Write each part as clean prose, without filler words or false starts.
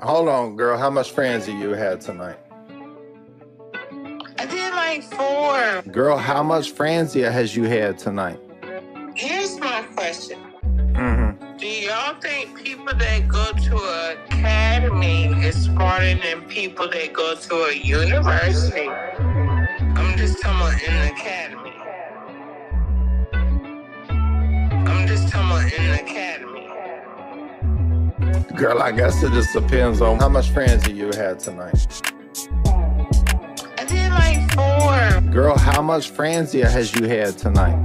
Hold on, girl. How much friends do you had tonight? I did like 4. Girl, how much Franzia has you had tonight? Here's my question. Mm-hmm. Do y'all think people that go to an academy is smarter than people that go to a university? I'm just talking about in the academy. I'm just talking about in the academy. Girl, I guess it just depends on how much Franzia you had tonight. I did like 4. Girl, how much Franzia has you had tonight?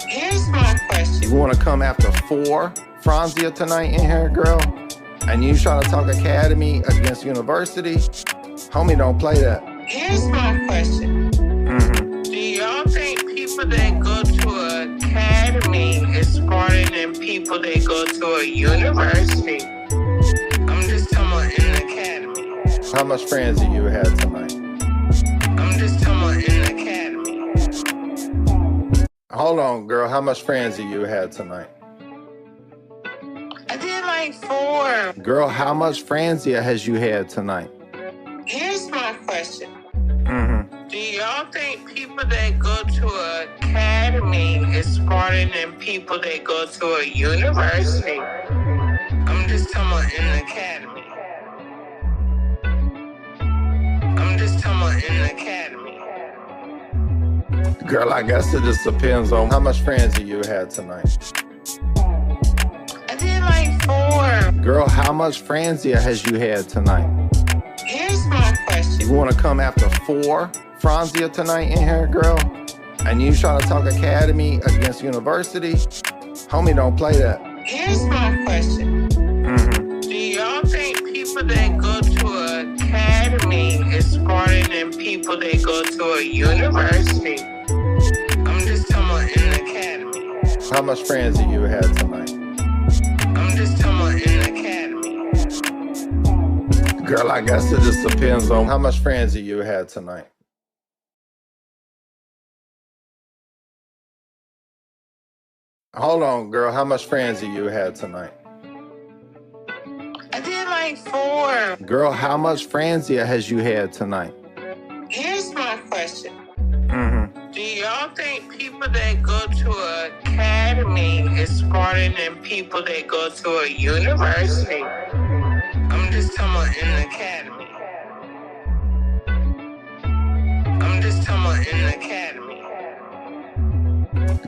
Here's my question. You want to come after 4 Franzia tonight in here, girl? And you trying to talk academy against university? Homie, don't play that. Here's my question. Mm-hmm. Do y'all think people that go to an academy is smarter than people that go to a university? I'm just talking about in the academy. How much Franzia you had tonight? I'm just talking about in the academy. Hold on, girl. How much Franzia you had tonight? I did like 4. Girl, how much Franzia has you had tonight? Here's my question. Mm-hmm. Do y'all think people that go to an academy is smarter than people that go to a university? I'm just talking about in the academy. I'm just talking about in the academy. Girl, I guess it just depends on how much Franzia you had tonight. I did like 4. Girl, how much Franzia has you had tonight? Here's my question. You want to come after 4 Franzia tonight in here, girl? And you trying to talk academy against university? Homie, don't play that. Here's my question. Mm-hmm. Do y'all think people that go to an academy is smarter than people that go to a university? I'm just talking about in the academy. How much Franzia you had tonight? I'm just talking about in the academy. Girl, I guess it just depends on how much Franzia you had tonight. Hold on, girl. How much Franzia you had tonight? I did like 4. Girl, how much Franzia has you had tonight? Here's my question. Mm-hmm. Do y'all think people that go to an academy is smarter than people that go to a university? I'm just talking about in the academy. I'm just talking about in the academy.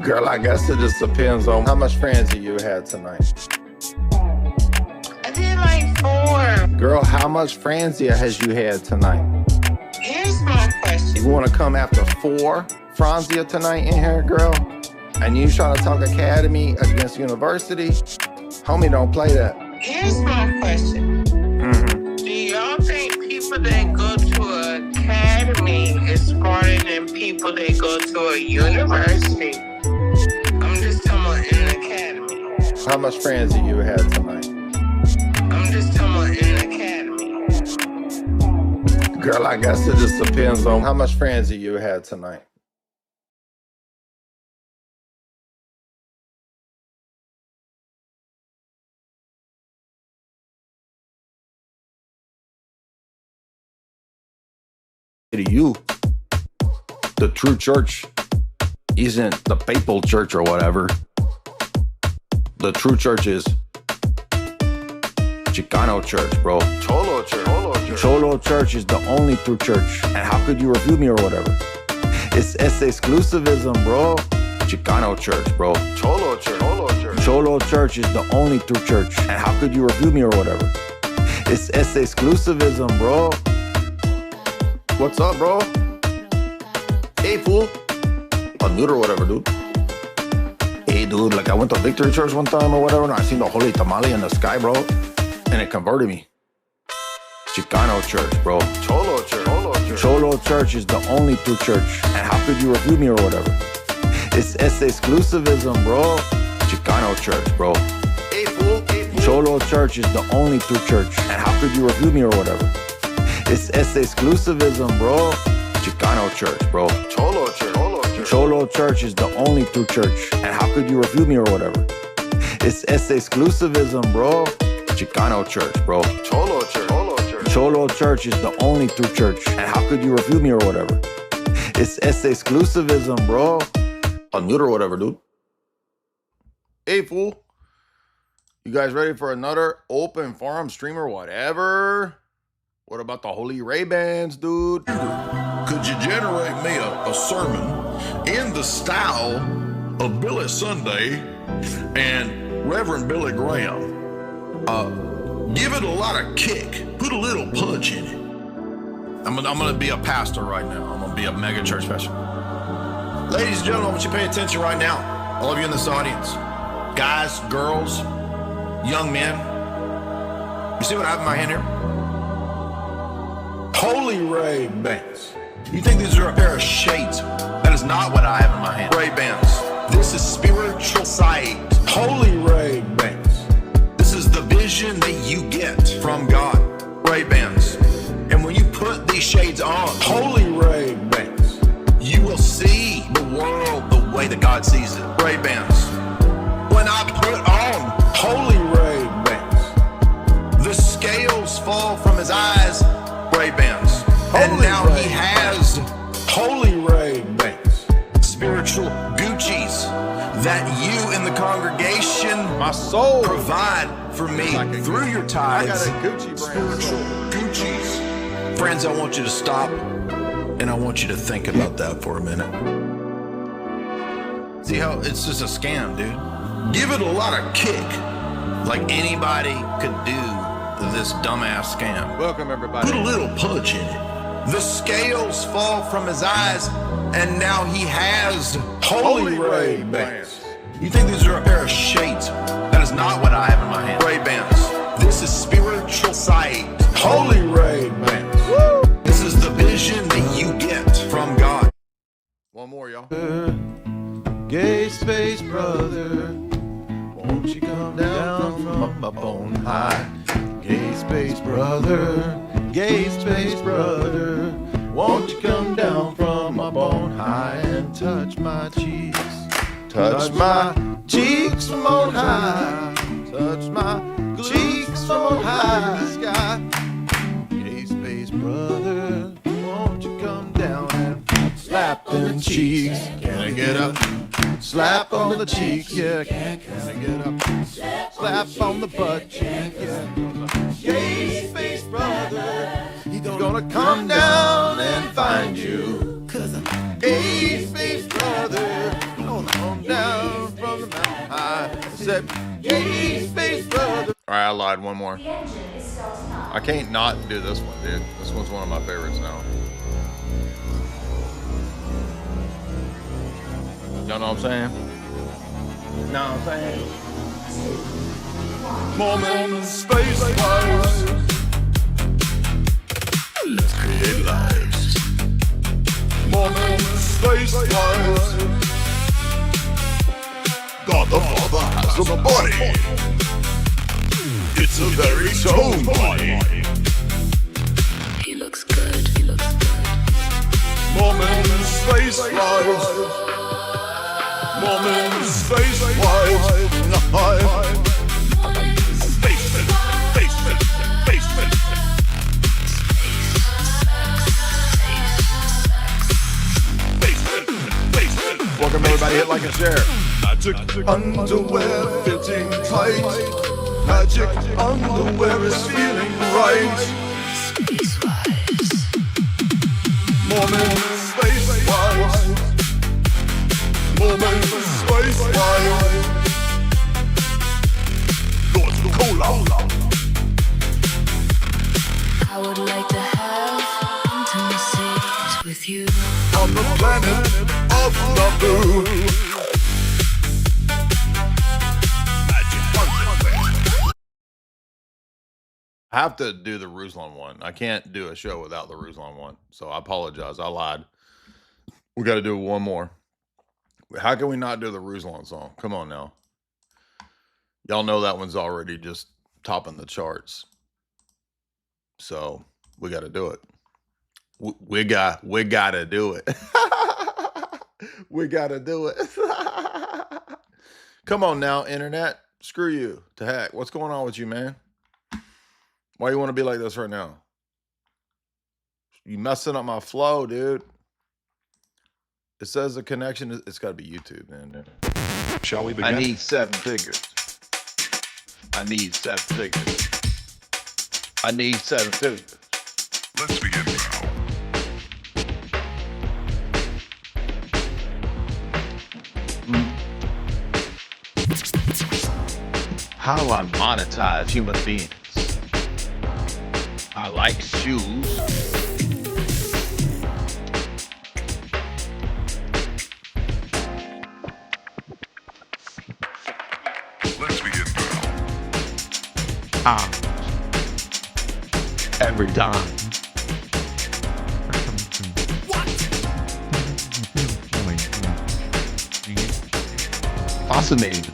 Girl, I guess it just depends on how much Franzia you had tonight. I did like 4. Girl, how much Franzia has you had tonight? Here's my question. You want to come after 4 Franzia tonight in here, girl? And you trying to talk academy against university? Homie, don't play that. Here's my question. Mm-hmm. Do y'all think people that go to an academy is smarter than people that go to a university? I'm just talking about in the academy. How much Franzia you had tonight? I'm just talking about in the academy. Girl, I guess it just depends on how much Franzia you had tonight. To you, the true church isn't the papal church or whatever. The true church is Chicano church, bro. Cholo church. Cholo church is the only true church. And how could you refute me or whatever? It's exclusivism, bro. Chicano church, bro. Cholo church. Cholo church is the only true church. And how could you refute me or whatever? It's exclusivism, bro. What's up, bro? Hey, fool. A dude or whatever, dude. Hey, dude, like I went to Victory Church one time or whatever, and I seen the holy tamale in the sky, bro. And it converted me. Chicano church, bro. Cholo church. Cholo church is the only true church. And how could you refute me or whatever? It's exclusivism, bro. Chicano church, bro. Hey, fool. Cholo church is the only true church. And how could you refute me or whatever? It's exclusivism, bro. Chicano church, bro. Cholo church. Cholo church is the only true church. And how could you refute me or whatever? It's exclusivism, bro. Chicano church, bro. Cholo church. Cholo Church is the only true church. And how could you refute me or whatever? It's exclusivism, bro. Unmute or whatever, dude. Hey, fool. You guys ready for another open forum stream or whatever? What about the Holy Ray-Bans, dude? Could you generate me a sermon in the style of Billy Sunday and Reverend Billy Graham? Give it a lot of kick. Put a little punch in it. I'm gonna be a pastor right now. I'm gonna be a mega church pastor. Ladies and gentlemen, I want you to pay attention right now. All of you in this audience. Guys, girls, young men. You see what I have in my hand here? Holy Ray-Bans. You think these are a pair of shades? That is not what I have in my hand. Ray-Bans. This is spiritual sight. Holy Ray-Bans. This is the vision that you get from God. Ray-Bans. And when you put these shades on, Holy Ray-Bans, you will see the world the way that God sees it. Ray-Bans. When I put on Holy Ray-Bans, the scales fall from his eyes. Ray-Bans. And now he has Holy Ray-Bans, spiritual Gucci's that you in the congregation, My soul, provide for me through your tithes. I got a Gucci brand. Spiritual Gucci's. Friends, I want you to stop and I want you to think about that for a minute. See how it's just a scam, dude? Give it a lot of kick, like anybody could do this dumbass scam. Welcome, everybody. Put a little punch in it. The scales fall from his eyes, and now he has Holy Ray-Bans. You think these are a pair of shades? That is not what I have in my hand. Ray-Bans. This is spiritual sight. Holy Ray-Bans. Woo! This is the vision that you get from God. One more, y'all. Gay space brother, won't you come down from up on high? Gay space brother, won't you come down from up on high and touch my cheeks? Touch my cheeks from on high. Touch my cheeks from on high. Sky. Gay space brother, won't you come down and slap them cheeks? Can I get up? Slap on the cheek, yeah. Can I get up? Slap on the butt cheek, yeah. Gay space brother, he's gonna come down and find you. Gay space brother, gonna come down from the mountain high. I said, gay space brother. All right, I lied. One more. I can't not do this one, dude. This one's one of my favorites now. Y'all know what I'm saying? Know what I'm saying? Moment, space, lives. Let's create lives. Moment, space, lives. God the Father has a body. It's a very tone body. He looks good. He looks good. Moment, space, lives. Moment, space, lives. Basement. Welcome, everybody. Hit like and share. Magic underwear fitting tight. Magic underwear is feeling right. Moment, space, wise. Moment, space, wise. God's cola. I would like to have intimacy with you. On the planet of Naboo. I have to do the Ruslan one. I can't do a show without the Ruslan one. So I apologize. I lied. We got to do one more. How can we not do the Ruslan song? Come on now. Y'all know that one's already just topping the charts. So we got to do it. We got to do it. We got to do it. Come on now, internet. Screw you. To heck. What's going on with you, man? Why you want to be like this right now? You messing up my flow, dude. It says the connection is, it's got to be YouTube, man. Shall we begin? I need 7 figures. I need 7 figures. I need 7 figures. Let's begin now. How do I monetize human beings? I like shoes. Let's begin now. Every time. Fascinating.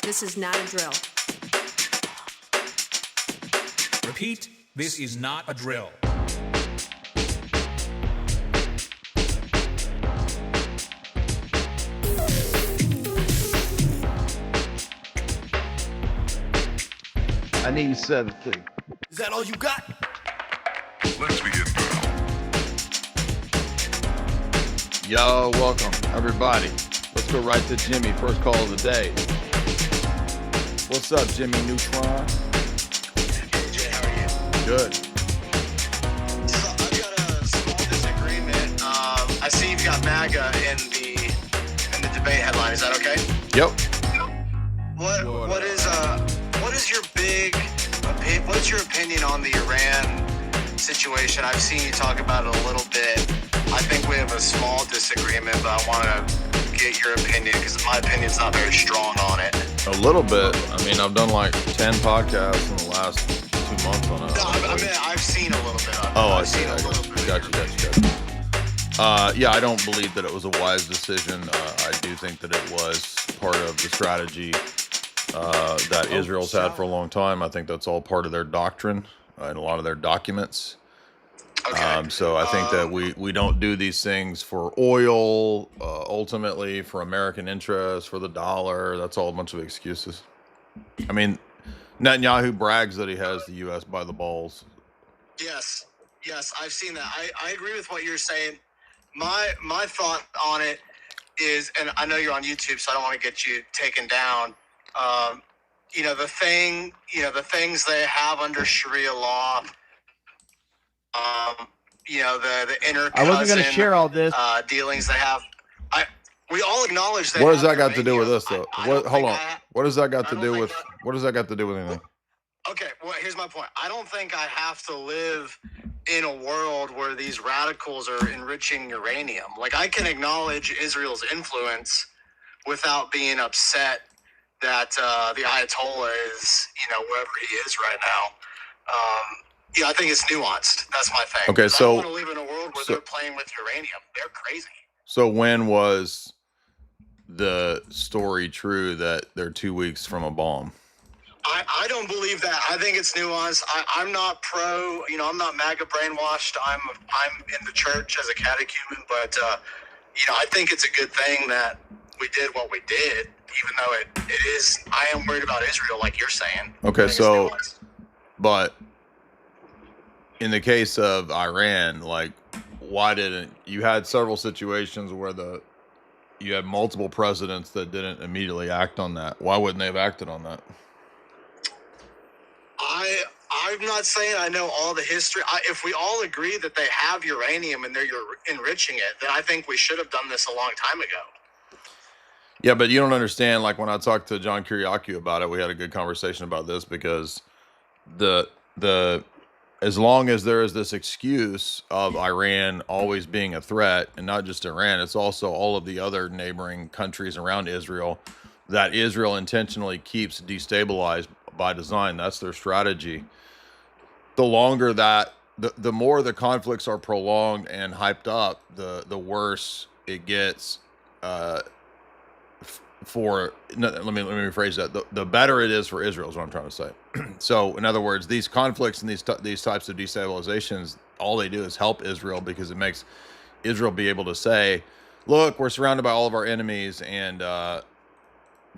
This is not a drill. Repeat, this is not a drill. I need 7 figures. Is that all you got? Let's begin now. Yo, welcome, everybody. Let's go right to Jimmy. First call of the day. What's up, Jimmy Neutron? Jay, how are you? Good. So I've got a small disagreement. I see you've got MAGA in the debate headline. Is that okay? Yep. What is your opinion on the Iran situation? I've seen you talk about it a little bit. I think we have a small disagreement, but I want to get your opinion because my opinion's not very strong on it. A little bit. I mean, I've done like 10 podcasts in the last 2 months on it. No, I mean, I've seen a little bit of it. Oh, I see. Gotcha. Yeah, I don't believe that it was a wise decision. I do think that it was part of the strategy that Israel's had for a long time. I think that's all part of their doctrine and a lot of their documents. Okay. So I think that we don't do these things for oil, ultimately for American interests, for the dollar. That's all a bunch of excuses. I mean, Netanyahu brags that he has the U.S. by the balls. Yes, I've seen that. I agree with what you're saying. My thought on it is, and I know you're on YouTube, so I don't want to get you taken down. The things they have under Sharia law. The inner I wasn't going to share all this. Dealings they have. We all acknowledge that. What does that got to do with this, though? Hold on. What does that got to do with? What does that got to do with anything? Okay, well, here's my point. I don't think I have to live in a world where these radicals are enriching uranium. Like, I can acknowledge Israel's influence without being upset that the Ayatollah is, wherever he is right now. I think it's nuanced. That's my thing. Okay, so I don't want to live in a world where they're playing with uranium. They're crazy. So when was the story true that they're 2 weeks from a bomb? I don't believe that. I think it's nuanced. I'm not pro. I'm not MAGA brainwashed. I'm in the church as a catechumen, but I think it's a good thing that we did what we did, even though it is. I am worried about Israel, like you're saying. Okay, so, but in the case of Iran, like, why didn't you had several situations where you had multiple presidents that didn't immediately act on that? Why wouldn't they have acted on that? I'm not saying I know all the history. If we all agree that they have uranium and they're enriching it, then I think we should have done this a long time ago. Yeah, but you don't understand. Like, when I talked to John Kiriakou about it, we had a good conversation about this because as long as there is this excuse of Iran always being a threat, and not just Iran, it's also all of the other neighboring countries around Israel that Israel intentionally keeps destabilized by design. That's their strategy. The longer that, the more the conflicts are prolonged and hyped up, the worse it gets. Let me rephrase that. The better it is for Israel is what I'm trying to say. So, in other words, these conflicts and these types of destabilizations, all they do is help Israel, because it makes Israel be able to say, "Look, we're surrounded by all of our enemies," and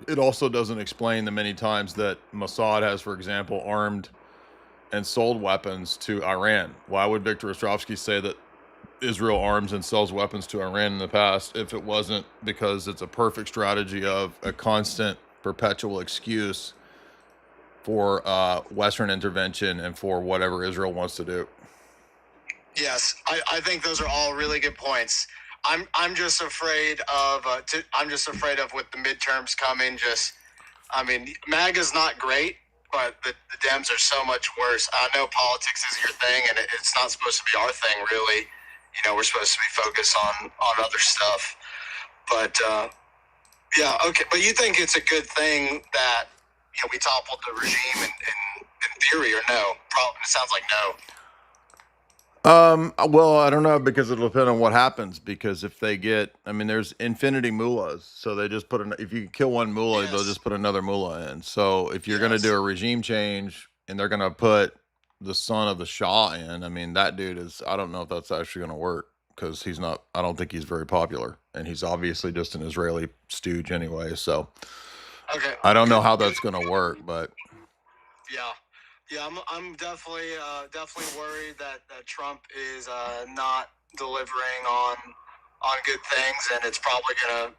it also doesn't explain the many times that Mossad has, for example, armed and sold weapons to Iran. Why would Viktor Ostrovsky say that Israel arms and sells weapons to Iran in the past if it wasn't because it's a perfect strategy of a constant, perpetual excuse for Western intervention and for whatever Israel wants to do? Yes, I think those are all really good points. I'm just afraid of with the midterms coming. MAGA's not great, but the Dems are so much worse. I know politics is your thing, and it's not supposed to be our thing, really. We're supposed to be focused on other stuff. But yeah, okay. But you think it's a good thing that we toppled the regime in theory, or no? Probably it sounds like no. Well, I don't know, because it'll depend on what happens. Because if they get, there's infinity mullahs, so they just if you kill one mullah, they'll just put another mullah in. So if you're going to do a regime change and they're going to put the son of the Shah in, that dude I don't know if that's actually going to work, because I don't think he's very popular, and he's obviously just an Israeli stooge anyway. So okay, I don't know how that's going to work, but yeah, I'm definitely worried that Trump is not delivering on good things, and it's probably gonna.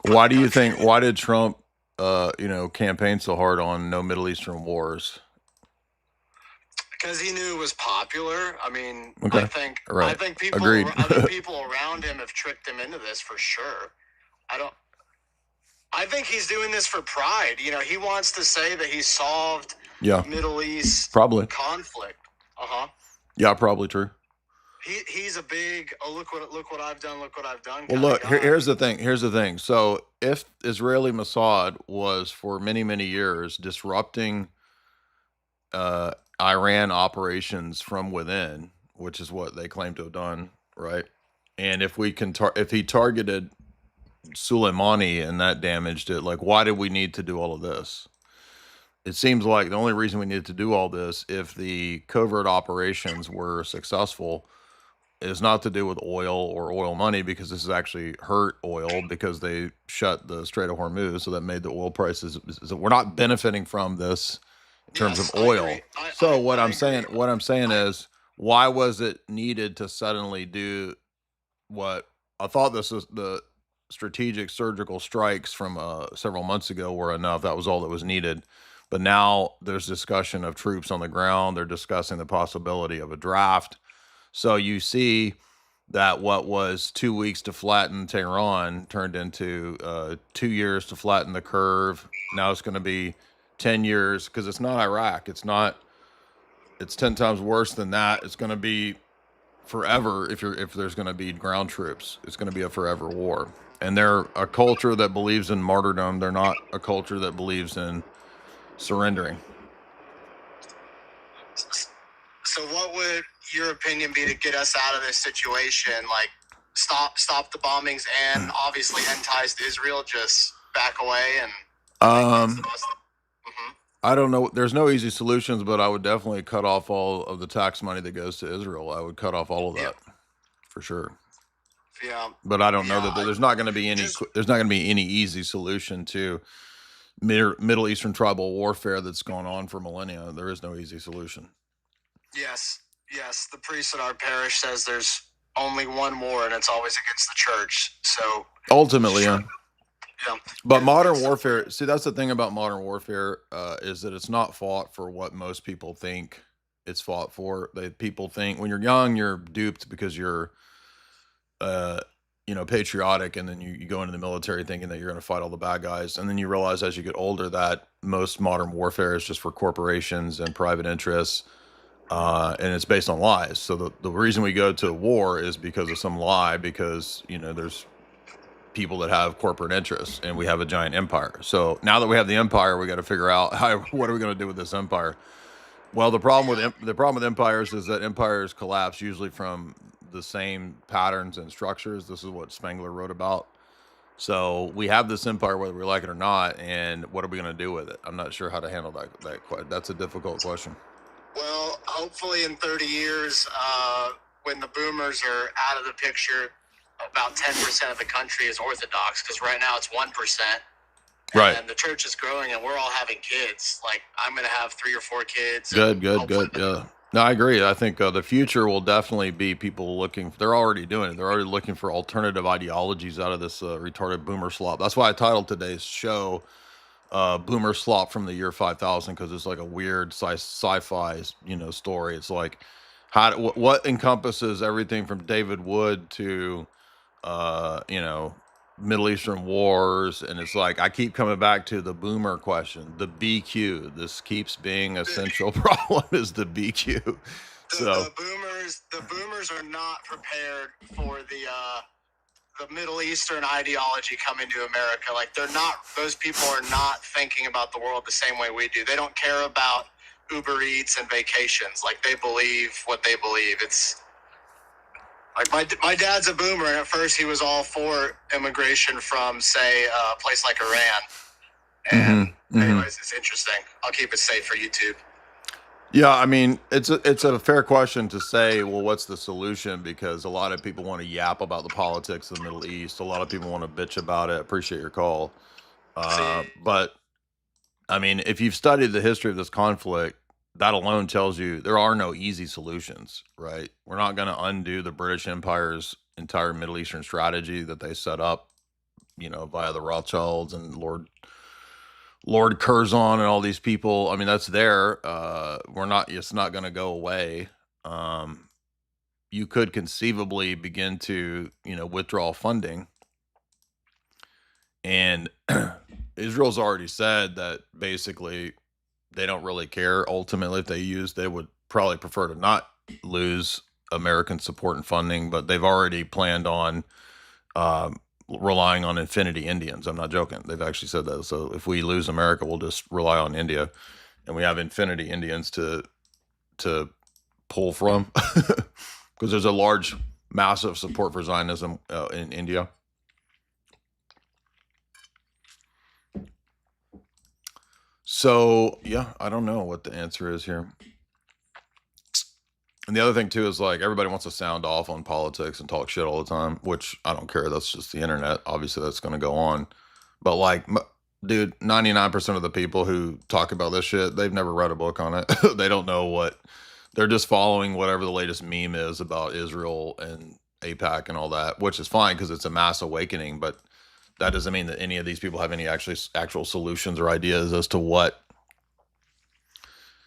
Why do you think? Why did Trump, campaign so hard on no Middle Eastern wars? Because he knew it was popular. Okay. I think people Agreed. people around him have tricked him into this for sure. I think he's doing this for pride. He wants to say that he solved Middle East conflict. Yeah, probably true. He's a big look what I've done. Look what I've done. Well, look, here's the thing. So if Israeli Mossad was for many, many years disrupting Iran operations from within, which is what they claim to have done, right? And if he targeted Soleimani and that damaged it, why did we need to do all of this? It seems like the only reason we needed to do all this, if the covert operations were successful, is not to do with oil or oil money, because this has actually hurt oil, because they shut the Strait of Hormuz, so that made the oil prices. So we're not benefiting from this in terms of oil. What I'm saying is, why was it needed to suddenly do what I thought this was the strategic surgical strikes from several months ago were enough? That was all that was needed. But now there's discussion of troops on the ground. They're discussing the possibility of a draft. So you see that what was 2 weeks to flatten Tehran turned into 2 years to flatten the curve. Now it's going to be 10 years, because it's not Iraq. It's 10 times worse than that. It's going to be forever if there's going to be ground troops. It's going to be a forever war. And they're a culture that believes in martyrdom. They're not a culture that believes in surrendering. So what would your opinion be to get us out of this situation? Stop the bombings, and obviously end ties to Israel, just back away and I don't know. There's no easy solutions, but I would definitely cut off all of the tax money that goes to Israel. I would cut off all of that for sure. Yeah. But I don't know that there's not going to be any easy solution to Middle Eastern tribal warfare that's gone on for millennia. There is no easy solution. Yes. The priest at our parish says there's only one war, and it's always against the church. So ultimately, yeah. But modern warfare, see, that's the thing about modern warfare, is that it's not fought for what most people think it's fought for. People think when you're young, you're duped because you're, patriotic, and then you go into the military thinking that you're going to fight all the bad guys, and then you realize as you get older that most modern warfare is just for corporations and private interests, and it's based on lies. So the reason we go to war is because of some lie, because there's people that have corporate interests, and we have a giant empire. So now that we have the empire, we got to figure out what are we going to do with this empire. Well, the problem with empires is that empires collapse usually from the same patterns and structures. This is what Spengler wrote about. So we have this empire whether we like it or not, and what are we going to do with it? I'm not sure how to handle that. That's a difficult question. Well, hopefully in 30 years, when the boomers are out of the picture, about 10% of the country is Orthodox, because right now it's 1%. Right. And the church is growing, and we're all having kids. Like, I'm going to have 3 or 4 kids. Good. Yeah. No, I agree. I think the future will definitely be people looking. They're already doing it. They're already looking for alternative ideologies out of this retarded boomer slop. That's why I titled today's show "Boomer Slop from the Year 5000" because it's like a weird sci-fi, story. It's like what encompasses everything from David Wood to Middle Eastern wars, and it's like I keep coming back to the boomer question, the BQ. This keeps being a central problem is the BQ. The boomers are not prepared for the Middle Eastern ideology coming to America. Like, those people are not thinking about the world the same way we do. They don't care about Uber Eats and vacations. Like, they believe what they believe. It's like my dad's a boomer, and at first he was all for immigration from, say, a place like Iran. And anyways, it's interesting. I'll keep it safe for YouTube. Yeah, I mean, it's a fair question to say, well, what's the solution? Because a lot of people want to yap about the politics of the Middle East. A lot of people want to bitch about it. Appreciate your call. But, I mean, if you've studied the history of this conflict, that alone tells you there are no easy solutions, right? We're not going to undo the British Empire's entire Middle Eastern strategy that they set up, via the Rothschilds and Lord Curzon and all these people. I mean, that's there. It's not going to go away. You could conceivably begin to, withdraw funding. And Israel's already said that basically they don't really care. Ultimately, if they would probably prefer to not lose American support and funding, but they've already planned on relying on Infinity Indians. I'm not joking. They've actually said that. So if we lose America, we'll just rely on India, and we have Infinity Indians to pull from because there's a large, massive support for Zionism in India. So, yeah, I don't know what the answer is here. And the other thing, too, is like everybody wants to sound off on politics and talk shit all the time, which I don't care. That's just the internet. Obviously, that's going to go on. But, like, dude, 99% of the people who talk about this shit, they've never read a book on it. They don't know what. They're just following whatever the latest meme is about Israel and AIPAC and all that, which is fine because it's a mass awakening. But that doesn't mean that any of these people have any actual solutions or ideas as to what.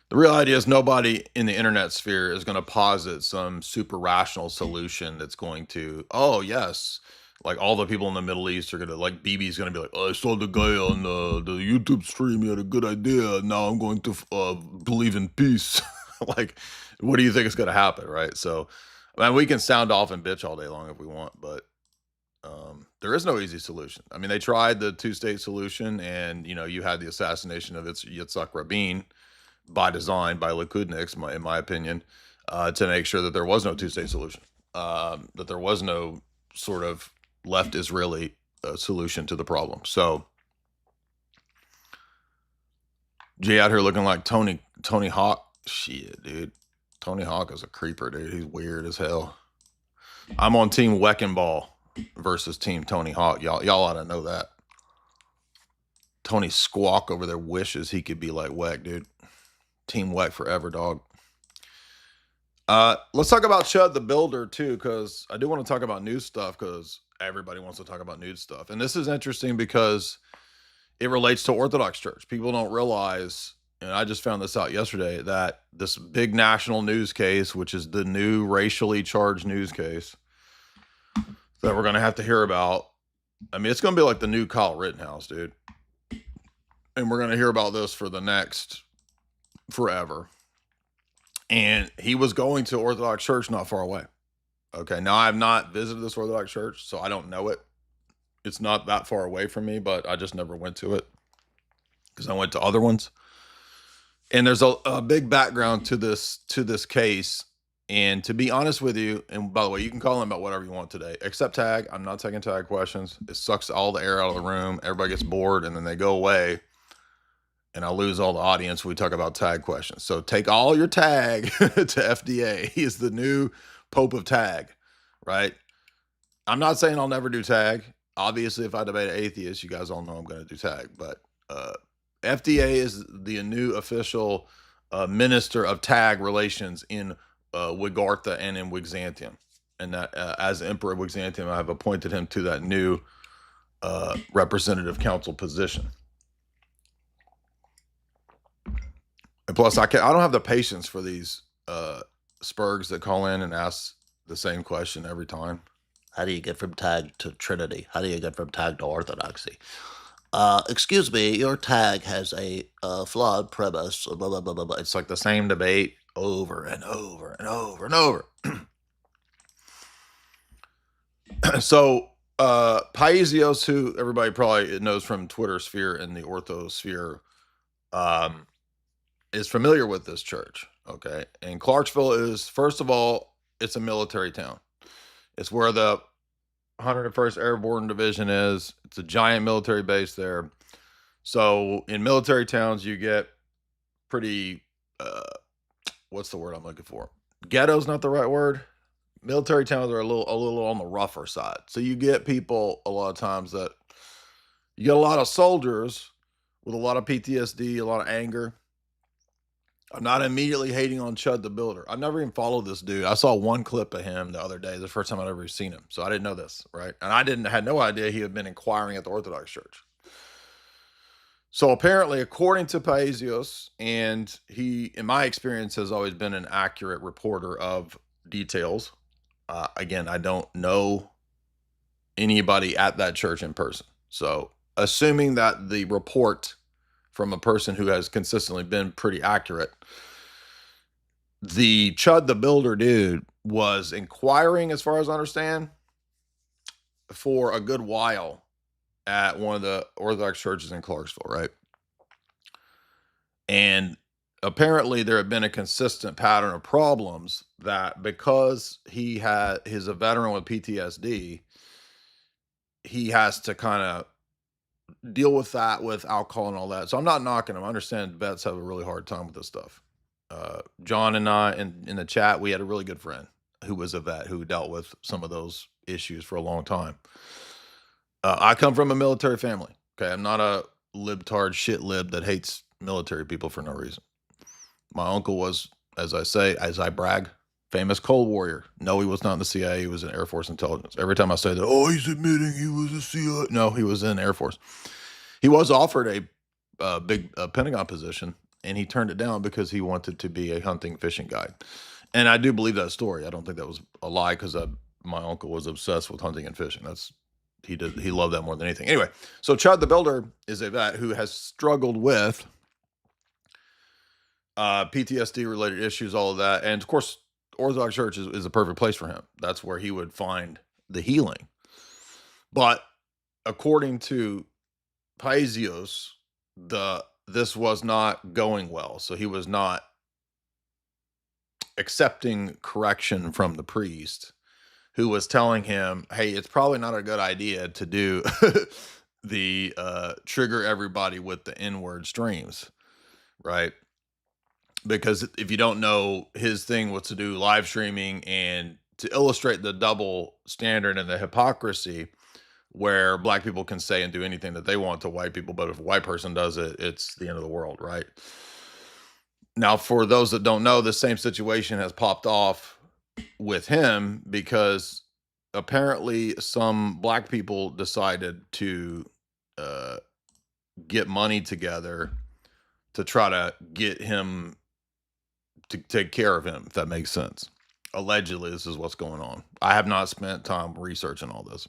The real idea is nobody in the internet sphere is going to posit some super rational solution that's going to, oh, yes, like all the people in the Middle East are going to, like BB's going to be like, oh, I saw the guy on the YouTube stream. He had a good idea. Now I'm going to believe in peace. Like, what do you think is going to happen, right? So, I mean, we can sound off and bitch all day long if we want, but there is no easy solution. I mean, they tried the 2-state solution, and, you had the assassination of Yitzhak Rabin by design, by Likudniks, in my opinion, to make sure that there was no 2-state solution, that there was no sort of left Israeli solution to the problem. So, Jay out here looking like Tony Hawk. Shit, dude. Tony Hawk is a creeper, dude. He's weird as hell. I'm on Team Weckenball versus Team Tony Hawk. Y'all ought to know that. Tony Squawk over there wishes he could be like Weck, dude. Team Weck forever, dog. Let's talk about CHUD the Builder, too, because I do want to talk about news stuff, because everybody wants to talk about news stuff. And this is interesting because it relates to Orthodox Church. People don't realize, and I just found this out yesterday, that this big national news case, which is the new racially charged news case that we're going to have to hear about. I mean, it's going to be like the new Kyle Rittenhouse, dude. And we're going to hear about this for the next forever. And he was going to Orthodox Church not far away. Okay, now I have not visited this Orthodox Church, so I don't know it. It's not that far away from me, but I just never went to it because I went to other ones. And there's a big background to this case. And to be honest with you, and by the way, you can call in about whatever you want today, except tag. I'm not taking tag questions. It sucks all the air out of the room. Everybody gets bored, and then they go away, and I lose all the audience when we talk about tag questions. So take all your tag to FDA. He is the new Pope of tag, right? I'm not saying I'll never do tag. Obviously, if I debate an atheist, you guys all know I'm going to do tag. But FDA is the new official minister of tag relations in Wigartha and in Wigzantium. And that as Emperor of Wigzantium, I've appointed him to that new representative council position. And plus, I don't have the patience for these spurgs that call in and ask the same question every time. How do you get from tag to Trinity? How do you get from tag to orthodoxy? Excuse me, your tag has a flawed premise. Blah, blah, blah, blah, blah. It's like the same debate over and over and over and over. So Paisios, who everybody probably knows from Twitter sphere and the ortho sphere, is familiar with this church. Okay. And Clarksville is, first of all, it's a military town. It's where the 101st Airborne Division is. It's a giant military base there. So in military towns, you get pretty, what's the word I'm looking for? Ghetto's not the right word. Military towns are a little on the rougher side. So you get people a lot of times that you get a lot of soldiers with a lot of PTSD, a lot of anger. I'm not immediately hating on CHUD the Builder. I've never even followed this dude. I saw one clip of him the other day, the first time I'd ever seen him. So I didn't know this, right? And I had no idea he had been inquiring at the Orthodox Church. So apparently, according to Paisios, and he, in my experience, has always been an accurate reporter of details. Again, I don't know anybody at that church in person. So assuming that the report from a person who has consistently been pretty accurate, the CHUD the Builder dude was inquiring, as far as I understand, for a good while at one of the Orthodox churches in Clarksville, right? And apparently there had been a consistent pattern of problems that because he's a veteran with PTSD, he has to kind of deal with that with alcohol and all that. So I'm not knocking him. I understand vets have a really hard time with this stuff. John and I in the chat, we had a really good friend who was a vet who dealt with some of those issues for a long time. I come from a military family. Okay. I'm not a libtard shit lib that hates military people for no reason. My uncle was, as I brag, famous Cold Warrior. No, he was not in the CIA. He was in Air Force intelligence. Every time I say that, oh, he's admitting he was a CIA. No, he was in Air Force. He was offered a big Pentagon position, and he turned it down because he wanted to be a hunting fishing guide. And I do believe that story. I don't think that was a lie because my uncle was obsessed with hunting and fishing. He loved that more than anything. Anyway, so CHUD the Builder is a vet who has struggled with PTSD related issues, all of that. And of course, Orthodox Church is a perfect place for him. That's where he would find the healing. But according to Paisios, this was not going well. So he was not accepting correction from the priest, who was telling him, hey, it's probably not a good idea to do the trigger everybody with the N-word streams, right? Because if you don't know, his thing was to do live streaming and to illustrate the double standard and the hypocrisy where black people can say and do anything that they want to white people, but if a white person does it, it's the end of the world, right? Now, for those that don't know, the same situation has popped off with him because apparently some black people decided to get money together to try to get him to take care of him, if that makes sense. Allegedly, this is what's going on. I have not spent time researching all this.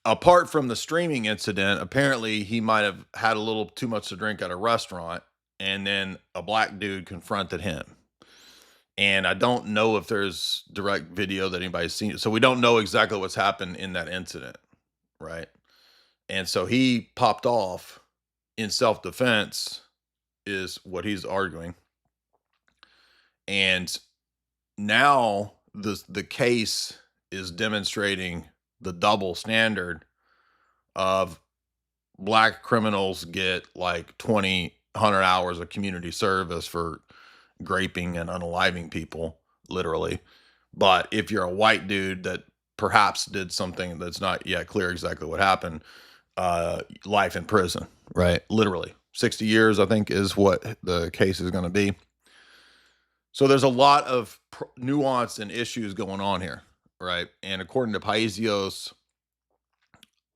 Apart from the streaming incident, apparently he might have had a little too much to drink at a restaurant, and then a black dude confronted him. And I don't know if there's direct video that anybody's seen. So we don't know exactly what's happened in that incident, right? And so he popped off in self-defense is what he's arguing. And now the case is demonstrating the double standard of black criminals get like 100 hours of community service for graping and unaliving people, literally. But if you're a white dude that perhaps did something that's not yet clear exactly what happened, life in prison, right? Literally 60 years, I think, is what the case is going to be. So there's a lot of nuance and issues going on here, right? And according to Paisios,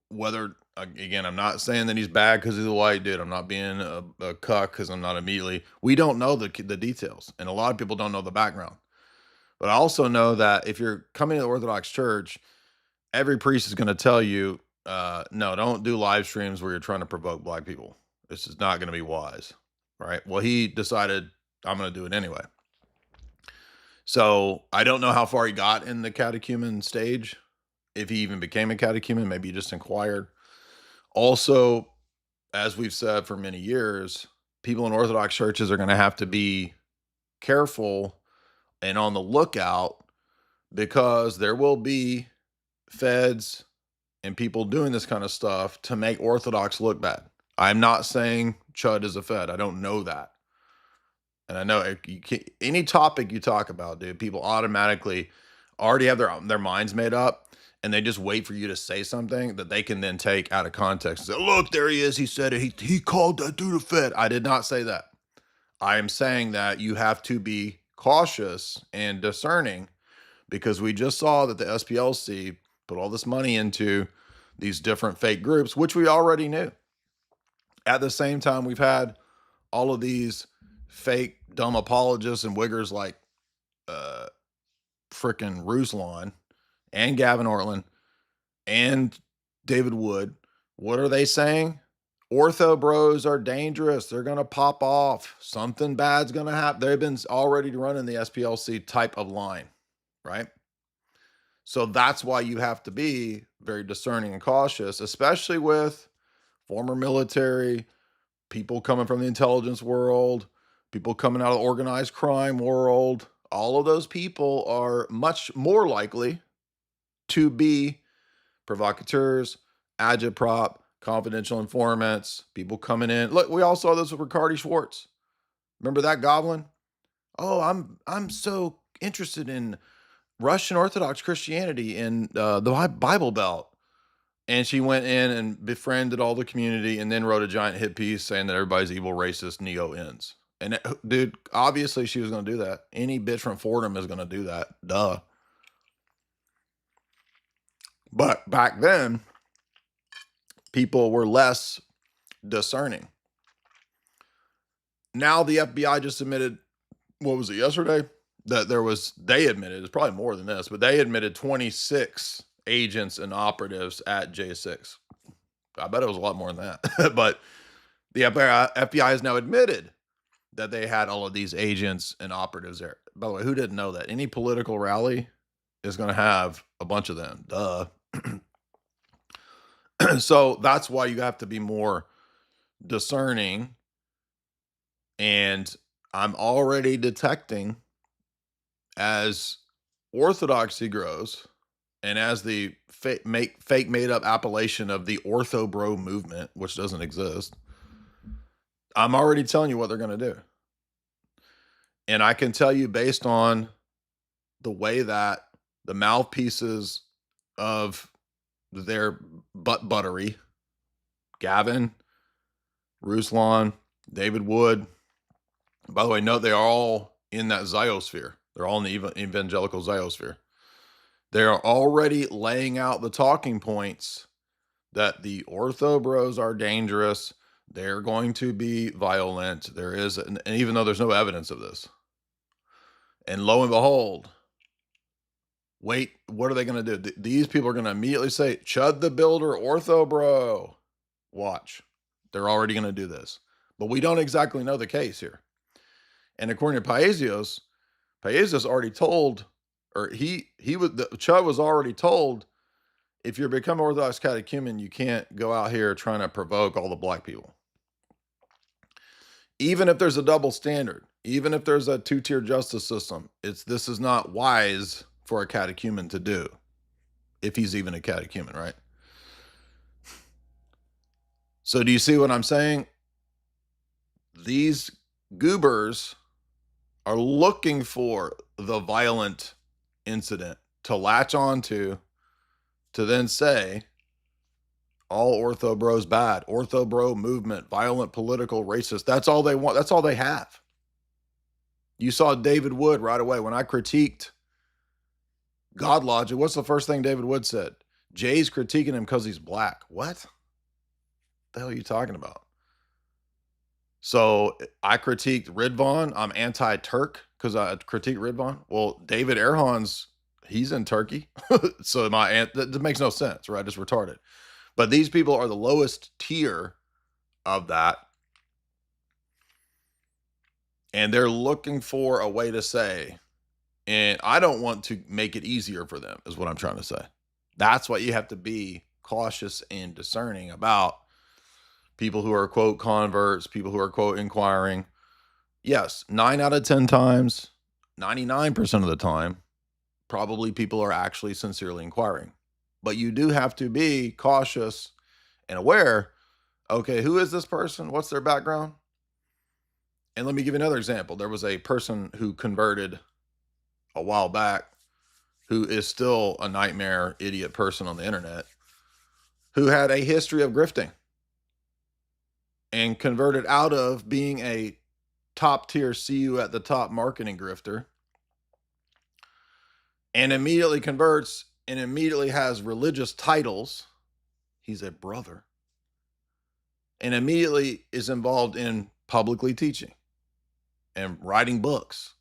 whether, again, I'm not saying that he's bad because he's a white dude. I'm not being a cuck because I'm not immediately. We don't know the details, and a lot of people don't know the background. But I also know that if you're coming to the Orthodox Church, every priest is going to tell you, no, don't do live streams where you're trying to provoke black people. This is not going to be wise, right? Well, he decided, I'm going to do it anyway. So I don't know how far he got in the catechumen stage. If he even became a catechumen, maybe he just inquired. Also, as we've said for many years, people in Orthodox churches are going to have to be careful and on the lookout, because there will be feds and people doing this kind of stuff to make Orthodox look bad. I'm not saying CHUD is a fed. I don't know that. And I know any topic you talk about, dude, people automatically already have their minds made up, and they just wait for you to say something that they can then take out of context and say, look, there he is. He said it. He called that dude a fed. I did not say that. I am saying that you have to be cautious and discerning, because we just saw that the SPLC put all this money into these different fake groups, which we already knew. At the same time, we've had all of these fake dumb apologists and wiggers like frickin' Ruslan and Gavin Ortlund and David Wood. What are they saying? Ortho bros are dangerous. They're going to pop off. Something bad's going to happen. They've been already running the SPLC type of line, right? So that's why you have to be very discerning and cautious, especially with former military, people coming from the intelligence world, people coming out of the organized crime world. All of those people are much more likely to be provocateurs, agitprop, confidential informants, people coming in. Look, we all saw this with Ricardi Schwartz. Remember that goblin? Oh, I'm so interested in Russian Orthodox Christianity in the Bible Belt. And she went in and befriended all the community and then wrote a giant hit piece saying that everybody's evil, racist, neo-ends. And dude, obviously she was going to do that. Any bitch from Fordham is going to do that. Duh. But back then, people were less discerning. Now the FBI just admitted, what was it, yesterday? That they admitted, it's probably more than this, but they admitted 26 agents and operatives at J6. I bet it was a lot more than that. But the FBI has now admitted that they had all of these agents and operatives there. By the way, who didn't know that? Any political rally is going to have a bunch of them. Duh. So that's why you have to be more discerning. And I'm already detecting, as orthodoxy grows and as the fake made up appellation of the ortho bro movement, which doesn't exist, I'm already telling you what they're going to do. And I can tell you, based on the way that the mouthpieces of their butt buttery, Gavin, Ruslan, David Wood, by the way, note they are all in that ziosphere. They're all in the evangelical ziosphere. They are already laying out the talking points that the ortho bros are dangerous. They're going to be violent. There is, and even though there's no evidence of this. And lo and behold, wait, what are they going to do? These people are going to immediately say, Chud the Builder, ortho bro. Watch. They're already going to do this. But we don't exactly know the case here. And according to Paisios, Paezas already told, or the CHUD was already told, if you're become Orthodox catechumen, you can't go out here trying to provoke all the black people. Even if there's a double standard, even if there's a two-tier justice system, this is not wise for a catechumen to do, if he's even a catechumen, right? So do you see what I'm saying? These goobers are looking for the violent incident to latch onto, to then say, all ortho bros bad, ortho bro movement, violent, political, racist. That's all they want. That's all they have. You saw David Wood right away. When I critiqued God Logic, what's the first thing David Wood said? Jay's critiquing him because he's black. What the hell are you talking about? So I critiqued Ridvan. I'm anti-Turk because I critiqued Ridvan. Well, David Erhan's, he's in Turkey. So that makes no sense, right? It's retarded. But these people are the lowest tier of that. And they're looking for a way to say, and I don't want to make it easier for them, is what I'm trying to say. That's why you have to be cautious and discerning about people who are, quote, converts, people who are, quote, inquiring. Yes, 9 out of 10 times, 99% of the time, probably people are actually sincerely inquiring. But you do have to be cautious and aware, okay, who is this person? What's their background? And let me give you another example. There was a person who converted a while back who is still a nightmare idiot person on the internet who had a history of grifting and converted out of being a top tier, see you at the top marketing grifter, and immediately converts and immediately has religious titles. He's a brother. And immediately is involved in publicly teaching and writing books.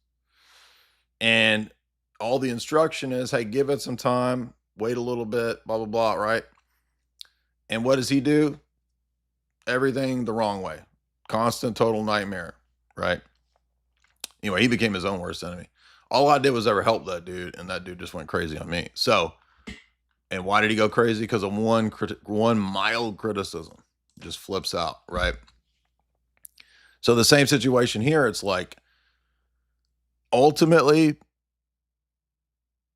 And all the instruction is, hey, give it some time, wait a little bit, blah, blah, blah, right? And what does he do? Everything the wrong way. Constant, total nightmare, right? Anyway, he became his own worst enemy. All I did was ever help that dude, and that dude just went crazy on me. So, and why did he go crazy? Because of one mild criticism. Just flips out, right? So the same situation here, it's like, ultimately,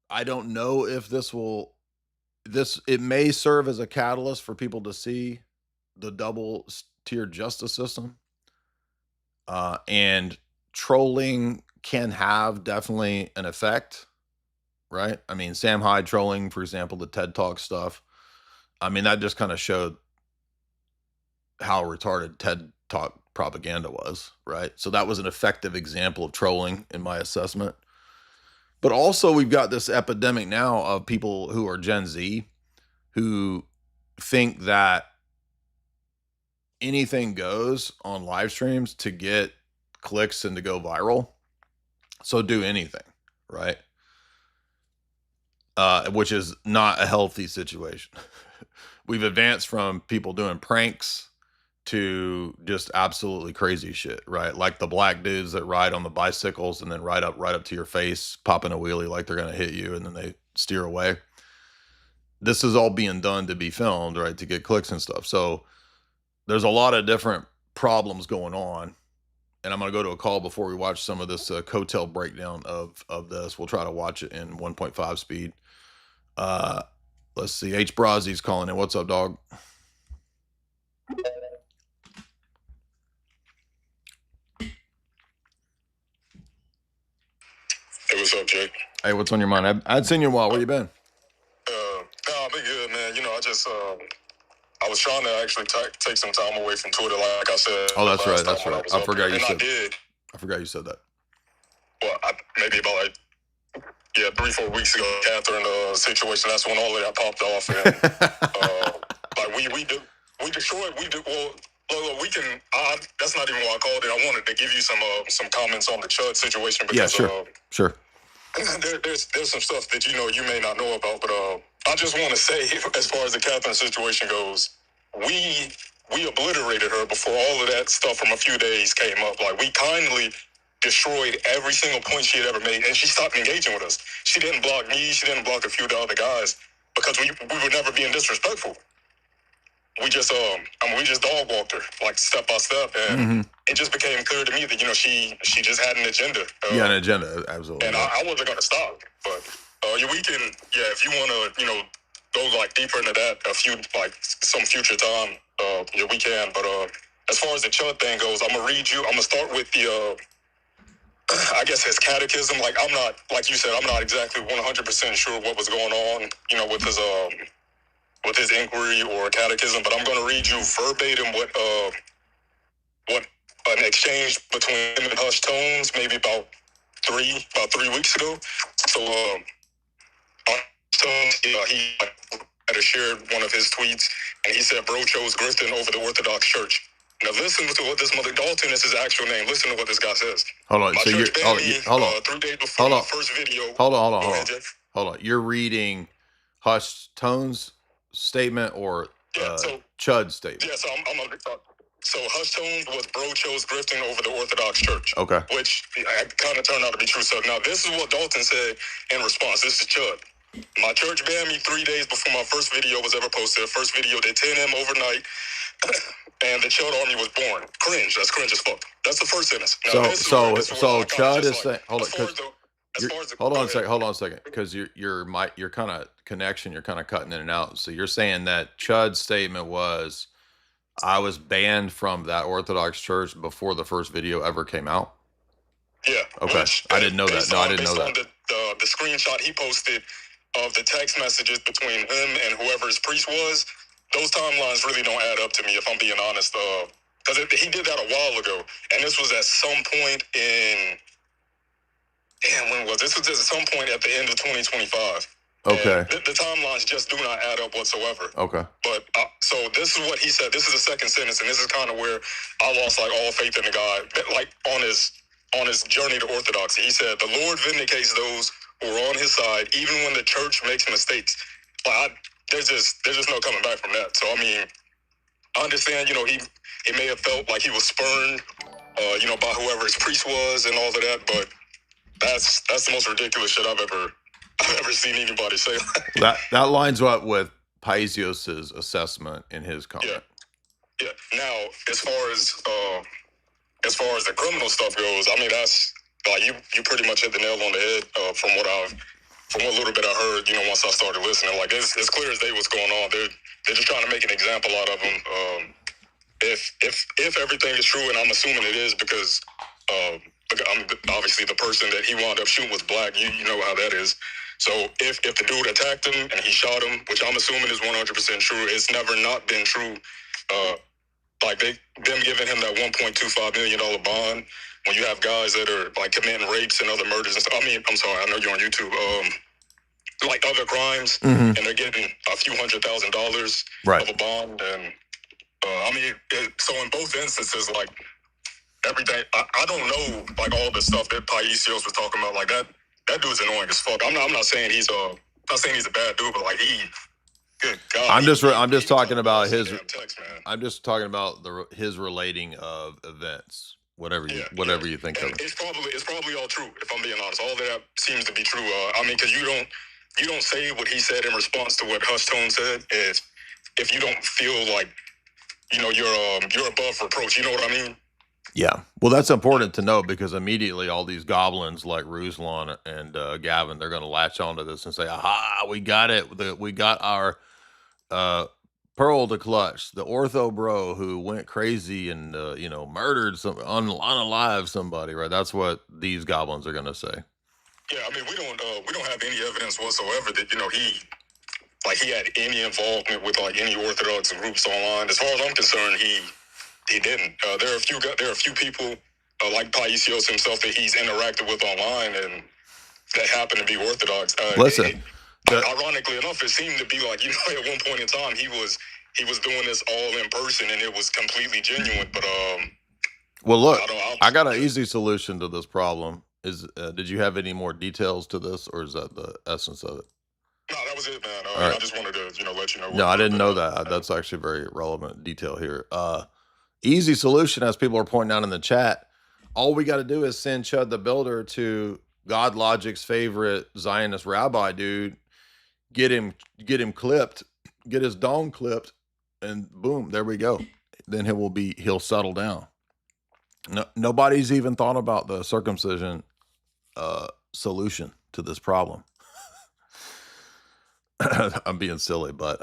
I don't know if it may serve as a catalyst for people to see the double tier justice system. And trolling can have definitely an effect, right? I mean, Sam Hyde trolling, for example, the TED Talk stuff. I mean, that just kind of showed how retarded TED Talk propaganda was, right? So that was an effective example of trolling in my assessment. But also we've got this epidemic now of people who are Gen Z who think that anything goes on live streams to get clicks and to go viral. So do anything, right? Which is not a healthy situation. We've advanced from people doing pranks to just absolutely crazy shit, right? Like the black dudes that ride on the bicycles and then ride up to your face, popping a wheelie like they're going to hit you, and then they steer away. This is all being done to be filmed, right? To get clicks and stuff. So there's a lot of different problems going on. And I'm going to go to a call before we watch some of this Coattail breakdown of this. We'll try to watch it in 1.5 speed. Let's see. H. Brazzi's calling in. What's up, dog? Hey, what's up, Jake? Hey, what's on your mind? I hadn't seen you in a while. Where you been? I've been good, man. You know, I was trying to actually take some time away from Twitter, like I said. Oh, that's right. That's right. I forgot you said. I did. I forgot you said that. Well, maybe about 3-4 weeks ago, Catherine situation. That's when all of that popped off, and we destroyed. Well, we can. That's not even what I called it. I wanted to give you some comments on the CHUD situation because sure. There's some stuff that you may not know about, but I just want to say, as far as the Catherine situation goes, we obliterated her before all of that stuff from a few days came up. Like, we kindly destroyed every single point she had ever made, and she stopped engaging with us. She didn't block me. She didn't block a few of the other guys because we were never being disrespectful. We just we just dog walked her like step by step, and it just became clear to me that she just had an agenda. Yeah, an agenda, absolutely. And I wasn't gonna stop. But we can, if you want to, go like deeper into that some future time, we can. But as far as the CHUD thing goes, I'm gonna read you. I'm gonna start with the I guess his catechism. Like I'm not, like you said, I'm not exactly 100% sure what was going on, with his inquiry or catechism, but I'm going to read you verbatim what an exchange between him and Hush Tones maybe about 3 weeks ago. So Hush Tones, he had shared one of his tweets, and he said, "Bro chose grifting over the Orthodox Church." Now listen to what this mother Dalton is his actual name. Listen to what this guy says. Hold on. My So church banned me, hold on. 3 days before my first video. Hold on. Go ahead, Jeff. Hold on. You're reading Hush Tones' statement or CHUD statement? Yeah, so so Hush Tones was bro chose grifting over the Orthodox Church. Okay. Which kind of turned out to be true. So now this is what Dalton said in response. This is CHUD. My church banned me 3 days before my first video was ever posted. First video did 10 M overnight, and the CHUD army was born. Cringe. That's cringe as fuck. That's the first sentence. Now, so CHUD is saying, hold on. Hold on a second, because your kind of connection, you're kind of cutting in and out. So you're saying that CHUD's statement was, I was banned from that Orthodox church before the first video ever came out? Yeah. Okay. I didn't know that. No, I didn't know that. The screenshot he posted of the text messages between him and whoever his priest was, those timelines really don't add up to me, if I'm being honest. Because he did that a while ago, and this was at some point in... Damn, when was this? This was at some point at the end of 2025. Okay. The timelines just do not add up whatsoever. Okay. But so this is what he said. This is the second sentence, and this is kind of where I lost like all faith in the guy. Like on his journey to orthodoxy, he said, "The Lord vindicates those who are on His side, even when the church makes mistakes." There's just no coming back from that. So I mean, I understand. He may have felt like he was spurned, by whoever his priest was and all of that, but. That's the most ridiculous shit I've ever seen anybody say. that lines up with Paisios's assessment in his comment. Yeah. Now, as far as the criminal stuff goes, I mean that's like you pretty much hit the nail on the head from what little bit I heard. Once I started listening, like it's clear as day what's going on. They're just trying to make an example out of him. If everything is true, and I'm assuming it is because. Obviously the person that he wound up shooting was black. You know how that is. So if the dude attacked him and he shot him, which I'm assuming is 100% true, it's never not been true. Like them giving him that $1.25 million bond when you have guys that are like committing rapes and other murders and stuff. I mean, I'm sorry, I know you're on YouTube. Like other crimes, and they're getting a few $100,000 of a bond, and so in both instances, like. Everything I don't know, like all the stuff that Paisios was talking about, like that dude's annoying as fuck. I'm not saying he's a bad dude, but like good God. I'm just talking about his. Text, I'm just talking about his relating of events, whatever you think of. It's probably all true. If I'm being honest, all that seems to be true. I mean, because you don't say what he said in response to what Hush Tone said. If you don't feel like you're above reproach, you know what I mean? Yeah, well, that's important to know because immediately all these goblins like Ruslan and Gavin, they're going to latch onto this and say, "Aha, we got it! We got our pearl to clutch." The ortho bro who went crazy and murdered unalive somebody, right? That's what these goblins are going to say. Yeah, I mean, we don't have any evidence whatsoever that he had any involvement with like any Orthodox groups online. As far as I'm concerned, he didn't. There are a few people like Paisios himself that he's interacted with online and that happen to be Orthodox. Listen, ironically enough, it seemed to be like at one point in time he was doing this all in person and it was completely genuine. But well, look, I got an easy solution to this problem. Did you have any more details to this, or is that the essence of it? No, that was it, man. Right. I just wanted to let you know. No, I didn't know that. That's actually very relevant detail here. Easy solution, as people are pointing out in the chat. all we got to do is send Chud the Builder to God Logic's favorite Zionist rabbi dude, get him clipped, get his dong clipped, and boom, there we go. Then he'll settle down. No, nobody's even thought about the circumcision solution to this problem. I'm being silly, but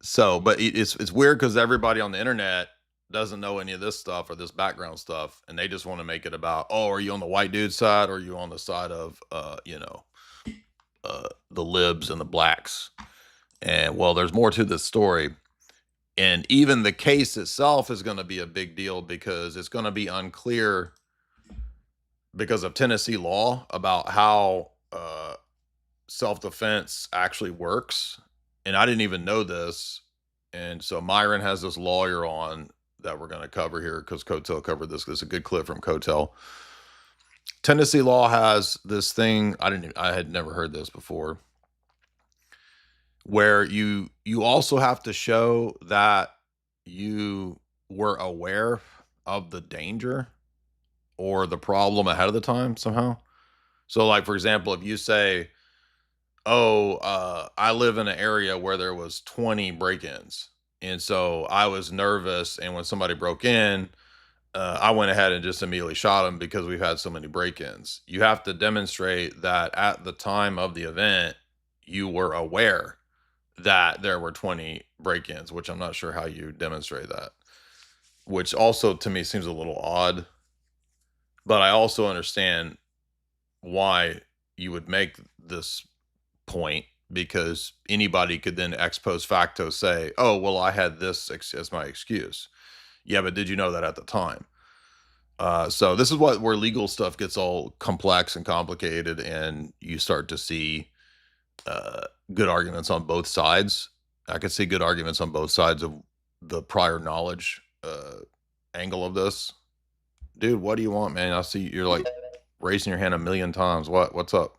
it's weird because everybody on the internet doesn't know any of this stuff or this background stuff, and they just want to make it about, oh, are you on the white dude side or are you on the side of the libs and the blacks? And well, there's more to this story. And even the case itself is going to be a big deal because it's going to be unclear because of Tennessee law about how self-defense actually works. And I didn't even know this. And so Myron has this lawyer on that we're going to cover here because Cotel covered this. It's a good clip from Cotel. Tennessee law has this thing. I had never heard this before, where you also have to show that you were aware of the danger or the problem ahead of the time somehow. So like, for example, if you say, I live in an area where there was 20 break-ins, and so I was nervous, and when somebody broke in, I went ahead and just immediately shot them because we've had so many break-ins. You have to demonstrate that at the time of the event, you were aware that there were 20 break-ins, which I'm not sure how you demonstrate that, which also to me seems a little odd. But I also understand why you would make this point, because anybody could then ex post facto say, oh, well, I had this as my excuse. Yeah, but did you know that at the time? So this is where legal stuff gets all complex and complicated, and you start to see good arguments on both sides. I could see good arguments on both sides of the prior knowledge angle of this. Dude, what do you want, man? I see you're like raising your hand a million times. What's up?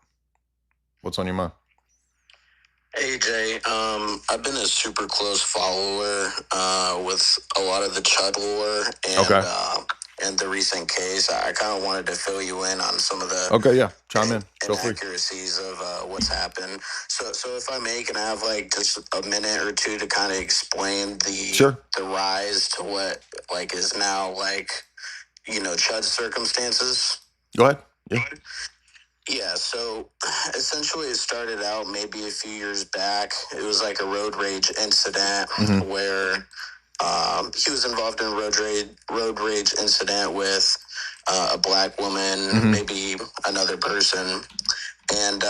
What's on your mind? Hey Jay, I've been a super close follower with a lot of the CHUD lore and the recent case. I kind of wanted to fill you in on some of the chime in. inaccuracies of what's happened. So if I may, can I have like just a minute or two to kind of explain the rise to what like is now like CHUD circumstances? Go ahead. Yeah. Yeah, so essentially it started out maybe a few years back. It was like a road rage incident where he was involved in a road rage incident with a black woman, maybe another person. And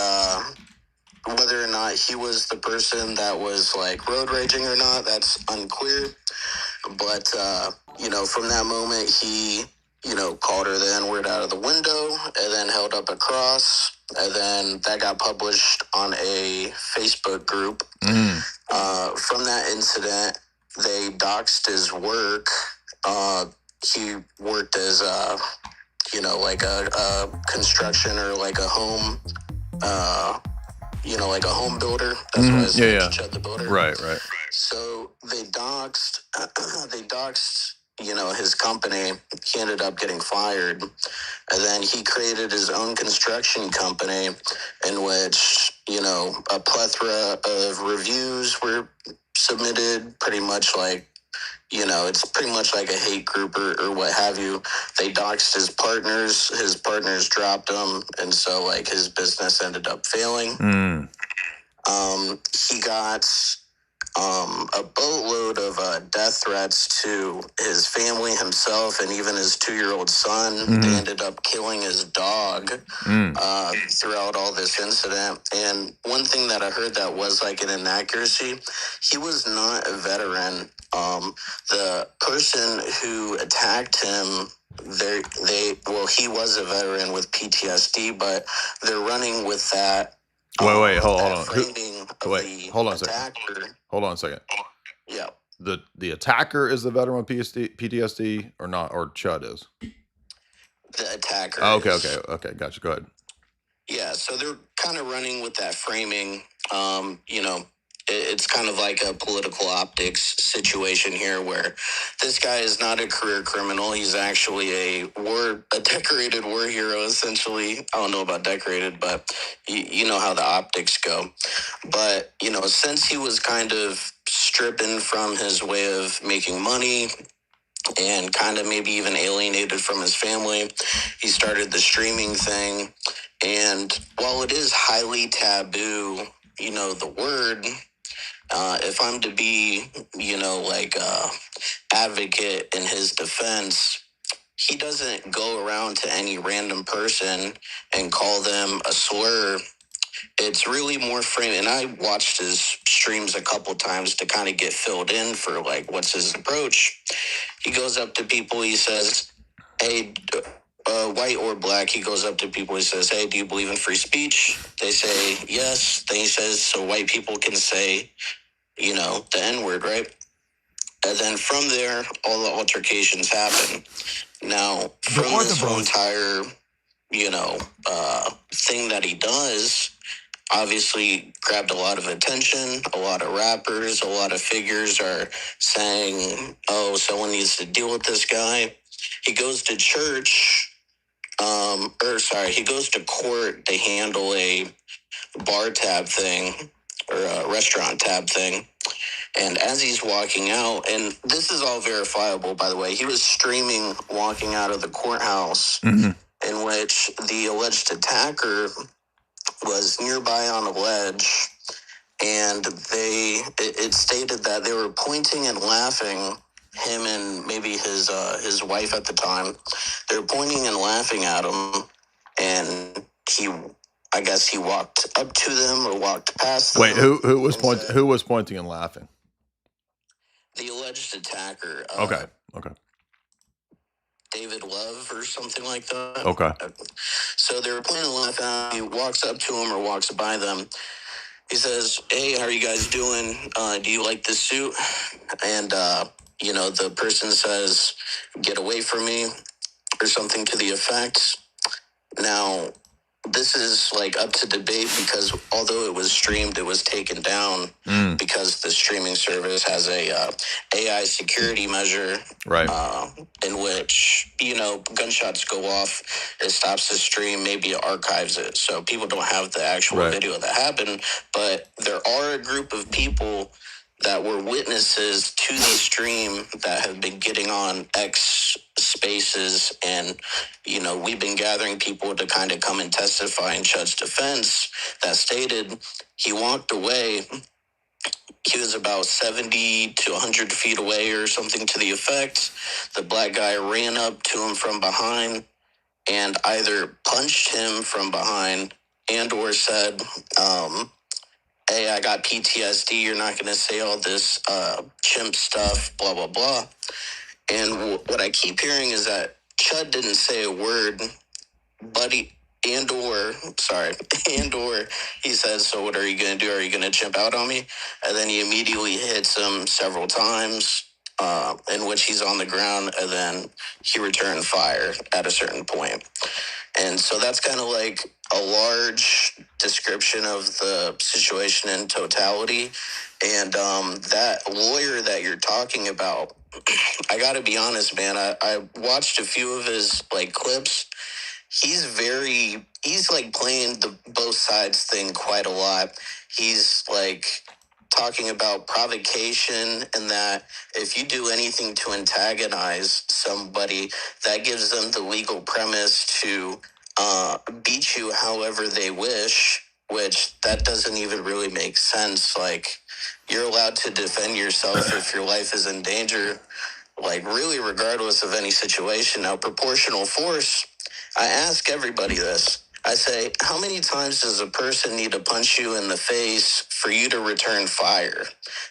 whether or not he was the person that was like road raging or not, that's unclear. But, from that moment, he called her the N-word out of the window and then held up a cross. And then that got published on a Facebook group. From that incident, they doxed his work. He worked as, like a construction or like a home, like a home builder. That's why it's CHUD the Builder. Right. So they doxed, his company. He ended up getting fired. And then he created his own construction company in which, a plethora of reviews were submitted, pretty much like, it's pretty much like a hate group or what have you. They doxed his partners dropped him, and so like his business ended up failing. He got a boatload of death threats to his family, himself, and even his 2-year-old son. They ended up killing his dog throughout all this incident. And one thing that I heard that was like an inaccuracy, he was not a veteran. The person who attacked him, he was a veteran with PTSD, but they're running with that. Wait, hold on. Hold on a second. Yeah. The attacker is the veteran with PTSD or not, or CHUD is? The attacker. Oh, okay. Gotcha. Go ahead. Yeah, so they're kind of running with that framing. it's kind of like a political optics situation here where this guy is not a career criminal. He's actually a decorated war hero, essentially. I don't know about decorated, but you know how the optics go. But, you know, since he was kind of stripping from his way of making money and kind of maybe even alienated from his family, he started the streaming thing. And while it is highly taboo, you know, the word, if I'm to be, you know, like advocate in his defense, he doesn't go around to any random person and call them a slur. It's really more frame, and I watched his streams a couple times to kind of get filled in for like what's his approach. He goes up to people, he says, hey, white or black, he goes up to people, he says, hey, do you believe in free speech? They say yes. Then he says, so white people can say, you know, the N-word, right? And then from there, all the altercations happen. Now, from this whole entire, you know, thing that he does, obviously grabbed a lot of attention. A lot of rappers, a lot of figures are saying, oh, someone needs to deal with this guy. He goes to church, he goes to court to handle a bar tab thing or a restaurant tab thing. And as he's walking out, and this is all verifiable, by the way, he was streaming walking out of the courthouse in which the alleged attacker was nearby on a ledge, and it stated that they were pointing and laughing, him and maybe his wife at the time. They were pointing and laughing at him, and I guess he walked up to them or walked past them. Wait, who was pointing and laughing? The alleged attacker. Okay. David Love or something like that. Okay. So they were pointing and laughing. He walks up to him or walks by them. He says, hey, how are you guys doing? Do you like this suit? And, you know, the person says, get away from me or something to the effect. Now, this is like up to debate because although it was streamed, it was taken down because the streaming service has a AI security measure, right? In which, you know, gunshots go off, it stops the stream, maybe it archives it, so people don't have the actual video that happened. But there are a group of people that were witnesses to the stream that have been getting on X spaces, and, you know, we've been gathering people to kind of come and testify in CHUD's defense that stated he walked away. He was about 70 to 100 feet away or something to the effect. The black guy ran up to him from behind and either punched him from behind and or said, hey, I got PTSD, you're not going to say all this chimp stuff, blah, blah, blah. And what I keep hearing is that CHUD didn't say a word, but he says, so what are you going to do? Are you going to chimp out on me? And then he immediately hits him several times, in which he's on the ground, and then he returned fire at a certain point. And so that's kind of like a large description of the situation in totality. And that lawyer that you're talking about, I got to be honest, man, I watched a few of his like clips. He's like playing the both sides thing quite a lot. He's like talking about provocation and that if you do anything to antagonize somebody, that gives them the legal premise to beat you however they wish, which that doesn't even really make sense. Like, you're allowed to defend yourself if your life is in danger, like really regardless of any situation. Now, proportional force, I ask everybody this. I say, how many times does a person need to punch you in the face for you to return fire?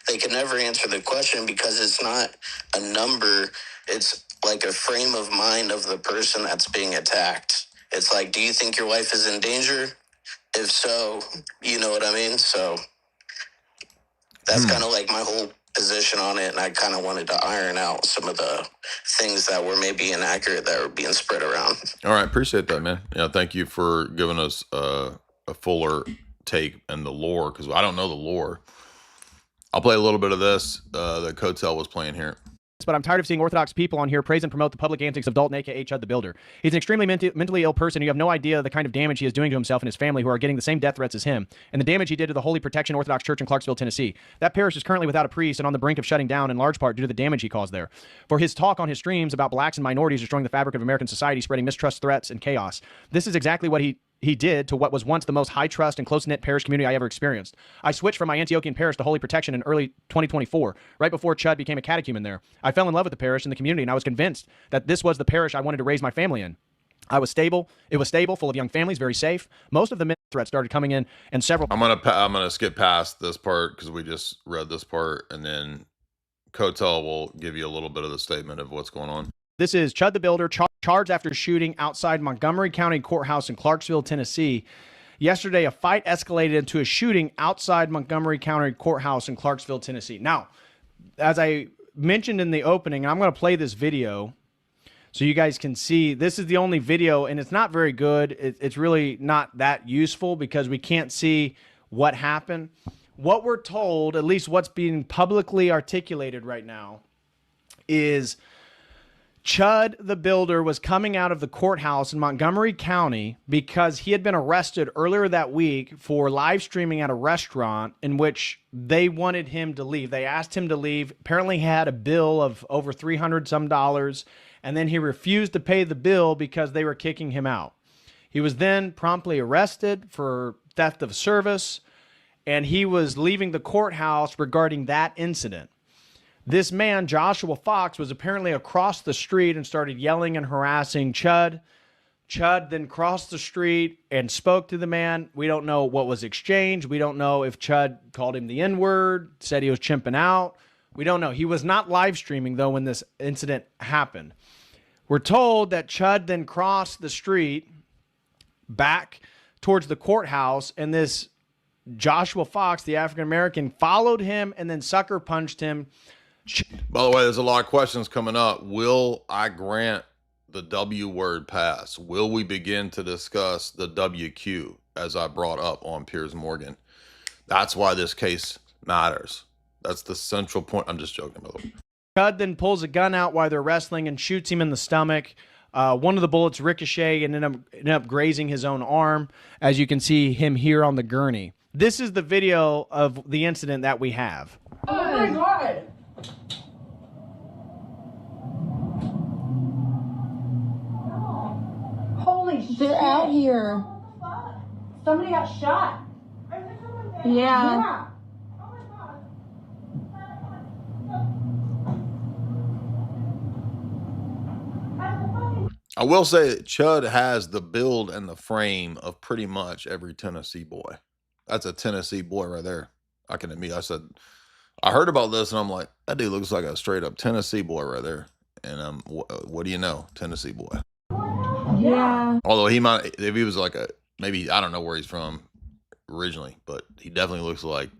They can never answer the question because it's not a number. It's like a frame of mind of the person that's being attacked. It's like, do you think your life is in danger? If so, you know what I mean? So that's kind of like my whole position on it, and I kind of wanted to iron out some of the things that were maybe inaccurate that were being spread around. All right, appreciate that, man. Yeah, thank you for giving us a fuller take and the lore, because I don't know the lore. I'll play a little bit of this that Coatel was playing here. But I'm tired of seeing Orthodox people on here praise and promote the public antics of Dalton, aka CHUD the Builder. He's an extremely mentally ill person. You have no idea the kind of damage he is doing to himself and his family, who are getting the same death threats as him, and the damage he did to the Holy Protection Orthodox Church in Clarksville, Tennessee. That parish is currently without a priest and on the brink of shutting down, in large part due to the damage he caused there. For his talk on his streams about blacks and minorities destroying the fabric of American society, spreading mistrust, threats, and chaos. This is exactly what he did to what was once the most high-trust and close-knit parish community I ever experienced. I switched from my Antiochian parish to Holy Protection in early 2024, right before CHUD became a catechumen there. I fell in love with the parish and the community, and I was convinced that this was the parish I wanted to raise my family in. I was stable. It was stable, full of young families, very safe. Most of the threats started coming in, and several... I'm gonna skip past this part because we just read this part, and then Coatel will give you a little bit of the statement of what's going on. This is CHUD the Builder, charged after shooting outside Montgomery County Courthouse in Clarksville, Tennessee. Yesterday, a fight escalated into a shooting outside Montgomery County Courthouse in Clarksville, Tennessee. Now, as I mentioned in the opening, I'm going to play this video so you guys can see. This is the only video, and it's not very good. It's really not that useful because we can't see what happened. What we're told, at least what's being publicly articulated right now, is CHUD the Builder was coming out of the courthouse in Montgomery County because he had been arrested earlier that week for live streaming at a restaurant in which they wanted him to leave. They asked him to leave. Apparently he had a bill of over $300 some, and then he refused to pay the bill because they were kicking him out. He was then promptly arrested for theft of service, and he was leaving the courthouse regarding that incident. This man, Joshua Fox, was apparently across the street and started yelling and harassing CHUD. CHUD then crossed the street and spoke to the man. We don't know what was exchanged. We don't know if CHUD called him the N-word, said he was chimping out. We don't know. He was not live streaming, though, when this incident happened. We're told that CHUD then crossed the street back towards the courthouse, and this Joshua Fox, the African-American, followed him and then sucker punched him. By the way, there's a lot of questions coming up. Will I grant the W word pass? Will we begin to discuss the WQ as I brought up on Piers Morgan? That's why this case matters. That's the central point. I'm just joking, by the way. CHUD then pulls a gun out while they're wrestling and shoots him in the stomach. One of the bullets ricochet and ended up grazing his own arm, as you can see him here on the gurney. This is the video of the incident that we have. Oh my God! Holy shit. They're out here. Somebody got shot. Yeah. I will say that CHUD has the build and the frame of pretty much every Tennessee boy. That's a Tennessee boy right there. I can admit, I heard about this and I'm like, that dude looks like a straight up Tennessee boy right there. And what do you know? Tennessee boy. Yeah. Although he might, if he was like maybe, I don't know where he's from originally, but he definitely looks like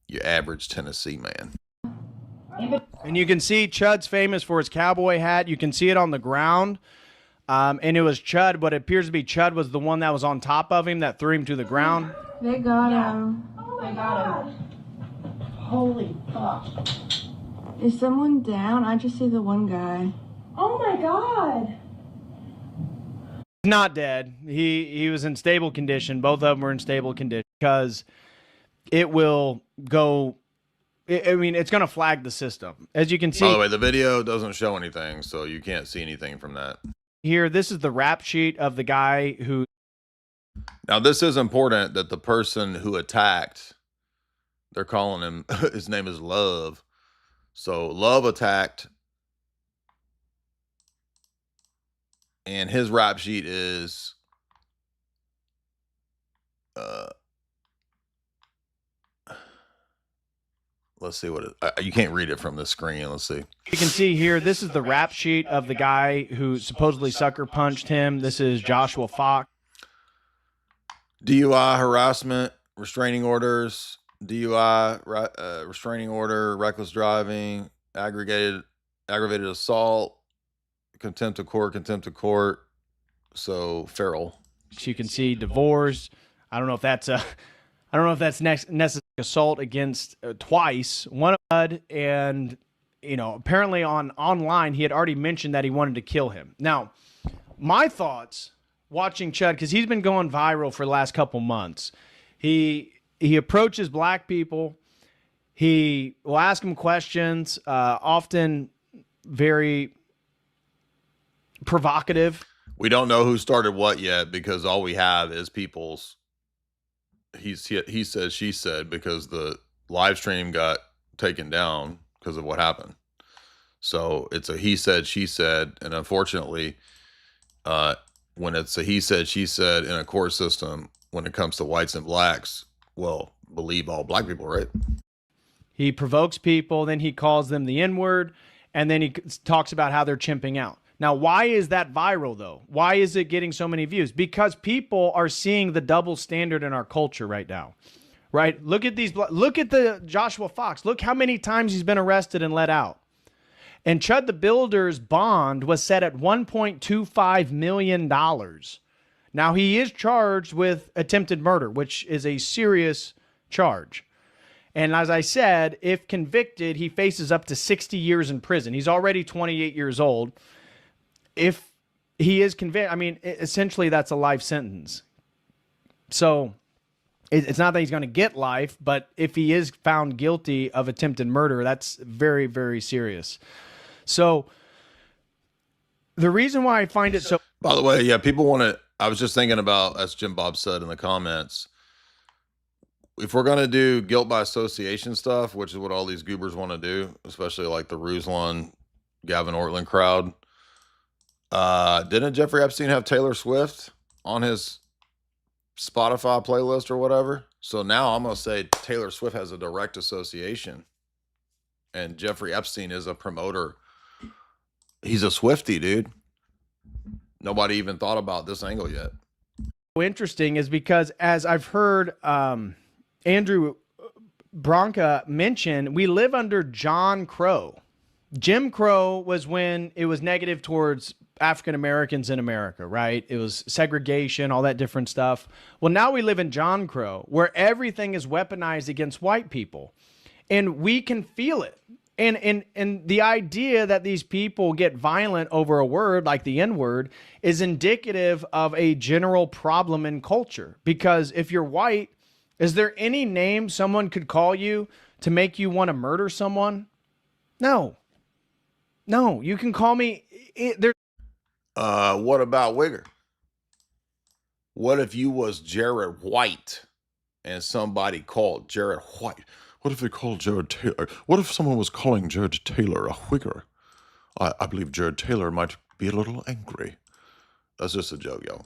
your average Tennessee man. And you can see CHUD's famous for his cowboy hat. You can see it on the ground. And it was CHUD, but it appears to be CHUD was the one that was on top of him that threw him to the ground. They got him. They got him. Holy fuck. Is someone down? I just see the one guy. Oh my God. He's not dead. He was in stable condition. Both of them were in stable condition because it will go... I mean, it's going to flag the system. As you can see... By the way, the video doesn't show anything, so you can't see anything from that. Here, this is the rap sheet of the guy who... Now, this is important that the person who attacked, they're calling him, his name is Love. So, Love attacked, and his rap sheet is... let's see what it, you can't read it from the screen. Let's see. You can see here, this is the rap sheet of the guy who supposedly sucker punched him. This is Joshua Fox. DUI, harassment, restraining orders, DUI, restraining order, reckless driving, aggravated assault, contempt of court. So feral. You can see divorce. I don't know if that's necessarily assault against twice, one of CHUD, and apparently online he had already mentioned that he wanted to kill him. Now, my thoughts watching CHUD, because he's been going viral for the last couple months. He approaches black people. He will ask them questions, often very provocative. We don't know who started what yet because all we have is people's he said, she said, because the live stream got taken down because of what happened. So it's a he said, she said, and unfortunately, when it's a he said, she said in a court system, when it comes to whites and blacks, well, believe all black people, right? He provokes people, then he calls them the N-word, and then he talks about how they're chimping out. Now, why is that viral, though? Why is it getting so many views? Because people are seeing the double standard in our culture right now, right? Look at the Joshua Fox. Look how many times he's been arrested and let out. And CHUD the Builder's bond was set at $1.25 million. Now, he is charged with attempted murder, which is a serious charge. And as I said, if convicted, he faces up to 60 years in prison. He's already 28 years old. If he is convicted, I mean, essentially that's a life sentence. So it's not that he's going to get life, but if he is found guilty of attempted murder, that's very, very serious. So the reason why I find it so... By the way, yeah, people want to... I was just thinking about, as Jim Bob said in the comments, if we're going to do guilt by association stuff, which is what all these goobers want to do, especially like the Ruslan, Gavin Ortland crowd, didn't Jeffrey Epstein have Taylor Swift on his Spotify playlist or whatever? So now I'm going to say Taylor Swift has a direct association and Jeffrey Epstein is a promoter. He's a Swiftie, dude. Nobody even thought about this angle yet. Interesting is because, as I've heard Andrew Bronca mention, we live under John Crow. Jim Crow was when it was negative towards African Americans in America, right? It was segregation, all that different stuff. Well, now we live in John Crow, where everything is weaponized against white people, and we can feel it. And the idea that these people get violent over a word like the N-word is indicative of a general problem in culture. Because if you're white, is there any name someone could call you to make you want to murder someone? No. No, you can call me... What about Wigger? What if you was Jared White and somebody called Jared White? What if they called Jared Taylor? What if someone was calling Jared Taylor a Wigger? I believe Jared Taylor might be a little angry. That's just a joke, yo.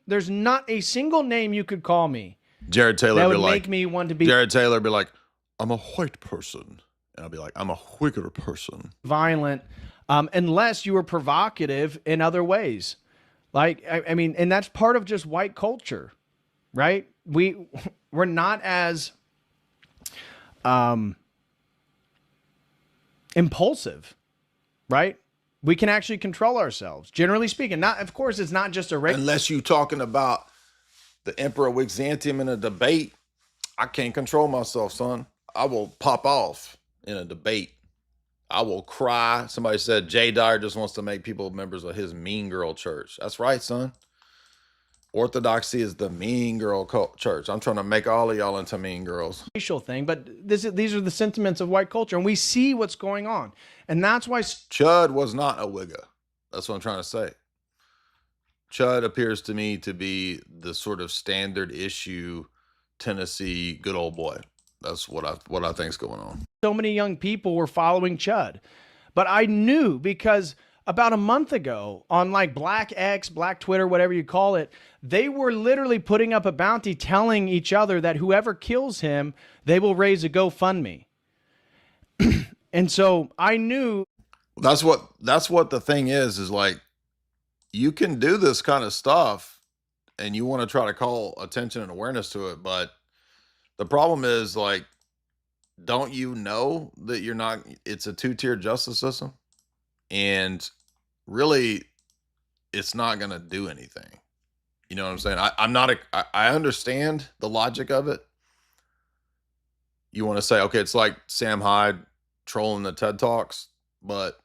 There's not a single name you could call me. Jared Taylor that would would be make like, me want to be... Jared Taylor would be like, I'm a white person. And I'll be like, I'm a Wigger person. Violent, unless you were provocative in other ways. Like, I mean, and that's part of just white culture, right? We're not as impulsive, right? We can actually control ourselves, generally speaking. Not, of course, it's not just a unless you talking about the Emperor WIGZANTIUM in a debate. I can't control myself, son. I will pop off in a debate. I will cry. Somebody said Jay Dyer just wants to make people members of his mean girl church. That's right, son. Orthodoxy is the mean girl church. I'm trying to make all of y'all into mean girls. Racial thing, but these are the sentiments of white culture, and we see what's going on. And that's why CHUD was not a wigger. That's what I'm trying to say. CHUD appears to me to be the sort of standard issue Tennessee good old boy. That's what I think is going on. So many young people were following CHUD, but I knew because about a month ago on like Black X, Black Twitter, whatever you call it, they were literally putting up a bounty telling each other that whoever kills him, they will raise a GoFundMe. And so I knew. That's what the thing is like, you can do this kind of stuff and you want to try to call attention and awareness to it. But the problem is, like, don't you know that it's a two-tier justice system? And really, it's not going to do anything. You know what I'm saying? I understand the logic of it, you want to say, okay, it's like Sam Hyde trolling the TED Talks, but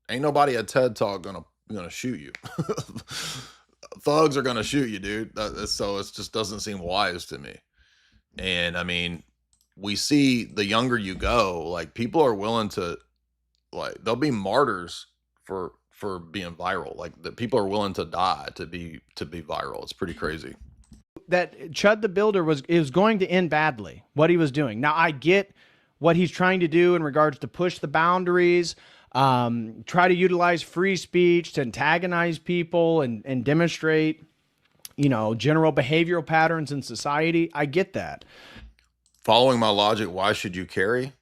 ain't nobody at TED Talk gonna shoot you. Thugs are gonna shoot you, dude. So it just doesn't seem wise to me. And I mean, we see the younger you go, like people are willing to, like, they'll be martyrs for being viral. Like the people are willing to die to be viral. It's pretty crazy. That Chud the Builder was going to end badly, what he was doing. Now, I get what he's trying to do in regards to push the boundaries, try to utilize free speech to antagonize people and demonstrate, you know, general behavioral patterns in society. I get that. Following my logic, why should you carry?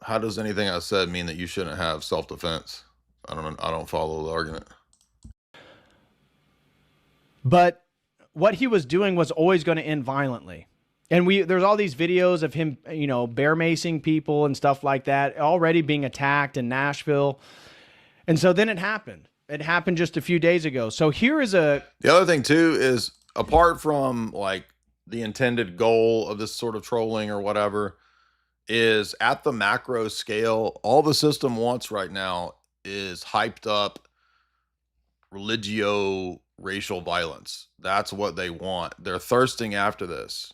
How does anything I said mean that you shouldn't have self-defense? I don't follow the argument. But what he was doing was always going to end violently. And there's all these videos of him, you know, bear macing people and stuff like that, already being attacked in Nashville. And so then it happened. It happened just a few days ago. So here is the other thing too is, apart from like the intended goal of this sort of trolling or whatever, is at the macro scale, all the system wants right now is hyped up religio-racial violence. That's what they want. They're thirsting after this.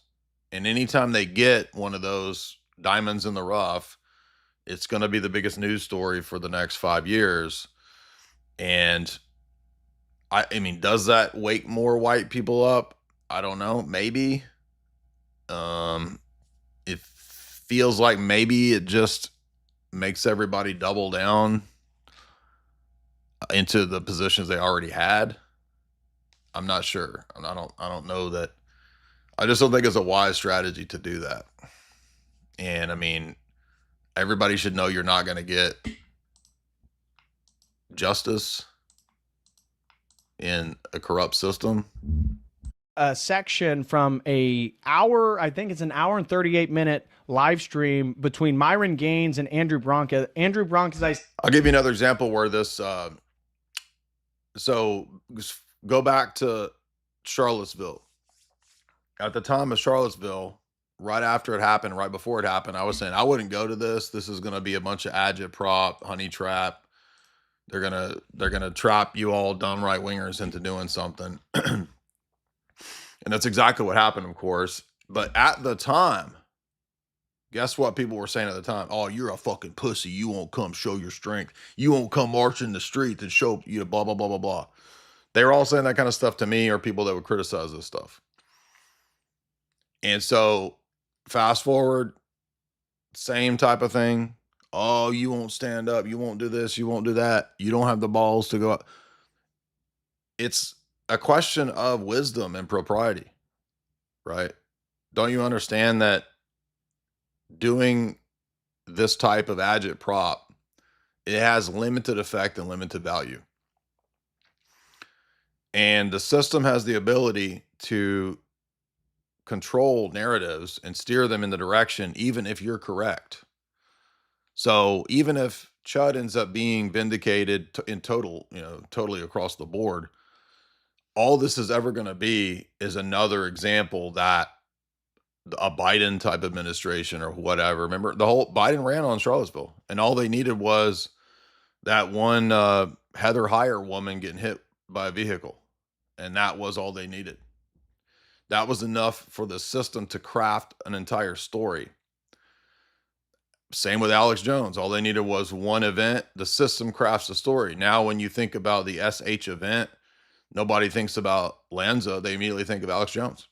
And anytime they get one of those diamonds in the rough, it's going to be the biggest news story for the next 5 years. And I mean, does that wake more white people up? I don't know. Maybe. It feels like maybe it just makes everybody double down into the positions they already had. I'm not sure. I don't know that. I just don't think it's a wise strategy to do that. And I mean, everybody should know you're not going to get justice in a corrupt system. A section from I think it's an hour and 38-minute live stream between Myron Gaines and Andrew Bronca. Andrew Bronca, I'll give you another example where this, so go back to Charlottesville. At the time of Charlottesville, right after it happened, right before it happened, I was saying I wouldn't go to this. This is going to be a bunch of agitprop, honey trap. They're gonna trap you all dumb right wingers into doing something. And that's exactly what happened, of course. But at the time, guess what people were saying at the time? Oh, you're a fucking pussy. You won't come show your strength. You won't come march in the street and show you blah, blah, blah, blah, blah. They were all saying that kind of stuff to me, or people that would criticize this stuff. And so fast forward, same type of thing. Oh, you won't stand up. You won't do this. You won't do that. You don't have the balls to go up. It's a question of wisdom and propriety, right? Don't you understand that doing this type of agitprop, it has limited effect and limited value. And the system has the ability to control narratives and steer them in the direction, even if you're correct. So even if CHUD ends up being vindicated in total, totally across the board, all this is ever going to be is another example that a Biden type administration or whatever, remember the whole Biden ran on Charlottesville, and all they needed was that one Heather Heyer woman getting hit by a vehicle. And that was all they needed. That was enough for the system to craft an entire story. Same with Alex Jones. All they needed was one event. The system crafts a story. Now, when you think about the SH event, nobody thinks about Lanza. They immediately think of Alex Jones.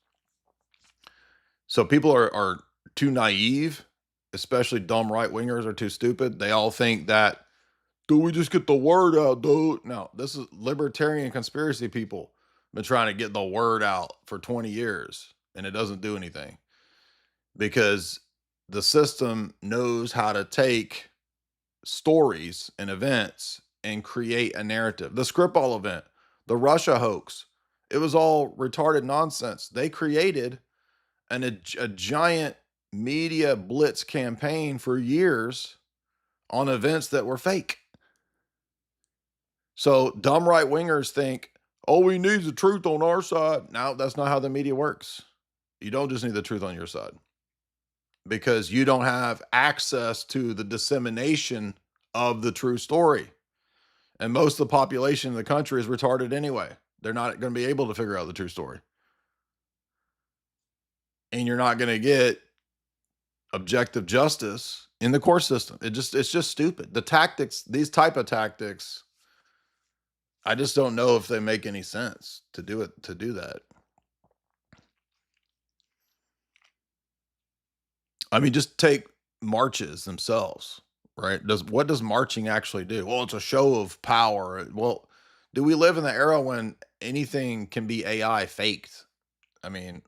So people are too naive, especially dumb right-wingers are too stupid. They all think that, do we just get the word out, dude? No, this is libertarian conspiracy people. Been trying to get the word out for 20 years, and it doesn't do anything because the system knows how to take stories and events and create a narrative. The Skripal event, the Russia hoax, it was all retarded nonsense. They created a giant media blitz campaign for years on events that were fake. So dumb right wingers think, oh, we need the truth on our side. No, that's not how the media works. You don't just need the truth on your side. because you don't have access to the dissemination of the true story. And most of the population in the country is retarded anyway. They're not going to be able to figure out the true story. And you're not going to get objective justice in the court system. It's just stupid. The tactics, these type of tactics, I just don't know if they make any sense to do that. I mean, just take marches themselves, right? What does marching actually do? Well, it's a show of power. Well, do we live in the era when anything can be AI faked? I mean,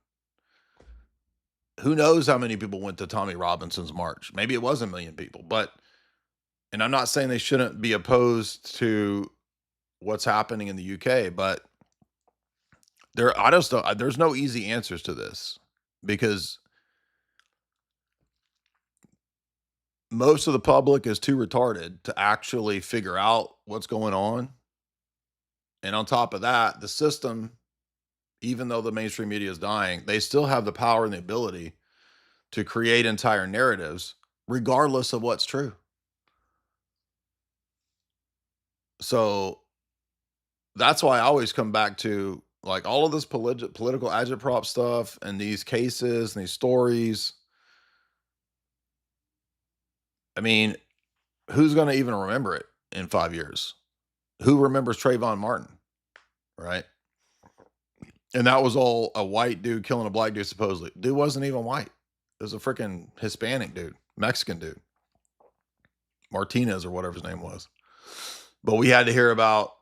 who knows how many people went to Tommy Robinson's march? Maybe it was 1 million people, and I'm not saying they shouldn't be opposed to what's happening in the UK, but there's no easy answers to this, because most of the public is too retarded to actually figure out what's going on. And on top of that, the system, even though the mainstream media is dying, they still have the power and the ability to create entire narratives, regardless of what's true. So that's why I always come back to, like, all of this political agitprop stuff and these cases and these stories. I mean, who's going to even remember it in 5 years? Who remembers Trayvon Martin, right? And that was all a white dude killing a black dude, supposedly. Dude wasn't even white. It was a freaking Hispanic dude, Mexican dude. Martinez or whatever his name was. But we had to hear about,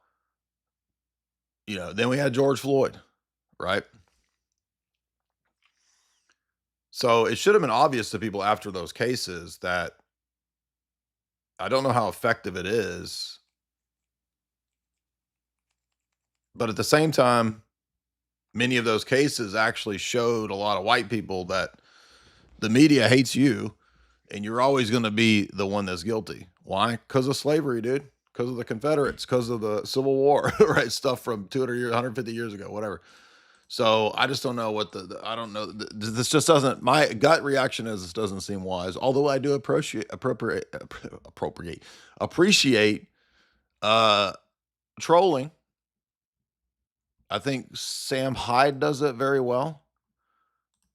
then we had George Floyd, right? So it should have been obvious to people after those cases that, I don't know how effective it is, but at the same time, many of those cases actually showed a lot of white people that the media hates you and you're always going to be the one that's guilty. Why? Because of slavery, dude. Because of the Confederates, because of the Civil War, right? Stuff from 200 years, 150 years ago, whatever. So I just don't know what I don't know. This just doesn't, my gut reaction is this doesn't seem wise. Although I do appreciate trolling. I think Sam Hyde does it very well.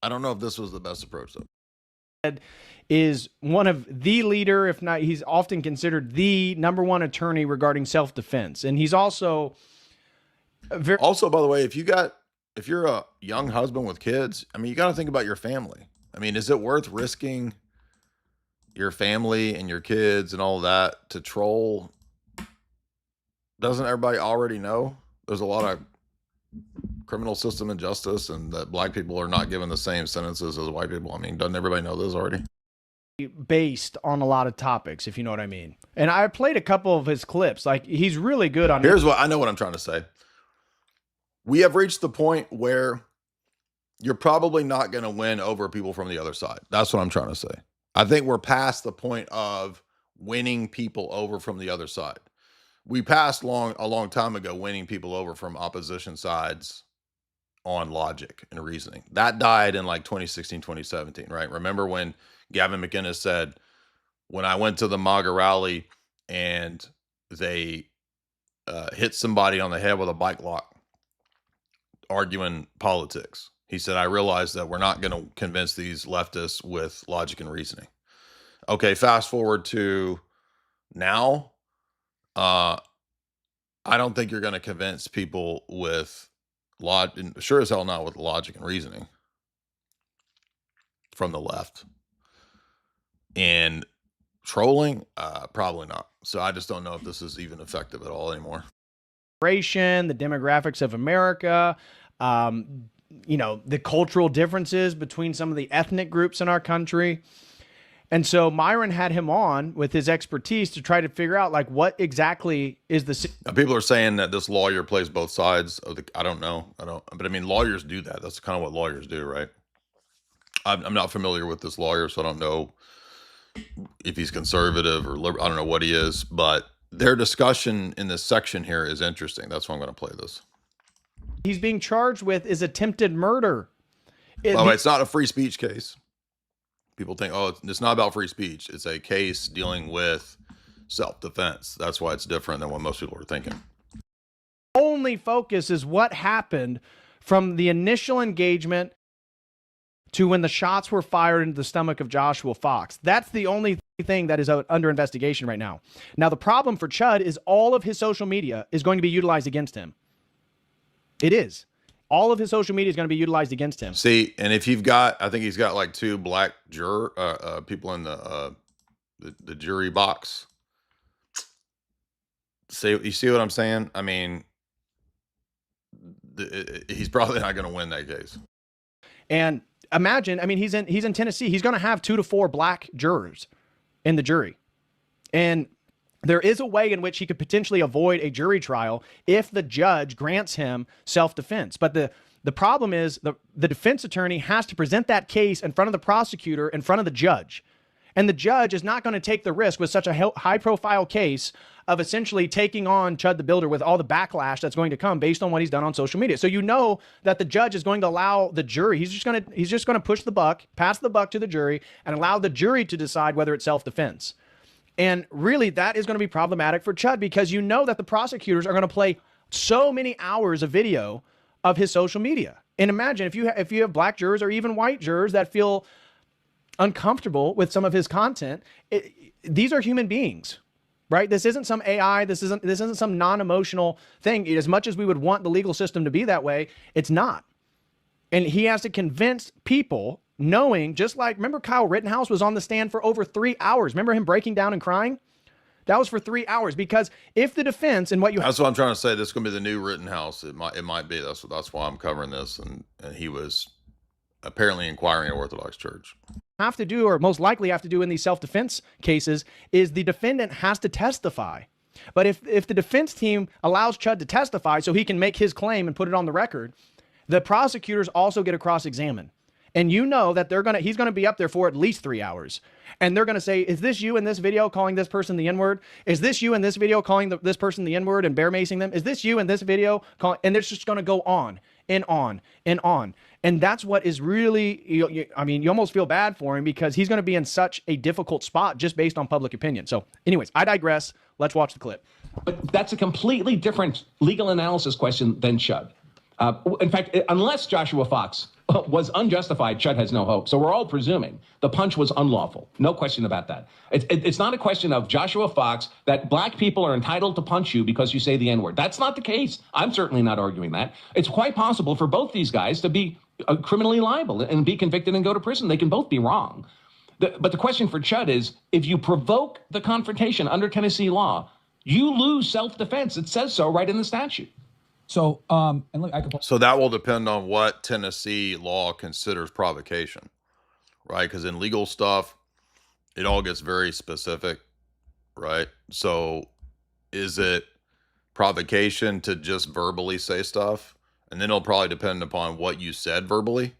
I don't know if this was the best approach, though. Is one of the leader, if not, he's often considered the #1 attorney regarding self-defense. And he's also also, by the way, if you're a young husband with kids, I mean, you got to think about your family. I mean, is it worth risking your family and your kids and all that to troll? Doesn't everybody already know there's a lot of criminal system injustice and that black people are not given the same sentences as white people? I mean, doesn't everybody know this already? Based on a lot of topics, if you know what I mean. And I played a couple of his clips. Like, he's really good on. Here's what I know what I'm trying to say. We have reached the point where you're probably not going to win over people from the other side. That's what I'm trying to say. I think we're past the point of winning people over from the other side. We passed a long time ago winning people over from opposition sides on logic and reasoning. That died in like 2016, 2017, right? Remember when Gavin McInnes said, when I went to the MAGA rally and they hit somebody on the head with a bike lock, arguing politics. He said, I realized that we're not going to convince these leftists with logic and reasoning. Okay, fast forward to now. I don't think you're going to convince people with sure as hell not with logic and reasoning from the left. And trolling, probably not. So I just don't know if this is even effective at all anymore. The demographics of America, the cultural differences between some of the ethnic groups in our country. And so Myron had him on with his expertise to try to figure out, like, what exactly is the... Now, people are saying that this lawyer plays both sides of I don't know. But I mean, lawyers do that. That's kind of what lawyers do, right? I'm not familiar with this lawyer, so I don't know if he's conservative or liberal. I don't know what he is, but their discussion in this section here is interesting. That's why I'm going to play this. He's being charged with is attempted murder. By the way, it's not a free speech case. People think, oh, it's not about free speech. It's a case dealing with self-defense. That's why it's different than what most people are thinking. Only focus is what happened from the initial engagement to when the shots were fired into the stomach of Joshua Fox. That's the only thing that is under investigation right now. Now, the problem for CHUD is all of his social media is going to be utilized against him. It is. All of his social media is going to be utilized against him. See, and if you've got, I think he's got like 2 black juror people in the jury box. See, you see what I'm saying? I mean, he's probably not going to win that case. And imagine, I mean, he's in Tennessee. He's going to have 2 to 4 black jurors in the jury. And there is a way in which he could potentially avoid a jury trial if the judge grants him self-defense. But the problem is the defense attorney has to present that case in front of the prosecutor, in front of the judge. And the judge is not going to take the risk with such a high-profile case of essentially taking on CHUD the Builder with all the backlash that's going to come based on what he's done on social media. So you know that the judge is going to allow the jury, he's just going to push the buck, pass the buck to the jury, and allow the jury to decide whether it's self-defense. And really, that is going to be problematic for CHUD because you know that the prosecutors are going to play so many hours of video of his social media. And imagine if you have black jurors or even white jurors that feel uncomfortable with some of his content. These are human beings, right? This isn't some AI. This isn't some non-emotional thing. As much as we would want the legal system to be that way, it's not. And he has to convince people, knowing, just like, remember Kyle Rittenhouse was on the stand for over 3 hours. Remember him breaking down and crying? That was for 3 hours, because if the defense and what you... That's what I'm trying to say. This is going to be the new Rittenhouse. It might be. That's why I'm covering this. And he was apparently inquiring at Orthodox Church. Have to do, or most likely have to do in these self-defense cases, is the defendant has to testify. But if the defense team allows CHUD to testify so he can make his claim and put it on the record, the prosecutors also get a cross-examine. And you know that he's going to be up there for at least 3 hours. And they're going to say, is this you in this video calling this person the N-word? Is this you in this video calling this person the N-word and bear macing them? Is this you in this video calling? And it's just going to go on and on and on. And that's what is really, I mean, you almost feel bad for him because he's going to be in such a difficult spot just based on public opinion. So anyways, I digress. Let's watch the clip. But that's a completely different legal analysis question than CHUD. In fact, unless Joshua Fox was unjustified, CHUD has no hope. So we're all presuming the punch was unlawful. No question about that. It's not a question of Joshua Fox that black people are entitled to punch you because you say the N-word. That's not the case. I'm certainly not arguing that. It's quite possible for both these guys to be criminally liable and be convicted and go to prison. They can both be wrong. But the question for CHUD is, if you provoke the confrontation under Tennessee law, you lose self-defense. It says so right in the statute. So, and look, so that will depend on what Tennessee law considers provocation, right? Because in legal stuff, it all gets very specific, right? So is it provocation to just verbally say stuff? And then it'll probably depend upon what you said verbally,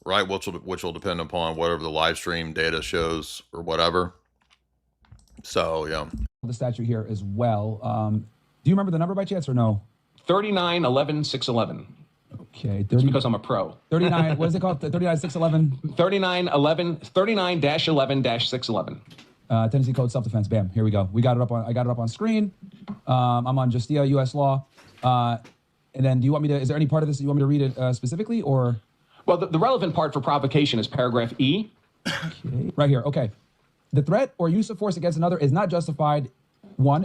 right? Which will depend upon whatever the live stream data shows or whatever. So, yeah. The statute here as well. Do you remember the number by chance or no? 39-11-611. Okay. It's because I'm a pro. 39, what is it called? 39-611? 39-11-611. Tennessee Code Self-Defense. Bam. Here we go. I got it up on screen. I'm on Justia, U.S. law. And then do you want me to, is there any part of this that you want me to read it specifically or? Well, the relevant part for provocation is paragraph E. Okay. Right here. Okay. The threat or use of force against another is not justified.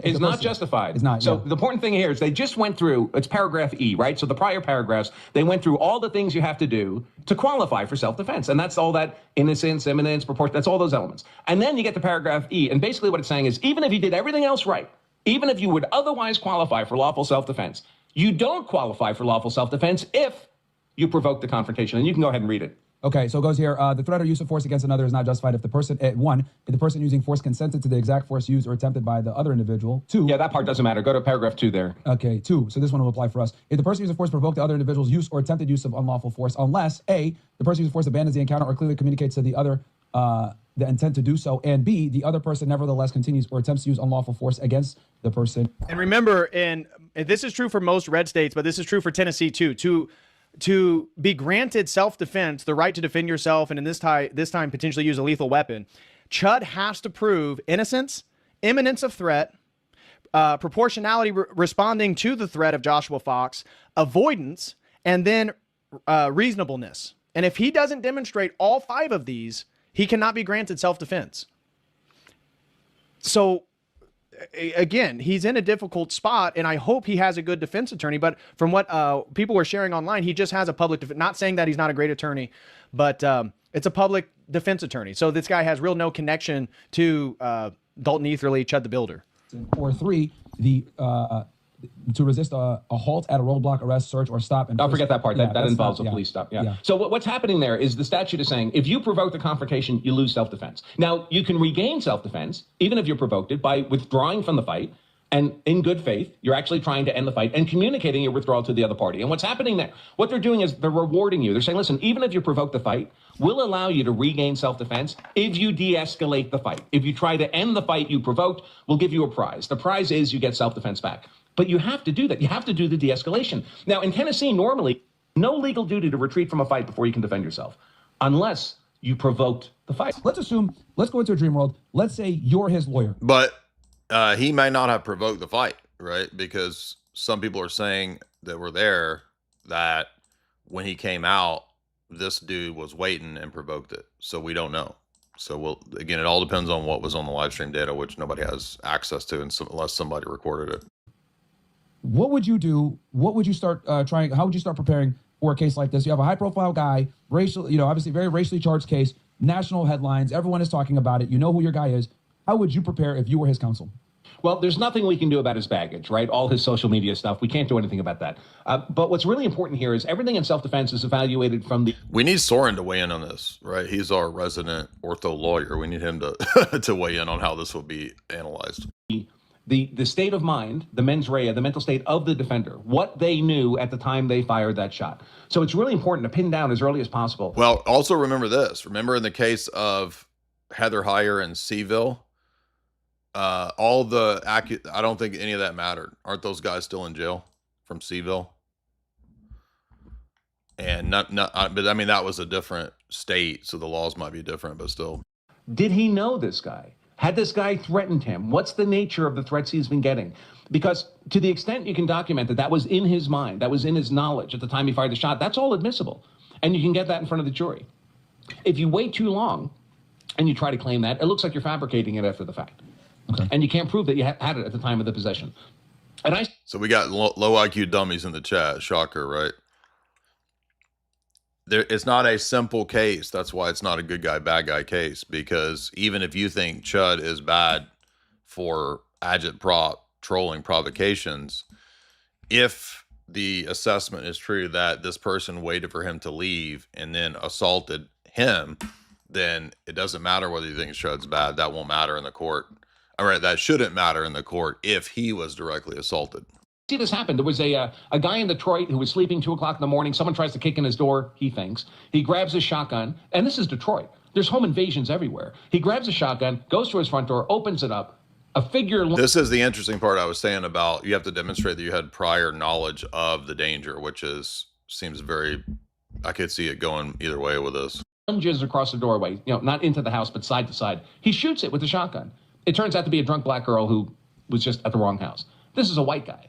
Is not justified. It's not. So the important thing here is they just went through, it's paragraph E, right? So the prior paragraphs, they went through all the things you have to do to qualify for self-defense. And that's all that innocence, imminence, proportion, that's all those elements. And then you get to paragraph E. And basically what it's saying is, even if you did everything else right, even if you would otherwise qualify for lawful self-defense, you don't qualify for lawful self-defense if you provoke the confrontation. And you can go ahead and read it. Okay, so it goes here. The threat or use of force against another is not justified if the person, if the person using force consented to the exact force used or attempted by the other individual. 2. Yeah, that part doesn't matter. Go to paragraph 2 there. Okay, 2. So this one will apply for us. If the person using force provoked the other individual's use or attempted use of unlawful force, unless A, the person using force abandons the encounter or clearly communicates to the other the intent to do so, and B, the other person nevertheless continues or attempts to use unlawful force against the person. And remember, and this is true for most red states, but this is true for Tennessee too. To to be granted self-defense, the right to defend yourself, and in this time potentially use a lethal weapon, CHUD has to prove innocence, imminence of threat, proportionality responding to the threat of Joshua Fox, avoidance, and then reasonableness. And if he doesn't demonstrate all 5 of these, he cannot be granted self-defense. So again, he's in a difficult spot, and I hope he has a good defense attorney. But from what people were sharing online, he just has a public defense. Not saying that he's not a great attorney, but it's a public defense attorney. So this guy has no connection to Dalton Etherly, Chud the Builder. Or 3, the to resist a halt at a roadblock, arrest, search, or stop. And I'll forget that part. That involves not, a police stop. Yeah. So what's happening there is the statute is saying if you provoke the confrontation, you lose self-defense. Now, you can regain self-defense, even if you're provoked it, by withdrawing from the fight. And in good faith, you're actually trying to end the fight and communicating your withdrawal to the other party. And what's happening there, what they're doing is they're rewarding you. They're saying, listen, even if you provoke the fight, we'll allow you to regain self-defense if you de-escalate the fight. If you try to end the fight you provoked, we'll give you a prize. The prize is you get self-defense back. But you have to do that. You have to do the de-escalation. Now, in Tennessee, normally, no legal duty to retreat from a fight before you can defend yourself, unless you provoked the fight. Let's go into a dream world. Let's say you're his lawyer. But he may not have provoked the fight, right? Because some people are saying that were there that when he came out, this dude was waiting and provoked it. So we don't know. So again, it all depends on what was on the live stream data, which nobody has access to unless somebody recorded it. What would you do? What would you start trying? How would you start preparing for a case like this? You have a high-profile guy, obviously very racially charged case, national headlines. Everyone is talking about it. You know who your guy is. How would you prepare if you were his counsel? Well, there's nothing we can do about his baggage, right? All his social media stuff. We can't do anything about that. But what's really important here is everything in self-defense is evaluated from the... We need Soren to weigh in on this, right? He's our resident ortho lawyer. We need him to to weigh in on how this will be analyzed. The state of mind, the mens rea, the mental state of the defender, what they knew at the time they fired that shot. So it's really important to pin down as early as possible. Well, also remember this. Remember in the case of Heather Heyer and Seville, I don't think any of that mattered. Aren't those guys still in jail from Seville? And but I mean, that was a different state, so the laws might be different, but still. Did he know this guy? Had this guy threatened him? What's the nature of the threats he's been getting? Because to the extent you can document that that was in his mind, that was in his knowledge at the time he fired the shot, that's all admissible. And you can get that in front of the jury. If you wait too long and you try to claim that, it looks like you're fabricating it after the fact. Okay. And you can't prove that you had it at the time of the possession. So we got low IQ dummies in the chat. Shocker, right? It's not a simple case. That's why it's not a good guy, bad guy case. Because even if you think CHUD is bad for agitprop trolling provocations, if the assessment is true that this person waited for him to leave and then assaulted him, then it doesn't matter whether you think CHUD's bad. That won't matter in the court. All right, that shouldn't matter in the court if he was directly assaulted. See this happen. There was a guy in Detroit who was sleeping 2 o'clock in the morning. Someone tries to kick in his door, he thinks. He grabs his shotgun, and this is Detroit. There's home invasions everywhere. He grabs a shotgun, goes to his front door, opens it up. A figure... This is the interesting part I was saying about you have to demonstrate that you had prior knowledge of the danger, which seems very... I could see it going either way with this. Lunges across the doorway, not into the house, but side to side. He shoots it with the shotgun. It turns out to be a drunk black girl who was just at the wrong house. This is a white guy.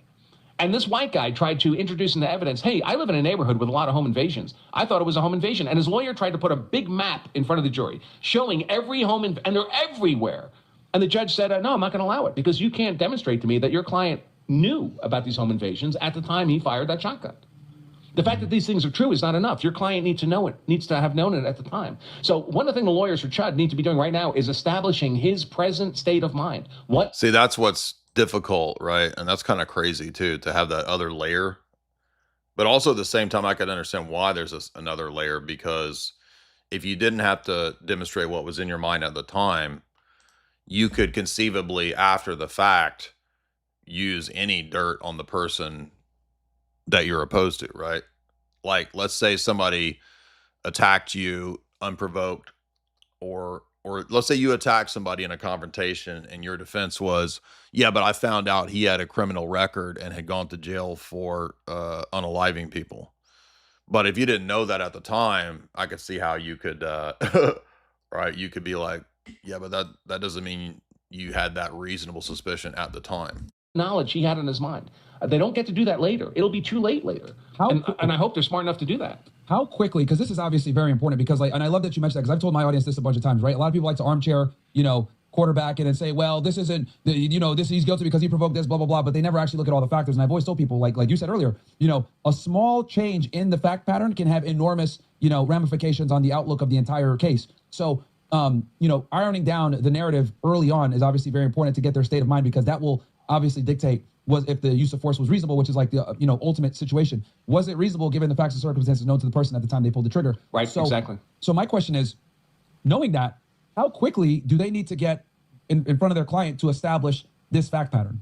And this white guy tried to introduce into evidence, hey, I live in a neighborhood with a lot of home invasions. I thought it was a home invasion. And his lawyer tried to put a big map in front of the jury showing every home, and they're everywhere. And the judge said, no, I'm not going to allow it because you can't demonstrate to me that your client knew about these home invasions at the time he fired that shotgun. The fact that these things are true is not enough. Your client needs to know it, needs to have known it at the time. So one of the things the lawyers for CHUD need to be doing right now is establishing his present state of mind. See, that's what's difficult, right? And that's kind of crazy too, to have that other layer. But also at the same time, I could understand why there's another layer, because if you didn't have to demonstrate what was in your mind at the time, you could conceivably, after the fact, use any dirt on the person that you're opposed to, right? Like, let's say somebody attacked you unprovoked, or let's say you attacked somebody in a confrontation and your defense was, yeah, but I found out he had a criminal record and had gone to jail for unaliving people. But if you didn't know that at the time, I could see how you could, right? You could be like, yeah, but that doesn't mean you had that reasonable suspicion at the time. Knowledge he had in his mind. They don't get to do that later. It'll be too late later. And I hope they're smart enough to do that. How quickly, because this is obviously very important, because and I love that you mentioned that, because I've told my audience this a bunch of times, right? A lot of people like to armchair, quarterback it and say, well, this isn't, he's guilty because he provoked this, blah, blah, blah, but they never actually look at all the factors. And I've always told people, like you said earlier, a small change in the fact pattern can have enormous, ramifications on the outlook of the entire case. So, ironing down the narrative early on is obviously very important to get their state of mind, because that will obviously dictate if the use of force was reasonable, which is like the, ultimate situation. Was it reasonable given the facts and circumstances known to the person at the time they pulled the trigger? Right, exactly. So my question is, knowing that, how quickly do they need to get in front of their client to establish this fact pattern?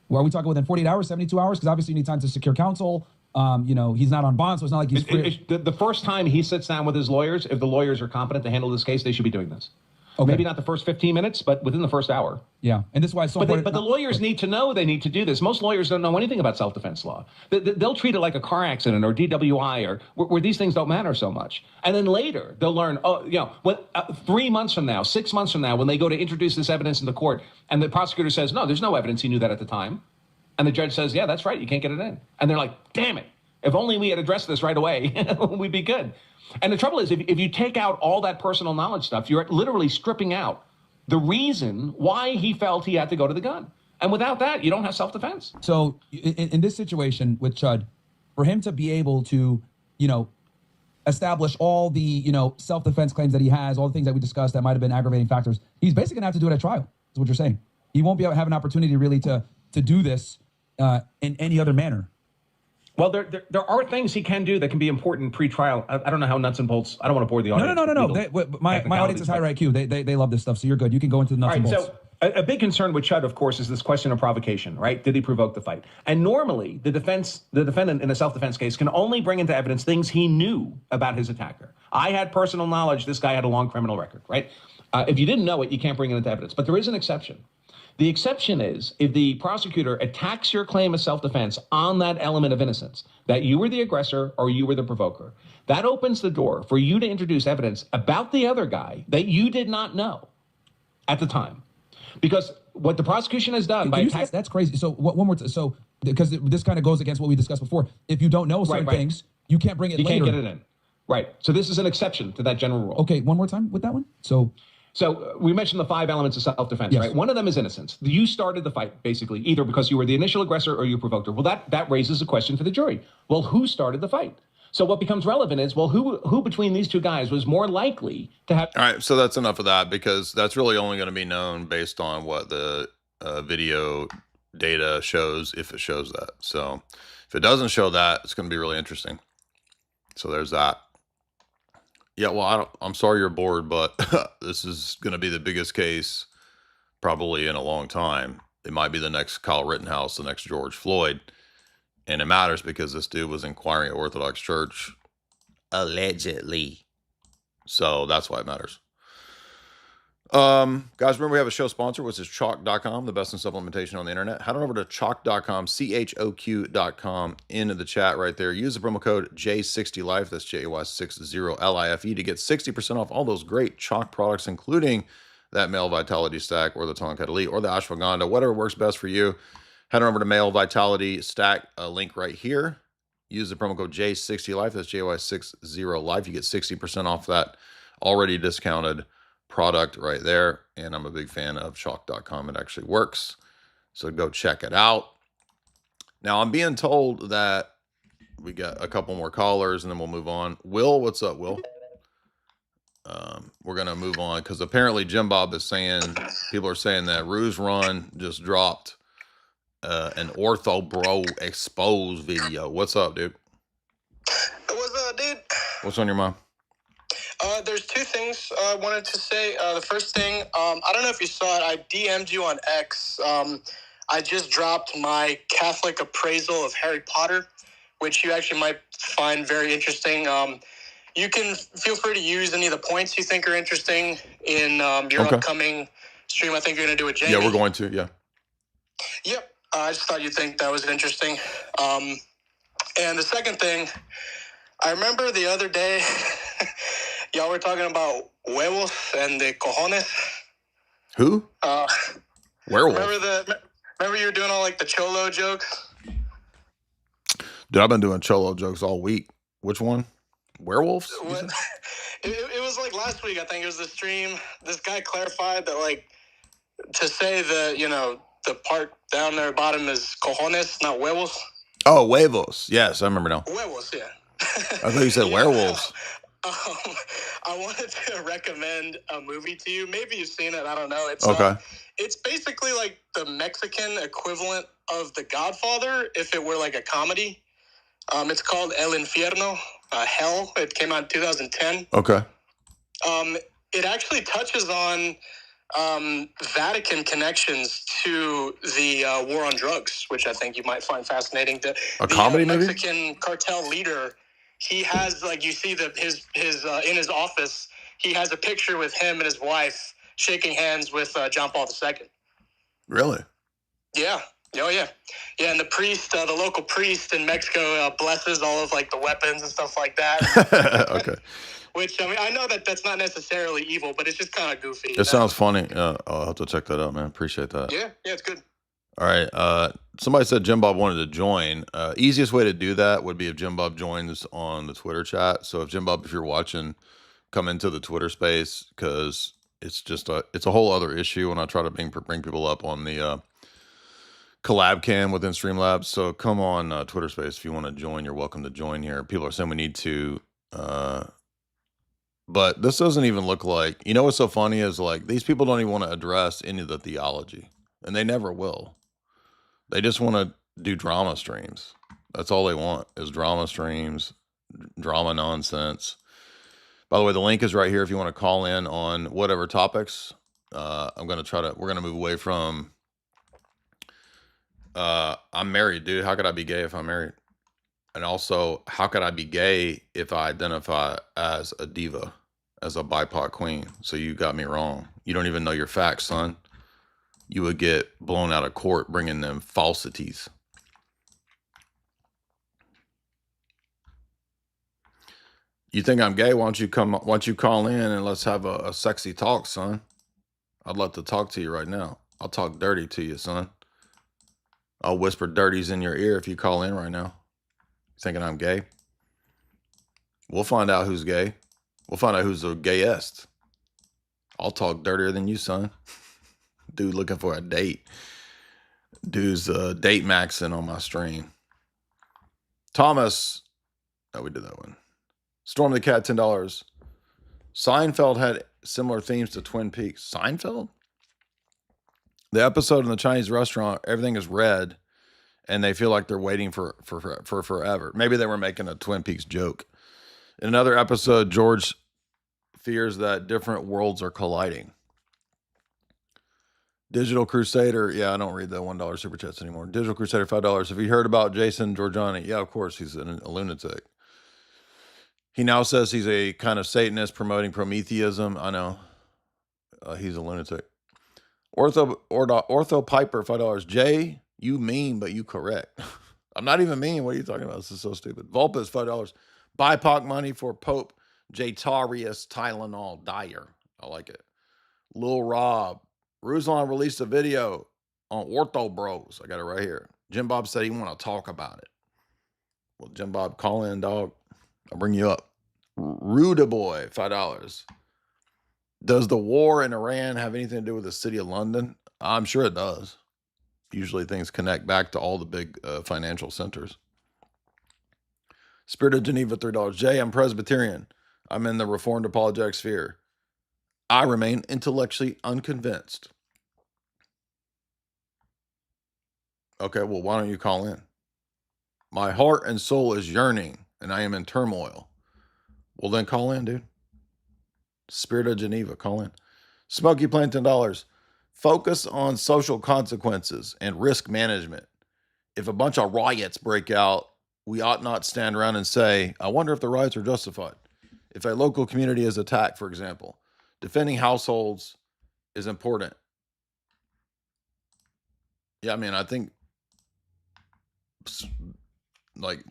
Well, are we talking within 48 hours, 72 hours? Because obviously you need time to secure counsel. He's not on bond, so it's not like he's free. The first time he sits down with his lawyers, if the lawyers are competent to handle this case, they should be doing this. Okay. Maybe not the first 15 minutes, but within the first hour. Yeah, and this is why it's so important. But the lawyers need to know they need to do this. Most lawyers don't know anything about self-defense law. They'll treat it like a car accident or DWI, or where these things don't matter so much. And then later they'll learn, 3 months from now, 6 months from now, when they go to introduce this evidence in the court, and the prosecutor says, no, there's no evidence he knew that at the time. And the judge says, yeah, that's right, you can't get it in. And they're like, damn it, if only we had addressed this right away, we'd be good. And the trouble is, if you take out all that personal knowledge stuff, you're literally stripping out the reason why he felt he had to go to the gun. And without that, you don't have self-defense. So in this situation with CHUD, for him to be able to, establish all the, self-defense claims that he has, all the things that we discussed that might have been aggravating factors, he's basically gonna have to do it at trial, is what you're saying. He won't be able to have an opportunity really to do this in any other manner. Well, there are things he can do that can be important pre-trial. I don't know how nuts and bolts. I don't want to bore the audience. No. My audience is higher IQ. They love this stuff, so you're good. You can go into the nuts and bolts. So a big concern with CHUD, of course, is this question of provocation, right? Did he provoke the fight? And normally, the defendant in a self-defense case can only bring into evidence things he knew about his attacker. I had personal knowledge this guy had a long criminal record, right? If you didn't know it, you can't bring it into evidence. But there is an exception. The exception is if the prosecutor attacks your claim of self-defense on that element of innocence, that you were the aggressor or you were the provoker, that opens the door for you to introduce evidence about the other guy that you did not know at the time. Because what the prosecution has done that's crazy. So one more so because this kind of goes against what we discussed before. If you don't know certain things, you can't bring it later. You can't get it in. Right. So this is an exception to that general rule. Okay, one more time with that one. So we mentioned the 5 elements of self-defense, right? One of them is innocence. You started the fight, basically, either because you were the initial aggressor or you provoked her. Well, that raises a question for the jury. Well, who started the fight? So what becomes relevant is, well, who between these two guys was more likely to have... All right, so that's enough of that, because that's really only going to be known based on what the video data shows, if it shows that. So if it doesn't show that, it's going to be really interesting. So there's that. Yeah, well, I'm sorry you're bored, but this is going to be the biggest case probably in a long time. It might be the next Kyle Rittenhouse, the next George Floyd. And it matters because this dude was inquiring at Orthodox Church. Allegedly. So that's why it matters. Guys, remember we have a show sponsor, which is chalk.com, the best in supplementation on the internet. Head on over to chalk.com, CHOQ.com, into the chat right there. Use the promo code J60Life, that's JAY60LIFE, to get 60% off all those great chalk products, including that Male Vitality Stack or the Tonkat Elite or the Ashwagandha, whatever works best for you. Head on over to Male Vitality Stack, link right here. Use the promo code J60Life, that's JY60Life. You get 60% off that already discounted product right there. And I'm a big fan of chalk.com. It actually works. So go check it out. Now I'm being told that we got a couple more callers and then we'll move on. Will, what's up, Will? We're going to move on because apparently Jim Bob is saying, people are saying that Ruse Run just dropped an Ortho Bro Expose video. What's up, dude? What's up, dude? What's on your mind? There's 2 things I wanted to say. The first thing, I don't know if you saw it. I DM'd you on X. I just dropped my Catholic appraisal of Harry Potter, which you actually might find very interesting. You can feel free to use any of the points you think are interesting in your upcoming stream. I think you're going to do it, Jamie. Yeah, we're going to, yeah. Yep. I just thought you'd think that was interesting. And the second thing, I remember the other day, y'all were talking about huevos and the cojones. Who? Werewolf. Remember you were doing all like the cholo jokes? Dude, I've been doing cholo jokes all week. Which one? Werewolves? It was like last week, I think it was the stream. This guy clarified that, like, to say the part down there bottom is cojones, not huevos. Oh, huevos. Yes, I remember now. Huevos, yeah. I thought you said werewolves. I wanted to recommend a movie to you. Maybe you've seen it. I don't know. It's basically like the Mexican equivalent of The Godfather if it were like a comedy. It's called El Infierno, Hell. It came out in 2010. Okay. It actually touches on Vatican connections to the war on drugs, which I think you might find fascinating. A comedy movie? Mexican cartel leader, he has, like, you see his in his office, he has a picture with him and his wife shaking hands with John Paul II. Really? Yeah. Oh, yeah. Yeah, and the priest, the local priest in Mexico blesses all of, like, the weapons and stuff like that. Okay. Which, I mean, I know that that's not necessarily evil, but it's just kind of goofy. It sounds funny. I'll have to check that out, man. Appreciate that. Yeah, it's good. All right. Somebody said Jim Bob wanted to join. Easiest way to do that would be if Jim Bob joins on the Twitter chat. So if Jim Bob, if you're watching, come into the Twitter space, because it's just it's a whole other issue when I try to bring people up on the collab cam within Streamlabs. So come on Twitter space if you want to join. You're welcome to join here. People are saying we need to. But this doesn't even look like, you know what's so funny is, like, these people don't even want to address any of the theology, and they never will. They just want to do drama streams. That's all they want, is drama streams, drama nonsense. By the way, the link is right here if you want to call in on whatever topics. We're going to move away from, I'm married, dude. How could I be gay if I'm married? And also, how could I be gay if I identify as a diva, as a BIPOC queen? So you got me wrong. You don't even know your facts, son. You would get blown out of court bringing them falsities. You think I'm gay? Why don't you call in and let's have a sexy talk, son? I'd love to talk to you right now. I'll talk dirty to you, son. I'll whisper dirties in your ear if you call in right now. Thinking I'm gay? We'll find out who's gay. We'll find out who's the gayest. I'll talk dirtier than you, son. Dude looking for a date. Dude's date maxing on my stream. Thomas. Oh, we did that one. Storm the Cat, $10. Seinfeld had similar themes to Twin Peaks. Seinfeld? The episode in the Chinese restaurant, everything is red. And they feel like they're waiting for forever. Maybe they were making a Twin Peaks joke. In another episode, George fears that different worlds are colliding. Digital Crusader. Yeah, I don't read the $1 super chats anymore. Digital Crusader, $5. Have you heard about Jason Giorgiani? Yeah, of course. He's a lunatic. He now says he's a kind of Satanist promoting Prometheism. I know. He's a lunatic. Ortho Piper, $5. Jay, you mean, but you correct. I'm not even mean. What are you talking about? This is so stupid. Vulpes, $5. BIPOC money for Pope Jatarius Tylenol Dyer. I like it. Lil Rob. Ruslan released a video on Ortho Bros. I got it right here. Jim Bob said he want to talk about it. Well, Jim Bob, call in, dog. I'll bring you up. Ruda Boy, $5. Does the war in Iran have anything to do with the city of London? I'm sure it does. Usually things connect back to all the big financial centers. Spirit of Geneva, $3. Jay, I'm Presbyterian. I'm in the Reformed apologetic sphere. I remain intellectually unconvinced. Okay, well, why don't you call in? My heart and soul is yearning, and I am in turmoil. Well, then call in, dude. Spirit of Geneva, call in. Smoky Plant, $10. Focus on social consequences and risk management. If a bunch of riots break out, we ought not stand around and say, I wonder if the riots are justified. If a local community is attacked, for example, defending households is important. Yeah, I mean, I think, like,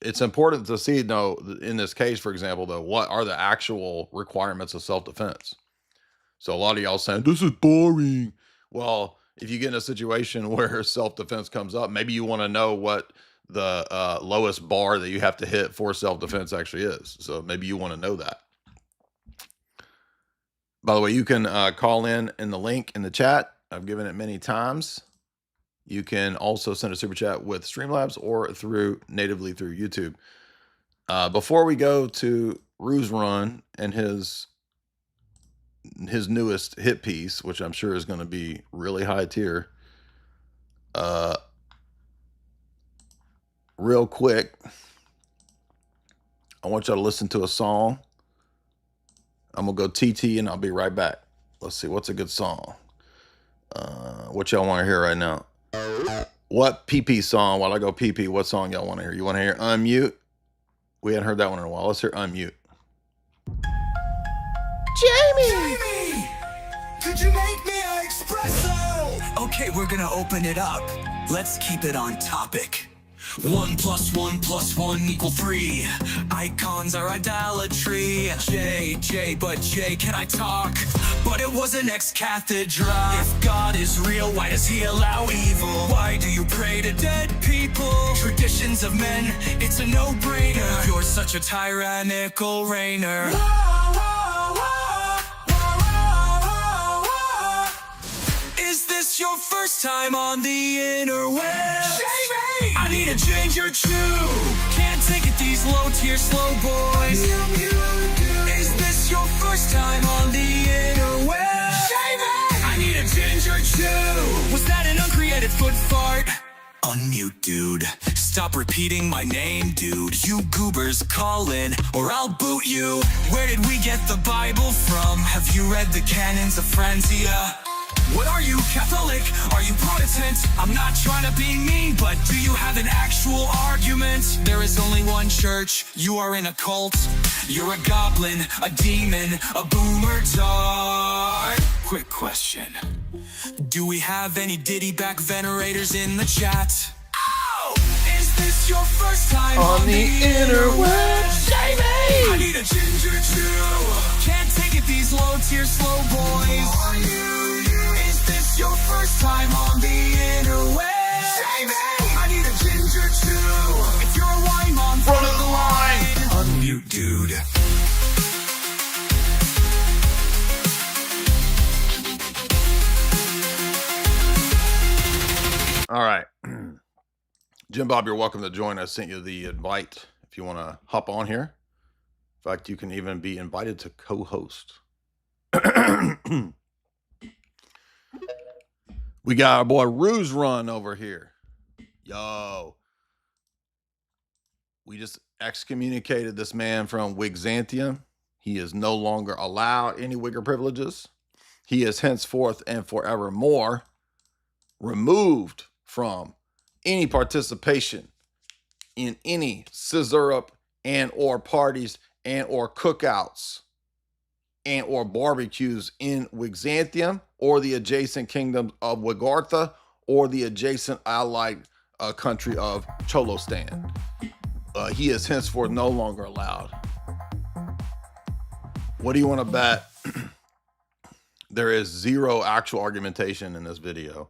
it's important to see, though, in this case, for example, though, what are the actual requirements of self-defense? So a lot of y'all saying, this is boring. Well, if you get in a situation where self-defense comes up, maybe you want to know what the lowest bar that you have to hit for self-defense actually is. So maybe you want to know that. By the way, you can call in the link in the chat. I've given it many times. You can also send a super chat with Streamlabs or natively through YouTube. Before we go to Ruslan and his newest hit piece, which I'm sure is going to be really high tier, real quick, I want y'all to listen to a song. I'm gonna go TT and I'll be right back. Let's see, what's a good song? What y'all want to hear right now? What PP song? While I go PP, what song y'all want to hear? You want to hear Unmute? We hadn't heard that one in a while. Let's hear Unmute. Jamie! Could you make me an espresso? Okay, we're gonna open it up. Let's keep it on topic. 1 + 1 + 1 = 3. Icons are idolatry. J, but J, can I talk? But it was an ex-cathedra. If God is real, why does he allow evil? Why do you pray to dead people? Traditions of men, it's a no-brainer. You're such a tyrannical reigner. Is this your first time on the interwebs? Jamie! I need to change your tune. Can't take it, these low-tier slow boys. Is this your first time on the interwebs? Jamie! I need to change your tune. Was that an uncreated foot fart? Unmute, dude. Stop repeating my name, dude. You goobers call in, or I'll boot you. Where did we get the Bible from? Have you read the canons of Franzia? What are you, Catholic? Are you Protestant? I'm not trying to be mean, but do you have an actual argument? There is only one church. You are in a cult. You're a goblin, a demon, a boomer tard. Quick question. Do we have any Diddy-back venerators in the chat? Oh! Is this your first time on the interwebs? Jamie! I need a ginger too. Can't take it, these low-tier slow boys. Is this your first time on the interwebs? Jamie! I need a ginger too. If you're a wine mom, front of the line. Unmute, dude. All right. Jim Bob, you're welcome to join. I sent you the invite if you want to hop on here. In fact, you can even be invited to co-host. We got our boy Ruslan over here. Yo. We just excommunicated this man from WIGZANTIUM. He is no longer allowed any Wigger privileges. He is henceforth and forevermore removed from any participation in any scissor-up and or parties and or cookouts and or barbecues in WIGZANTIUM or the adjacent kingdom of Wigartha or the adjacent allied country of Cholostan. He is henceforth no longer allowed. What do you want to bet? There is zero actual argumentation in this video,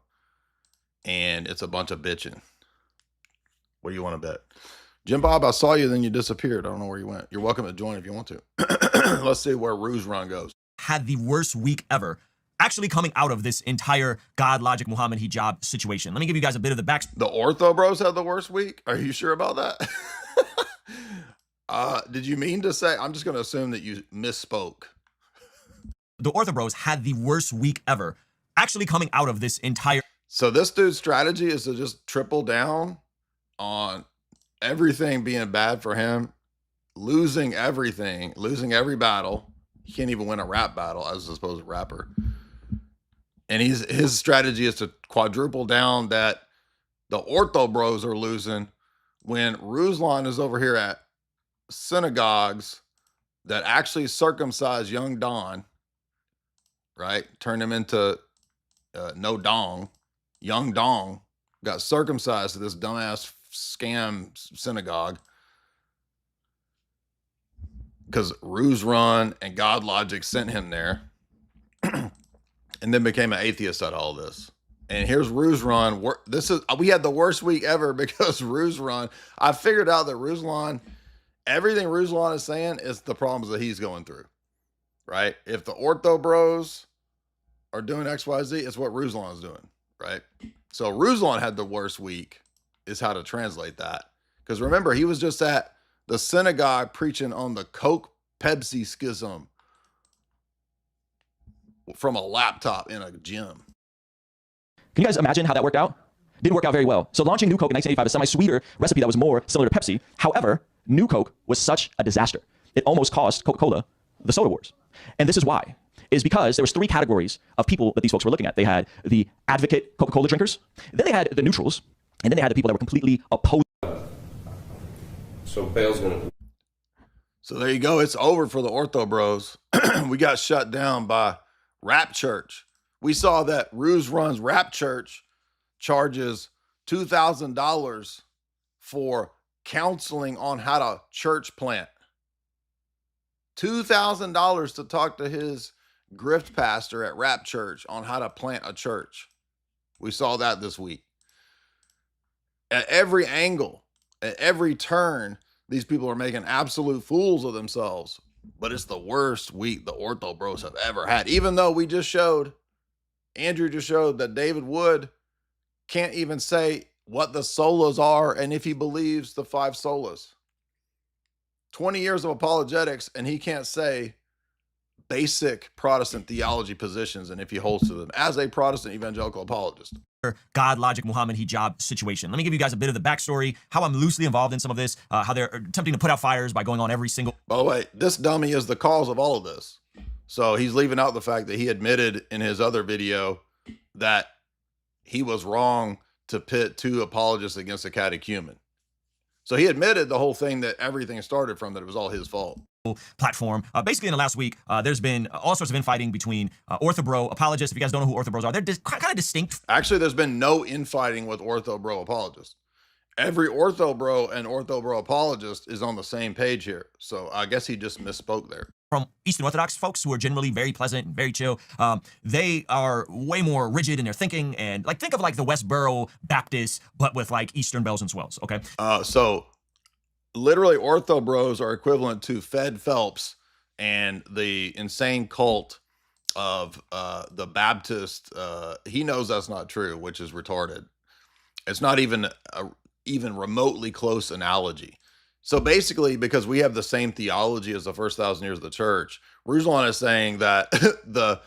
and it's a bunch of bitching. What do you want to bet? Jim Bob, I saw you, then you disappeared. I don't know where you went. You're welcome to join if you want to. Let's see where Ruslan goes. Had the worst week ever, actually coming out of this entire God, Logic, Muhammad, hijab situation. Let me give you guys a bit of the backstory. The Ortho Bros had the worst week? Are you sure about that? Did you mean to say? I'm just going to assume that you misspoke. The Ortho Bros had the worst week ever, actually coming out of this entire... So this dude's strategy is to just triple down on everything being bad for him, losing everything, losing every battle. He can't even win a rap battle as a supposed rapper. And his strategy is to quadruple down that the Ortho Bros are losing when Ruslan is over here at synagogues that actually circumcised young Don, right? Turned him into no dong. Young Dong got circumcised at this dumbass scam synagogue. because Ruslan and God Logic sent him there, and then became an atheist out of all this. And here's Ruslan. We had the worst week ever because Ruslan. I figured out that Ruslan, everything Ruslan is saying is the problems that he's going through, right? If the ortho bros are doing X, Y, Z, it's what Ruslan is doing, right? So Ruslan had the worst week, is how to translate that. Because remember, he was just at the synagogue preaching on the Coke Pepsi schism from a laptop in a gym. Can you guys imagine how that worked out? Didn't work out very well. So launching New Coke in 1985, a semi-sweeter recipe that was more similar to Pepsi. However, New Coke was such a disaster. It almost cost Coca-Cola the soda wars. And this is why. Is because there was 3 categories of people that these folks were looking at. They had the advocate Coca-Cola drinkers, then they had the neutrals, and then they had the people that were completely opposed. So Bale's gonna. So there you go. It's over for the ortho bros. We got shut down by Rap Church. We saw that Ruslan's Rap Church charges $2,000 for counseling on how to church plant. $2,000 to talk to his grift pastor at Rap Church on how to plant a church. We saw that this week. At every angle, at every turn, these people are making absolute fools of themselves. But it's the worst week the ortho bros have ever had. Even though Andrew just showed that David Wood can't even say what the solas are and if he believes the 5 solas. 20 years of apologetics, and he can't say basic Protestant theology positions and if he holds to them as a Protestant evangelical apologist. God, logic, Muhammad, hijab situation. Let me give you guys a bit of the backstory, how I'm loosely involved in some of this, how they're attempting to put out fires by going on every single... By the way, this dummy is the cause of all of this. So he's leaving out the fact that he admitted in his other video that he was wrong to pit 2 apologists against a catechumen. So he admitted the whole thing, that everything started from, that it was all his fault. Platform. Basically, in the last week, there's been all sorts of infighting between orthobro apologists. If you guys don't know who orthobros are, they're kind of distinct. Actually, there's been no infighting with orthobro apologists. Every orthobro and orthobro apologist is on the same page here. So I guess he just misspoke there. From Eastern Orthodox folks who are generally very pleasant and very chill. They are way more rigid in their thinking, and think of the Westboro Baptists, but with Eastern bells and swells. Okay. So literally, ortho bros are equivalent to Fed Phelps and the insane cult of the Baptist. He knows that's not true, which is retarded. It's not even a even remotely close analogy. So basically, because we have the same theology as the first 1,000 years of the church, Ruslan is saying that the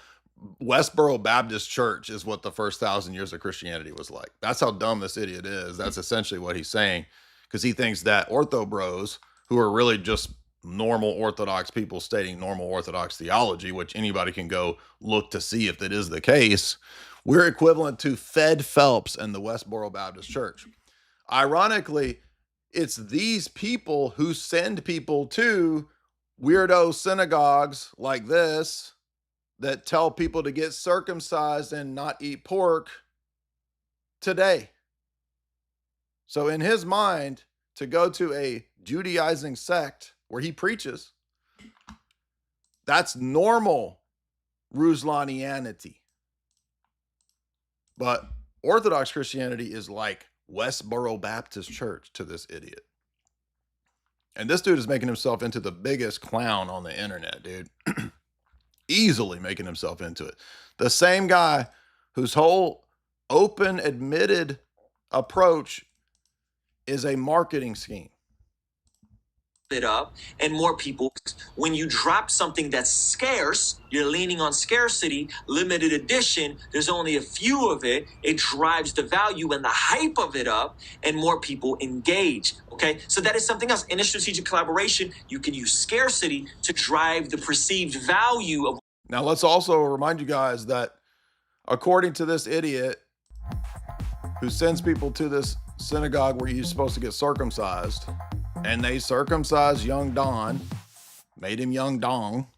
Westboro Baptist Church is what the first 1,000 years of Christianity was like. That's how dumb this idiot is. That's essentially what he's saying, because he thinks that ortho bros, who are really just normal Orthodox people stating normal Orthodox theology, which anybody can go look to see if that is the case, we're equivalent to Fed Phelps and the Westboro Baptist Church. Ironically, it's these people who send people to weirdo synagogues like this that tell people to get circumcised and not eat pork today. So in his mind, to go to a Judaizing sect where he preaches, that's normal Ruslanianity. But Orthodox Christianity is like Westboro Baptist Church to this idiot. And this dude is making himself into the biggest clown on the internet, dude. Easily making himself into it. The same guy whose whole open, admitted approach is a marketing scheme. It up and more people. When you drop something that's scarce, you're leaning on scarcity, limited edition, there's only a few of it, it drives the value and the hype of it up, and more people engage. Okay, so that is something else. In a strategic collaboration, you can use scarcity to drive the perceived value of. Now let's also remind you guys that according to this idiot who sends people to this synagogue where you're supposed to get circumcised, and they circumcised young Don, made him young Dong,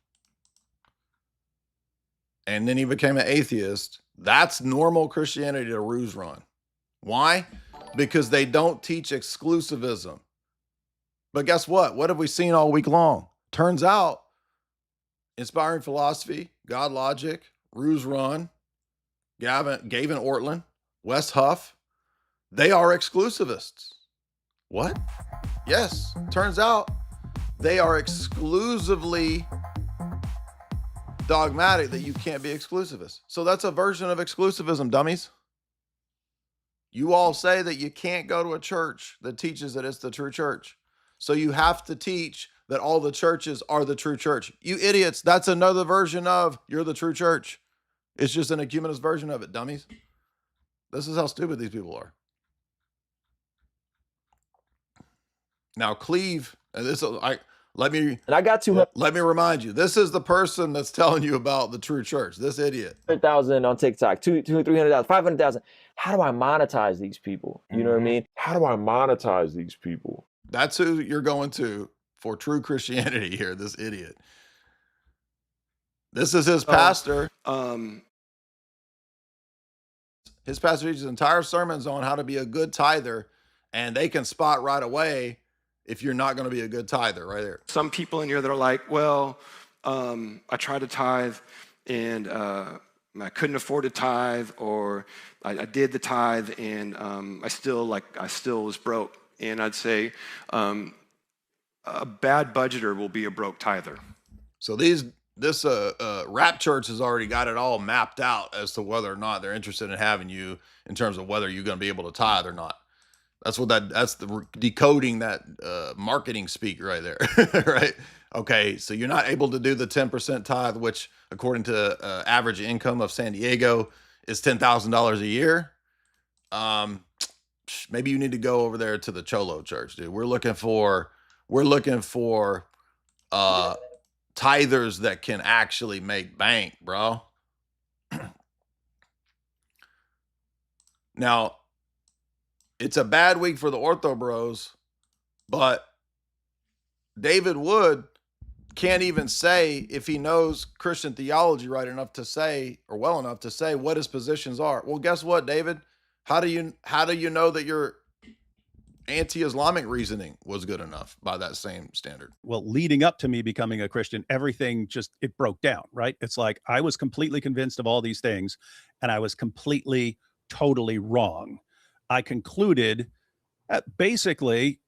and then he became an atheist. That's normal Christianity to Ruslan. Why? Because they don't teach exclusivism. But guess what? What have we seen all week long? Turns out, Inspiring Philosophy, God Logic, Ruslan, Gavin Ortlund, Wes Huff, they are exclusivists. What? Yes. Turns out they are exclusively dogmatic that you can't be exclusivist. So that's a version of exclusivism, dummies. You all say that you can't go to a church that teaches that it's the true church. So you have to teach that all the churches are the true church. You idiots, that's another version of you're the true church. It's just an ecumenist version of it, dummies. This is how stupid these people are. Now, Cleve, and let me remind you, this is the person that's telling you about the true church, this idiot. 100,000 on TikTok, 300,000, 500,000. How do I monetize these people? You know what I mean? How do I monetize these people? That's who you're going to for true Christianity here, this idiot. This is his pastor. His pastor teaches entire sermons on how to be a good tither, and they can spot right away if you're not going to be a good tither right there. Some people in here that are like, well, I tried to tithe and I couldn't afford to tithe, or I did the tithe and I still was broke. And I'd say a bad budgeter will be a broke tither. So this rap church has already got it all mapped out as to whether or not they're interested in having you in terms of whether you're going to be able to tithe or not. That's the decoding that marketing speak right there, right? Okay, so you're not able to do the 10% tithe, which according to average income of San Diego is $10,000 a year. Maybe you need to go over there to the Cholo church, dude. We're looking for tithers that can actually make bank, bro. Now, it's a bad week for the Ortho Bros, but David Wood can't even say if he knows Christian theology right enough to say, or well enough to say what his positions are. Well, guess what, David? How do you know that your anti-Islamic reasoning was good enough by that same standard? Well, leading up to me becoming a Christian, everything it broke down, right? It's like I was completely convinced of all these things, and I was completely, totally wrong. I concluded basically,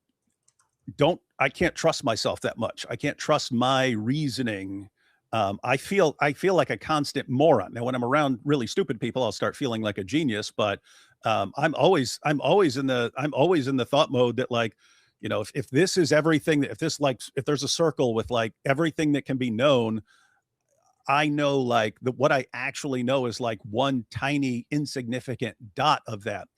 I can't trust myself that much. I can't trust my reasoning. I feel like a constant moron. Now, when I'm around really stupid people, I'll start feeling like a genius, but I'm always in the thought mode that, like, you know, if this is everything, if there's a circle with like everything that can be known, I know like what I actually know is like one tiny insignificant dot of that.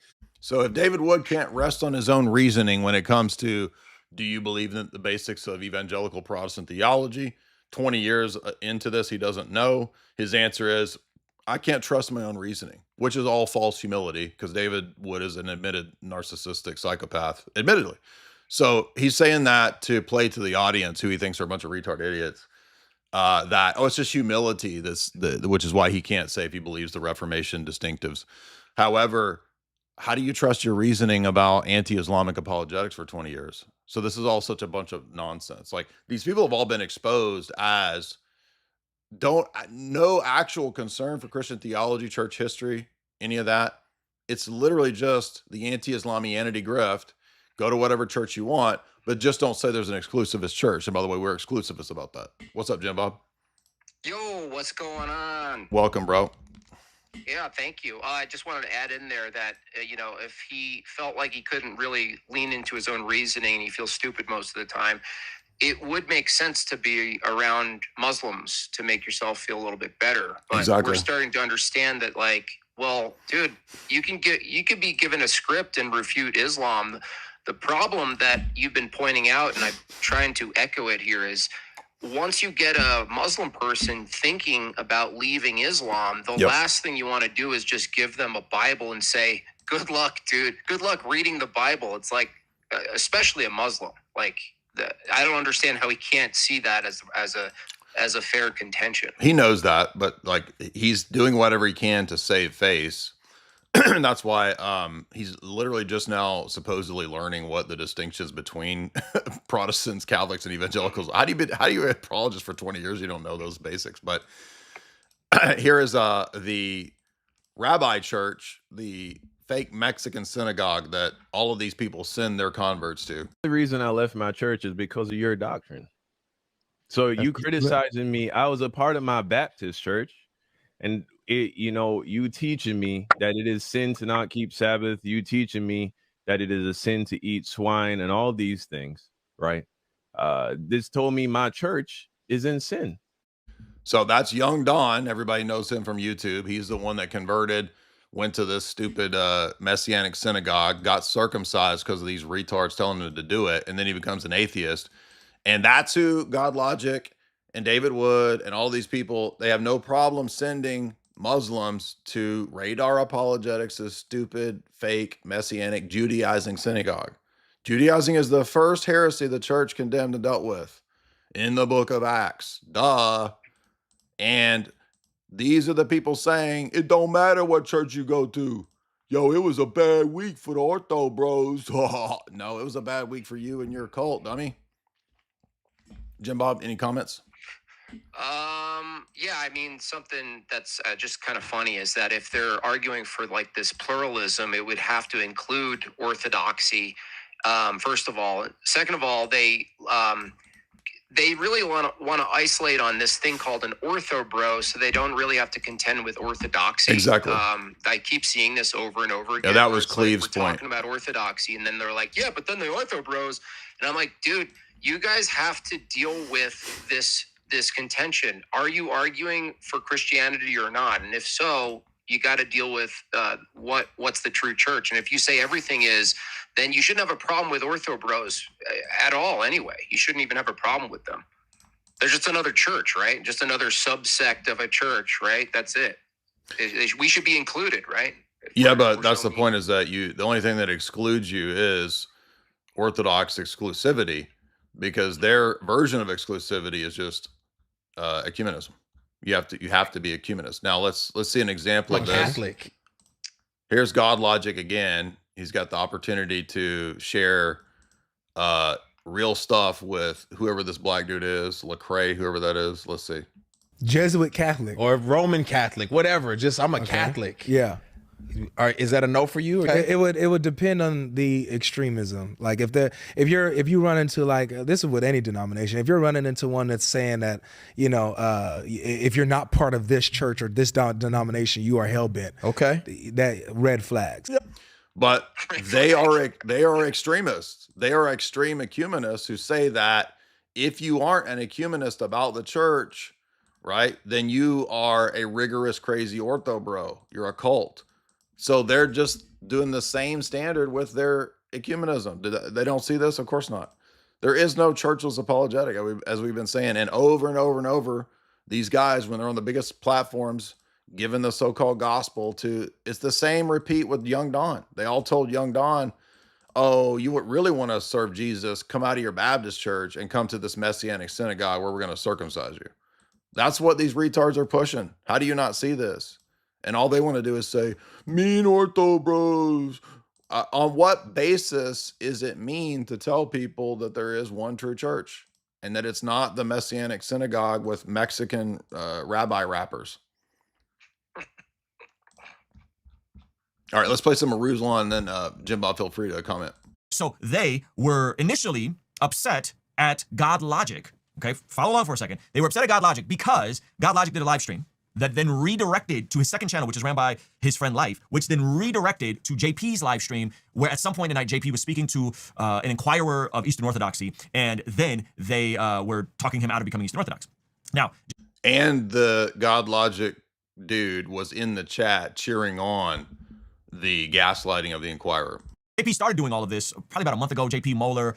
So if David Wood can't rest on his own reasoning when it comes to, do you believe in the basics of evangelical Protestant theology? 20 years into this, he doesn't know. His answer is, I can't trust my own reasoning, which is all false humility, because David Wood is an admitted narcissistic psychopath, admittedly. So he's saying that to play to the audience, who he thinks are a bunch of retard idiots, it's just humility, which is why he can't say if he believes the Reformation distinctives. However, how do you trust your reasoning about anti-Islamic apologetics for 20 years? So this is all such a bunch of nonsense. Like, these people have all been exposed as no actual concern for Christian theology, church history, any of that. It's literally just the anti-Islamianity grift. Go to whatever church you want, but just don't say there's an exclusivist church. And by the way, we're exclusivists about that. What's up, Jim Bob? Yo, what's going on? Welcome, bro. Yeah, thank you. I just wanted to add in there that, if he felt like he couldn't really lean into his own reasoning and he feels stupid most of the time, it would make sense to be around Muslims to make yourself feel a little bit better. But Exactly. We're starting to understand that, like, well, dude, you could be given a script and refute Islam. The problem that you've been pointing out, and I'm trying to echo it here, is once you get a Muslim person thinking about leaving Islam, the last thing you want to do is just give them a Bible and say, good luck, dude. Good luck reading the Bible. It's like, especially a Muslim, like, I don't understand how he can't see that as a fair contention. He knows that, but like, he's doing whatever he can to save face. That's why he's literally just now supposedly learning what the distinctions between Protestants, Catholics, and evangelicals. How do you be an apologist for 20 years? You don't know those basics. But here is the rabbi church, the fake Mexican synagogue that all of these people send their converts to. The reason I left my church is because of your doctrine. So you criticizing me. I was a part of my Baptist church, and you teaching me that it is sin to not keep Sabbath. You teaching me that it is a sin to eat swine and all these things, right? This told me my church is in sin. So that's Young Don. Everybody knows him from YouTube. He's the one that converted, went to this stupid Messianic synagogue, got circumcised because of these retards telling him to do it, and then he becomes an atheist. And that's who God Logic and David Wood and all these people, they have no problem sending Muslims to Radar Apologetics, this stupid, fake, Messianic, Judaizing synagogue. Judaizing is the first heresy the church condemned and dealt with in the book of Acts. Duh. And these are the people saying, it don't matter what church you go to. Yo, it was a bad week for the ortho bros. No, it was a bad week for you and your cult, dummy. Jim Bob, any comments? Yeah, I mean, something that's just kind of funny is that if they're arguing for like this pluralism, it would have to include orthodoxy, first of all. Second of all, they really want to isolate on this thing called an ortho bro, so they don't really have to contend with orthodoxy. Exactly. I keep seeing this over and over again. Yeah, that was Cleve's we're point. talking about orthodoxy, and then they're like, yeah, but then the ortho bros, and I'm like, dude, you guys have to deal with this contention. Are you arguing for Christianity or not? And if so, you got to deal with what's the true church. And if you say everything is, then you shouldn't have a problem with ortho bros at all anyway. You shouldn't even have a problem with them. They're just another church, right? Just another subsect of a church, right? That's it. We should be included, right? Yeah, but that's the point, is that the only thing that excludes you is Orthodox exclusivity, because their version of exclusivity is just ecumenism. You have to be ecumenist. Now let's see an example of this. Catholic. Here's God Logic again. He's got the opportunity to share real stuff with whoever this black dude is, Lecrae, whoever that is. Let's see. Jesuit Catholic or Roman Catholic, whatever. Just I'm a Catholic. Yeah. Is that a no for you? Okay. It would depend on the extremism. Like if you run into, like, this is with any denomination, if you're running into one that's saying that, if you're not part of this church or this denomination, you are hell-bent. Okay. That red flags. But they are extremists. They are extreme ecumenists who say that if you aren't an ecumenist about the church, right, then you are a rigorous, crazy ortho bro. You're a cult. So they're just doing the same standard with their ecumenism. They don't see this? Of course not. There is no churchless apologetic, as we've been saying. And over and over and over, these guys, when they're on the biggest platforms, given the so-called gospel it's the same repeat with Young Don. They all told Young Don, oh, you would really want to serve Jesus, come out of your Baptist church and come to this Messianic synagogue where we're going to circumcise you. That's what these retards are pushing. How do you not see this? And all they want to do is say, mean ortho bros. On what basis is it mean to tell people that there is one true church and that it's not the Messianic synagogue with Mexican rabbi rappers? All right, let's play some of Ruslan, and then Jim Bob, feel free to comment. So they were initially upset at God Logic. Okay, follow along for a second. They were upset at God Logic because God Logic did a live stream that then redirected to his second channel, which is ran by his friend Life, which then redirected to JP's live stream, where at some point in the night, JP was speaking to an inquirer of Eastern Orthodoxy, and then they were talking him out of becoming Eastern Orthodox. Now, and the God Logic dude was in the chat cheering on the gaslighting of the inquirer. JP started doing all of this probably about a month ago. JP Moeller,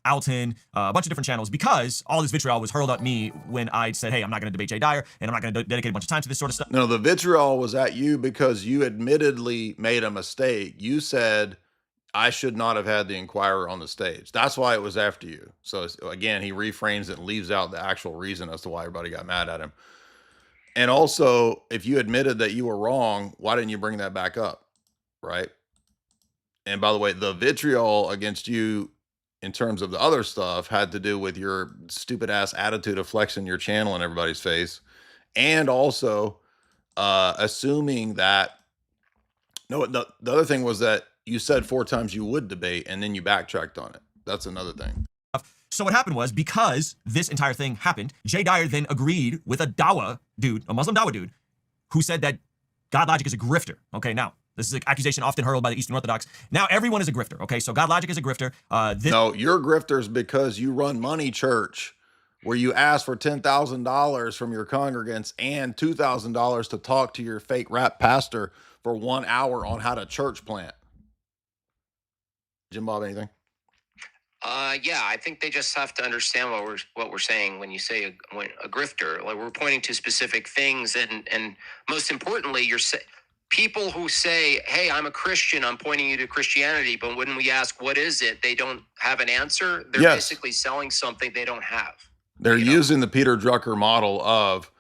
Alton, a bunch of different channels, because all this vitriol was hurled at me when I said, hey, I'm not going to debate Jay Dyer, and I'm not going to dedicate a bunch of time to this sort of stuff. No, the vitriol was at you because you admittedly made a mistake. You said, I should not have had the inquirer on the stage. That's why it was after you. So again, he reframes it and leaves out the actual reason as to why everybody got mad at him. And also, if you admitted that you were wrong, why didn't you bring that back up? right? And by the way, the vitriol against you in terms of the other stuff had to do with your stupid ass attitude of flexing your channel in everybody's face. And also assuming that, no, the other thing was that you said 4 times you would debate and then you backtracked on it. That's another thing. So what happened was, because this entire thing happened, Jay Dyer then agreed with a Dawa dude, a Muslim Dawa dude, who said that God Logic is a grifter. Okay, now, this is an accusation often hurled by the Eastern Orthodox. Now everyone is a grifter, okay? So God Logic is a grifter. No, you're grifters because you run Money Church, where you ask for $10,000 from your congregants and $2,000 to talk to your fake rap pastor for 1 hour on how to church plant. Jim Bob, anything? Yeah, I think they just have to understand what we're saying when you say a grifter. Like, we're pointing to specific things, and most importantly, people who say, "Hey, I'm a Christian. I'm pointing you to Christianity," but when we ask what is it, they don't have an answer. They're basically selling something they don't have. They're using the Peter Drucker model of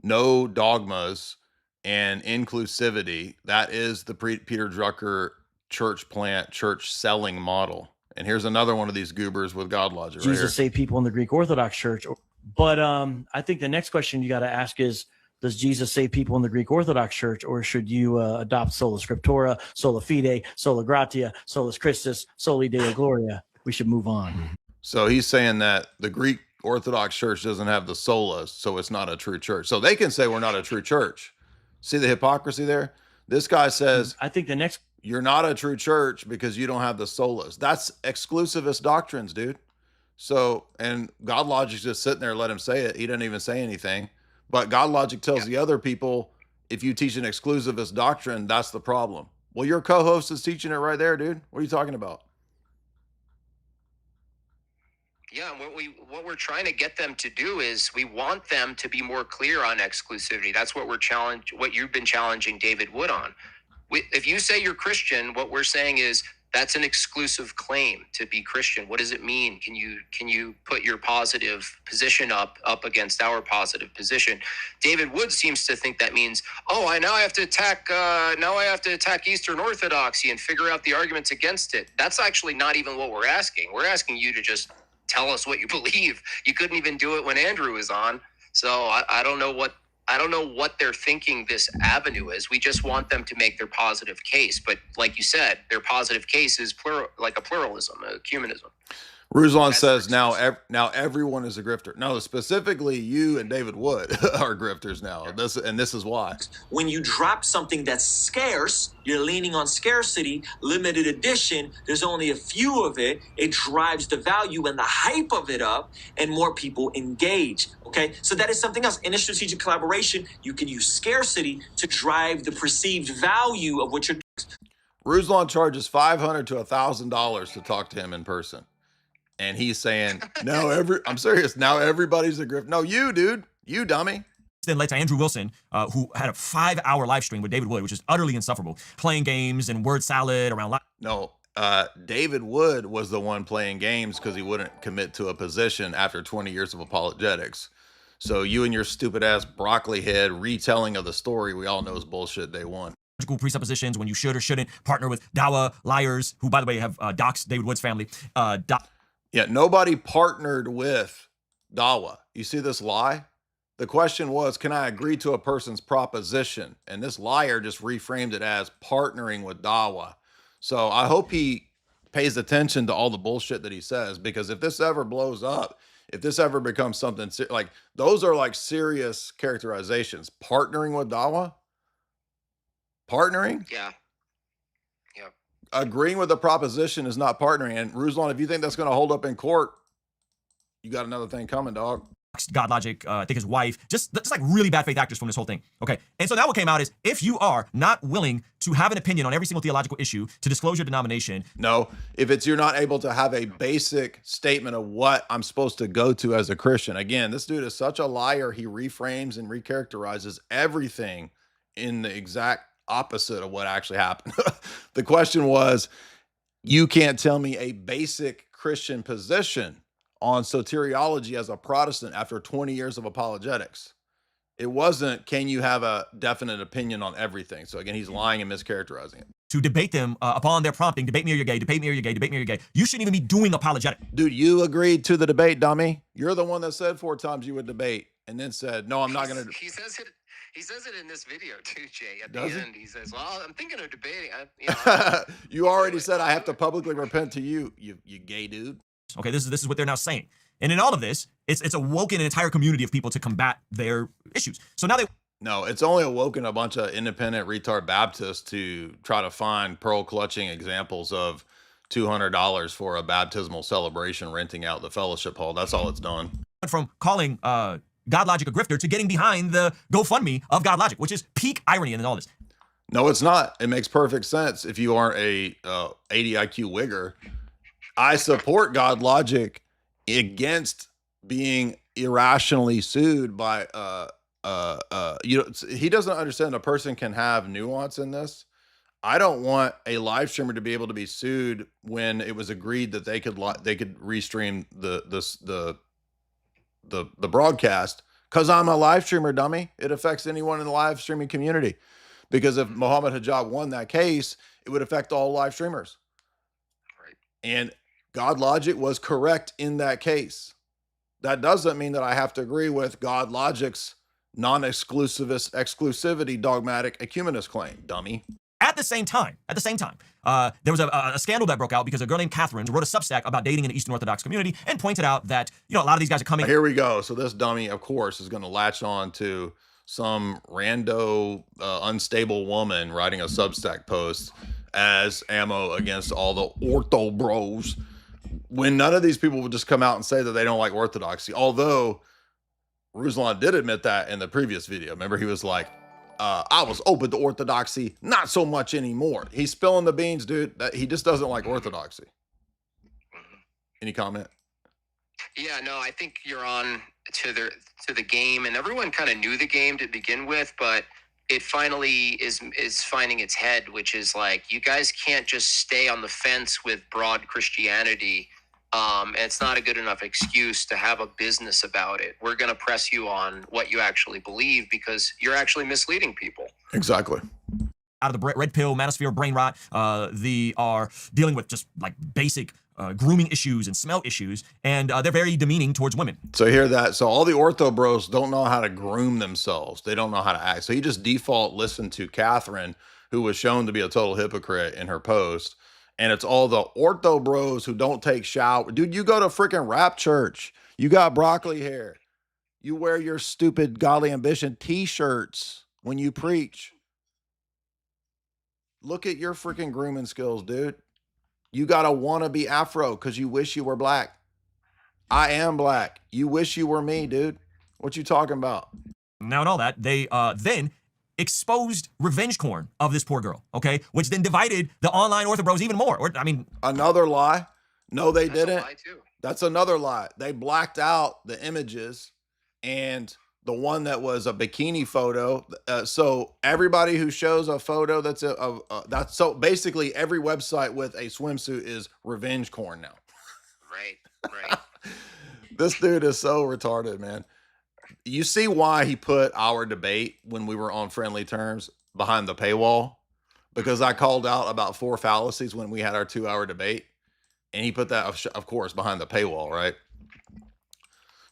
no dogmas and inclusivity. That is the Peter Drucker church plant, church selling model. And here's another one of these goobers with God Logic. Jesus right saved people in the Greek Orthodox Church. But I think the next question you got to ask is, does Jesus save people in the Greek Orthodox Church, or should you adopt sola scriptura, sola fide, sola gratia, solus Christus, soli Deo gloria? We should move on. So he's saying that the Greek Orthodox Church doesn't have the solas, so it's not a true church. So they can say we're not a true church. See the hypocrisy there? This guy says, I think the next, you're not a true church because you don't have the solas. That's exclusivist doctrines, dude. So, and God Logic's just sitting there, let him say it. He doesn't even say anything. But God Logic tells the other people, if you teach an exclusivist doctrine, that's the problem. Well, your co-host is teaching it right there, dude. What are you talking about? Yeah, what we're trying to get them to do is we want them to be more clear on exclusivity. That's what what you've been challenging David Wood on. If you say you're Christian, what we're saying is that's an exclusive claim to be Christian. What does it mean? Can you put your positive position up against our positive position? David Wood seems to think that means, now I have to attack Eastern Orthodoxy and figure out the arguments against it. That's actually not even what we're asking. We're asking you to just tell us what you believe. You couldn't even do it when Andrew was on. So I don't know what they're thinking this avenue is. We just want them to make their positive case. But like you said, their positive case is like a pluralism, a ecumenism. Ruslan says now everyone is a grifter. No, specifically you and David Wood are grifters now. This is why. When you drop something that's scarce, you're leaning on scarcity, limited edition, there's only a few of it. It drives the value and the hype of it up, and more people engage. Okay, so that is something else. In a strategic collaboration, you can use scarcity to drive the perceived value of what you're doing. Ruslan charges $500 to $1,000 to talk to him in person. And he's saying, I'm serious. Now everybody's a grift. No, you, dude, you dummy. Then led to Andrew Wilson, who had a 5-hour live stream with David Wood, which is utterly insufferable, playing games and word salad around. No, David Wood was the one playing games because he wouldn't commit to a position after 20 years of apologetics. So you and your stupid ass broccoli head retelling of the story we all know is bullshit day one. Presuppositions when you should or shouldn't partner with Dawa liars, who, by the way, have doxed David Wood's family. Yeah, nobody partnered with Dawa. You see this lie? The question was, can I agree to a person's proposition? And this liar just reframed it as partnering with Dawa. So I hope he pays attention to all the bullshit that he says, because if this ever blows up, if this ever becomes something like, those are like serious characterizations. Partnering with Dawa? Partnering? Yeah. Agreeing with the proposition is not partnering. And Ruslan, if you think that's going to hold up in court, you got another thing coming, dog. God Logic, I think his wife, just like really bad faith actors from this whole thing. Okay. And so now what came out is, if you are not willing to have an opinion on every single theological issue, to disclose your denomination. No, if you're not able to have a basic statement of what I'm supposed to go to as a Christian. Again, this dude is such a liar. He reframes and recharacterizes everything in the exact opposite of what actually happened. The question was, you can't tell me a basic Christian position on soteriology as a Protestant after 20 years of apologetics. It wasn't, can you have a definite opinion on everything? So again, he's lying and mischaracterizing it. to debate them upon their prompting, debate me or you're gay, debate me or you're gay, debate me or you're gay. You shouldn't even be doing apologetic. Dude, you agreed to the debate, dummy. You're the one that said 4 times you would debate and then said, no, I'm not going to. He says it in this video too, Jay. At Does the he? end, he says, "Well, I'm thinking of debating." You already said I have to publicly repent to you, you gay dude. Okay, this is what they're now saying. And in all of this, it's awoken an entire community of people to combat their issues. So now they... No, it's only awoken a bunch of independent retard Baptists to try to find pearl-clutching examples of $200 for a baptismal celebration renting out the fellowship hall. That's all it's done. From calling God Logic a grifter to getting behind the GoFundMe of God Logic, which is peak irony in all this. No, it's not. It makes perfect sense if you aren't a 80 IQ wigger. I support God Logic against being irrationally sued by he doesn't understand a person can have nuance in this. I don't want a live streamer to be able to be sued when it was agreed that they could restream the broadcast, because I'm a live streamer, dummy. It affects anyone in the live streaming community, because if Mohammed Hijab won that case, it would affect all live streamers. Right. And God Logic was correct in that case. That doesn't mean that I have to agree with God Logic's non-exclusivist, exclusivity, dogmatic, ecumenist claim, dummy. At the same time, there was a scandal that broke out because a girl named Catherine wrote a Substack about dating in the Eastern Orthodox community and pointed out that, a lot of these guys are coming. Here we go. So this dummy, of course, is going to latch on to some rando, unstable woman writing a Substack post as ammo against all the ortho bros, when none of these people would just come out and say that they don't like orthodoxy. Although Ruslan did admit that in the previous video. Remember, he was like, I was open to orthodoxy, not so much anymore. He's spilling the beans, dude. He just doesn't like orthodoxy. Any comment? Yeah, no, I think you're on to the game, and everyone kind of knew the game to begin with, but it finally is finding its head, which is like, you guys can't just stay on the fence with broad Christianity. And it's not a good enough excuse to have a business about it. We're going to press you on what you actually believe, because you're actually misleading people. Exactly. Out of the red pill, manosphere, brain rot, they are dealing with just like basic grooming issues and smell issues, and they're very demeaning towards women. So hear that. So all the ortho bros don't know how to groom themselves. They don't know how to act. So he just default listened to Catherine, who was shown to be a total hypocrite in her post. And it's all the ortho bros who don't take shower. Dude, you go to freaking rap church. You got broccoli hair. You wear your stupid Godly Ambition t-shirts when you preach. Look at your freaking grooming skills, dude. You got to want to be Afro because you wish you were black. I am black. You wish you were me, dude. What you talking about? Now and all that, they then exposed revenge porn of this poor girl, okay? Which then divided the online orthobros even more. Another lie. No, they didn't. That's a lie too. That's another lie. They blacked out the images and the one that was a bikini photo. So everybody who shows a photo that's that's so basically every website with a swimsuit is revenge porn now. Right. This dude is so retarded, man. You see why he put our debate when we were on friendly terms behind the paywall? Because I called out about 4 fallacies when we had our 2-hour debate. And he put that, of course, behind the paywall, right?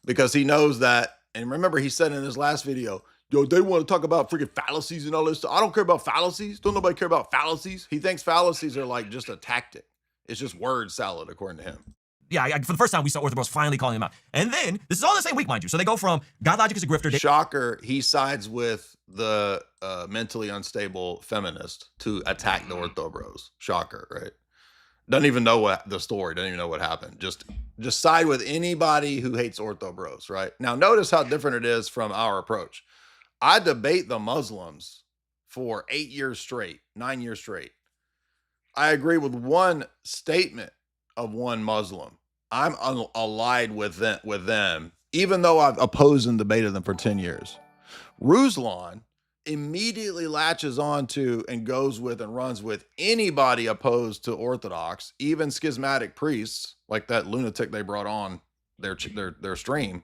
Because he knows that, and remember he said in his last video, yo, they want to talk about freaking fallacies and all this stuff. I don't care about fallacies. Don't nobody care about fallacies. He thinks fallacies are like just a tactic. It's just word salad, according to him. Yeah, for the first time, we saw orthobros finally calling him out. And then, this is all the same week, mind you. So they go from God Logic is a grifter. Shocker, he sides with the mentally unstable feminist to attack the ortho bros. Shocker, right? Doesn't even know what the story, doesn't even know what happened. Just side with anybody who hates ortho bros, right? Now, notice how different it is from our approach. I debate the Muslims for 8 years straight, 9 years straight. I agree with one statement of one Muslim. I'm allied with them, even though I've opposed and debated them for 10 years. Ruslan immediately latches on to and goes with and runs with anybody opposed to Orthodox, even schismatic priests, like that lunatic they brought on their stream.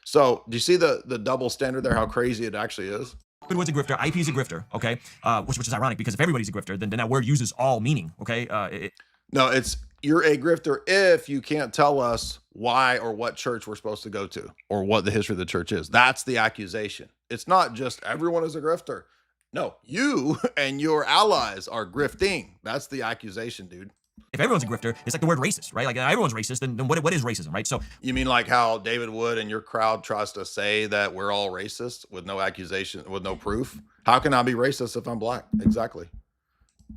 So do you see the double standard there, how crazy it actually is? Wood's a grifter, IP is a grifter, okay? Which is ironic because if everybody's a grifter, then that word uses all meaning, okay? No, it's you're a grifter if you can't tell us why or what church we're supposed to go to or what the history of the church is. That's the accusation. It's not just everyone is a grifter. No, you and your allies are grifting. That's the accusation, dude. If everyone's a grifter, it's like the word racist, right? Like everyone's racist, then what is racism, right? So you mean like how David Wood and your crowd tries to say that we're all racist with no accusation, with no proof? How can I be racist if I'm black? Exactly.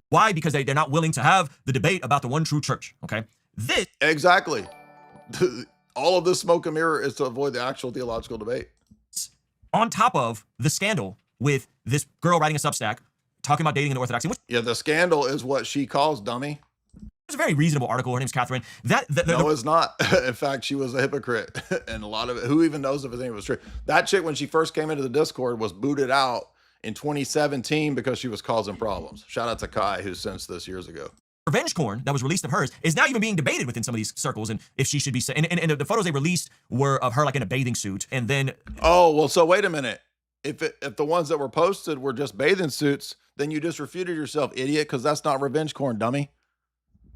Why? Because they're not willing to have the debate about the one true church, okay? This exactly. All of this smoke and mirror is to avoid the actual theological debate. On top of the scandal with this girl writing a Substack talking about dating in Orthodoxy. Yeah, the scandal is what she calls dummy. It's a very reasonable article. Her name's Catherine. No, it's not. In fact, she was a hypocrite. And a lot of it, who even knows if anything was true? That chick, when she first came into the Discord, was booted out in 2017 because she was causing problems. Shout out to Kai, who sensed this years ago. Revenge porn that was released of hers is now even being debated within some of these circles, and if she should be and the photos they released were of her like in a bathing suit, and then well, so wait a minute. If the ones that were posted were just bathing suits, then you just refuted yourself, idiot, because that's not revenge porn, dummy.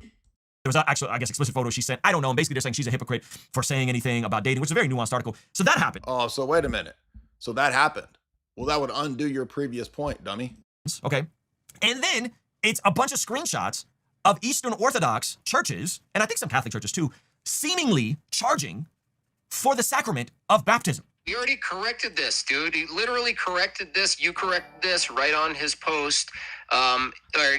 There was actually, I guess, explicit photos she sent. I don't know. And basically, they're saying she's a hypocrite for saying anything about dating, which is a very nuanced article. So that happened. Oh, so wait a minute. So that happened. Well, that would undo your previous point, dummy. Okay. And then it's a bunch of screenshots of Eastern Orthodox churches, and I think some Catholic churches too, seemingly charging for the sacrament of baptism. We already corrected this, dude. He literally corrected this. You corrected this right on his post.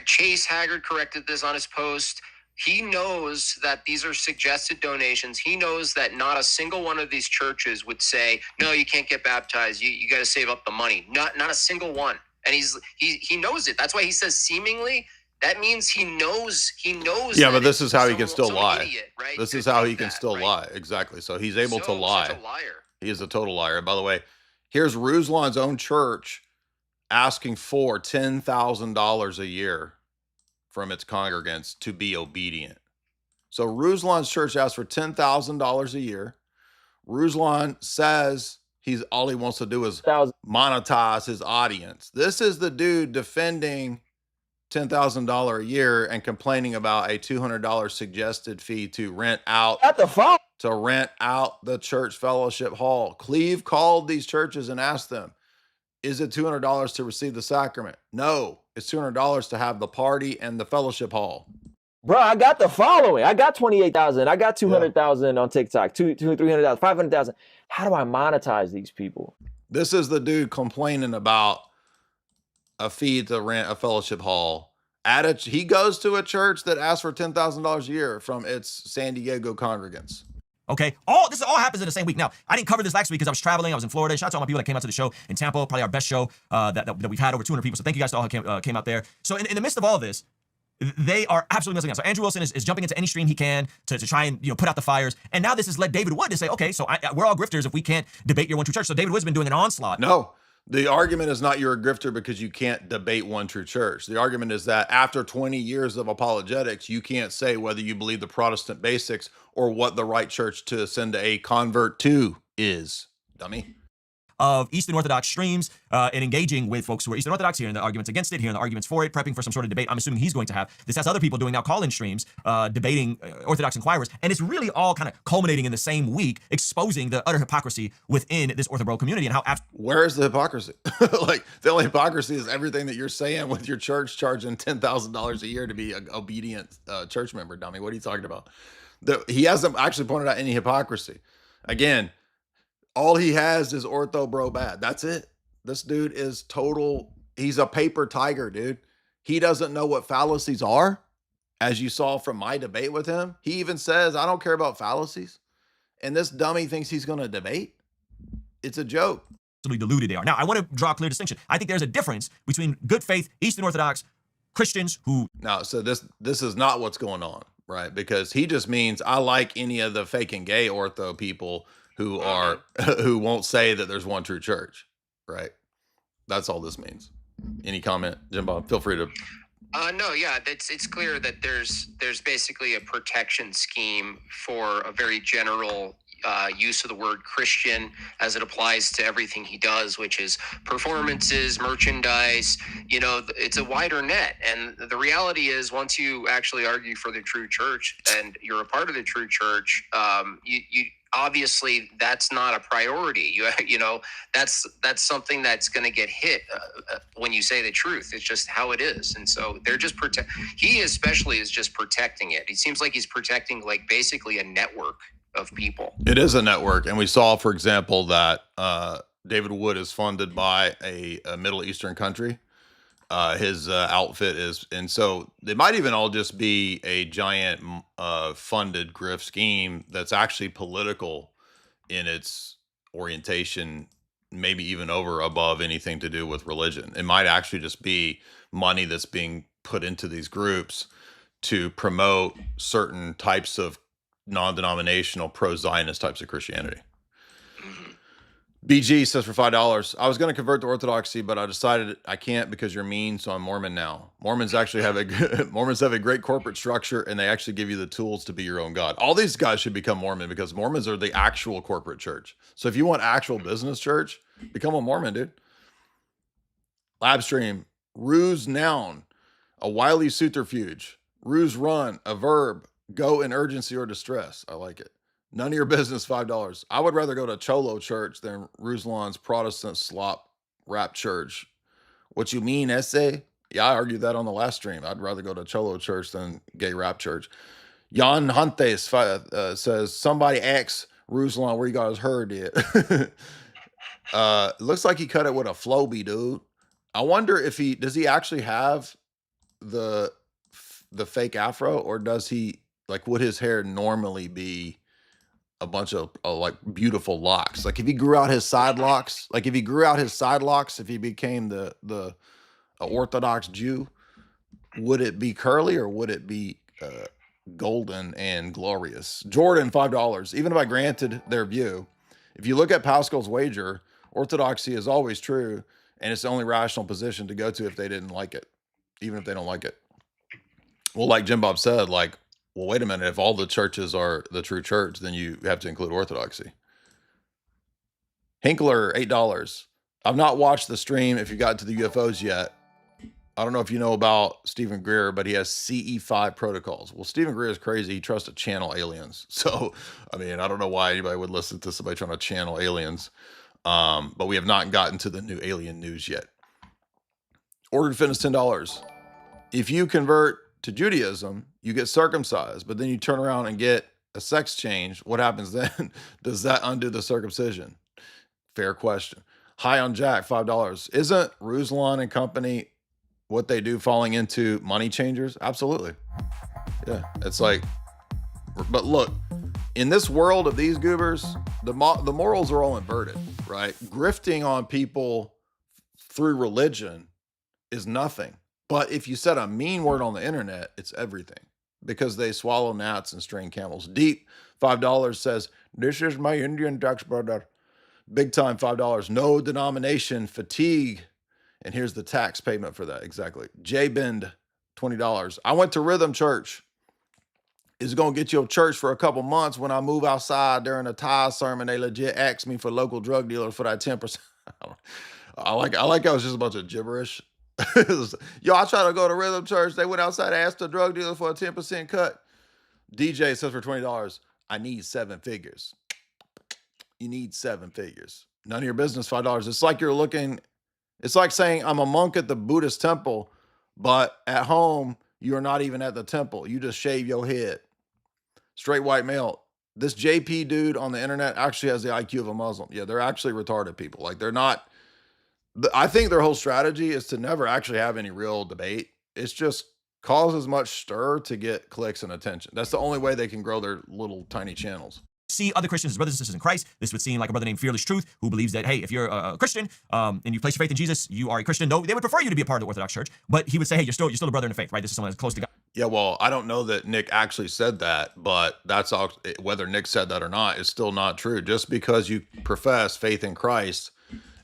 Chase Haggard corrected this on his post. He knows that these are suggested donations. He knows that not a single one of these churches would say, no, you can't get baptized. You got to save up the money. Not a single one. And he knows it. That's why he says seemingly. That means he knows. Yeah, but this is how he can still lie. Idiot, right? This is how he can still lie. Exactly. So he's able to lie. Such a liar. He is a total liar. And by the way, here's Ruslan's own church asking for $10,000 a year from its congregants to be obedient. So Ruslan's church asked for $10,000 a year. Ruslan says all he wants to do is monetize his audience. This is the dude defending $10,000 a year and complaining about a $200 suggested fee to rent out the church fellowship hall. Cleve called these churches and asked them, is it $200 to receive the sacrament? No, it's $200 to have the party and the fellowship hall. Bro, I got the following. I got 28,000. I got 200,000 on TikTok. 300,000, 500,000. How do I monetize these people? This is the dude complaining about a fee to rent a fellowship hall. He goes to a church that asks for $10,000 a year from its San Diego congregants. Okay, this all happens in the same week. Now, I didn't cover this last week because I was traveling. I was in Florida. Shout out to all my people that came out to the show in Tampa, probably our best show that we've had, over 200 people. So thank you guys to all who came out there. So in the midst of all this, they are absolutely messing up. So Andrew Wilson is jumping into any stream he can to try and put out the fires. And now this has led David Wood to say, okay, so we're all grifters if we can't debate your one true church. So David Wood's been doing an onslaught. No. The argument is not you're a grifter because you can't debate one true church. The argument is that after 20 years of apologetics, you can't say whether you believe the Protestant basics or what the right church to send a convert to is, dummy. Of Eastern Orthodox streams and engaging with folks who are Eastern Orthodox, hearing the arguments against it, hearing the arguments for it, prepping for some sort of debate. I'm assuming he's going to have. This has other people doing now call-in streams, debating Orthodox inquirers, and it's really all kind of culminating in the same week, exposing the utter hypocrisy within this Ortho Bro community and how. Where is the hypocrisy? Like, the only hypocrisy is everything that you're saying with your church charging $10,000 a year to be an obedient church member, dummy. What are you talking about? He hasn't actually pointed out any hypocrisy. Again, all he has is Ortho Bro bad. That's it. This dude is total. He's a paper tiger, dude. He doesn't know what fallacies are, as you saw from my debate with him. He even says, I don't care about fallacies. And this dummy thinks he's going to debate. It's a joke. Deluded they are. Now, I want to draw a clear distinction. I think there's a difference between good faith Eastern Orthodox Christians who. No, so this is not what's going on, right? Because he just means I like any of the fake and gay ortho people who won't say that there's one true church, right? That's all this means. Any comment, Jim Bob? Feel free to. No, yeah, it's clear that there's basically a protection scheme for a very general use of the word Christian as it applies to everything he does, which is performances, merchandise. It's a wider net. And the reality is, once you actually argue for the true church and you're a part of the true church, you obviously that's not a priority. That's something that's going to get hit when you say the truth. It's just how it is. And so they're just he especially is just protecting it. It seems like he's protecting like basically a network of people. It is a network. And we saw, for example, that David Wood is funded by a Middle Eastern country. His outfit is, and so it might even all just be a giant funded grift scheme that's actually political in its orientation, maybe even above anything to do with religion. It might actually just be money that's being put into these groups to promote certain types of non-denominational pro-Zionist types of Christianity. BG says for $5, I was going to convert to Orthodoxy, but I decided I can't because you're mean, so I'm Mormon now. Mormons actually have a great corporate structure, and they actually give you the tools to be your own God. All these guys should become Mormon because Mormons are the actual corporate church. So if you want actual business church, become a Mormon, dude. Labstream, ruse noun, a wily subterfuge, ruse run, a verb, go in urgency or distress. I like it. None of your business, $5. I would rather go to Cholo Church than Ruslan's Protestant slop rap church. What you mean, essay? Yeah, I argued that on the last stream. I'd rather go to Cholo Church than gay rap church. Jan Huntes says, somebody asks Ruslan where you got his herd at. Looks like he cut it with a Floby, dude. I wonder if does he actually have the fake afro, or does he, like, would his hair normally be a bunch of like beautiful locks? Like if he grew out his side locks, if he became the Orthodox Jew, would it be curly or would it be golden and glorious? Jordan, $5. Even if I granted their view, if you look at Pascal's wager, Orthodoxy is always true, and it's the only rational position to go to if they didn't like it, even if they don't like it. Well, like Jim Bob said, like, well, wait a minute. If all the churches are the true church, then you have to include Orthodoxy. Hinkler, $8. I've not watched the stream if you got to the UFOs yet. I don't know if you know about Stephen Greer, but he has CE5 protocols. Well, Stephen Greer is crazy. He trusts to channel aliens. So, I mean, I don't know why anybody would listen to somebody trying to channel aliens. But we have not gotten to the new alien news yet. Ordered Fitness, $10. If you convert to Judaism, you get circumcised, but then you turn around and get a sex change. What happens then? Does that undo the circumcision? Fair question. High on Jack, $5. Isn't Ruslan and company, what they do, falling into money changers? Absolutely. Yeah, it's like, but look, in this world of these goobers, the morals are all inverted, right? Grifting on people through religion is nothing. But if you said a mean word on the internet, it's everything, because they swallow gnats and strain camels. Deep, $5 says, this is my Indian tax brother. Big time, $5. No denomination fatigue. And here's the tax payment for that. Exactly. J Bend, $20. I went to Rhythm Church. It's going to get you a church for a couple months. When I move outside during a tithe sermon, they legit ask me for local drug dealers for that 10%. I like how it's just a bunch of gibberish. Yo, I tried to go to Rhythm Church. They went outside and asked the drug dealer for a 10% cut. DJ says for $20, I need 7 figures. You need 7 figures. None of your business, $5. It's like saying I'm a monk at the Buddhist temple, but at home, you're not even at the temple. You just shave your head. Straight white male. This JP dude on the internet actually has the IQ of a Muslim. Yeah, they're actually retarded people. Like, they're not. I think their whole strategy is to never actually have any real debate. It's just cause as much stir to get clicks and attention. That's the only way they can grow their little tiny channels. See other Christians as brothers and sisters in Christ. This would seem like a brother named Fearless Truth, who believes that, hey, if you're a Christian and you place your faith in Jesus, you are a Christian. No, they would prefer you to be a part of the Orthodox Church, but he would say, hey, you're still a brother in the faith, right? This is someone that's close to God. Yeah, well, I don't know that Nick actually said that, but that's all, whether Nick said that or not, it's still not true. Just because you profess faith in Christ,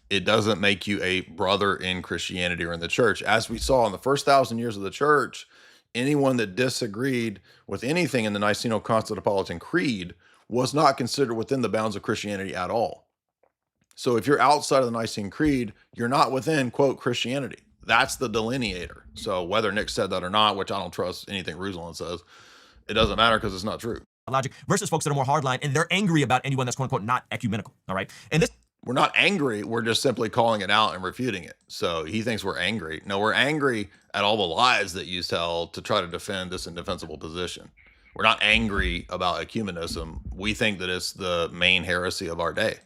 it doesn't make you a brother in Christianity or in the church. As we saw in the first 1,000 years of the church, anyone that disagreed with anything in the Niceno-Constantinopolitan Creed was not considered within the bounds of Christianity at all. So if you're outside of the Nicene Creed, you're not within, quote, Christianity. That's the delineator. So whether Nick said that or not, which I don't trust anything Ruslan says, it doesn't matter because it's not true. Logic versus folks that are more hardline, and they're angry about anyone that's quote unquote not ecumenical. All right. And this, we're not angry. We're just simply calling it out and refuting it. So he thinks we're angry. No, we're angry at all the lies that you tell to try to defend this indefensible position. We're not angry about ecumenism. We think that it's the main heresy of our day.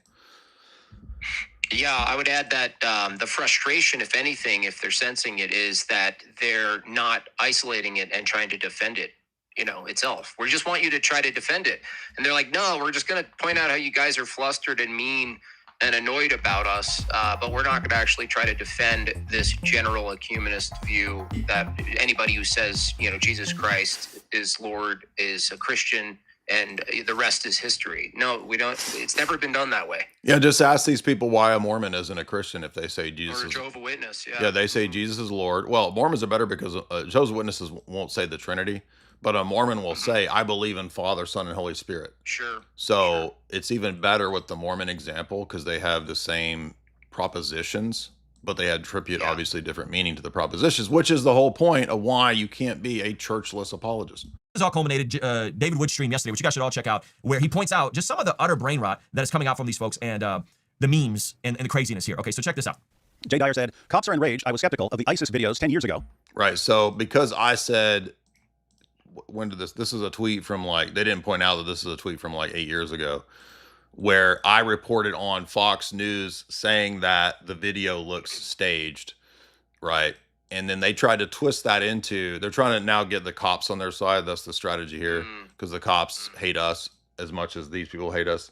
Yeah, I would add that the frustration, if anything, if they're sensing it, is that they're not isolating it and trying to defend it, itself. We just want you to try to defend it. And they're like, no, we're just going to point out how you guys are flustered and mean and annoyed about us, but we're not going to actually try to defend this general ecumenist view that anybody who says, Jesus Christ is Lord is a Christian and the rest is history. No, we don't. It's never been done that way. Yeah, just ask these people why a Mormon isn't a Christian if they say Jesus Or a Jehovah Witness, yeah. Yeah, they say Jesus is Lord. Well, Mormons are better because Jehovah's Witnesses won't say the Trinity, but a Mormon will say, I believe in Father, Son, and Holy Spirit. Sure. So it's even better with the Mormon example because they have the same propositions, but they attribute obviously different meaning to the propositions, which is the whole point of why you can't be a churchless apologist. This all culminated, David Wood's stream yesterday, which you guys should all check out, where he points out just some of the utter brain rot that is coming out from these folks and the memes and the craziness here. Okay, so check this out. Jay Dyer said, cops are enraged. I was skeptical of the ISIS videos 10 years ago. Right. So because I said, when did this is a tweet from they didn't point out that this is a tweet from 8 years ago, where I reported on Fox News saying that the video looks staged. Right. And then they tried to twist that into, they're trying to now get the cops on their side. That's the strategy here, because the cops hate us as much as these people hate us.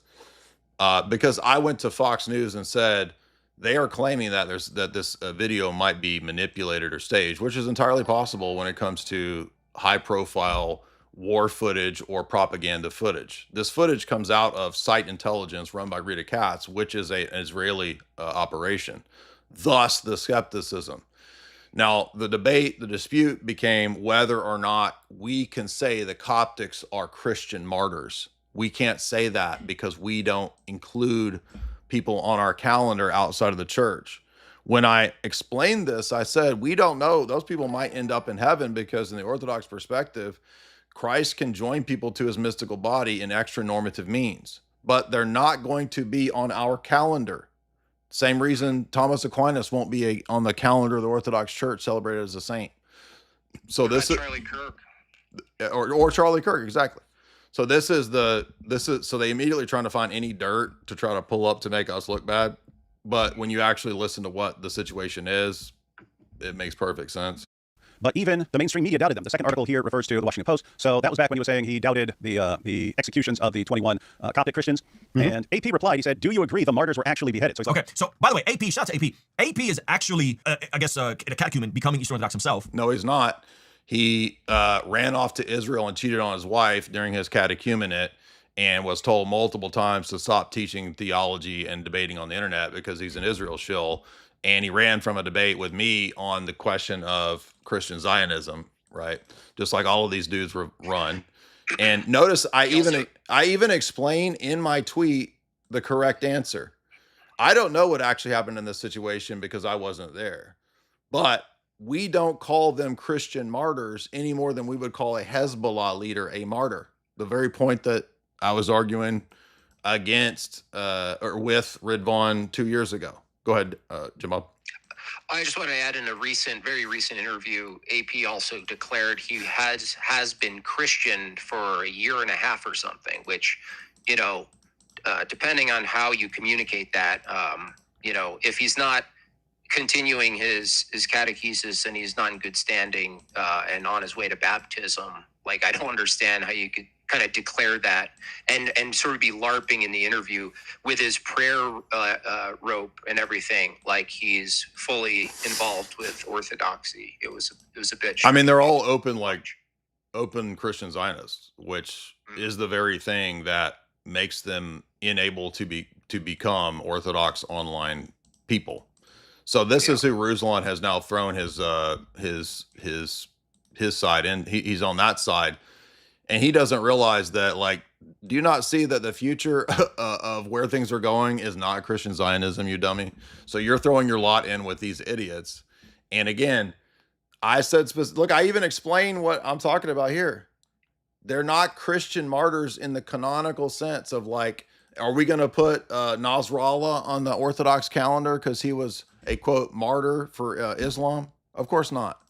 Because I went to Fox News and said, they are claiming that this video might be manipulated or staged, which is entirely possible when it comes to high profile war footage or propaganda footage. This footage comes out of Site Intelligence run by Rita Katz, which is an Israeli operation. Thus the skepticism. Now, the dispute became whether or not we can say the Coptics are Christian martyrs. We can't say that because we don't include people on our calendar outside of the church. When I explained this, I said, we don't know. Those people might end up in heaven because in the Orthodox perspective, Christ can join people to his mystical body in extra normative means, but they're not going to be on our calendar. Same reason Thomas Aquinas won't be on the calendar of the Orthodox Church celebrated as a saint. So this is Charlie Kirk. Or Charlie Kirk, exactly. So so they immediately trying to find any dirt to try to pull up to make us look bad. But when you actually listen to what the situation is, it makes perfect sense. But even the mainstream media doubted them. The second article here refers to the Washington Post. So that was back when he was saying he doubted the executions of the 21 Coptic Christians. And AP replied, he said, do you agree the martyrs were actually beheaded? So okay, so by the way, AP, shout out to AP. AP is actually, I guess, a catechumen becoming Eastern Orthodox himself. No, he's not. He ran off to Israel and cheated on his wife during his catechumenate and was told multiple times to stop teaching theology and debating on the internet because he's an Israel shill. And he ran from a debate with me on the question of Christian Zionism, right? Just like all of these dudes run. And notice I even explain in my tweet the correct answer. I don't know what actually happened in this situation because I wasn't there. But we don't call them Christian martyrs any more than we would call a Hezbollah leader a martyr. The very point that I was arguing against or with Ridvan 2 years ago. Go ahead, Jamal. I just want to add, in a very recent interview, AP also declared he has been Christian for a year and a half or something, which, depending on how you communicate that, if he's not continuing his catechesis and he's not in good standing and on his way to baptism, I don't understand how you could kind of declare that and sort of be LARPing in the interview with his prayer rope and everything, like he's fully involved with Orthodoxy. It was a bit. I mean, they're all open Christian Zionists, which is the very thing that makes them unable to become Orthodox online people. So this is who Ruslan has now thrown his side in. He's on that side. And he doesn't realize that, like, do you not see that the future of where things are going is not Christian Zionism, you dummy? So you're throwing your lot in with these idiots. And again, I said, look, I even explained what I'm talking about here. They're not Christian martyrs in the canonical sense of, like, are we going to put Nasrallah on the Orthodox calendar because he was a, quote, martyr for Islam? Of course not.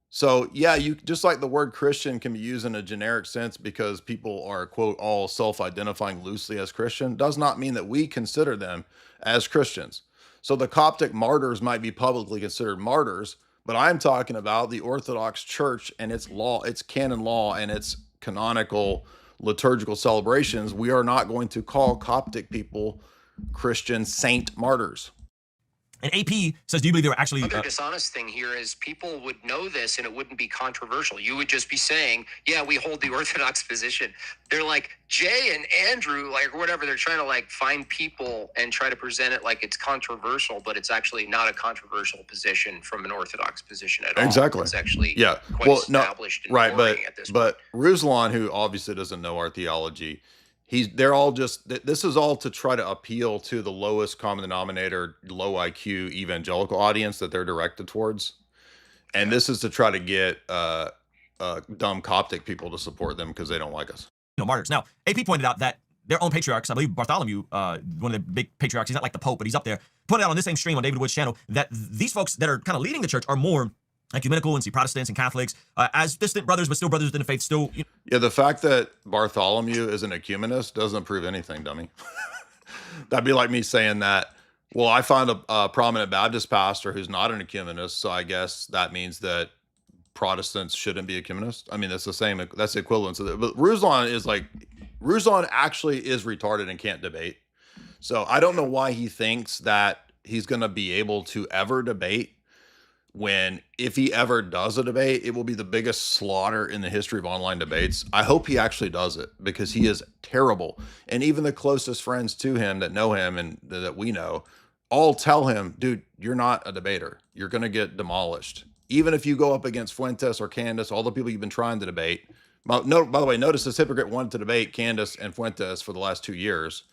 So, yeah, you just like the word Christian can be used in a generic sense because people are, quote, all self-identifying loosely as Christian, does not mean that we consider them as Christians. So the Coptic martyrs might be publicly considered martyrs, but I'm talking about the Orthodox Church and its law, its canon law, and its canonical liturgical celebrations. We are not going to call Coptic people Christian saint martyrs. And AP says, do you believe they were actually... The dishonest thing here is people would know this and it wouldn't be controversial. You would just be saying, yeah, we hold the Orthodox position. They're like, Jay and Andrew, like, or whatever, they're trying to, like, find people and try to present it like it's controversial, but it's actually not a controversial position from an Orthodox position at all. Exactly. It's actually quite established and right, boring at this point. but Ruslan, who obviously doesn't know our theology, they're all just, this is all to try to appeal to the lowest common denominator, low IQ evangelical audience that they're directed towards. And this is to try to get dumb Coptic people to support them because they don't like us. Martyrs. Now, AP pointed out that their own patriarchs, I believe Bartholomew, one of the big patriarchs, he's not like the Pope, but he's up there, pointed out on this same stream on David Wood's channel that these folks that are kind of leading the church are more ecumenical and see Protestants and Catholics as distant brothers, but still brothers within the faith. Still, Yeah, the fact that Bartholomew is an ecumenist doesn't prove anything, dummy. That'd be like me saying that, well, I found a prominent Baptist pastor who's not an ecumenist, so I guess that means that Protestants shouldn't be ecumenist. I mean, that's the same, that's the equivalent to that. But Ruslan is like, Ruslan actually is retarded and can't debate. So I don't know why he thinks that he's going to be able to ever debate when, if he ever does a debate, it will be the biggest slaughter in the history of online debates. I hope he actually does it because he is terrible. And even the closest friends to him that know him and that we know all tell him, dude, you're not a debater. You're going to get demolished. Even if you go up against Fuentes or Candace, all the people you've been trying to debate. No, by the way, notice this hypocrite wanted to debate Candace and Fuentes for the last 2 years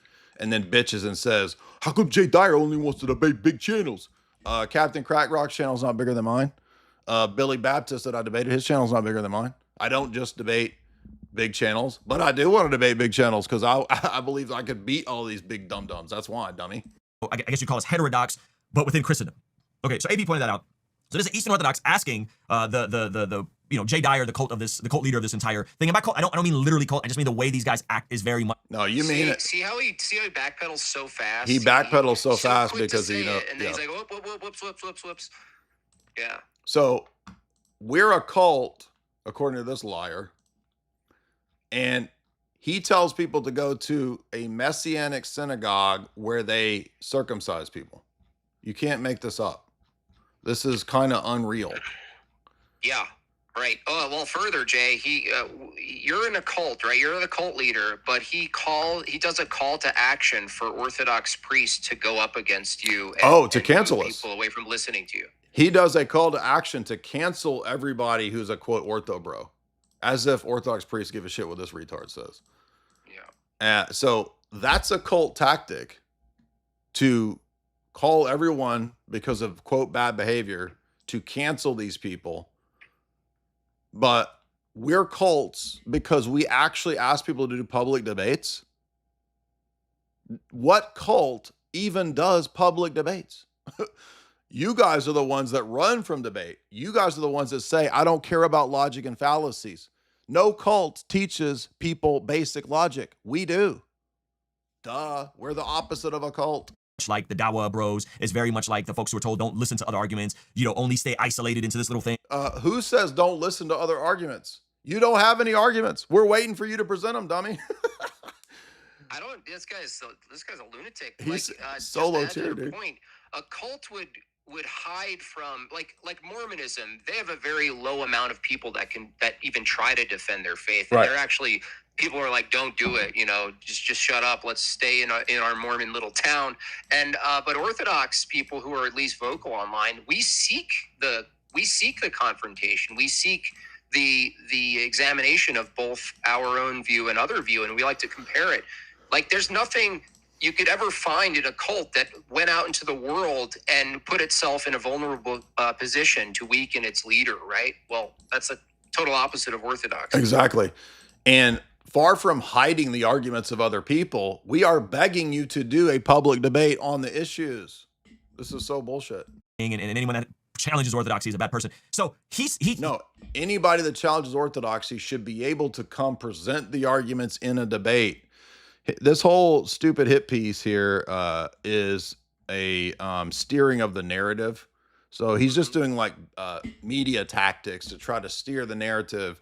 and then bitches and says, how come Jay Dyer only wants to debate big channels? Captain Crack Rock's channel's not bigger than mine. Billy Baptist that I debated, his channel's not bigger than mine. I don't just debate big channels, but I do want to debate big channels because I believe I could beat all these big dum-dums. That's why, dummy. I guess you call us heterodox, but within Christendom. Okay, so AP pointed that out. So this is Eastern Orthodox asking the Jay Dyer, the cult leader of this entire thing. And by cult, I don't mean literally cult. I just mean the way these guys act is very much. No, you mean it. See how he backpedals so fast. He backpedals so fast because he knows. And then he's like, whoops. Yeah. So we're a cult, according to this liar, and he tells people to go to a Messianic synagogue where they circumcise people. You can't make this up. This is kind of unreal. Yeah. Right. Oh, well, further, Jay, you're in a cult, right? You're the cult leader, but he does a call to action for Orthodox priests to go up against you. To cancel us. People away from listening to you. He does a call to action to cancel everybody who's a quote ortho bro, as if Orthodox priests give a shit what this retard says. Yeah. So that's a cult tactic to call everyone because of quote bad behavior to cancel these people. But we're cults because we actually ask people to do public debates. What cult even does public debates? You guys are the ones that run from debate. You guys are the ones that say, I don't care about logic and fallacies. No cult teaches people basic logic. We do. Duh. We're the opposite of a cult. Like the Dawa bros, is very much like the folks who are told don't listen to other arguments, only stay isolated into this little thing. Who says don't listen to other arguments? You don't have any arguments. We're waiting for you to present them, dummy. I don't. This guy's a lunatic. He's solo tier, dude. Point, a cult would hide from like Mormonism. They have a very low amount of people that even try to defend their faith. Right. And they're actually. People are like, don't do it, just shut up. Let's stay in our Mormon little town. And but Orthodox people who are at least vocal online, we seek the confrontation. We seek the examination of both our own view and other view, and we like to compare it. Like, there's nothing you could ever find in a cult that went out into the world and put itself in a vulnerable position to weaken its leader, right? Well, that's a total opposite of orthodoxy. Exactly. And far from hiding the arguments of other people, we are begging you to do a public debate on the issues. This is so bullshit. And anyone that challenges orthodoxy is a bad person. So no, anybody that challenges orthodoxy should be able to come present the arguments in a debate. This whole stupid hit piece here is a steering of the narrative. So he's just doing like media tactics to try to steer the narrative.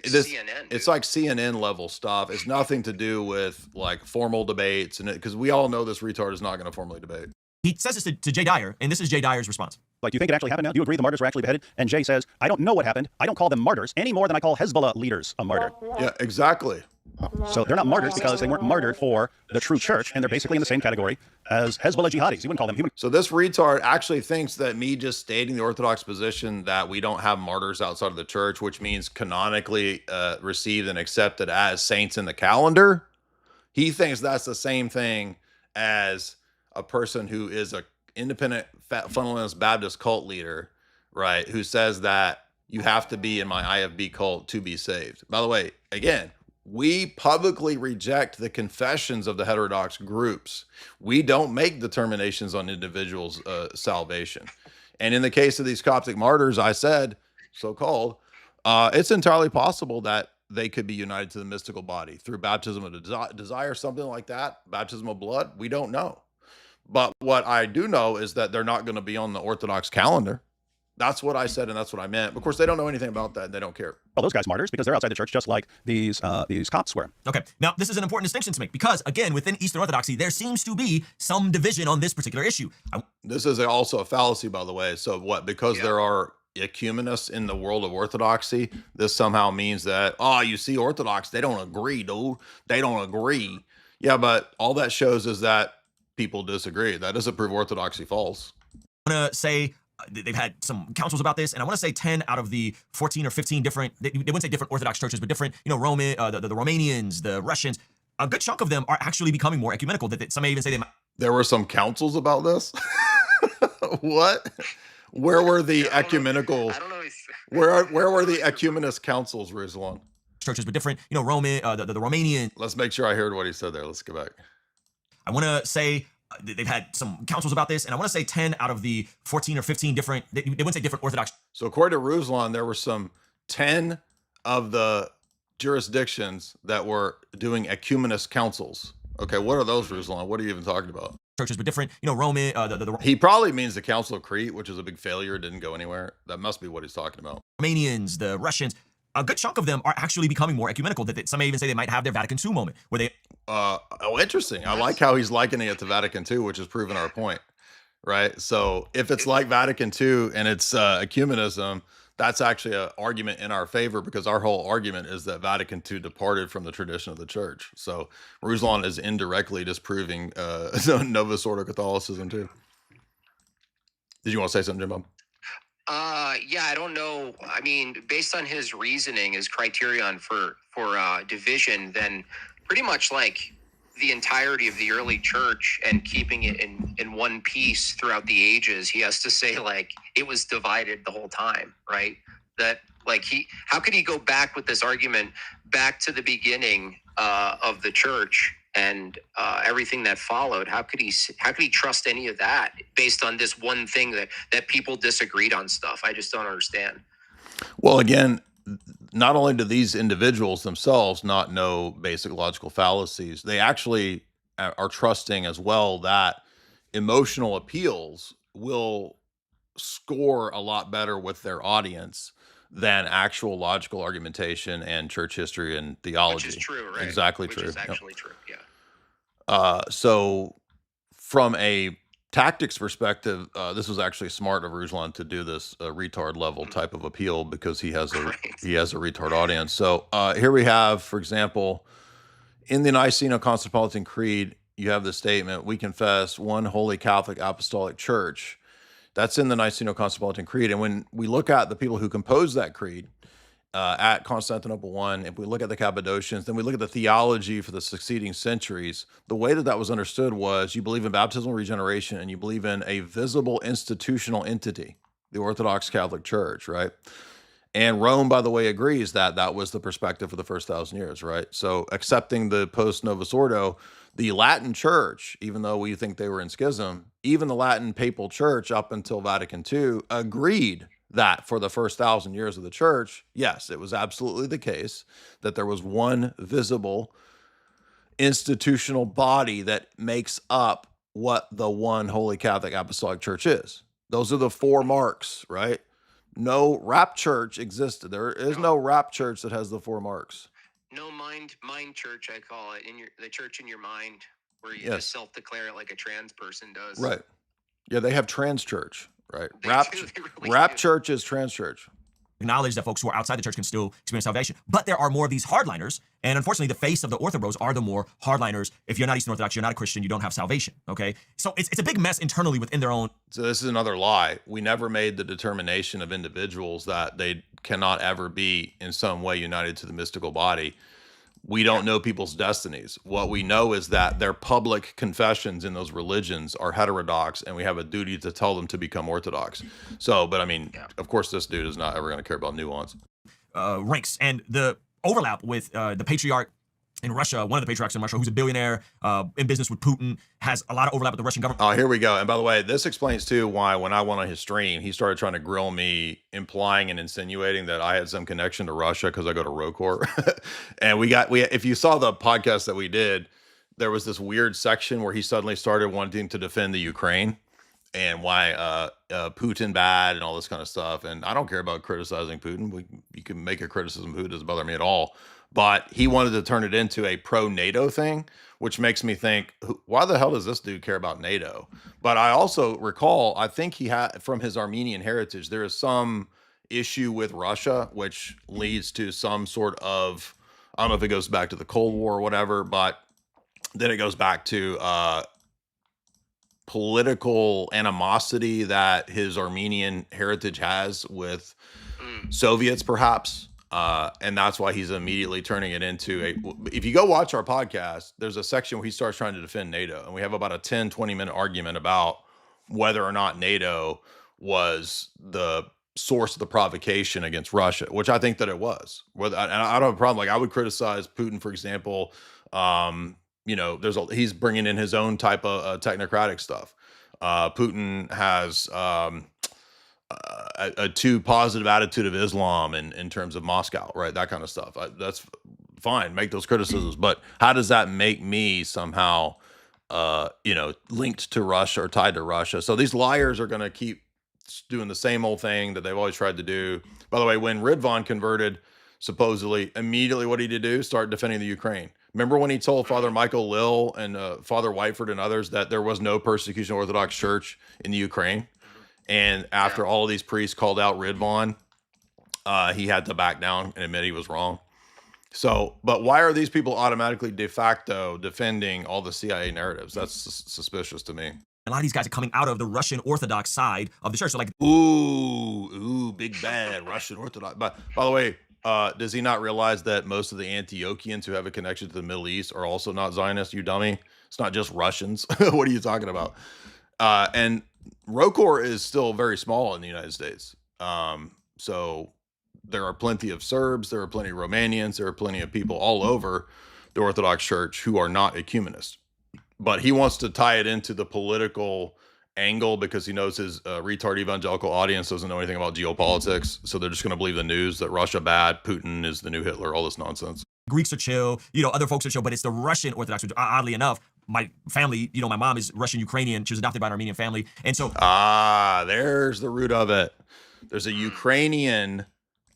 It's like CNN level stuff. It's nothing to do with like formal debates, and because we all know this retard is not going to formally debate. He says this to Jay Dyer, and this is Jay Dyer's response. Like, do you think it actually happened now? Do you agree the martyrs were actually beheaded? And Jay says, I don't know what happened. I don't call them martyrs any more than I call Hezbollah leaders a martyr. Yeah, exactly. So they're not martyrs because they weren't martyred for the true church, and they're basically in the same category as Hezbollah jihadis. You wouldn't call them human. So this retard actually thinks that me just stating the Orthodox position that we don't have martyrs outside of the church, which means canonically received and accepted as saints in the calendar, he thinks that's the same thing as a person who is a independent fundamentalist Baptist cult leader, right, who says that you have to be in my IFB cult to be saved. By the way, again, we publicly reject the confessions of the heterodox groups. We don't make determinations on individuals' salvation. And in the case of these Coptic martyrs, I said, so-called, it's entirely possible that they could be united to the mystical body through baptism of desire, something like that, baptism of blood. We don't know. But what I do know is that they're not going to be on the Orthodox calendar. That's what I said, and that's what I meant. Of course, they don't know anything about that, and they don't care. Well, those guys martyrs because they're outside the church, just like these Copts were. Okay, now this is an important distinction to make because, again, within Eastern Orthodoxy, there seems to be some division on this particular issue. This is also a fallacy, by the way. So what? Because there are ecumenists in the world of Orthodoxy, this somehow means that, oh, you see, Orthodox, they don't agree, dude. They don't agree. Yeah, but all that shows is that people disagree. That doesn't prove Orthodoxy false. I want to say they've had some councils about this, and I want to say 10 out of the 14 or 15 different, they wouldn't say different Orthodox churches, but different, Roman, the Romanians, the Russians, a good chunk of them are actually becoming more ecumenical. That some may even say they might. There were some councils about this? What? Where were the ecumenical? I don't know. Where were the ecumenist councils, Ruslan? Churches, but different, Roman, the Romanian. Let's make sure I heard what he said there. Let's go back. I want to say they've had some councils about this, and I want to say 10 out of the 14 or 15 different, they wouldn't say different Orthodox. So according to Ruslan, there were some 10 of the jurisdictions that were doing ecumenist councils. Okay, what are those, Ruslan? What are you even talking about? Churches, but different, Roman, He probably means the Council of Crete, which is a big failure, didn't go anywhere. That must be what he's talking about. Romanians, the Russians, a good chunk of them are actually becoming more ecumenical. That some may even say they might have their Vatican II moment where they. Oh, interesting. I like how he's likening it to Vatican II, which has proven our point, right? So if it's like Vatican II and it's ecumenism, that's actually an argument in our favor because our whole argument is that Vatican II departed from the tradition of the church. So Ruslan is indirectly disproving Novus Ordo Catholicism too. Did you want to say something, Jim Bob? Yeah, I don't know. I mean, based on his reasoning, his criterion for division, then pretty much like the entirety of the early church and keeping it in one piece throughout the ages, he has to say like it was divided the whole time, right? That like how could he go back with this argument back to the beginning of the church and everything that followed? How could he trust any of that based on this one thing that people disagreed on stuff? I just don't understand. Well, again, not only do these individuals themselves not know basic logical fallacies, they actually are trusting as well that emotional appeals will score a lot better with their audience than actual logical argumentation and church history and theology. Which is true, right? Exactly Which true. is actually true, yeah. So from a tactics perspective, this was actually smart of Ruslan to do this retard level type of appeal because he has a retard audience. So here we have, for example, in the Niceno-Constantinopolitan Creed, you have the statement, "We confess one holy Catholic Apostolic Church." That's in the Niceno-Constantinopolitan Creed. And when we look at the people who composed that creed, at Constantinople I, if we look at the Cappadocians, then we look at the theology for the succeeding centuries, the way that that was understood was you believe in baptismal regeneration and you believe in a visible institutional entity, the Orthodox Catholic Church, right? And Rome, by the way, agrees that that was the perspective for the first 1,000 years, right? So accepting the post-Novus Ordo, the Latin Church, even though we think they were in schism, even the Latin Papal Church up until Vatican II agreed that for the first 1,000 years of the church, yes, it was absolutely the case that there was one visible institutional body that makes up what the one Holy Catholic Apostolic Church is. Those are the four marks, right? No rap church existed. There is no rap church that has the four marks. No mind church, I call it, the church in your mind, where you Yes. just self-declare it like a trans person does. Right. Yeah, they have trans church, right? They Rap, do, they really rap do. church is trans church. Acknowledge that folks who are outside the church can still experience salvation. But there are more of these hardliners, and unfortunately, the face of the orthobros are the more hardliners. If you're not Eastern Orthodox, you're not a Christian, you don't have salvation, okay? So it's a big mess internally within their own. So this is another lie. We never made the determination of individuals that they cannot ever be in some way united to the mystical body. We don't know people's destinies. What we know is that their public confessions in those religions are heterodox, and we have a duty to tell them to become orthodox. So, but I mean, of course, this dude is not ever going to care about nuance. Ranks and the overlap with the patriarch in Russia, one of the patriarchs in Russia, who's a billionaire in business with Putin, has a lot of overlap with the Russian government. Oh, here we go. And by the way, this explains too why when I went on his stream, he started trying to grill me, implying and insinuating that I had some connection to Russia because I go to Rokor. And if you saw the podcast that we did, there was this weird section where he suddenly started wanting to defend the Ukraine and why Putin bad and all this kind of stuff. And I don't care about criticizing Putin. You can make a criticism of Putin, doesn't bother me at all. But he wanted to turn it into a pro-NATO thing, which makes me think, why the hell does this dude care about NATO? But I also recall, I think he had, from his Armenian heritage, there is some issue with Russia, which leads to some sort of, I don't know if it goes back to the Cold War or whatever, but then it goes back to political animosity that his Armenian heritage has with Soviets, perhaps. And that's why he's immediately turning it into if you go watch our podcast, there's a section where he starts trying to defend NATO. And we have about a 10-20 minute argument about whether or not NATO was the source of the provocation against Russia, which I think that it was. And I don't have a problem. Like I would criticize Putin, for example. He's bringing in his own type of technocratic stuff. Putin has a too positive attitude of Islam in terms of Moscow, right? That kind of stuff. That's fine. Make those criticisms, but how does that make me somehow, linked to Russia or tied to Russia? So these liars are going to keep doing the same old thing that they've always tried to do. By the way, when Ridvan converted, supposedly immediately what he did do, start defending the Ukraine. Remember when he told Father Michael Lill and Father Whiteford and others that there was no persecution of Orthodox Church in the Ukraine? And after all of these priests called out Ridvan, he had to back down and admit he was wrong. So, but why are these people automatically de facto defending all the CIA narratives? That's suspicious to me. A lot of these guys are coming out of the Russian Orthodox side of the church. So like, ooh, big bad Russian Orthodox. But by the way, does he not realize that most of the Antiochians who have a connection to the Middle East are also not Zionists, you dummy? It's not just Russians. What are you talking about? And Rokor is still very small in the United States. So there are plenty of Serbs, there are plenty of Romanians, there are plenty of people all over the Orthodox Church who are not ecumenists. But he wants to tie it into the political angle because he knows his retard evangelical audience doesn't know anything about geopolitics. So they're just going to believe the news that Russia bad, Putin is the new Hitler, all this nonsense. Greeks are chill, other folks are chill, but it's the Russian Orthodox, which oddly enough, my family, my mom is Russian Ukrainian. She was adopted by an Armenian family. And so there's the root of it. There's a Ukrainian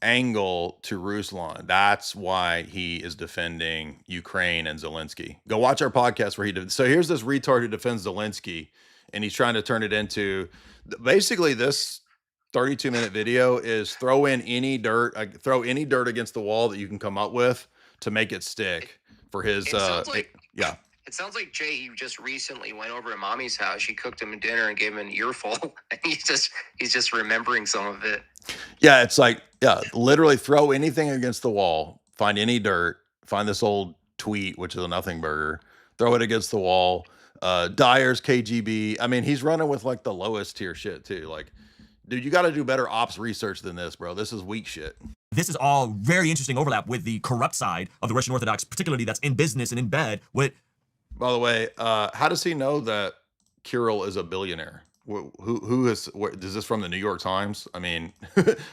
angle to Ruslan. That's why he is defending Ukraine and Zelensky. Go watch our podcast where he did. So here's this retard who defends Zelensky, and he's trying to turn it into basically this 32-minute video is throw any dirt against the wall that you can come up with to make it stick for his yeah. It sounds like Jay, you just recently went over to mommy's house. She cooked him dinner and gave him an earful. And he's just remembering some of it. Yeah, it's like Yeah, literally throw anything against the wall, find any dirt, find this old tweet, which is a nothing burger, throw it against the wall. Dyer's KGB. I mean, he's running with like the lowest tier shit too. Like, dude, you got to do better ops research than this, bro. This is weak shit. This is all very interesting overlap with the corrupt side of the Russian Orthodox, particularly that's in business and in bed with. By the way, how does he know that Kirill is a billionaire? Who is? Is this from the New York Times? I mean,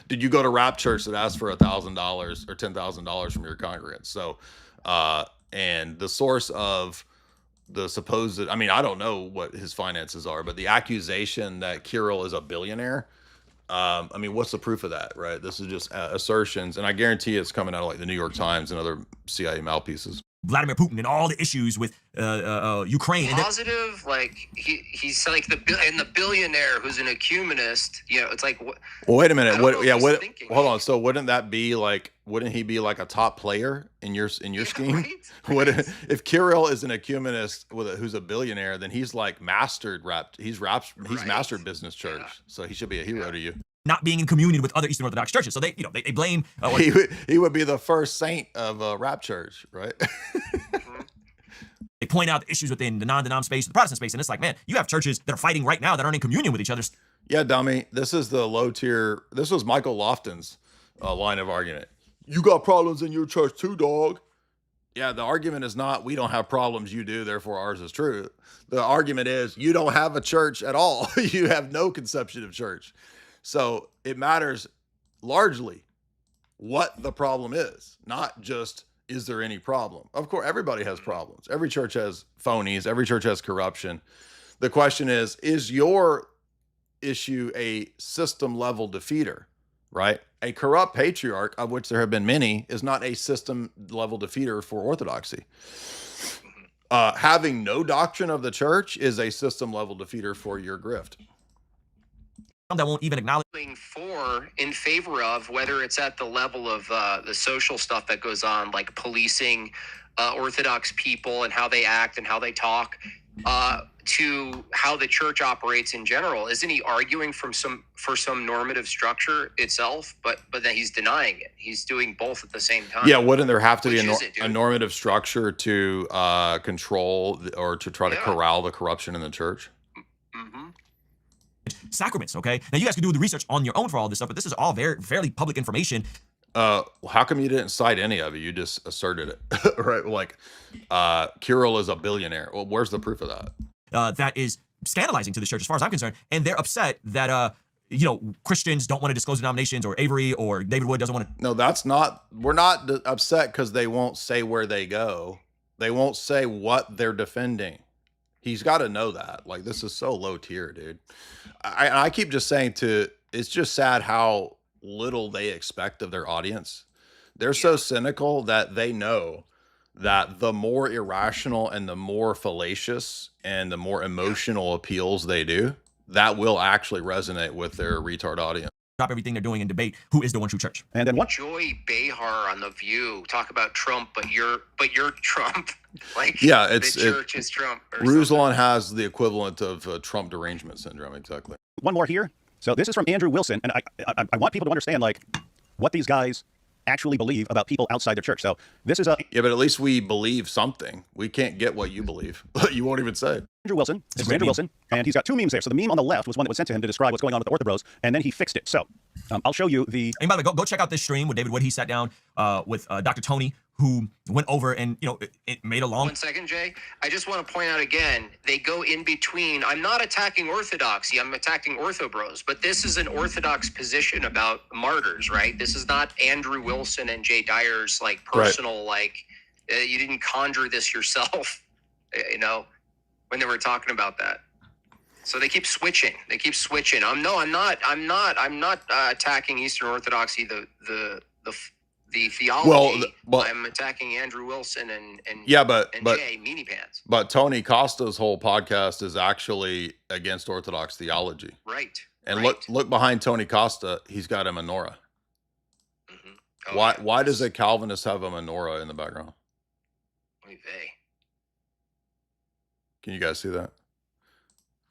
did you go to rap church that asked for $1,000 or $10,000 from your congregants? So, and the source of the supposed, I mean, I don't know what his finances are, but the accusation that Kirill is a billionaire. I mean, what's the proof of that, right? This is just assertions, and I guarantee it's coming out of like the New York Times and other CIA mouthpieces. Vladimir Putin and all the issues with Ukraine. Positive, like he's like the billionaire who's an ecumenist. You know, it's like what? Well, wait a minute. What? Yeah. What? Hold on. So wouldn't that be like? Wouldn't he be like a top player in your scheme? Right? What if Kirill is an ecumenist who's a billionaire? Then he's like mastered rap. He's mastered business church. Yeah. So he should be a hero to you. Not being in communion with other Eastern Orthodox churches, so they blame. He would be the first saint of rap church, right? They point out the issues within the non-denom space, the Protestant space, and it's like, man, you have churches that are fighting right now that aren't in communion with each other. Yeah, dummy. This is the low tier. This was Michael Lofton's line of argument. You got problems in your church too, dog. Yeah, the argument is not we don't have problems, you do, therefore ours is true. The argument is you don't have a church at all. You have no conception of church. So it matters largely what the problem is, not just is there any problem. Of course, everybody has problems. Every church has phonies. Every church has corruption. The question is your issue a system level defeater, right? A corrupt patriarch, of which there have been many, is not a system level defeater for orthodoxy. Having no doctrine of the church is a system level defeater for your grift. That won't even acknowledge in favor of, whether it's at the level of the social stuff that goes on, like policing Orthodox people and how they act and how they talk, to how the church operates in general. Isn't he arguing for some normative structure itself? But then he's denying it. He's doing both at the same time. Yeah, wouldn't there have to be a normative structure to control or to try to corral the corruption in the church? Sacraments, okay? Now you guys can do the research on your own for all this stuff, but this is all fairly public information. How come you didn't cite any of it? You just asserted it, right? Like, Kirill is a billionaire. Well, where's the proof of that? That is scandalizing to the church, as far as I'm concerned, and they're upset that Christians don't want to disclose denominations, or Avery or David Wood doesn't want to. No, that's not. We're not upset because they won't say where they go. They won't say what they're defending. He's got to know that. Like, this is so low tier, dude. I keep just saying it's just sad how little they expect of their audience. They're so cynical that they know that the more irrational and the more fallacious and the more emotional appeals they do, that will actually resonate with their retard audience. Drop everything they're doing in debate. Who is the one true church? And then what? Joy Behar on The View talk about Trump, but you're Trump. Like, yeah, the church is Trump. Ruslan has the equivalent of Trump derangement syndrome. Exactly. One more here. So this is from Andrew Wilson, and I want people to understand like what these guys actually believe about people outside their church. So this is yeah, but at least we believe something. We can't get what you believe. You won't even say. Andrew Wilson. This is Andrew Wilson, and he's got two memes there. So the meme on the left was one that was sent to him to describe what's going on with the Orthobros, and then he fixed it. So I'll show you the. And by the way, go check out this stream with David Wood. He sat down with Dr. Tony, who went over and it made a long. 1 second, Jay. I just want to point out again, they go in between. I'm not attacking orthodoxy. I'm attacking orthobros. But this is an orthodox position about martyrs, right? This is not Andrew Wilson and Jay Dyer's like personal you didn't conjure this yourself, when they were talking about that. So they keep switching. I'm not attacking Eastern Orthodoxy, the theology. Well, I'm attacking Andrew Wilson and Jay Meanie Pants. But Tony Costa's whole podcast is actually against Orthodox theology. Right. And look behind Tony Costa, he's got a menorah. Mm-hmm. Why does a Calvinist have a menorah in the background? Can you guys see that?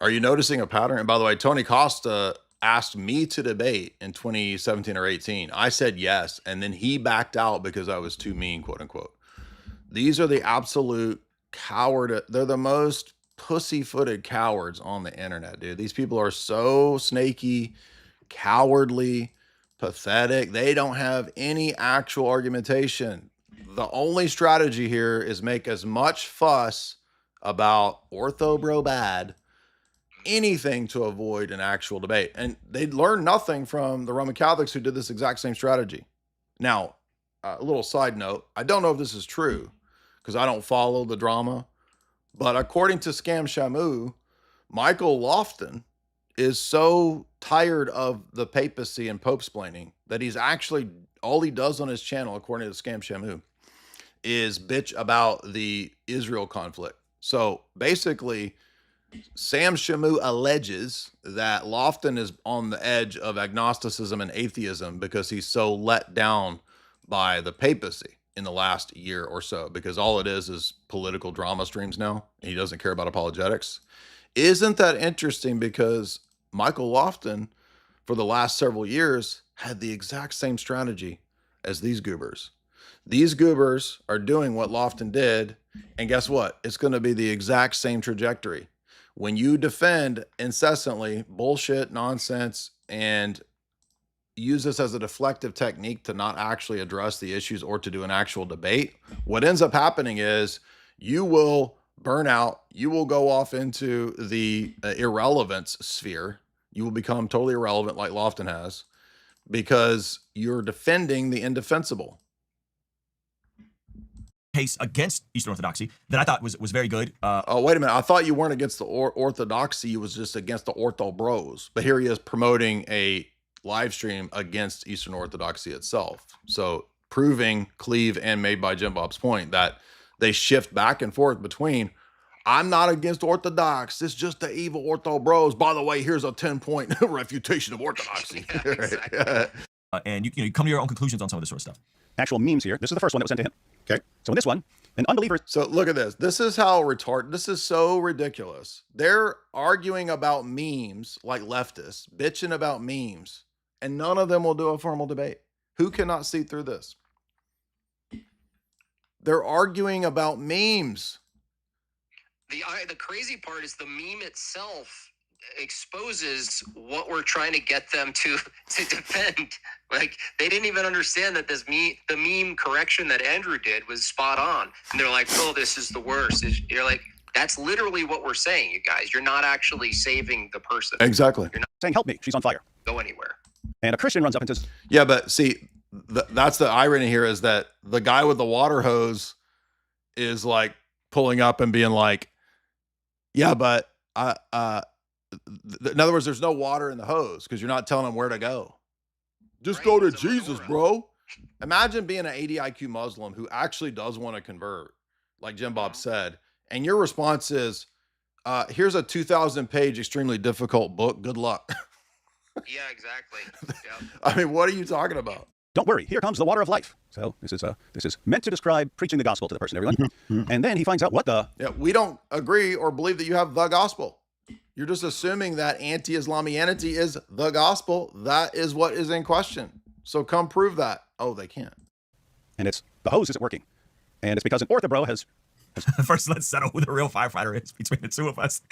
Are you noticing a pattern? And by the way, Tony Costa asked me to debate in 2017 or 18. I said yes, and then he backed out because I was too mean, quote unquote. These are the absolute coward. They're the most pussy-footed cowards on the internet, dude. These people are so snaky, cowardly, pathetic. They don't have any actual argumentation. The only strategy here is make as much fuss about ortho bro bad, anything to avoid an actual debate. And they learned nothing from the Roman Catholics who did this exact same strategy. Now, a little side note, I don't know if this is true because I don't follow the drama, but according to Scam Shamu, Michael Lofton is so tired of the papacy and pope-splaining that he's actually, all he does on his channel, according to Scam Shamu, is bitch about the Israel conflict. So basically, Sam Shamu alleges that Lofton is on the edge of agnosticism and atheism because he's so let down by the papacy in the last year or so, because all it is political drama streams now. He doesn't care about apologetics. Isn't that interesting? Because Michael Lofton, for the last several years, had the exact same strategy as these goobers. These goobers are doing what Lofton did, and guess what? It's going to be the exact same trajectory. When you defend incessantly bullshit, nonsense, and use this as a deflective technique to not actually address the issues or to do an actual debate, what ends up happening is you will burn out. You will go off into the irrelevance sphere. You will become totally irrelevant like Lofton has because you're defending the indefensible. Case against Eastern Orthodoxy that I thought was very good. Oh, wait a minute. I thought you weren't against the orthodoxy. You was just against the ortho bros. But here he is promoting a live stream against Eastern Orthodoxy itself. So proving Cleve and Made by Jim Bob's point that they shift back and forth between, I'm not against Orthodox. It's just the evil ortho bros. By the way, here's a 10-point refutation of Orthodoxy. Yeah, exactly. And you come to your own conclusions on some of this sort of stuff. Actual memes here. This is the first one that was sent to him. Okay. So in this one, an unbeliever. So look at this. This is how retarded. This is so ridiculous. They're arguing about memes like leftists, bitching about memes, and none of them will do a formal debate. Who cannot see through this? They're arguing about memes. The crazy part is the meme itself exposes what we're trying to get them to defend. Like, they didn't even understand that the meme correction that Andrew did was spot on, and they're like, oh, this is the worst. You're like, that's literally what we're saying, you guys. You're not actually saving the person. Exactly. You're not saying, help me, she's on fire. Go anywhere. And a Christian runs up and says, yeah, but see, that's the irony here, is that the guy with the water hose is like pulling up and being like, yeah, but in other words, there's no water in the hose because you're not telling them where to go. Just go to Jesus, bro. Imagine being an 80 IQ Muslim who actually does want to convert, like Jim Bob said, and your response is, here's a 2,000-page, extremely difficult book. Good luck. Yeah, exactly. Yeah. I mean, what are you talking about? don't worry, here comes the water of life. So this is meant to describe preaching the gospel to the person, everyone. And then he finds out what the... Yeah, we don't agree or believe that you have the gospel. You're just assuming that anti-Islamianity is the gospel. That is what is in question. So come prove that. Oh, they can't. And it's the hose isn't working. And it's because an orthobro has... First, let's settle who the real firefighter is between the two of us.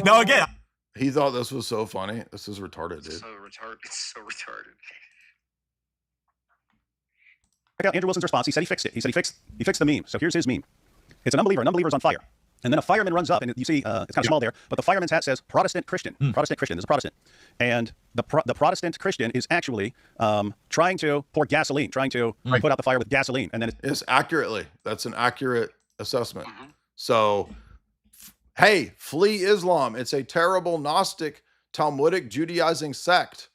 No, again. He thought this was so funny. This is retarded, dude. So retarded. It's so retarded. Check out Andrew Wilson's response. He said he fixed it. He said he fixed the meme. So here's his meme. It's an unbeliever. An unbeliever's on fire. And then a fireman runs up, and you see it's kind of small there, but the fireman's hat says Protestant Christian. Protestant Christian. There's a Protestant. And the Protestant Christian is actually trying to pour gasoline, trying to put out the fire with gasoline. And then it's accurately. That's an accurate assessment. So, hey, flee Islam. It's a terrible Gnostic, Talmudic, Judaizing sect.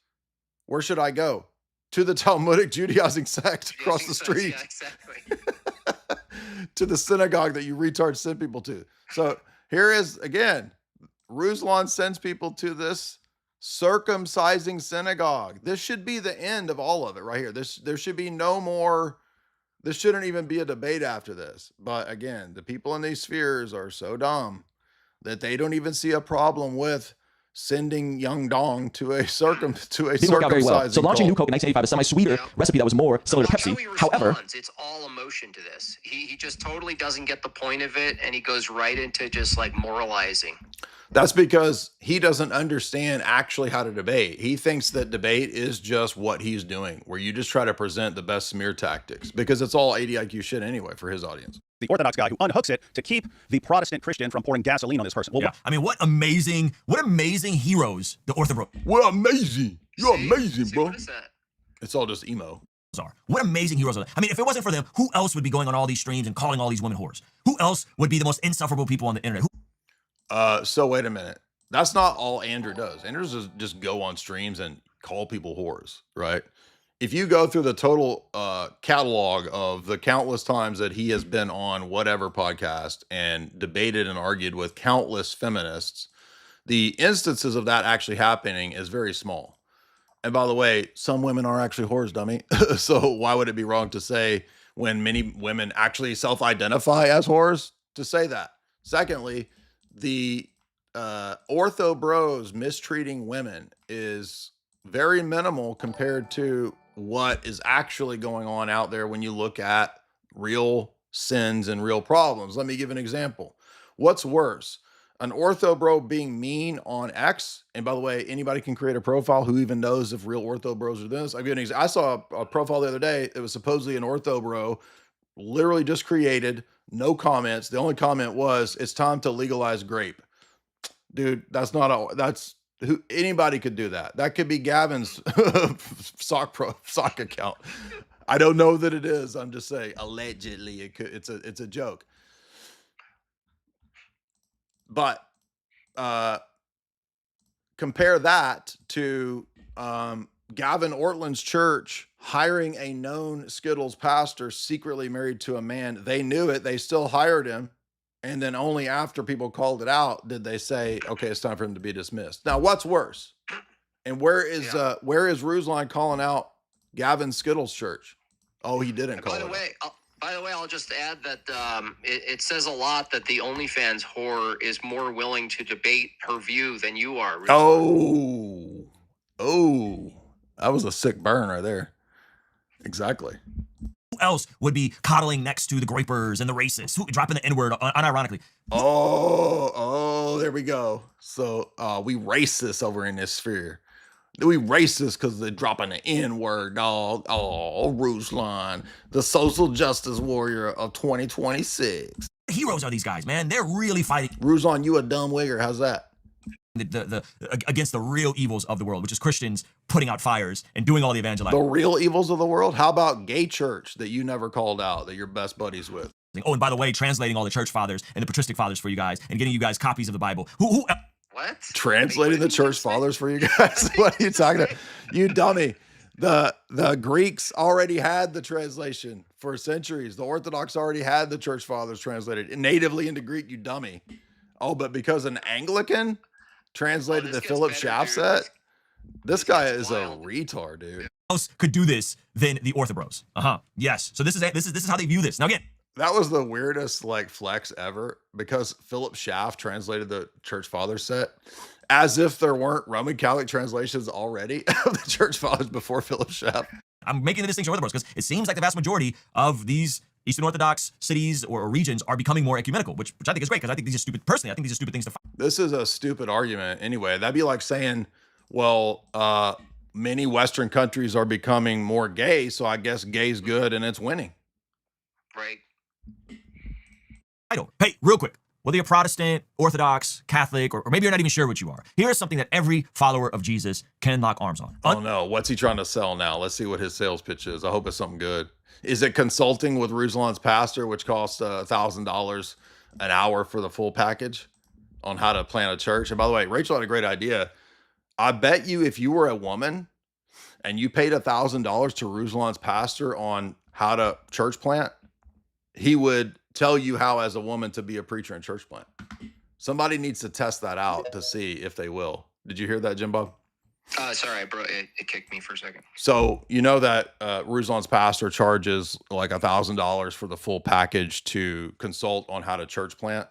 Where should I go? To the Talmudic Judaizing sect across the street. Yeah, exactly. To the synagogue that you retards send people to. So here is, again, Ruslan sends people to this circumcising synagogue. This should be the end of all of it right here. There should be no more. This shouldn't even be a debate after this. But again, the people in these spheres are so dumb that they don't even see a problem with sending young dong to a Didn't work out very well. circumcising So launching New cult. Coke in 1985, a semi-sweeter recipe that was more similar to Pepsi. However, It's all emotion to this. He just totally doesn't get the point of it, and he goes right into just like moralizing. That's because he doesn't understand actually how to debate. He thinks that debate is just what he's doing, where you just try to present the best smear tactics, because it's all 80 IQ shit anyway for his audience. The Orthodox guy who unhooks it to keep the Protestant Christian from pouring gasoline on this person. Well, Yeah. I mean, what amazing heroes the Orthodox. What amazing. You're amazing, bro. It's all just emo. Are. What amazing heroes are they? I mean, if it wasn't for them, who else would be going on all these streams and calling all these women whores? Who else would be the most insufferable people on the internet? So wait a minute. That's not all Andrew does. Andrew does just go on streams and call people whores, right? If you go through the total catalog of the countless times that he has been on whatever podcast and debated and argued with countless feminists, the instances of that actually happening is very small. And by the way, some women are actually whores, dummy. So why would it be wrong to say, when many women actually self-identify as whores, to say that? Secondly, the ortho bros mistreating women is very minimal compared to what is actually going on out there when you look at real sins and real problems. Let me give an example. What's worse? An ortho bro being mean on X, and by the way, anybody can create a profile who even knows if real ortho bros are this. I'll give you an example. I saw a profile the other day. It was supposedly an ortho bro, literally just created, no comments. The only comment was, "It's time to legalize grape." Dude, that's not a, that's who, anybody could do that. That could be Gavin's sock account. I don't know that it is. I'm just saying, allegedly it could, it's a joke. But compare that to Gavin Ortland's church hiring a known Skittles pastor secretly married to a man. They knew it. They still hired him. And then only after people called it out did they say, okay, it's time for him to be dismissed. Now, what's worse? And where is Ruslan calling out Gavin Skittles' church? Oh, he didn't call it out. By the way, I'll just add that it says a lot that the OnlyFans whore is more willing to debate her view than you are. Oh, that was a sick burn right there. Exactly. Who else would be coddling next to the grapers and the racists? Who dropping the N-word unironically? Oh, there we go. So we racist over in this sphere. We racist because they're dropping the N-word, dog. Oh, Ruslan, the social justice warrior of 2026. Heroes are these guys, man. They're really fighting. Ruslan, you a dumb wigger. How's that? The against the real evils of the world, which is Christians putting out fires and doing all the evangelizing. The real evils of the world? How about gay church that you never called out, that you're best buddies with? Oh, and by the way, translating all the church fathers and the patristic fathers for you guys and getting you guys copies of the Bible. What? Translating the church fathers for you guys? What are you talking about? You dummy. The Greeks already had the translation for centuries. The Orthodox already had the church fathers translated natively into Greek, you dummy. Oh, but because an Anglican translated the Philip Schaff set, this guy is a retard, dude. Else could do this than the Orthobros. Yes. So this is how they view this. Now again, that was the weirdest like flex ever, because Philip Schaff translated the church fathers set as if there weren't Roman Catholic translations already of the church fathers before Philip Schaff. I'm making the distinction Orthobros because it seems like the vast majority of these Eastern Orthodox cities or regions are becoming more ecumenical, which I think is great, because I think these are stupid. Personally, I think these are stupid things to fight. This is a stupid argument anyway. That'd be like saying, well, many Western countries are becoming more gay, so I guess gay's good and it's winning. Right. Hey, real quick. Whether you're Protestant, Orthodox, Catholic, or maybe you're not even sure what you are, here's something that every follower of Jesus can lock arms on. Oh no, what's he trying to sell now? Let's see what his sales pitch is. I hope it's something good. Is it consulting with Ruslan's pastor, which costs $1,000 an hour for the full package on how to plant a church? And by the way, Rachel had a great idea. I bet you if you were a woman and you paid $1,000 to Ruslan's pastor on how to church plant, he would tell you how as a woman to be a preacher in church plant. Somebody needs to test that out to see if they will. Did you hear that, Jimbo? Sorry, bro. It kicked me for a second. So you know that Ruslan's pastor charges like $1,000 for the full package to consult on how to church plant.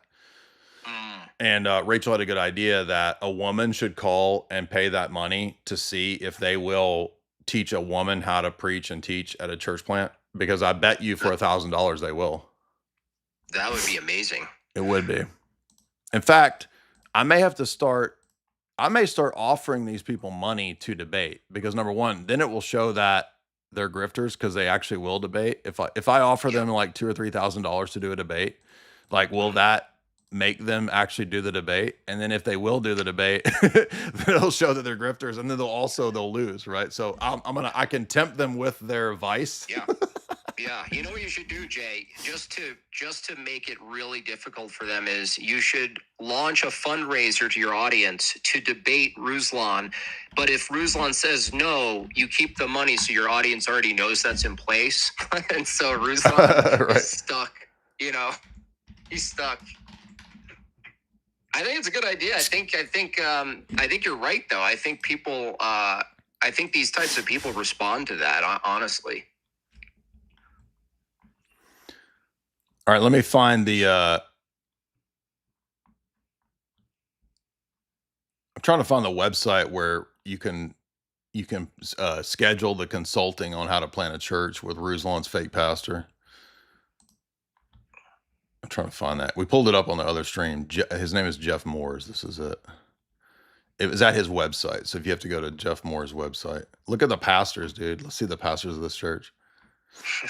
And Rachel had a good idea that a woman should call and pay that money to see if they will teach a woman how to preach and teach at a church plant. Because I bet you for $1,000 they will. That would be amazing. It would be. In fact, I may start offering these people money to debate, because number one, then it will show that they're grifters because they actually will debate. If I offer them like $2,000 or $3,000 to do a debate, like, will that make them actually do the debate? And then if they will do the debate, then it'll show that they're grifters, and then they'll lose, right? So I can tempt them with their vice. Yeah. Yeah, you know what you should do, Jay, just to make it really difficult for them is you should launch a fundraiser to your audience to debate Ruslan. But if Ruslan says no, you keep the money so your audience already knows that's in place. And so Ruslan is stuck, you know. He's stuck. I think it's a good idea. I think you're right though. I think I think these types of people respond to that, honestly. All right, let me find the I'm trying to find the website where you can schedule the consulting on how to plant a church with Ruslan's fake pastor. I'm trying to find that. We pulled it up on the other stream. His name is Jeff Moores. This is it. It was at his website. So if you have to go to Jeff Moore's website, look at the pastors, dude. Let's see the pastors of this church.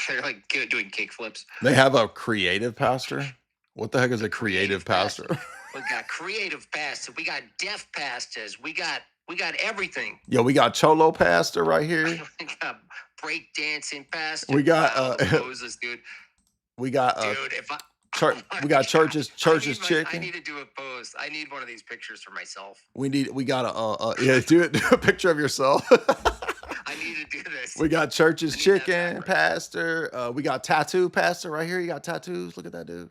They're like doing kick flips. They have a creative pastor. What the heck is a creative pastor? We got creative pastors. We got deaf pastors. We got everything. Yo, we got Cholo pastor right here. We got break dancing pastor. We got Moses, dude. We got dude. If I we got churches chicken. I need to do a post. I need one of these pictures for myself. We got yeah, do a picture of yourself. I need to do this. We got churches chicken pastor. We got tattoo pastor right here. You got tattoos. Look at that dude.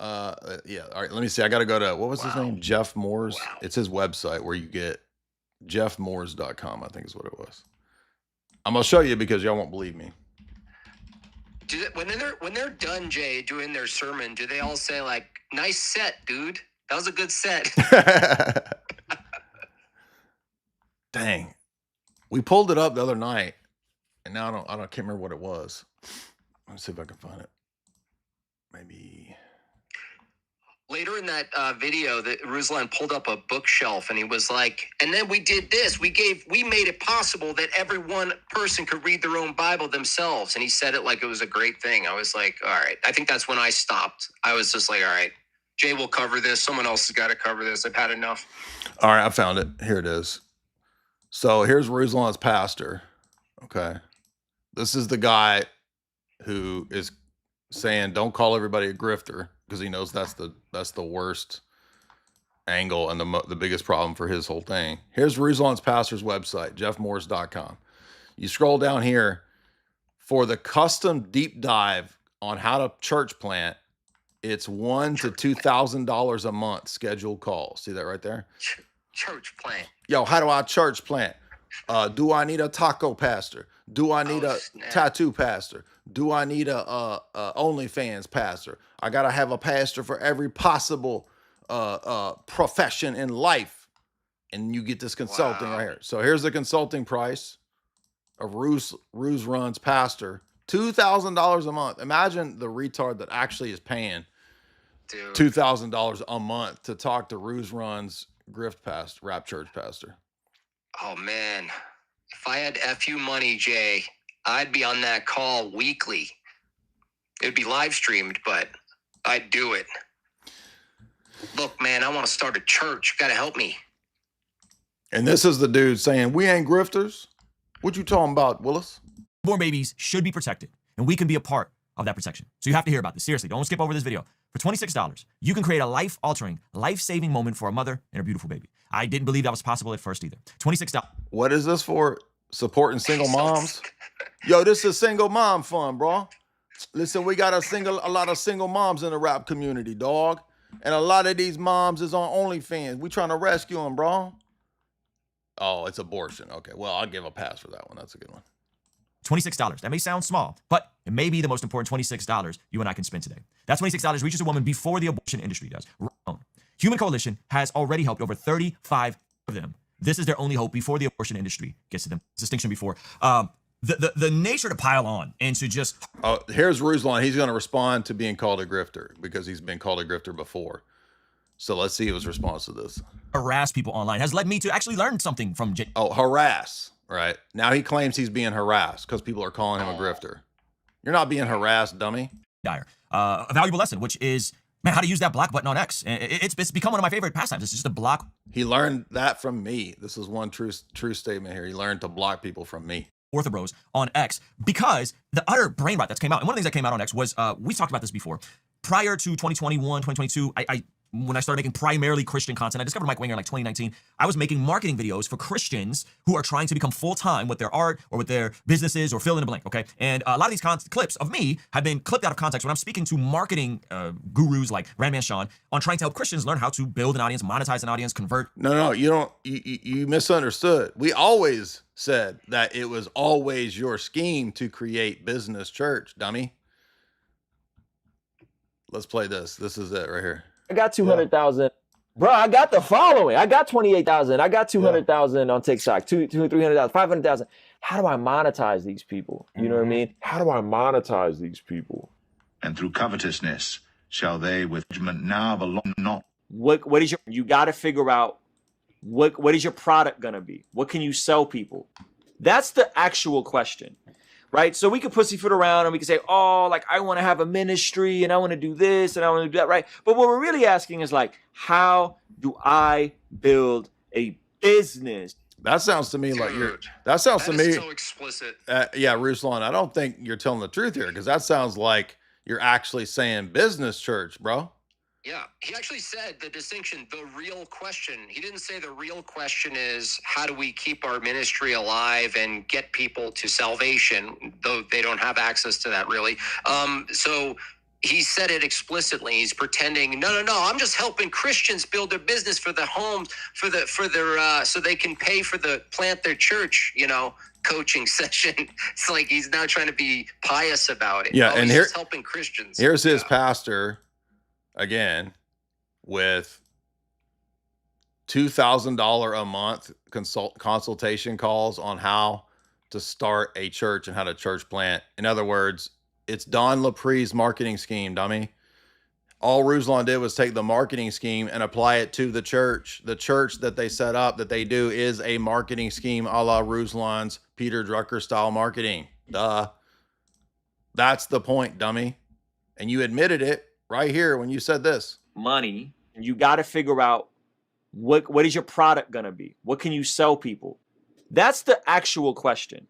Yeah. All right. Let me see. I got to go to, what was his name? Jeff Moores. It's his website where you get jeffmoores.com. I think is what it was. I'm going to show you because y'all won't believe me. When they're done, Jay, doing their sermon, do they all say like, "Nice set, dude. That was a good set." Dang. We pulled it up the other night, and now I can't remember what it was. Let me see if I can find it. Maybe later in that video, that Ruslan pulled up a bookshelf, and he was like, "And then we did this. We made it possible that every one person could read their own Bible themselves." And he said it like it was a great thing. I was like, "All right." I think that's when I stopped. I was just like, "All right, Jay will cover this. Someone else has got to cover this. I've had enough." All right, I found it. Here it is. So here's Ruslan's pastor. Okay. This is the guy who is saying, don't call everybody a grifter, because he knows that's the worst angle and the biggest problem for his whole thing. Here's Ruslan's pastor's website, jeffmoores.com. You scroll down here for the custom deep dive on how to church plant. It's $1,000 to $2,000 a month scheduled calls. See that right there? Church plant. Yo, how do I church plant? Do I need a taco pastor? Do I need a tattoo pastor? Do I need a OnlyFans pastor? I gotta have a pastor for every possible profession in life, and you get this consulting right here. So here's the consulting price of Ruslan's pastor, $2,000 a month. Imagine the retard that actually is paying $2,000 a month to talk to Ruslan's grift pastor, rap church pastor. Oh man, if I had FU money, Jay, I'd be on that call weekly. It'd be live streamed, but I'd do it. Look, man, I want to start a church. You gotta help me. And this is the dude saying, we ain't grifters. What you talking about, Willis? Born babies should be protected, and we can be a part of that protection. So you have to hear about this. Seriously, don't skip over this video. For $26, you can create a life-altering, life-saving moment for a mother and her beautiful baby. I didn't believe that was possible at first either. $26. What is this for? Supporting single moms? Yo, this is single mom fun, bro. Listen, we got a lot of single moms in the rap community, dog. And a lot of these moms is on OnlyFans. We trying to rescue them, bro. Oh, it's abortion. Okay, well, I'll give a pass for that one. That's a good one. $26. That may sound small, but it may be the most important $26 you and I can spend today. That $26 reaches a woman before the abortion industry does. Human Coalition has already helped over 35 of them. This is their only hope before the abortion industry gets to them. Distinction before. The nature to pile on and to just... Oh, here's Ruslan. He's going to respond to being called a grifter because he's been called a grifter before. So let's see his response to this. Harass people online has led me to actually learn something from Oh, harass, right? Now he claims he's being harassed because people are calling him a grifter. You're not being harassed, dummy. Dyer. A valuable lesson, which is, man, how to use that block button on X. It's become one of my favorite pastimes. It's just a block. He learned that from me. This is one true statement here. He learned to block people from me. Orthobros on X, because the utter brain rot that's came out. And one of the things that came out on X was, we talked about this before. Prior to 2021, 2022, when I started making primarily Christian content, I discovered Mike Winger in like 2019. I was making marketing videos for Christians who are trying to become full-time with their art or with their businesses or fill in the blank, okay? And a lot of these clips of me have been clipped out of context when I'm speaking to marketing gurus like Brandman Sean on trying to help Christians learn how to build an audience, monetize an audience, convert. No, you don't. You misunderstood. We always said that it was always your scheme to create business church, dummy. Let's play this. This is it right here. I got 200,000. Bro, I got the following. I got 28,000. I got 200,000 on TikTok. 300,000, 500,000. How do I monetize these people? You know what I mean? How do I monetize these people? And through covetousness shall they with judgment now belong not. What is you got to figure out what is your product gonna be? What can you sell people? That's the actual question. Right? So we could pussyfoot around and we could say, oh, like I want to have a ministry and I want to do this and I want to do that, right? But what we're really asking is like, how do I build a business? That sounds to me like that sounds to me so explicit. Yeah, Ruslan, I don't think you're telling the truth here because that sounds like you're actually saying business church, bro. Yeah, he actually said the distinction, the real question. He didn't say the real question is how do we keep our ministry alive and get people to salvation, though they don't have access to that really. So he said it explicitly. He's pretending, no, I'm just helping Christians build their business for the homes, for their so they can pay for the plant their church, coaching session. It's like he's now trying to be pious about it. Yeah, and he's here, just helping Christians. Here's his pastor. Again, with $2,000 a month consultation calls on how to start a church and how to church plant. In other words, it's Don Lapree's marketing scheme, dummy. All Ruslan did was take the marketing scheme and apply it to the church. The church that they set up, that they do, is a marketing scheme a la Ruslan's Peter Drucker style marketing. Duh. That's the point, dummy. And you admitted it right here when you said this. Money. You got to figure out what is your product going to be? What can you sell people? That's the actual question,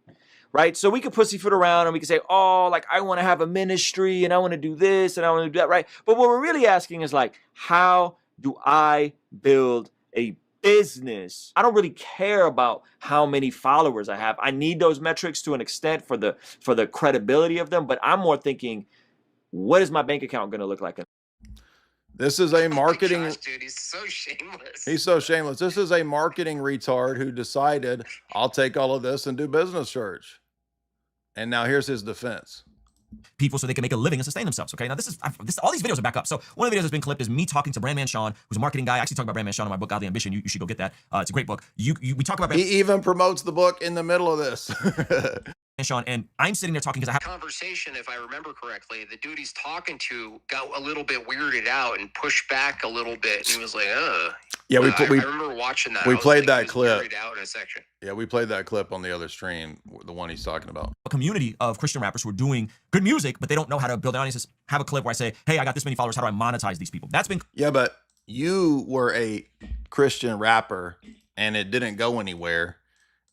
right? So we could pussyfoot around and we could say, oh, like I want to have a ministry and I want to do this and I want to do that, right? But what we're really asking is like, how do I build a business? I don't really care about how many followers I have. I need those metrics to an extent for the credibility of them, but I'm more thinking, what is my bank account going to look like? This is a marketing. Gosh, dude, he's so shameless. He's so shameless. This is a marketing retard who decided I'll take all of this and do business church. And now here's his defense. People so they can make a living and sustain themselves. Okay, now this all these videos are back up. So one of the videos that's been clipped is me talking to Brandman Sean, who's a marketing guy. I actually talk about Brandman Sean in my book Godly Ambition. You should go get that. It's a great book. We talk about He even promotes the book in the middle of this. Sean, and I'm sitting there talking because I have conversation, if I remember correctly, the dude he's talking to got a little bit weirded out and pushed back a little bit. And he was like, Yeah, I remember watching that. We played that he was clip. weirded out in a section. Yeah, we played that clip on the other stream, the one he's talking about. a community of Christian rappers who are doing good music, but they don't know how to build an audience. Have a clip where I say, hey, I got this many followers. How do I monetize these people? That's been... Yeah, but you were a Christian rapper and it didn't go anywhere.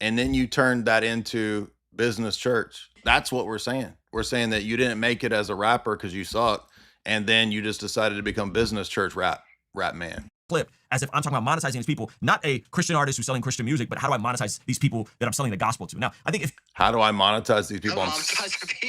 And then you turned that into business church. That's what we're saying. We're saying that you didn't make it as a rapper because you suck. And then you just decided to become business church rap man. Clip as if I'm talking about monetizing these people, not a Christian artist who's selling Christian music, but how do I monetize these people that I'm selling the gospel to? Now, I think if... How do I monetize these people I'm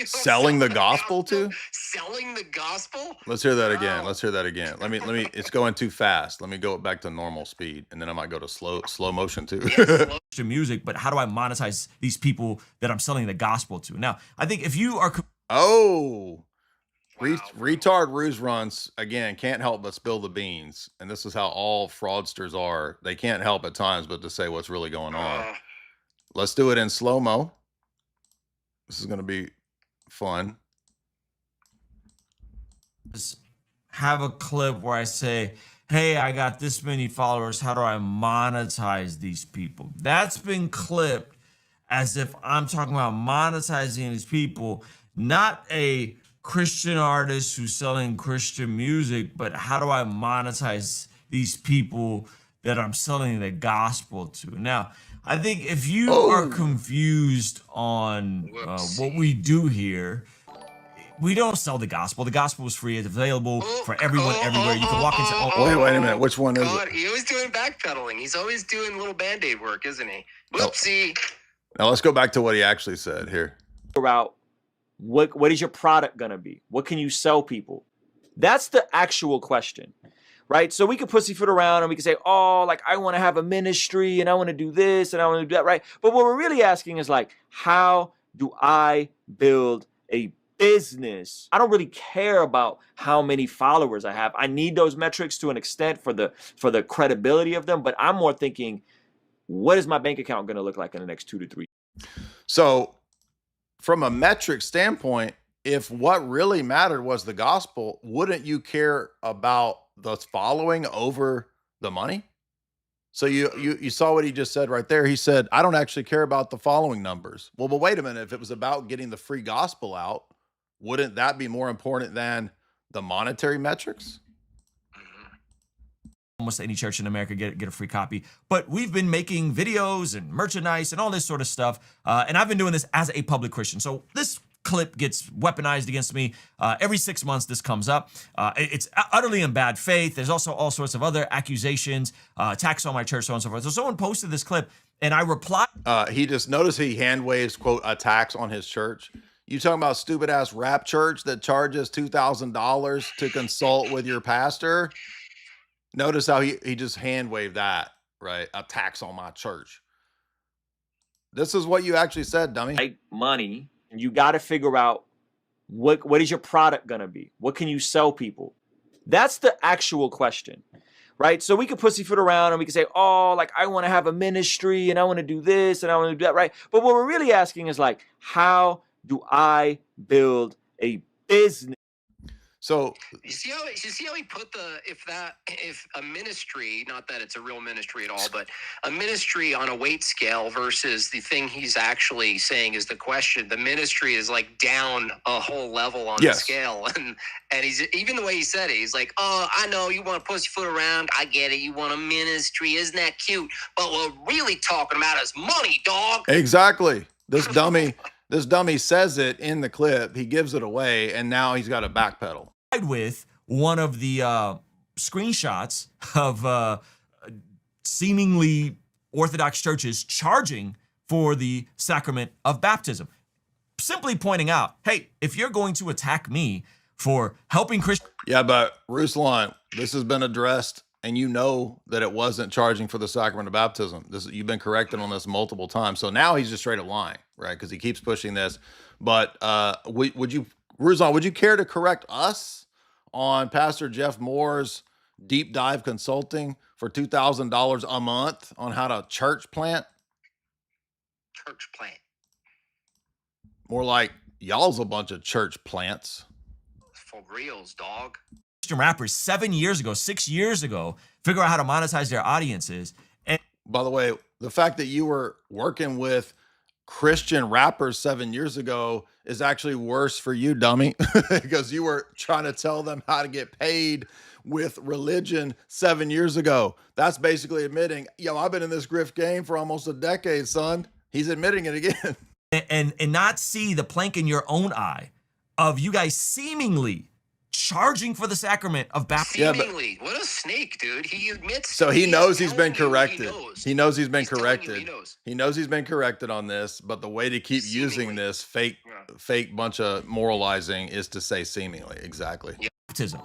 selling the gospel to? Selling the gospel? Let's hear that again. Let's hear that again. Let me, it's going too fast. Let me go back to normal speed and then I might go to slow motion too. Christian music, but how do I monetize these people that I'm selling the gospel to? Now, I think if you are... Oh, Retard ruse runs again can't help but spill the beans, and this is how all fraudsters are. They can't help at times but to say what's really going on. Let's do it in slow-mo. This is going to be fun. Have a clip where I say, hey, I got this many followers. How do I monetize these people? That's been clipped as if I'm talking about monetizing these people, not a Christian artist who's selling Christian music, but how do I monetize these people that I'm selling the gospel to? Now, I think if you are confused on what we do here, we don't sell the gospel. The gospel is free. It's available for everyone, everywhere. You can walk into. Wait a minute. Which one is it? He always doing backpedaling. He's always doing little Band-Aid work, isn't he? Whoopsie. Now let's go back to what he actually said here. About what is your product going to be? What can you sell people? That's the actual question, right? So we could pussyfoot around and we could say, oh, like I want to have a ministry and I want to do this and I want to do that, right? But what we're really asking is like, how do I build a business? I don't really care about how many followers I have. I need those metrics to an extent for the credibility of them, but I'm more thinking, what is my bank account going to look like in the next 2 to 3 years? So from a metric standpoint, if what really mattered was the gospel, wouldn't you care about the following over the money? So you saw what he just said right there. He said, I don't actually care about the following numbers. Well, but wait a minute. If it was about getting the free gospel out, wouldn't that be more important than the monetary metrics? Almost any church in America get a free copy. But we've been making videos and merchandise and all this sort of stuff. And I've been doing this as a public Christian. So this clip gets weaponized against me. Every 6 months this comes up. It's utterly in bad faith. There's also all sorts of other accusations, attacks on my church, so on and so forth. So someone posted this clip and I replied. He just noticed he hand waves, quote, attacks on his church. You talking about stupid ass rap church that charges $2,000 to consult with your pastor? Notice how he just hand waved that, right? Attacks on my church. This is what you actually said, dummy. Like money, you got to figure out what is your product going to be? What can you sell people? That's the actual question, right? So we could pussyfoot around and we could say, oh, like I want to have a ministry and I want to do this and I want to do that, right? But what we're really asking is like, how do I build a business? So you see how he put if a ministry, not that it's a real ministry at all, but a ministry on a weight scale versus the thing he's actually saying is the question. The ministry is like down a whole level on the scale, and he's even the way he said it. He's like, oh, I know you want to pussyfoot around. I get it. You want a ministry. Isn't that cute? But what we're really talking about is money, dog. Exactly. This dummy says it in the clip. He gives it away, and now he's got to backpedal. With one of the screenshots of seemingly Orthodox churches charging for the sacrament of baptism. Simply pointing out, hey, if you're going to attack me for helping Christians. Yeah, but Ruslan, this has been addressed, and you know that it wasn't charging for the sacrament of baptism. You've been corrected on this multiple times. So now he's just straight up lying, right? Because he keeps pushing this. But Ruslan, would you care to correct us on Pastor Jeff Moore's deep dive consulting for $2,000 a month on how to church plant? Church plant. More like y'all's a bunch of church plants. For reals, dog. Christian rappers 6 years ago, figure out how to monetize their audiences. And by the way, the fact that you were working with Christian rappers 7 years ago is actually worse for you, dummy, because you were trying to tell them how to get paid with religion 7 years ago. That's basically admitting, yo, I've been in this grift game for almost a decade, son. He's admitting it again. And not see the plank in your own eye of you guys seemingly charging for the sacrament of baptism. Seemingly. What a snake, dude. He admits. So he knows he's been corrected. He knows he's been corrected. He knows he's been corrected on this, but the way to keep using this fake bunch of moralizing is to say seemingly. Exactly. Baptism.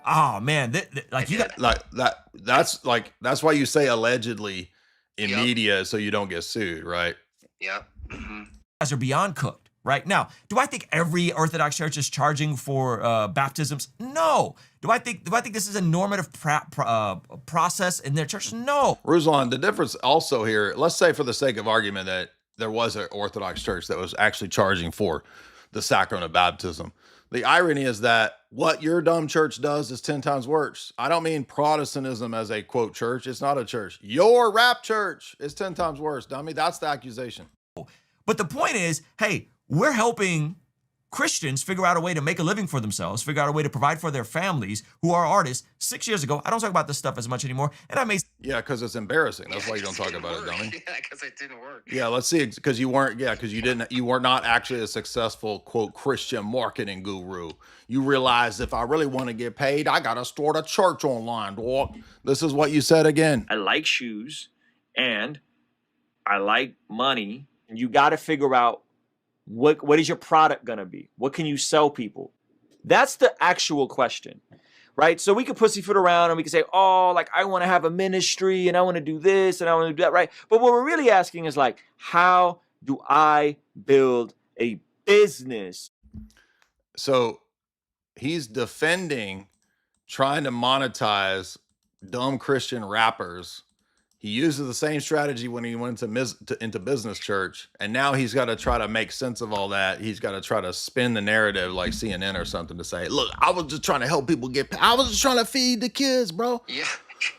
Oh man, like you got that's why you say allegedly in media so you don't get sued, right? Yeah. Mm-hmm. Guys are beyond cooked. right? Now, do I think every Orthodox church is charging for baptisms? No. Do I think this is a normative process in their church? No. Ruslan, the difference also here, let's say for the sake of argument that there was an Orthodox church that was actually charging for the sacrament of baptism. The irony is that what your dumb church does is 10 times worse. I don't mean Protestantism as a quote church. It's not a church. Your rap church is 10 times worse, dummy. That's the accusation. But the point is, hey, we're helping Christians figure out a way to make a living for themselves, figure out a way to provide for their families who are artists. 6 years ago, I don't talk about this stuff as much anymore. And I made... Yeah, because it's embarrassing. That's why you don't talk about it, dummy. Yeah, because it didn't work. Yeah, let's see, because you weren't, because you were not actually a successful, quote, Christian marketing guru. You realized if I really want to get paid, I got to start a church online, dog. This is what you said again. I like shoes and I like money. And you got to figure out what is your product going to be? What can you sell people? That's the actual question, right? So we could pussyfoot around and we could say, oh, like I want to have a ministry and I want to do this and I want to do that, right? But what we're really asking is like, how do I build a business? So he's defending trying to monetize dumb Christian rappers. He uses the same strategy when he went into business church, and now he's got to try to make sense of all that. He's got to try to spin the narrative like CNN or something to say, look, I was just trying to help people get paid. I was just trying to feed the kids, bro. Yeah,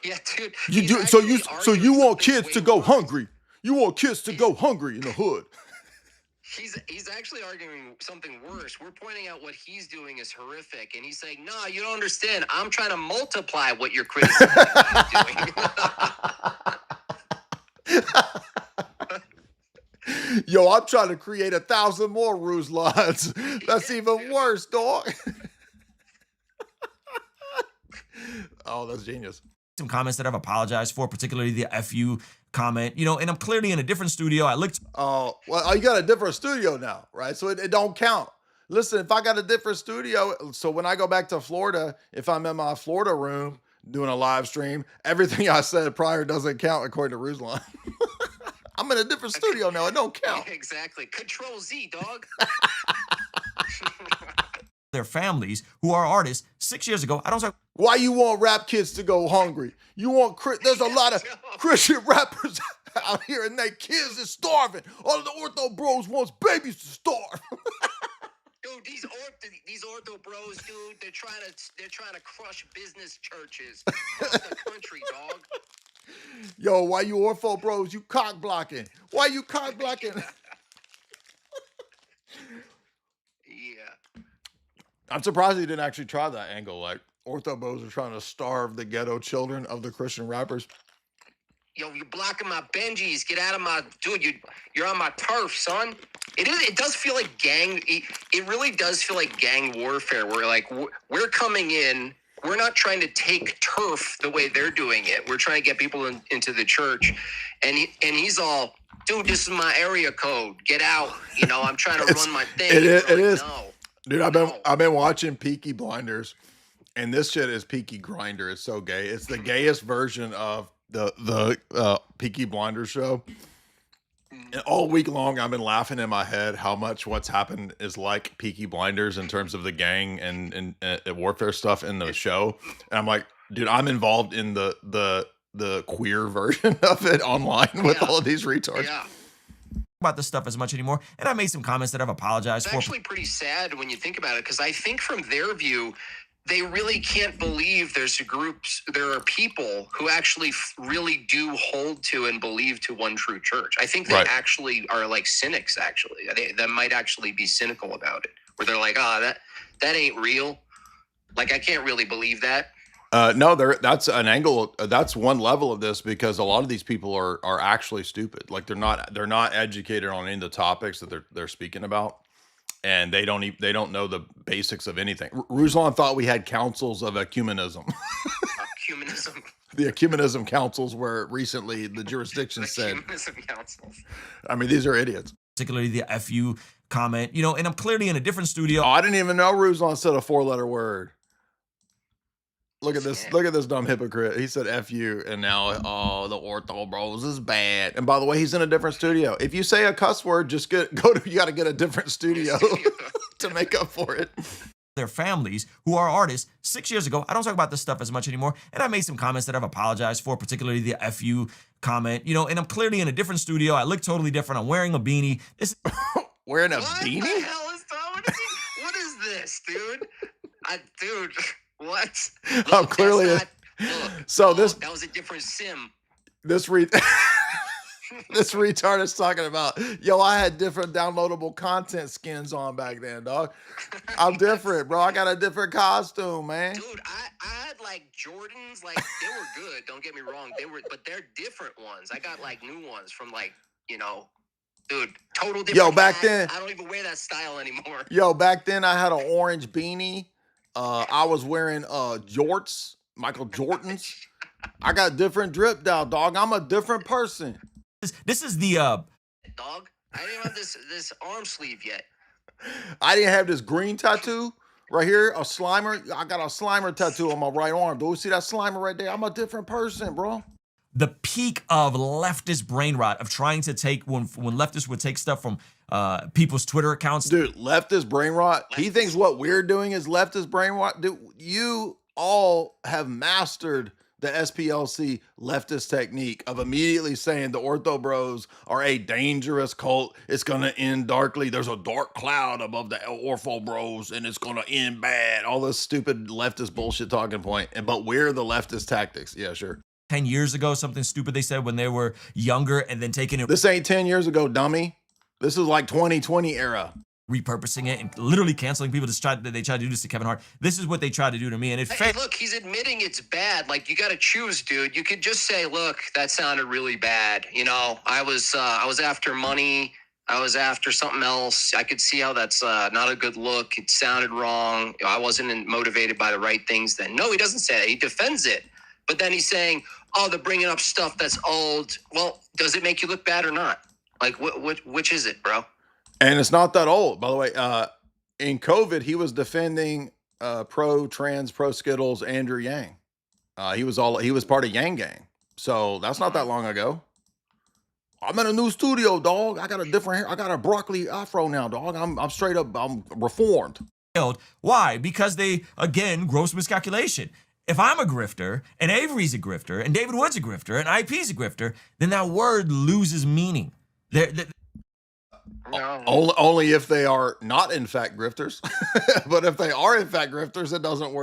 yeah, dude. So you want kids to go hungry. You want kids to go hungry in the hood. He's actually arguing something worse. We're pointing out what he's doing is horrific, and he's saying, no, you don't understand. I'm trying to multiply what you're criticizing doing. Yo, I'm trying to create 1,000 more Ruslans. That's even worse, dog. Oh, that's genius. Some comments that I've apologized for, particularly the FU comment, you know, and I'm clearly in a different studio. I looked. Oh, well, you got a different studio now, right? So it don't count. Listen, if I got a different studio, so when I go back to Florida, if I'm in my Florida room doing a live stream, everything I said prior doesn't count according to Ruslan. I'm in a different studio now. It don't count. Yeah, exactly. Control Z, dog. Their families who are artists 6 years ago. I don't say. Why you want rap kids to go hungry? You want there's a lot of Christian rappers out here and their kids is starving. All of the ortho bros wants babies to starve. Dude, these ortho bros, dude, they're trying to crush business churches across the country, dog. Yo, why you ortho bros? You cock blocking. Why you cock blocking? Yeah. I'm surprised he didn't actually try that angle. Like ortho bros are trying to starve the ghetto children of the Christian rappers. Yo, you're blocking my Benjis. Get out of my dude. You're on my turf, son. It does feel like gang. It really does feel like gang warfare. Where like we're coming in. We're not trying to take turf the way they're doing it. We're trying to get people into the church, and he's all, dude, this is my area code. Get out. You know, I'm trying to run my thing. It is. No. Dude, I've been watching Peaky Blinders, and this shit is Peaky Grinder. It's so gay. It's the gayest version of the Peaky Blinders show. And all week long, I've been laughing in my head how much what's happened is like Peaky Blinders in terms of the gang and warfare stuff in the show. And I'm like, dude, I'm involved in the queer version of it online with all of these retards. Yeah. About this stuff as much anymore, and I made some comments that I've apologized It's for. actually pretty sad when you think about it, because I think from their view, they really can't believe there are people who actually really do hold to and believe to one true church. I think they actually are like cynics, actually. They might actually be cynical about it, where they're like, that ain't real. Like, I can't really believe that. No, that's an angle. That's one level of this, because a lot of these people are actually stupid. Like they're not educated on any of the topics that they're speaking about, and they don't know the basics of anything. Ruslan thought we had councils of ecumenism. Ecumenism. The ecumenism councils where recently the jurisdiction said. Ecumenism councils. I mean, these are idiots. Particularly the FU comment, you know, and I'm clearly in a different studio. Oh, I didn't even know Ruslan said a 4-letter word. Look at this. Look at this dumb hypocrite. He said "F you," and now the Ortho Bros is bad. And by the way, he's in a different studio. If you say a cuss word, just go to. You got to get a different studio to make up for it. Their families who are artists 6 years ago. I don't talk about this stuff as much anymore. And I made some comments that I've apologized for, particularly the "F you" comment. You know, and I'm clearly in a different studio. I look totally different. I'm wearing a beanie. This wearing a beanie? What the hell is that? What is this, dude? Dude. What? Look, I'm clearly look, so this that was a different sim. This this retard is talking about, yo, I had different downloadable content skins on back then, dog. I'm different, bro. I got a different costume, man. Dude, I had like Jordans, like they were good, don't get me wrong. But they're different ones. I got like new ones from like, you know, dude, total different. Yo, back hat. then I don't even wear that style anymore. Yo, back then I had an orange beanie. I was wearing jorts, Michael Jordans. I got different drip now, dog. I'm a different person. This is the dog. I didn't even have this arm sleeve yet. I didn't have this green tattoo right here, a Slimer. I got a Slimer tattoo on my right arm. Do you see that Slimer right there? I'm a different person, bro. The peak of leftist brain rot of trying to take when leftists would take stuff from people's Twitter accounts. Dude, leftist brain rot. He thinks what we're doing is leftist brain rot. Dude, you all have mastered the SPLC leftist technique of immediately saying the Ortho Bros are a dangerous cult. It's going to end darkly. There's a dark cloud above the Ortho Bros and it's going to end bad. All this stupid leftist bullshit talking point. But we're the leftist tactics. Yeah, sure. 10 years ago, something stupid they said when they were younger and then taking it. This ain't 10 years ago, dummy. This is like 2020 era. Repurposing it and literally canceling people. They tried to do this to Kevin Hart. This is what they tried to do to me. And Hey, look, he's admitting it's bad. Like, you got to choose, dude. You could just say, look, that sounded really bad. You know, I was after money. I was after something else. I could see how that's not a good look. It sounded wrong. I wasn't motivated by the right things then. No, he doesn't say that. He defends it. But then he's saying, oh, they're bringing up stuff that's old. Well, does it make you look bad or not? Like, which is it, bro? And it's not that old, by the way. In COVID, he was defending pro-trans, pro-Skittles Andrew Yang. He was part of Yang Gang. So that's not that long ago. I'm in a new studio, dog. I got a different hair. I got a broccoli afro now, dog. I'm straight up. I'm reformed. Why? Because they, again, gross miscalculation. If I'm a grifter, and Avery's a grifter, and David Wood's a grifter, and IP's a grifter, then that word loses meaning. Only if they are not in fact grifters. But if they are in fact grifters, it doesn't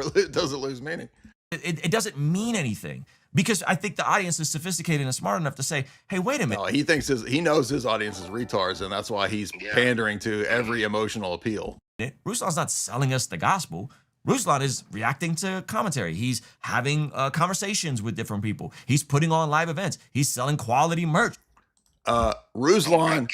lose meaning. It doesn't mean anything. Because I think the audience is sophisticated and smart enough to say, hey, wait a minute. No, he knows his audience is retards, and that's why he's pandering to every emotional appeal. Ruslan's not selling us the gospel. Ruslan is reacting to commentary. He's having conversations with different people. He's putting on live events. He's selling quality merch. Ruslan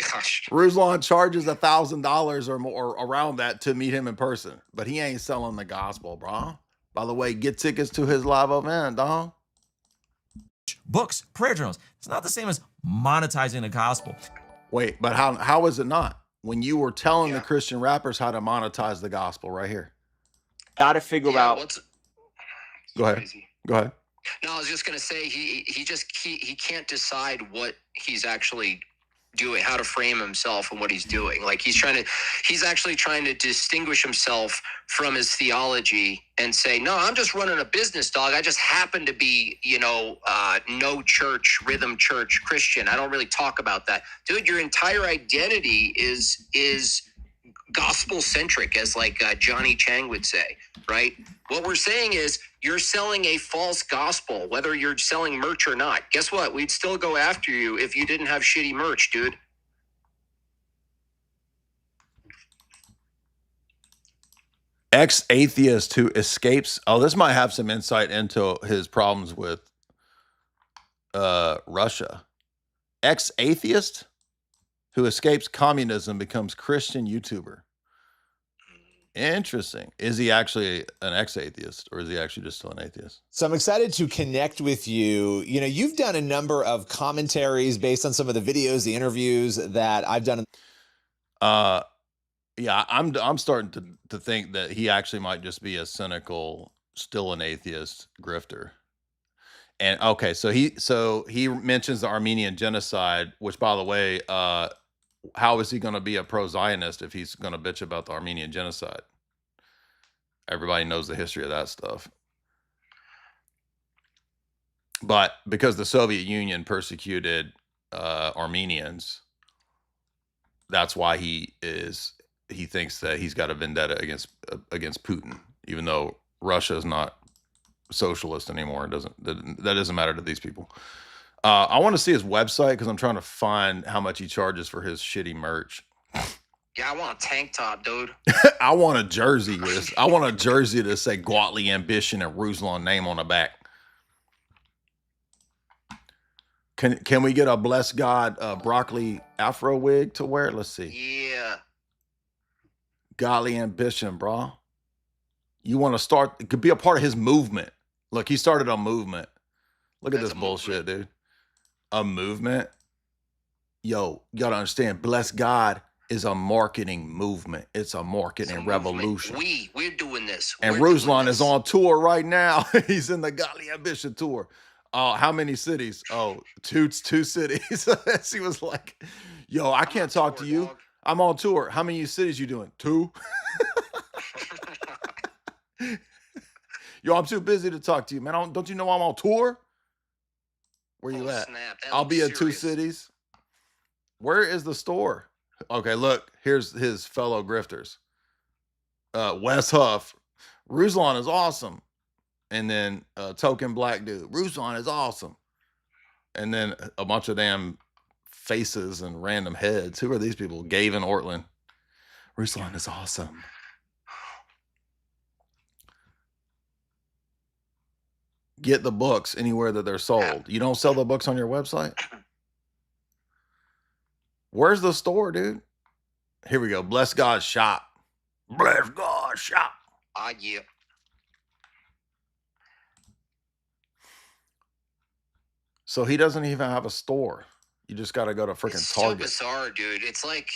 charges $1,000 or more around that to meet him in person, but he ain't selling the gospel, bro. By the way, get tickets to his live event, dog. Books, prayer journals. It's not the same as monetizing the gospel. Wait, but how is it not? When you were telling the Christian rappers how to monetize the gospel right here. Gotta figure out. Go ahead. Go ahead. No, I was just gonna say he can't decide what he's actually doing, how to frame himself and what he's doing. Like he's actually trying to distinguish himself from his theology and say, no, I'm just running a business, dog. I just happen to be, no church, rhythm church Christian. I don't really talk about that. Dude, your entire identity is gospel centric, as like Johnny Chang would say, right? What we're saying is you're selling a false gospel, whether you're selling merch or not. Guess what? We'd still go after you if you didn't have shitty merch, dude. Ex-atheist who escapes. Oh, this might have some insight into his problems with Russia. Ex-atheist who escapes communism becomes Christian YouTuber. Interesting. Is he actually an ex-atheist, or is he actually just still an atheist? So I'm excited to connect with you. You know, you've done a number of commentaries based on some of the videos, the interviews that I've done. Yeah, I'm starting to think that he actually might just be a cynical still an atheist grifter. And okay, so he mentions the Armenian genocide, which, by the way, how is he going to be a pro-Zionist if he's going to bitch about the Armenian genocide? Everybody knows the history of that stuff. But because the Soviet Union persecuted Armenians, that's why he thinks that he's got a vendetta against Putin, even though Russia is not socialist anymore. That doesn't matter to these people. I want to see his website because I'm trying to find how much he charges for his shitty merch. Yeah, I want a tank top, dude. I want a jersey I want a jersey to say Godly Ambition and Ruslan name on the back. Can we get a Bless God broccoli afro wig to wear? Let's see. Yeah. Godly Ambition, bro. You want to start? It could be a part of his movement. Look, he started a movement. Look at this bullshit, dude. A movement. Yo, you gotta understand. Bless God is a marketing movement. It's a marketing revolution. We're doing this. And Ruslan is on tour right now. He's in the Godly Ambition tour. How many cities? Oh, two cities. She was like, yo, I can't talk to you. I'm on tour. How many cities you doing? 2? Yo, I'm too busy to talk to you, man. Don't you know I'm on tour? Where you at? I'll be at 2 cities. Where is the store? Okay, look, here's his fellow grifters. Wes Huff. Ruslan is awesome. And then token black dude. Ruslan is awesome. And then a bunch of damn faces and random heads. Who are these people? Gavin Ortland. Ruslan is awesome. Get the books anywhere that they're sold. You don't sell the books on your website? Where's the store, dude? Here we go. Bless God's shop. Bless God's shop. Yeah. So he doesn't even have a store. You just got to go to freaking Target. So bizarre, dude. It's like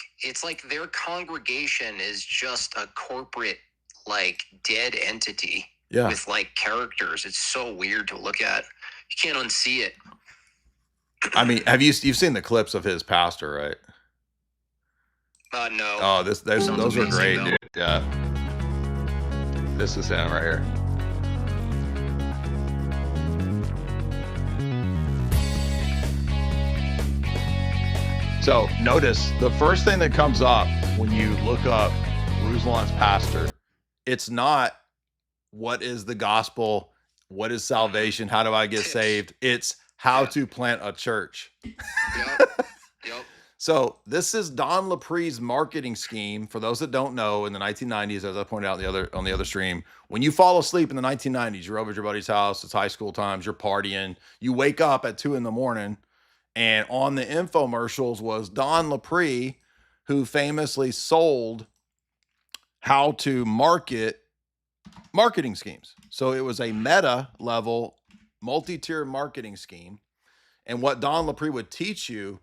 their congregation is just a corporate, like, dead entity. Yeah. With like characters. It's so weird to look at. You can't unsee it. I mean, you've seen the clips of his pastor, right? No. Oh, those are great, dude. Yeah. This is him right here. So notice the first thing that comes up when you look up Ruslan's pastor, it's not what is the gospel, what is salvation, how do I get saved? It's how to plant a church. Yep. So this is Don LaPree's marketing scheme. For those that don't know, in the 1990s, as I pointed out on the other stream, when you fall asleep in the 1990s, you're over at your buddy's house, it's high school times, you're partying, you wake up at 2 a.m, and on the infomercials was Don LaPree, who famously sold how to marketing schemes. So it was a meta level multi-tier marketing scheme. And what Don LaPree would teach you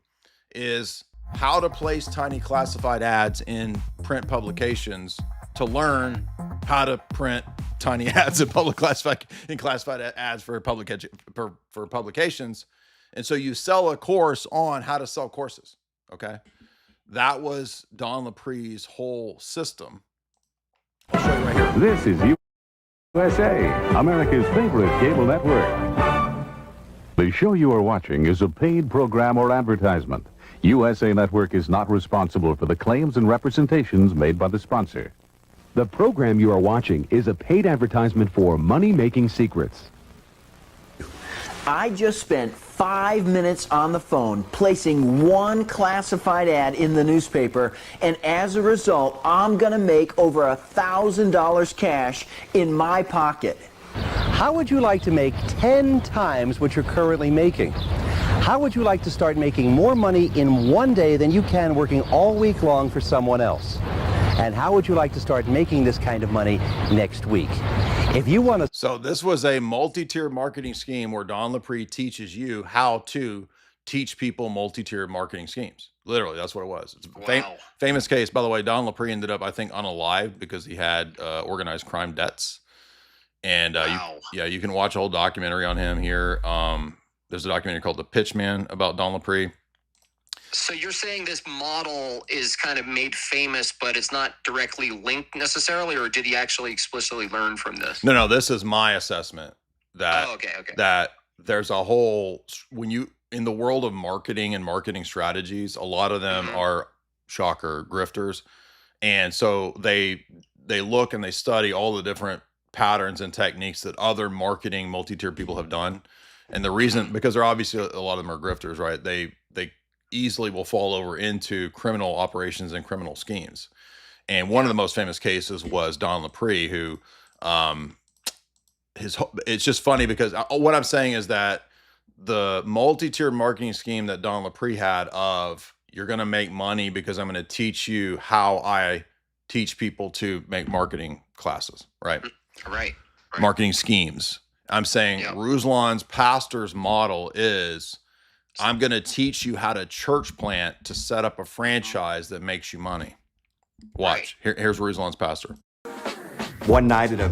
is how to place tiny classified ads in print publications to learn how to print tiny ads in classified ads for publications. And so you sell a course on how to sell courses. Okay. That was Don LaPree's whole system. I'll show you right here. This is USA, America's favorite cable network. The show you are watching is a paid program or advertisement. USA Network is not responsible for the claims and representations made by the sponsor. The program you are watching is a paid advertisement for money-making secrets. I just spent 5 minutes on the phone placing one classified ad in the newspaper, and as a result, I'm going to make over $1,000 cash in my pocket. How would you like to make 10 times what you're currently making? How would you like to start making more money in one day than you can working all week long for someone else? And how would you like to start making this kind of money next week? If you want to... So this was a multi-tier marketing scheme where Don LaPree teaches you how to teach people multi-tier marketing schemes. Literally, that's what it was. It's a famous case. By the way, Don LaPree ended up, I think, unalived because he had organized crime debts. And you can watch a whole documentary on him here. There's a documentary called The Pitchman about Don Lapre. So you're saying this model is kind of made famous, but it's not directly linked necessarily, or did he actually explicitly learn from this? No, this is my assessment that that there's a whole, when you, in the world of marketing and marketing strategies, a lot of them are, shocker, grifters. And so they look and they study all the different patterns and techniques that other marketing multi-tier people have done. And the reason, because they're obviously, a lot of them are grifters, right? They easily will fall over into criminal operations and criminal schemes. And one of the most famous cases was Don Lapre, who it's just funny because what I'm saying is that the multi-tier marketing scheme that Don Lapre had of, you're going to make money because I'm going to teach you how I teach people to make marketing classes, right? Right. Marketing schemes. I'm saying Ruslan's pastor's model is, I'm going to teach you how to church plant to set up a franchise that makes you money. Watch. Here's Ruslan's pastor. One night at a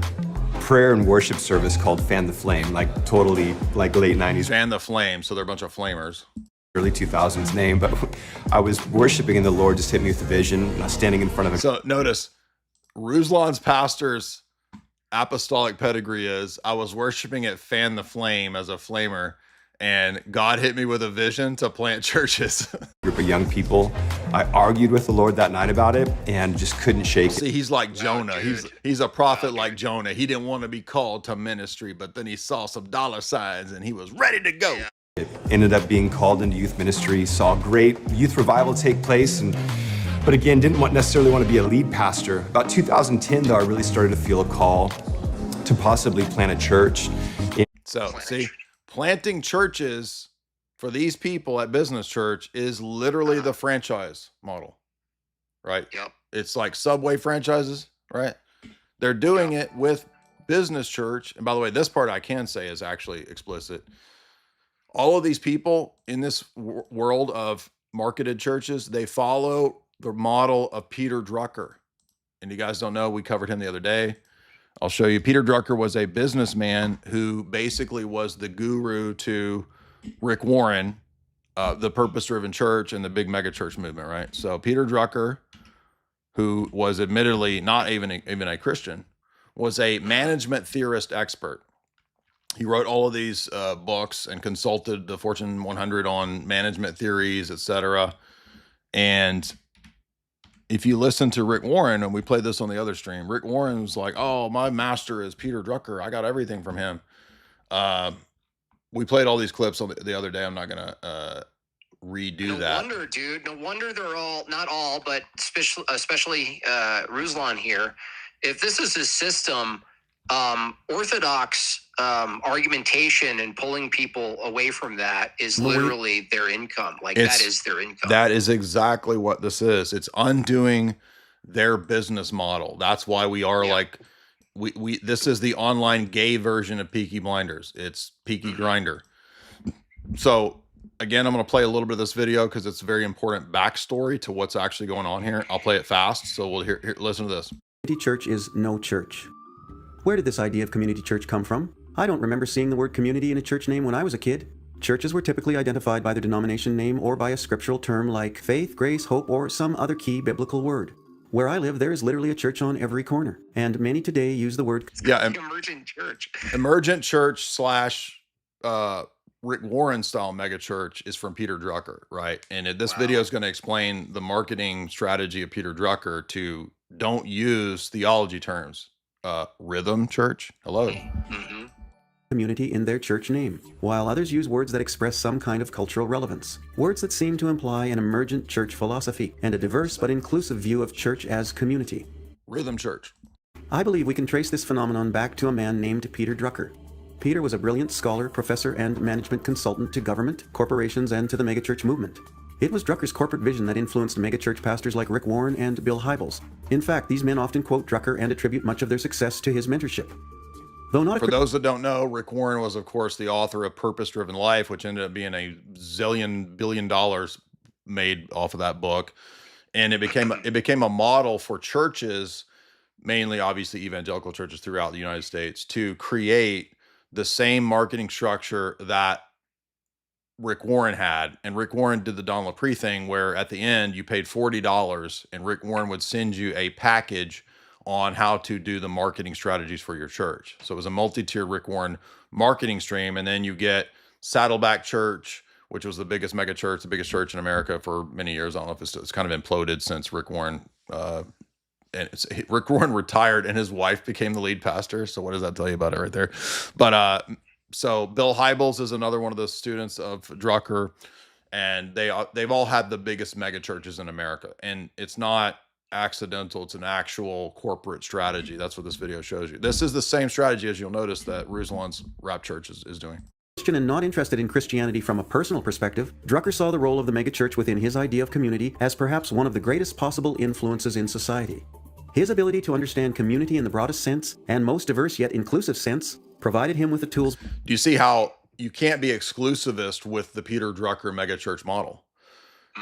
prayer and worship service called Fan the Flame, like totally like late 90s. Fan the Flame, so they're a bunch of flamers. Early 2000s name, but I was worshiping and the Lord just hit me with a vision. And I was standing in front of him. So notice, Ruslan's pastor's apostolic pedigree is, I was worshiping at Fan the Flame as a flamer, and God hit me with a vision to plant churches. Group of young people. I argued with the Lord that night about it and just couldn't shake it. See, he's like Jonah. He's a prophet like Jonah. He didn't want to be called to ministry, but then he saw some dollar signs and he was ready to go. It ended up being called into youth ministry, saw great youth revival take place, but again, didn't necessarily want to be a lead pastor. About 2010, though, I really started to feel a call to possibly plant a church. So, see, planting churches for these people at Business Church is literally the franchise model, right? Yep. It's like Subway franchises, right? They're doing it with Business Church. And by the way, this part I can say is actually explicit. All of these people in this world of marketed churches, they follow the model of Peter Drucker. And you guys don't know, we covered him the other day. I'll show you. Peter Drucker was a businessman who basically was the guru to Rick Warren, the purpose-driven church and the big mega church movement, right? So Peter Drucker, who was admittedly not even a Christian, was a management theorist expert. He wrote all of these books and consulted the Fortune 100 on management theories, etc. And if you listen to Rick Warren, and we played this on the other stream, Rick Warren was like, oh, my master is Peter Drucker. I got everything from him. We played all these clips on the other day. I'm not going to redo that. No wonder, dude. No wonder they're all, not all, but especially Ruslan here. If this is his system, orthodox argumentation and pulling people away from that is literally their income. Like, that is their income. That is exactly what this is. It's undoing their business model. That's why we are like, this is the online gay version of Peaky Blinders. It's Peaky Grinder. So again, I'm going to play a little bit of this video because it's a very important backstory to what's actually going on here. I'll play it fast. So we'll listen to this. Community church is no church. Where did this idea of community church come from? I don't remember seeing the word community in a church name when I was a kid. Churches were typically identified by their denomination name or by a scriptural term like faith, grace, hope, or some other key biblical word. Where I live, there is literally a church on every corner, and many today use the word emergent church. Emergent church slash Rick Warren style mega church is from Peter Drucker, right? And this video is going to explain the marketing strategy of Peter Drucker to don't use theology terms. Rhythm church. Hello. community in their church name, while others use words that express some kind of cultural relevance. Words that seem to imply an emergent church philosophy and a diverse but inclusive view of church as community. Rhythm church. I believe we can trace this phenomenon back to a man named Peter Drucker. Peter was a brilliant scholar, professor, and management consultant to government, corporations, and to the megachurch movement. It was Drucker's corporate vision that influenced megachurch pastors like Rick Warren and Bill Hybels. In fact, these men often quote Drucker and attribute much of their success to his mentorship. Though not For those that don't know, Rick Warren was, of course, the author of Purpose-Driven Life, which ended up being a $1 billion made off of that book. And it became a model for churches mainly obviously evangelical churches throughout the United States, to create the same marketing structure that Rick Warren had. And Rick Warren did the Don LaPree thing where at the end you paid $40 and Rick Warren would send you a package on how to do the marketing strategies for your church. So it was a multi-tier Rick Warren marketing stream. And then you get Saddleback Church, which was the biggest mega church, the biggest church in America for many years. I don't know if it's kind of imploded since Rick Warren, Rick Warren retired and his wife became the lead pastor. So what does that tell you about it right there? But so Bill Hybels is another one of the students of Drucker, and they've all had the biggest mega churches in America. And it's not accidental. It's an actual corporate strategy. That's what this video shows you. This is the same strategy, as you'll notice, that Ruslan's rap church is doing. Christian and not interested in Christianity from a personal perspective, Drucker saw the role of the megachurch within his idea of community as perhaps one of the greatest possible influences in society. His ability to understand community in the broadest sense, and most diverse yet inclusive sense, provided him with the tools. Do you see how you can't be exclusivist with the Peter Drucker megachurch model?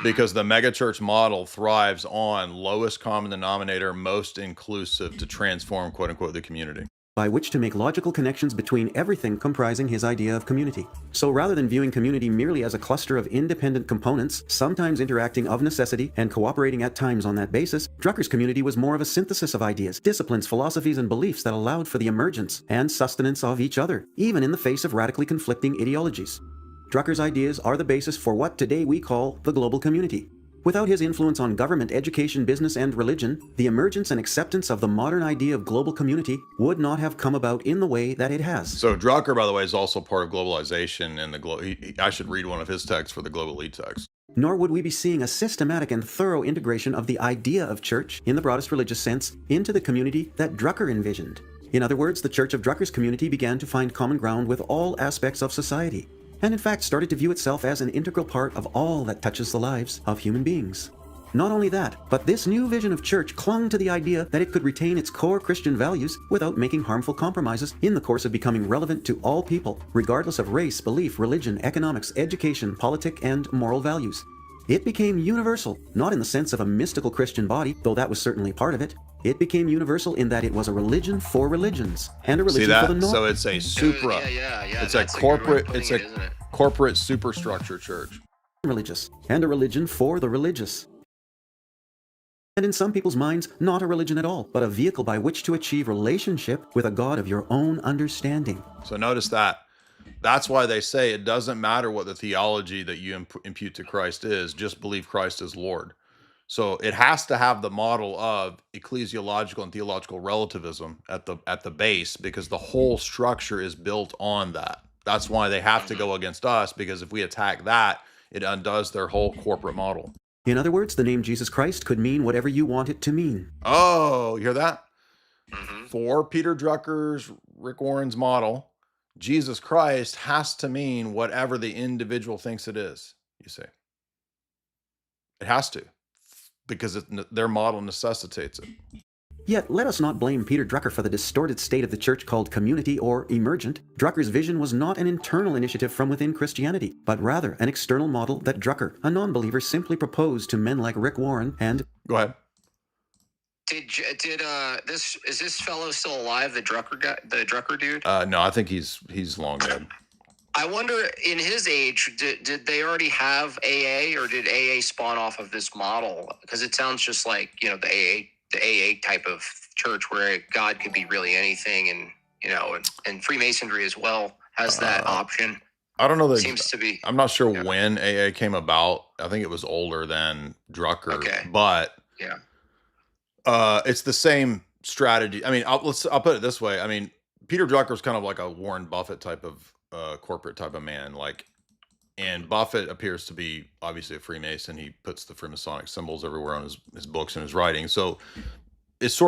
Because the megachurch model thrives on lowest common denominator, most inclusive to transform, quote unquote, the community. By which to make logical connections between everything comprising his idea of community. So rather than viewing community merely as a cluster of independent components, sometimes interacting of necessity and cooperating at times on that basis, Drucker's community was more of a synthesis of ideas, disciplines, philosophies, and beliefs that allowed for the emergence and sustenance of each other, even in the face of radically conflicting ideologies. Drucker's ideas are the basis for what today we call the global community. Without his influence on government, education, business, and religion, the emergence and acceptance of the modern idea of global community would not have come about in the way that it has. So Drucker, by the way, is also part of globalization and I should read one of his texts for the Global Elite text. Nor would we be seeing a systematic and thorough integration of the idea of church, in the broadest religious sense, into the community that Drucker envisioned. In other words, the Church of Drucker's community began to find common ground with all aspects of society, and in fact started to view itself as an integral part of all that touches the lives of human beings. Not only that, but this new vision of church clung to the idea that it could retain its core Christian values without making harmful compromises in the course of becoming relevant to all people, regardless of race, belief, religion, economics, education, politic, and moral values. It became universal, not in the sense of a mystical Christian body, though that was certainly part of it. It became universal in that it was a religion for religions and a religion for the norm. So it's a supra. It's a corporate. It's a corporate superstructure church. Religious and a religion for the religious. And in some people's minds, not a religion at all, but a vehicle by which to achieve relationship with a God of your own understanding. So notice that. That's why they say it doesn't matter what the theology that you impute to Christ is. Just believe Christ is Lord. So it has to have the model of ecclesiological and theological relativism at the base, because the whole structure is built on that. That's why they have to go against us, because if we attack that, it undoes their whole corporate model. In other words, the name Jesus Christ could mean whatever you want it to mean. Oh, you hear that? For Peter Drucker's, Rick Warren's model, Jesus Christ has to mean whatever the individual thinks it is, you see. It has to, because their model necessitates it. Yet, let us not blame Peter Drucker for the distorted state of the church called community or emergent. Drucker's vision was not an internal initiative from within Christianity, but rather an external model that Drucker, a non-believer, simply proposed to men like Rick Warren and... Go ahead. Is this fellow still alive, the Drucker guy, the Drucker dude? No, I think he's long dead. I wonder, in his age, did they already have AA, or did AA spawn off of this model? Because it sounds just like, the AA type of church where God could be really anything, and Freemasonry as well has that option. I don't know that seems to be. I'm not sure when AA came about. I think it was older than Drucker, but it's the same strategy. I mean, I'll put it this way. I mean, Peter Drucker's kind of like a Warren Buffett type of corporate type of man, and Buffett appears to be obviously a Freemason. He puts the Freemasonic symbols everywhere on his books and his writing. So it's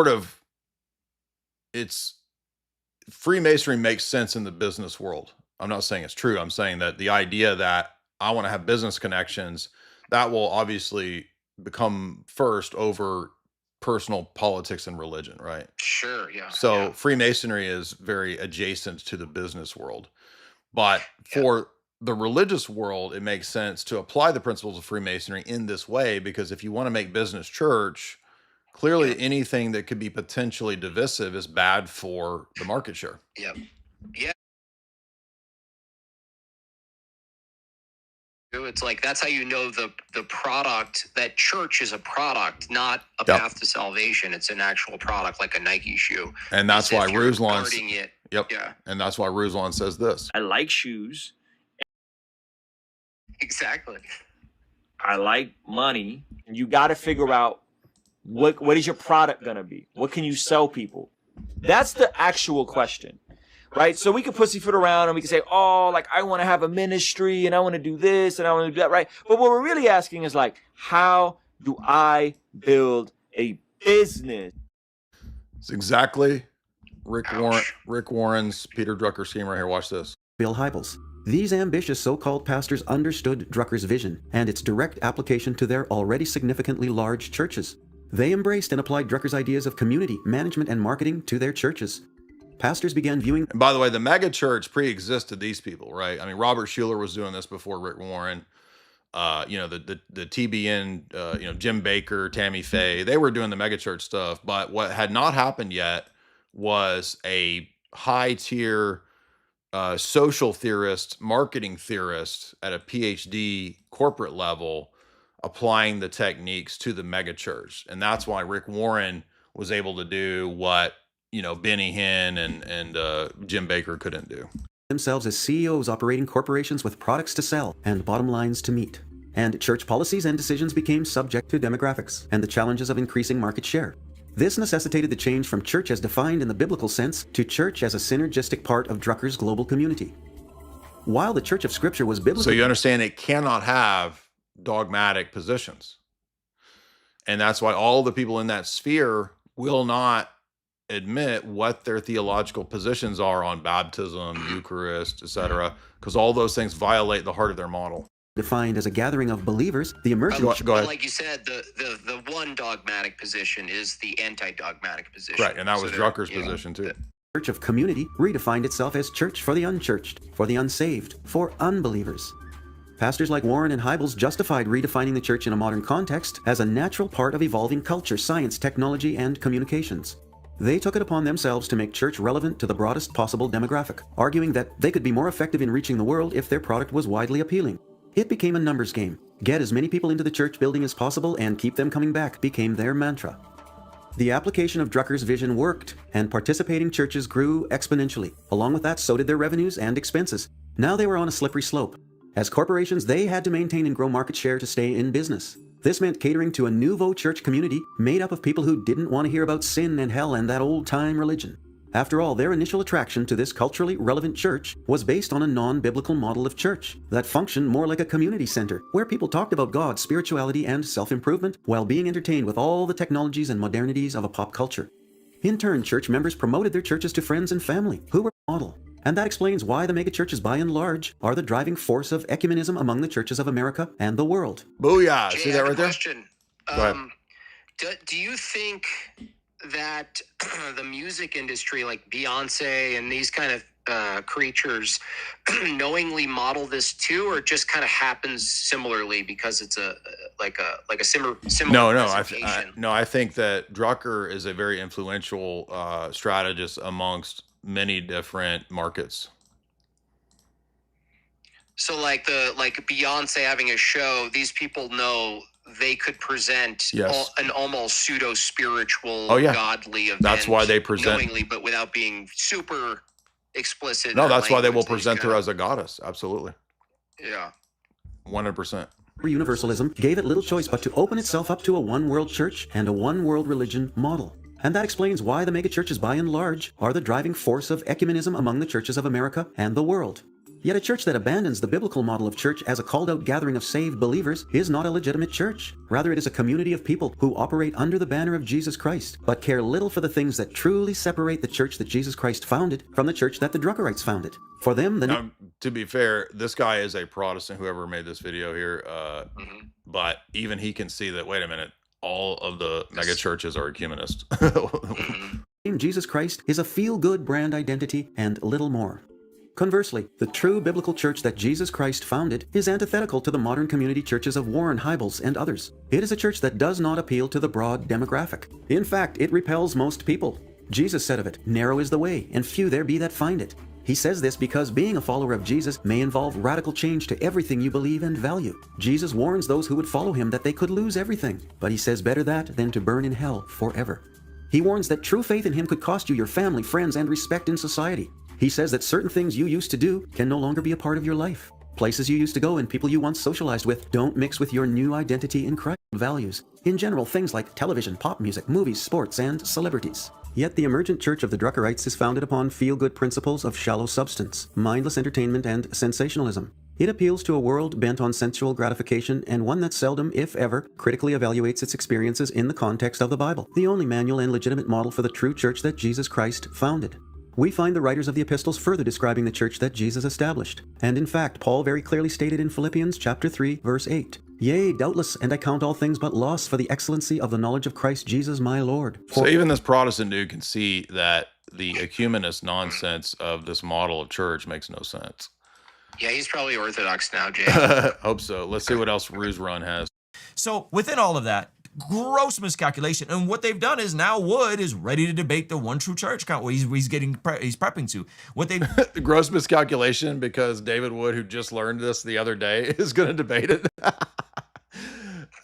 Freemasonry makes sense in the business world. I'm not saying it's true. I'm saying that the idea that I want to have business connections, that will obviously become first over personal politics and religion, right? Sure, yeah. So Freemasonry is very adjacent to the business world. But for the religious world, it makes sense to apply the principles of Freemasonry in this way, because if you want to make business church, clearly anything that could be potentially divisive is bad for the market share. Yep. Yeah. It's like that's how you know the product, that church is a product, not a Yep. path to salvation. It's an actual product, like a Nike shoe. And that's why Ruslan. Guarding it. Yep. Yeah. And that's why Ruslan says this. I like shoes. Exactly. I like money. You got to figure out what is your product going to be? What can you sell people? That's the actual question, right? So we can pussyfoot around and we can say, oh, like I want to have a ministry and I want to do this and I want to do that, right? But what we're really asking is like, how do I build a business? It's exactly Rick Warren's Peter Drucker scheme right here. Watch this. Bill Hybels. These ambitious so-called pastors understood Drucker's vision and its direct application to their already significantly large churches. They embraced and applied Drucker's ideas of community, management, and marketing to their churches. Pastors began viewing... And by the way, the mega church pre-existed these people, right? I mean, Robert Schuller was doing this before Rick Warren. You know, the TBN, you know, Jim Baker, Tammy Faye, they were doing the mega church stuff. But what had not happened yet was a high-tier social theorist, marketing theorist at a PhD corporate level applying the techniques to the megachurch. And that's why Rick Warren was able to do what, you know, Benny Hinn and Jim Baker couldn't do. Themselves as CEOs operating corporations with products to sell and bottom lines to meet. And church policies and decisions became subject to demographics and the challenges of increasing market share. This necessitated the change from church as defined in the biblical sense to church as a synergistic part of Drucker's global community. While the Church of Scripture was biblical... So you understand it cannot have dogmatic positions. And that's why all the people in that sphere will not admit what their theological positions are on baptism, Eucharist, etc., because all those things violate the heart of their model. Defined as a gathering of believers, the emerging... Go ahead. Like you said, the one dogmatic position is the anti-dogmatic position. Right, and that was Drucker's position too. Church of Community redefined itself as church for the unchurched, for the unsaved, for unbelievers. Pastors like Warren and Hybels justified redefining the church in a modern context as a natural part of evolving culture, science, technology, and communications. They took it upon themselves to make church relevant to the broadest possible demographic, arguing that they could be more effective in reaching the world if their product was widely appealing. It became a numbers game. Get as many people into the church building as possible and keep them coming back became their mantra. The application of Drucker's vision worked, and participating churches grew exponentially. Along with that, so did their revenues and expenses. Now they were on a slippery slope. As corporations, they had to maintain and grow market share to stay in business. This meant catering to a nouveau church community made up of people who didn't want to hear about sin and hell and that old-time religion. After all, their initial attraction to this culturally relevant church was based on a non-biblical model of church that functioned more like a community center, where people talked about God, spirituality, and self-improvement while being entertained with all the technologies and modernities of a pop culture. In turn, church members promoted their churches to friends and family, who were the model. And that explains why the megachurches, by and large, are the driving force of ecumenism among the churches of America and the world. Booyah! Jay, See I that have right a there? question. Go ahead. Do you think that the music industry, like Beyonce and these kind of creatures, knowingly model this too, or just kind of happens similarly because it's a similar? No, I think that Drucker is a very influential strategist amongst many different markets. So like Beyonce having a show, these people know they could present an almost pseudo-spiritual, godly event. That's why they present knowingly, but without being super explicit. No, that's why they will present her as a goddess. Absolutely. Yeah. 100%. Universalism gave it little choice but to open itself up to a one-world church and a one-world religion model. And that explains why the megachurches, by and large, are the driving force of ecumenism among the churches of America and the world. Yet a church that abandons the biblical model of church as a called-out gathering of saved believers is not a legitimate church. Rather, it is a community of people who operate under the banner of Jesus Christ, but care little for the things that truly separate the church that Jesus Christ founded from the church that the Druckerites founded. For them, now, to be fair, this guy is a Protestant, whoever made this video here, but even he can see that, wait a minute, all of the mega churches are ecumenist. Jesus Christ is a feel-good brand identity and little more. Conversely, the true biblical church that Jesus Christ founded is antithetical to the modern community churches of Warren Hybels and others. It is a church that does not appeal to the broad demographic. In fact, it repels most people. Jesus said of it, "Narrow is the way, and few there be that find it." He says this because being a follower of Jesus may involve radical change to everything you believe and value. Jesus warns those who would follow him that they could lose everything, but he says better that than to burn in hell forever. He warns that true faith in him could cost you your family, friends, and respect in society. He says that certain things you used to do can no longer be a part of your life. Places you used to go and people you once socialized with don't mix with your new identity in Christ values. In general, things like television, pop music, movies, sports, and celebrities. Yet the emergent church of the Druckerites is founded upon feel-good principles of shallow substance, mindless entertainment, and sensationalism. It appeals to a world bent on sensual gratification and one that seldom, if ever, critically evaluates its experiences in the context of the Bible, the only manual and legitimate model for the true church that Jesus Christ founded. We find the writers of the epistles further describing the church that Jesus established. And in fact, Paul very clearly stated in Philippians chapter 3, verse 8, "Yea, doubtless, and I count all things but loss for the excellency of the knowledge of Christ Jesus my Lord." So even this Protestant dude can see that the ecumenist nonsense of this model of church makes no sense. Yeah, he's probably Orthodox now, Jay. Hope so. Let's see what else Ruslan has. So within all of that, gross miscalculation. And what they've done is now Wood is ready to debate the one true church count. He's prepping to. What they gross miscalculation because David Wood, who just learned this the other day, is going to debate it.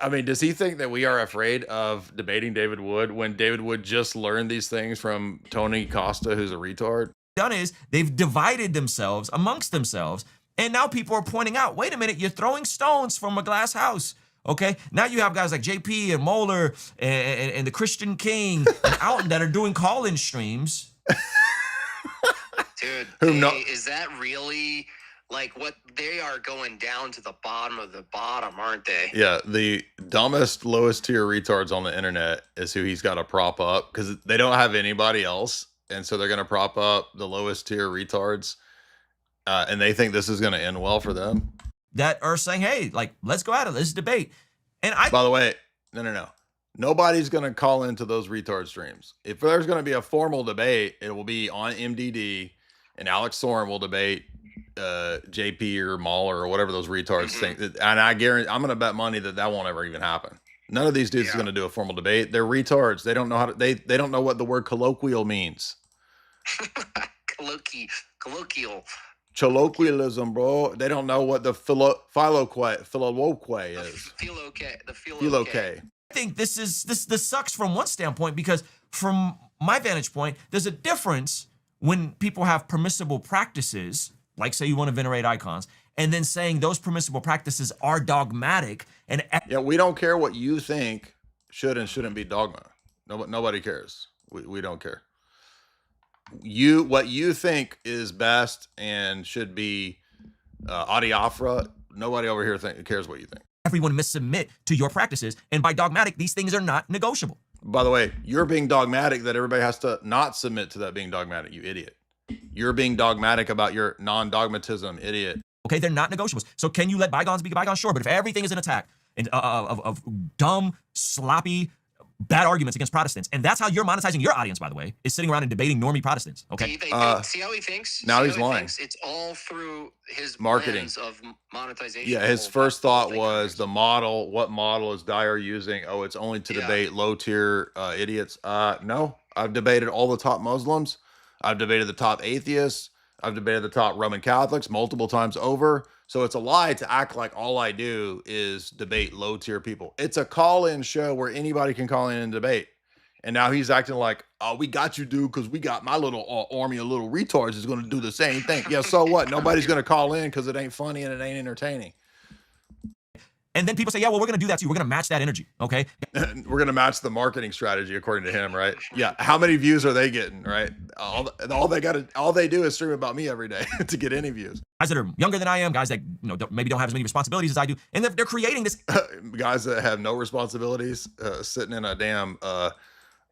I mean, does he think that we are afraid of debating David Wood when David Wood just learned these things from Tony Costa, who's a retard? Done is they've divided themselves amongst themselves. And now people are pointing out, wait a minute, you're throwing stones from a glass house. Okay, now you have guys like JP and Moeller and the Christian King and Alton that are doing call-in streams. Dude, is that really like what they are going down to the bottom of the bottom, aren't they? Yeah, the dumbest, lowest tier retards on the internet is who he's got to prop up because they don't have anybody else. And so they're going to prop up the lowest tier retards. And they think this is going to end well for them. That are saying, hey, like, let's go at it. Let's debate. And by the way, no. Nobody's going to call into those retard streams. If there's going to be a formal debate, it will be on MDD and Alex Soren will debate JP or Mahler or whatever those retards think. And I guarantee, I'm going to bet money that that won't ever even happen. None of these dudes is going to do a formal debate. They're retards. They don't know how to, they don't know what the word colloquial means. Colloquial. Colloquialism, bro. They don't know what the philoque is. Philoque. I think this sucks from one standpoint because from my vantage point, there's a difference when people have permissible practices, like say you want to venerate icons, and then saying those permissible practices are dogmatic. And yeah, we don't care what you think should and shouldn't be dogma. Nobody cares. We don't care. What you think is best and should be adiaphora, nobody over here cares what you think. Everyone must submit to your practices, and by dogmatic, these things are not negotiable. By the way, you're being dogmatic that everybody has to not submit to that being dogmatic, you idiot. You're being dogmatic about your non-dogmatism, idiot. Okay, they're not negotiables. So can you let bygones be bygones? Sure, but if everything is an attack and of dumb, sloppy, bad arguments against Protestants, and that's how you're monetizing your audience, by the way, is sitting around and debating normie Protestants. Okay. See how he thinks? Now he's lying. It's all through his marketing lens of monetization. Yeah, his first thought was the model. What model is Dyer using? Oh, it's only to debate low tier idiots. No, I've debated all the top Muslims. I've debated the top atheists. I've debated the top Roman Catholics multiple times over. So it's a lie to act like all I do is debate low tier people. It's a call-in show where anybody can call in and debate. And now he's acting like, oh, we got you, dude, because we got my little army of little retards is going to do the same thing. Yeah, so what? Nobody's going to call in because it ain't funny and it ain't entertaining. And then people say, yeah, well, we're going to do that too. We're going to match that energy, okay? We're going to match the marketing strategy according to him, right? Yeah. How many views are they getting, right? All they do is stream about me every day to get any views. Guys that are younger than I am, guys that maybe don't have as many responsibilities as I do, and they're creating this. Guys that have no responsibilities, sitting in a damn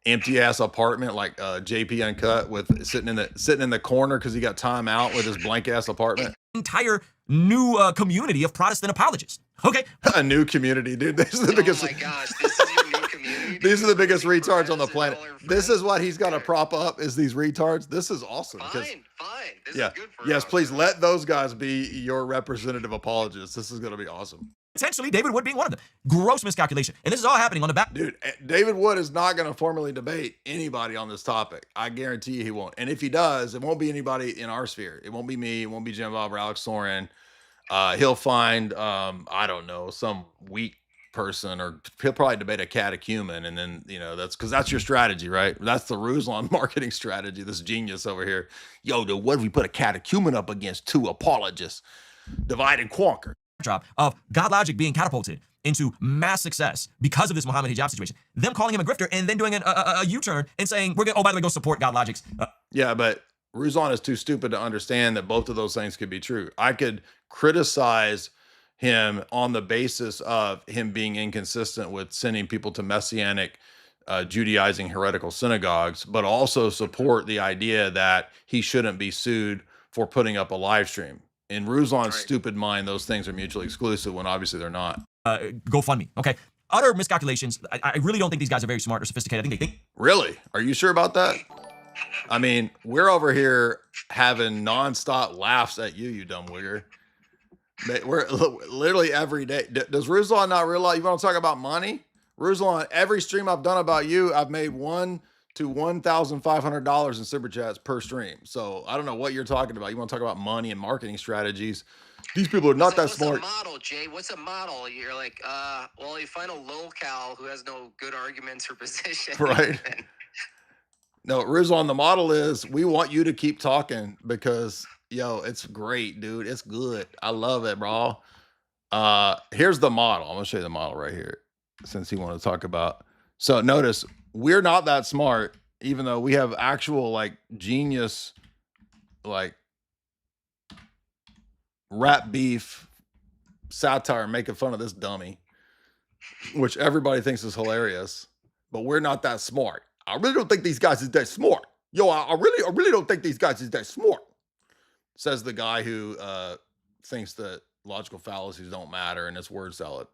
empty ass apartment like JP Uncut with sitting in the corner because he got time out with his blank ass apartment. Entire new community of Protestant apologists. Okay, a new community, dude. Oh my gosh, this is your new community These are the biggest retards on the planet. This is what he's got to prop up is these retards. This is awesome. Fine. This Yeah. is good for Yes, us. please let those guys be your representative apologists. This is going to be awesome. Potentially David Wood being one of them. Gross miscalculation. And this is all happening on the back. Dude, David Wood is not going to formally debate anybody on this topic. I guarantee you he won't. And if he does, it won't be anybody in our sphere. It won't be me. It won't be Jim Bob or Alex Soren. He'll find, I don't know, some weak person, or he'll probably debate a catechumen. And then, you know, that's because that's your strategy, right? That's the Ruslan marketing strategy. This genius over here. Yo, dude, what if we put a catechumen up against two apologists? Divide and conquer. Drop of God Logic being catapulted into mass success because of this Muhammad hijab situation. Them calling him a grifter and then doing a U-turn and saying, we're going to, oh, by the way, go support God Logic's. Yeah, but Ruslan is too stupid to understand that both of those things could be true. I could criticize him on the basis of him being inconsistent with sending people to messianic, Judaizing heretical synagogues, but also support the idea that he shouldn't be sued for putting up a live stream. In Ruslan's stupid mind, those things are mutually exclusive when obviously they're not. GoFundMe. Okay. Utter miscalculations. I really don't think these guys are very smart or sophisticated. I think they think. Really? Are you sure about that? I mean, we're over here having nonstop laughs at you, you dumb wigger. We're literally every day. Does Ruslan not realize you want to talk about money? Ruslan, every stream I've done about you, I've made $1,000 to $1,500 in super chats per stream. So I don't know what you're talking about. You want to talk about money and marketing strategies? These people are not that smart. What's a model, Jay? What's a model? You're like, well, you find a lolcow who has no good arguments or position. Right. No, Ruslan, the model is we want you to keep talking because, yo, it's great, dude. It's good. I love it, bro. Here's the model. I'm going to show you the model right here since you want to talk about. So notice we're not that smart, even though we have actual like genius, like rap beef satire making fun of this dummy, which everybody thinks is hilarious, but we're not that smart. I really don't think these guys is that smart. Yo, I really don't think these guys is that smart. Says the guy who thinks that logical fallacies don't matter and it's word salad.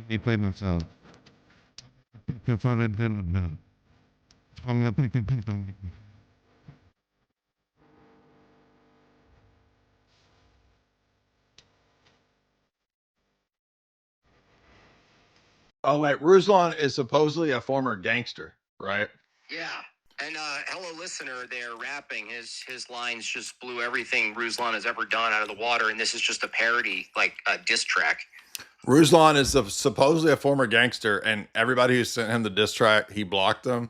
They play themselves. Oh, wait, Ruslan is supposedly a former gangster, right? Yeah. And hello, listener there rapping. His lines just blew everything Ruslan has ever done out of the water. And this is just a parody, like a diss track. Ruslan is supposedly a former gangster, and everybody who sent him the diss track, he blocked them,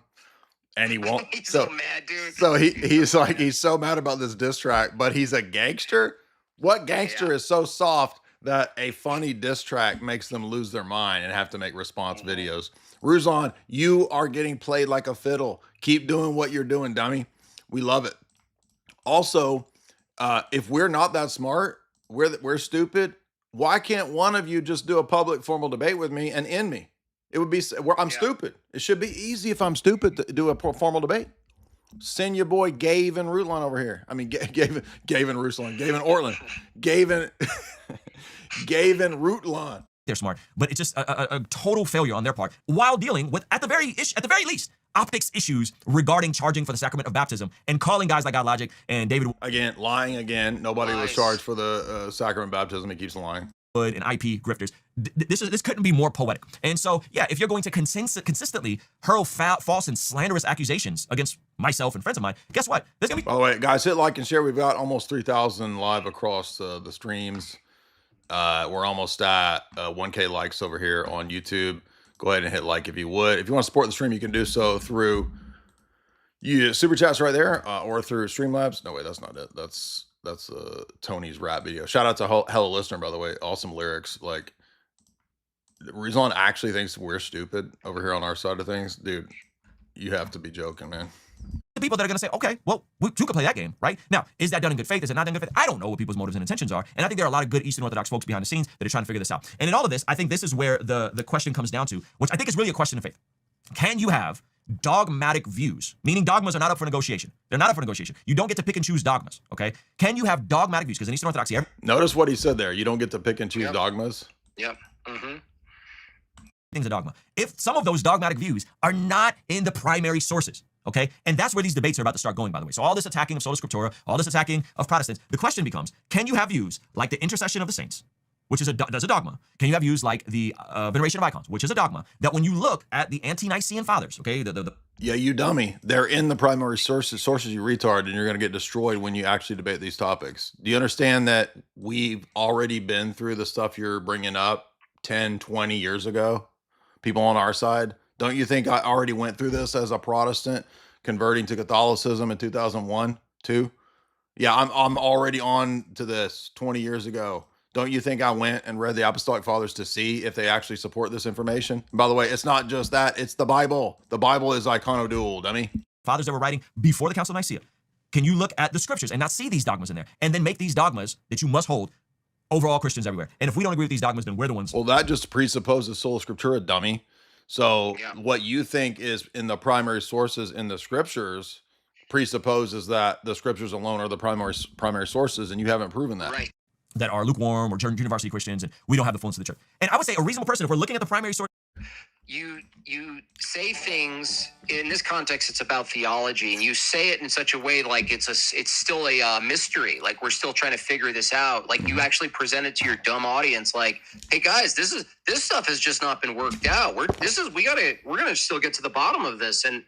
and he won't. He's so mad, dude. So he's so mad about this diss track, but he's a gangster. What gangster is so soft that a funny diss track makes them lose their mind and have to make response videos? Ruslan, you are getting played like a fiddle. Keep doing what you're doing, dummy. We love it. Also, if we're not that smart, we're stupid. Why can't one of you just do a public formal debate with me and end me? It would be, I'm stupid. It should be easy if I'm stupid to do a formal debate. Send your boy Gave and Ruslan over here. I mean, Gave and Ruslan, Gave and Ortland, Gave and Ruslan. they're smart, but it's just a total failure on their part while dealing with, at the very least, optics issues regarding charging for the sacrament of baptism and calling guys like God Logic and David Again, lying again. Nobody was charged for the sacrament of baptism. He keeps lying. Wood and IP grifters. This couldn't be more poetic. And so, yeah, if you're going to consistently hurl false and slanderous accusations against myself and friends of mine, guess what? There's gonna be. By the way, guys, hit like and share. We've got almost 3,000 live across the streams. We're almost at 1K likes over here on YouTube. Go ahead and hit like if you would. If you want to support the stream, you can do so through super chats right there, or through Streamlabs. No, wait, that's not it. That's Tony's rap video. Shout out to Hello Listener, by the way. Awesome lyrics. Like, Ruslan actually thinks we're stupid over here on our side of things. Dude, you have to be joking, man. The people that are going to say, okay, well, you can play that game, right? Now, is that done in good faith? Is it not done in good faith? I don't know what people's motives and intentions are. And I think there are a lot of good Eastern Orthodox folks behind the scenes that are trying to figure this out. And in all of this, I think this is where the question comes down to, which I think is really a question of faith. Can you have dogmatic views, meaning dogmas are not up for negotiation? They're not up for negotiation. You don't get to pick and choose dogmas, okay? Can you have dogmatic views? Because in Eastern Orthodoxy, notice what he said there. You don't get to pick and choose dogmas. Yep. Mm-hmm. Things a dogma. If some of those dogmatic views are not in the primary sources, okay? And that's where these debates are about to start going, by the way. So all this attacking of sola scriptura, all this attacking of Protestants, the question becomes, can you have views like the intercession of the saints, which is that's a dogma? Can you have views like the veneration of icons, which is a dogma, that when you look at the ante-Nicene fathers, okay, yeah, you dummy. They're in the primary sources, you retard, and you're going to get destroyed when you actually debate these topics. Do you understand that we've already been through the stuff you're bringing up 10, 20 years ago? People on our side. Don't you think I already went through this as a Protestant converting to Catholicism in 2001, too? Yeah, I'm already on to this 20 years ago. Don't you think I went and read the Apostolic Fathers to see if they actually support this information? And by the way, it's not just that, it's the Bible. The Bible is iconodual, dummy. Fathers that were writing before the Council of Nicaea. Can you look at the scriptures and not see these dogmas in there and then make these dogmas that you must hold over all Christians everywhere? And if we don't agree with these dogmas, then we're the ones. Well, that just presupposes sola scriptura, dummy. So what you think is in the primary sources in the scriptures presupposes that the scriptures alone are the primary sources, and you haven't proven that. Right. That are lukewarm or university Christians, and we don't have the fullness of the church. And I would say a reasonable person, if we're looking at the primary source, you say things in this context. It's about theology, and you say it in such a way like it's still a mystery. Like we're still trying to figure this out. Like you actually present it to your dumb audience. Like, hey guys, this stuff has just not been worked out. We're gonna still get to the bottom of this. And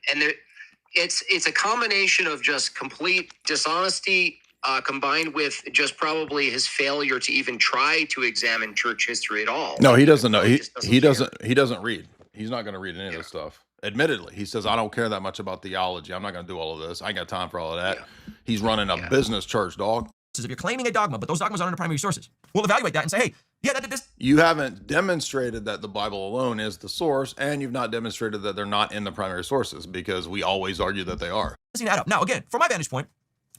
it's a combination of just complete dishonesty. Combined with just probably his failure to even try to examine church history at all. No, he doesn't know. He doesn't read. He's not going to read any of this stuff. Admittedly, he says, I don't care that much about theology. I'm not going to do all of this. I ain't got time for all of that. He's running a business church, dog. If you're claiming a dogma, but those dogmas aren't in the primary sources, we'll evaluate that and say, hey, yeah, this. You haven't demonstrated that the Bible alone is the source, and you've not demonstrated that they're not in the primary sources, because we always argue that they are. Now, again, from my vantage point,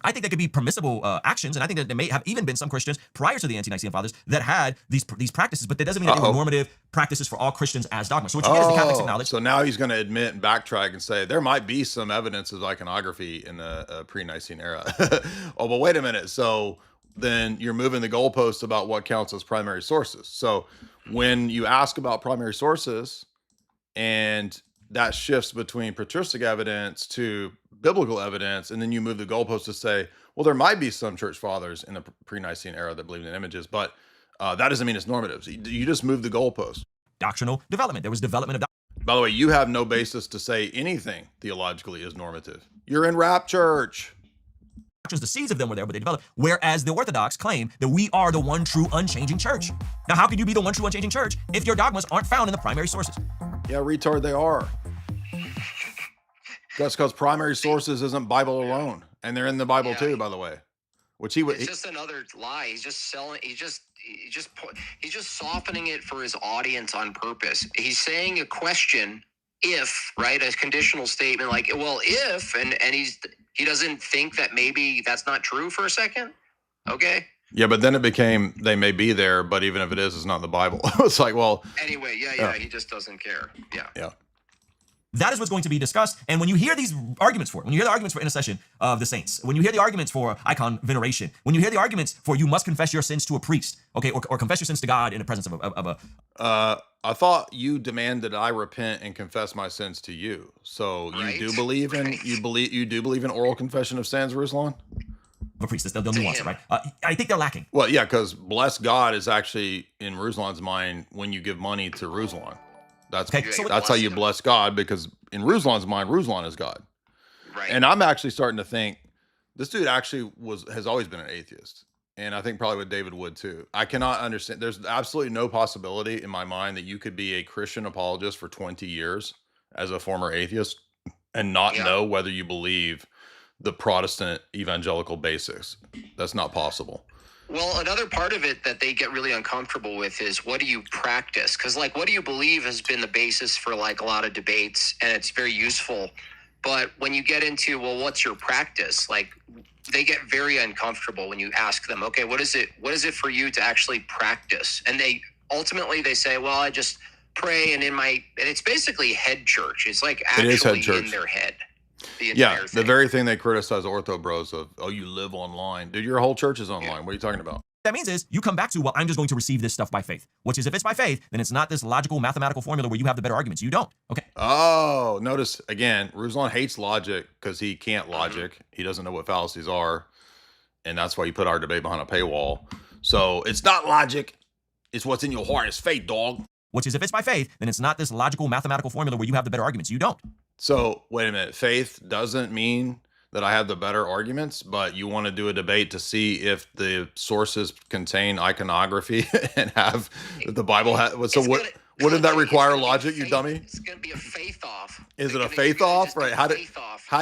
I think that could be permissible actions, and I think that there may have even been some Christians prior to the ante-Nicene Fathers that had these practices, but that doesn't mean that they were normative practices for all Christians as dogma. So what you get is the context of knowledge. So now he's going to admit and backtrack and say there might be some evidence of iconography in the pre-Nicene era. Oh, but wait a minute. So then you're moving the goalposts about what counts as primary sources. So when you ask about primary sources, and that shifts between patristic evidence to biblical evidence, and then you move the goalpost to say, well, there might be some church fathers in the pre-Nicene era that believed in images, but that doesn't mean it's normative. You just move the goalpost. Doctrinal development. There was development of. By the way, you have no basis to say anything theologically is normative. You're in rap church. The seeds of them were there, but they developed. Whereas the Orthodox claim that we are the one true unchanging church. Now, how can you be the one true unchanging church if your dogmas aren't found in the primary sources? Yeah, retard, they are. That's because primary sources isn't Bible alone, and they're in the Bible too, by the way. Which it's just another lie. He's just selling. He's just softening it for his audience on purpose. He's saying a question, if, right, a conditional statement like, well, if, and he doesn't think that maybe that's not true for a second. Okay. Yeah, but then it became they may be there, but even if it is, it's not in the Bible. It's like, well. Anyway, yeah, he just doesn't care. Yeah. That is what's going to be discussed. And when you hear these arguments for it, when you hear the arguments for intercession of the saints, when you hear the arguments for icon veneration, when you hear the arguments for you must confess your sins to a priest, okay, or confess your sins to God in the presence of a I thought you demanded I repent and confess my sins to you. So you do believe in you do believe in oral confession of sins, Ruslan? a priest. They'll nuance it, right? I think they're lacking. Well, yeah, because bless God is actually in Ruslan's mind when you give money to Ruslan. That's that's how you bless God, because in Ruslan's mind, Ruslan is God. Right. And I'm actually starting to think this dude actually has always been an atheist. And I think probably with David Wood too. I cannot understand. There's absolutely no possibility in my mind that you could be a Christian apologist for 20 years as a former atheist and not know whether you believe the Protestant evangelical basics. That's not possible. Well, another part of it that they get really uncomfortable with is, what do you practice? Because like, what do you believe has been the basis for like a lot of debates, and it's very useful. But when you get into, well, what's your practice? Like, they get very uncomfortable when you ask them, okay, what is it for you to actually practice? And they ultimately say, well, I just pray, and it's basically head church. It's like actually in their head. Yeah, the very thing they criticize Ortho Bros of, oh, you live online. Dude, your whole church is online. What are you talking about? That means is you come back to, well, I'm just going to receive this stuff by faith, which is, if it's by faith, then it's not this logical mathematical formula where you have the better arguments. You don't. Okay. Oh, notice again, Ruslan hates logic because he can't logic. He doesn't know what fallacies are. And that's why you put our debate behind a paywall. So it's not logic. It's what's in your heart. It's faith, dog. Which is, if it's by faith, then it's not this logical mathematical formula where you have the better arguments. You don't. So wait a minute. Faith doesn't mean that I have the better arguments, but you want to do a debate to see if the sources contain iconography and have the Bible. So what? Wouldn't that require logic, you dummy? It's going to be a faith off. Is it a faith off? Right? How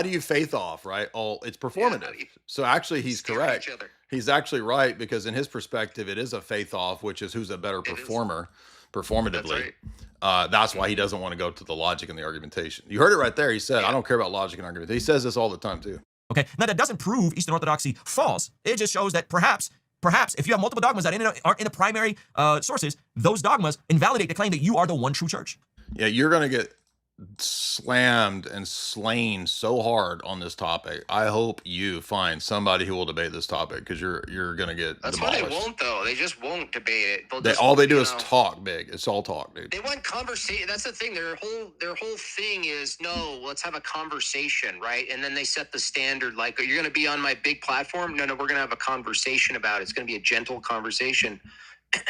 do you faith off? Right? Oh, it's performative. So actually, he's correct. He's actually right, because in his perspective, it is a faith off, which is who's a better performer, performatively. That's why he doesn't want to go to the logic and the argumentation. You heard it right there. He said, I don't care about logic and argument. He says this all the time too. Okay. Now that doesn't prove Eastern Orthodoxy false. It just shows that perhaps if you have multiple dogmas that aren't in the primary sources, those dogmas invalidate the claim that you are the one true church. Yeah, you're going to get slammed and slain so hard on this topic. I hope you find somebody who will debate this topic, because you're going to get That's demolished. why they won't, though. They just won't debate it. All they do is talk big. It's all talk, dude. They want conversation. That's the thing. Their whole thing is, no, let's have a conversation, right? And then they set the standard, like, you're going to be on my big platform? No, we're going to have a conversation about it. It's going to be a gentle conversation.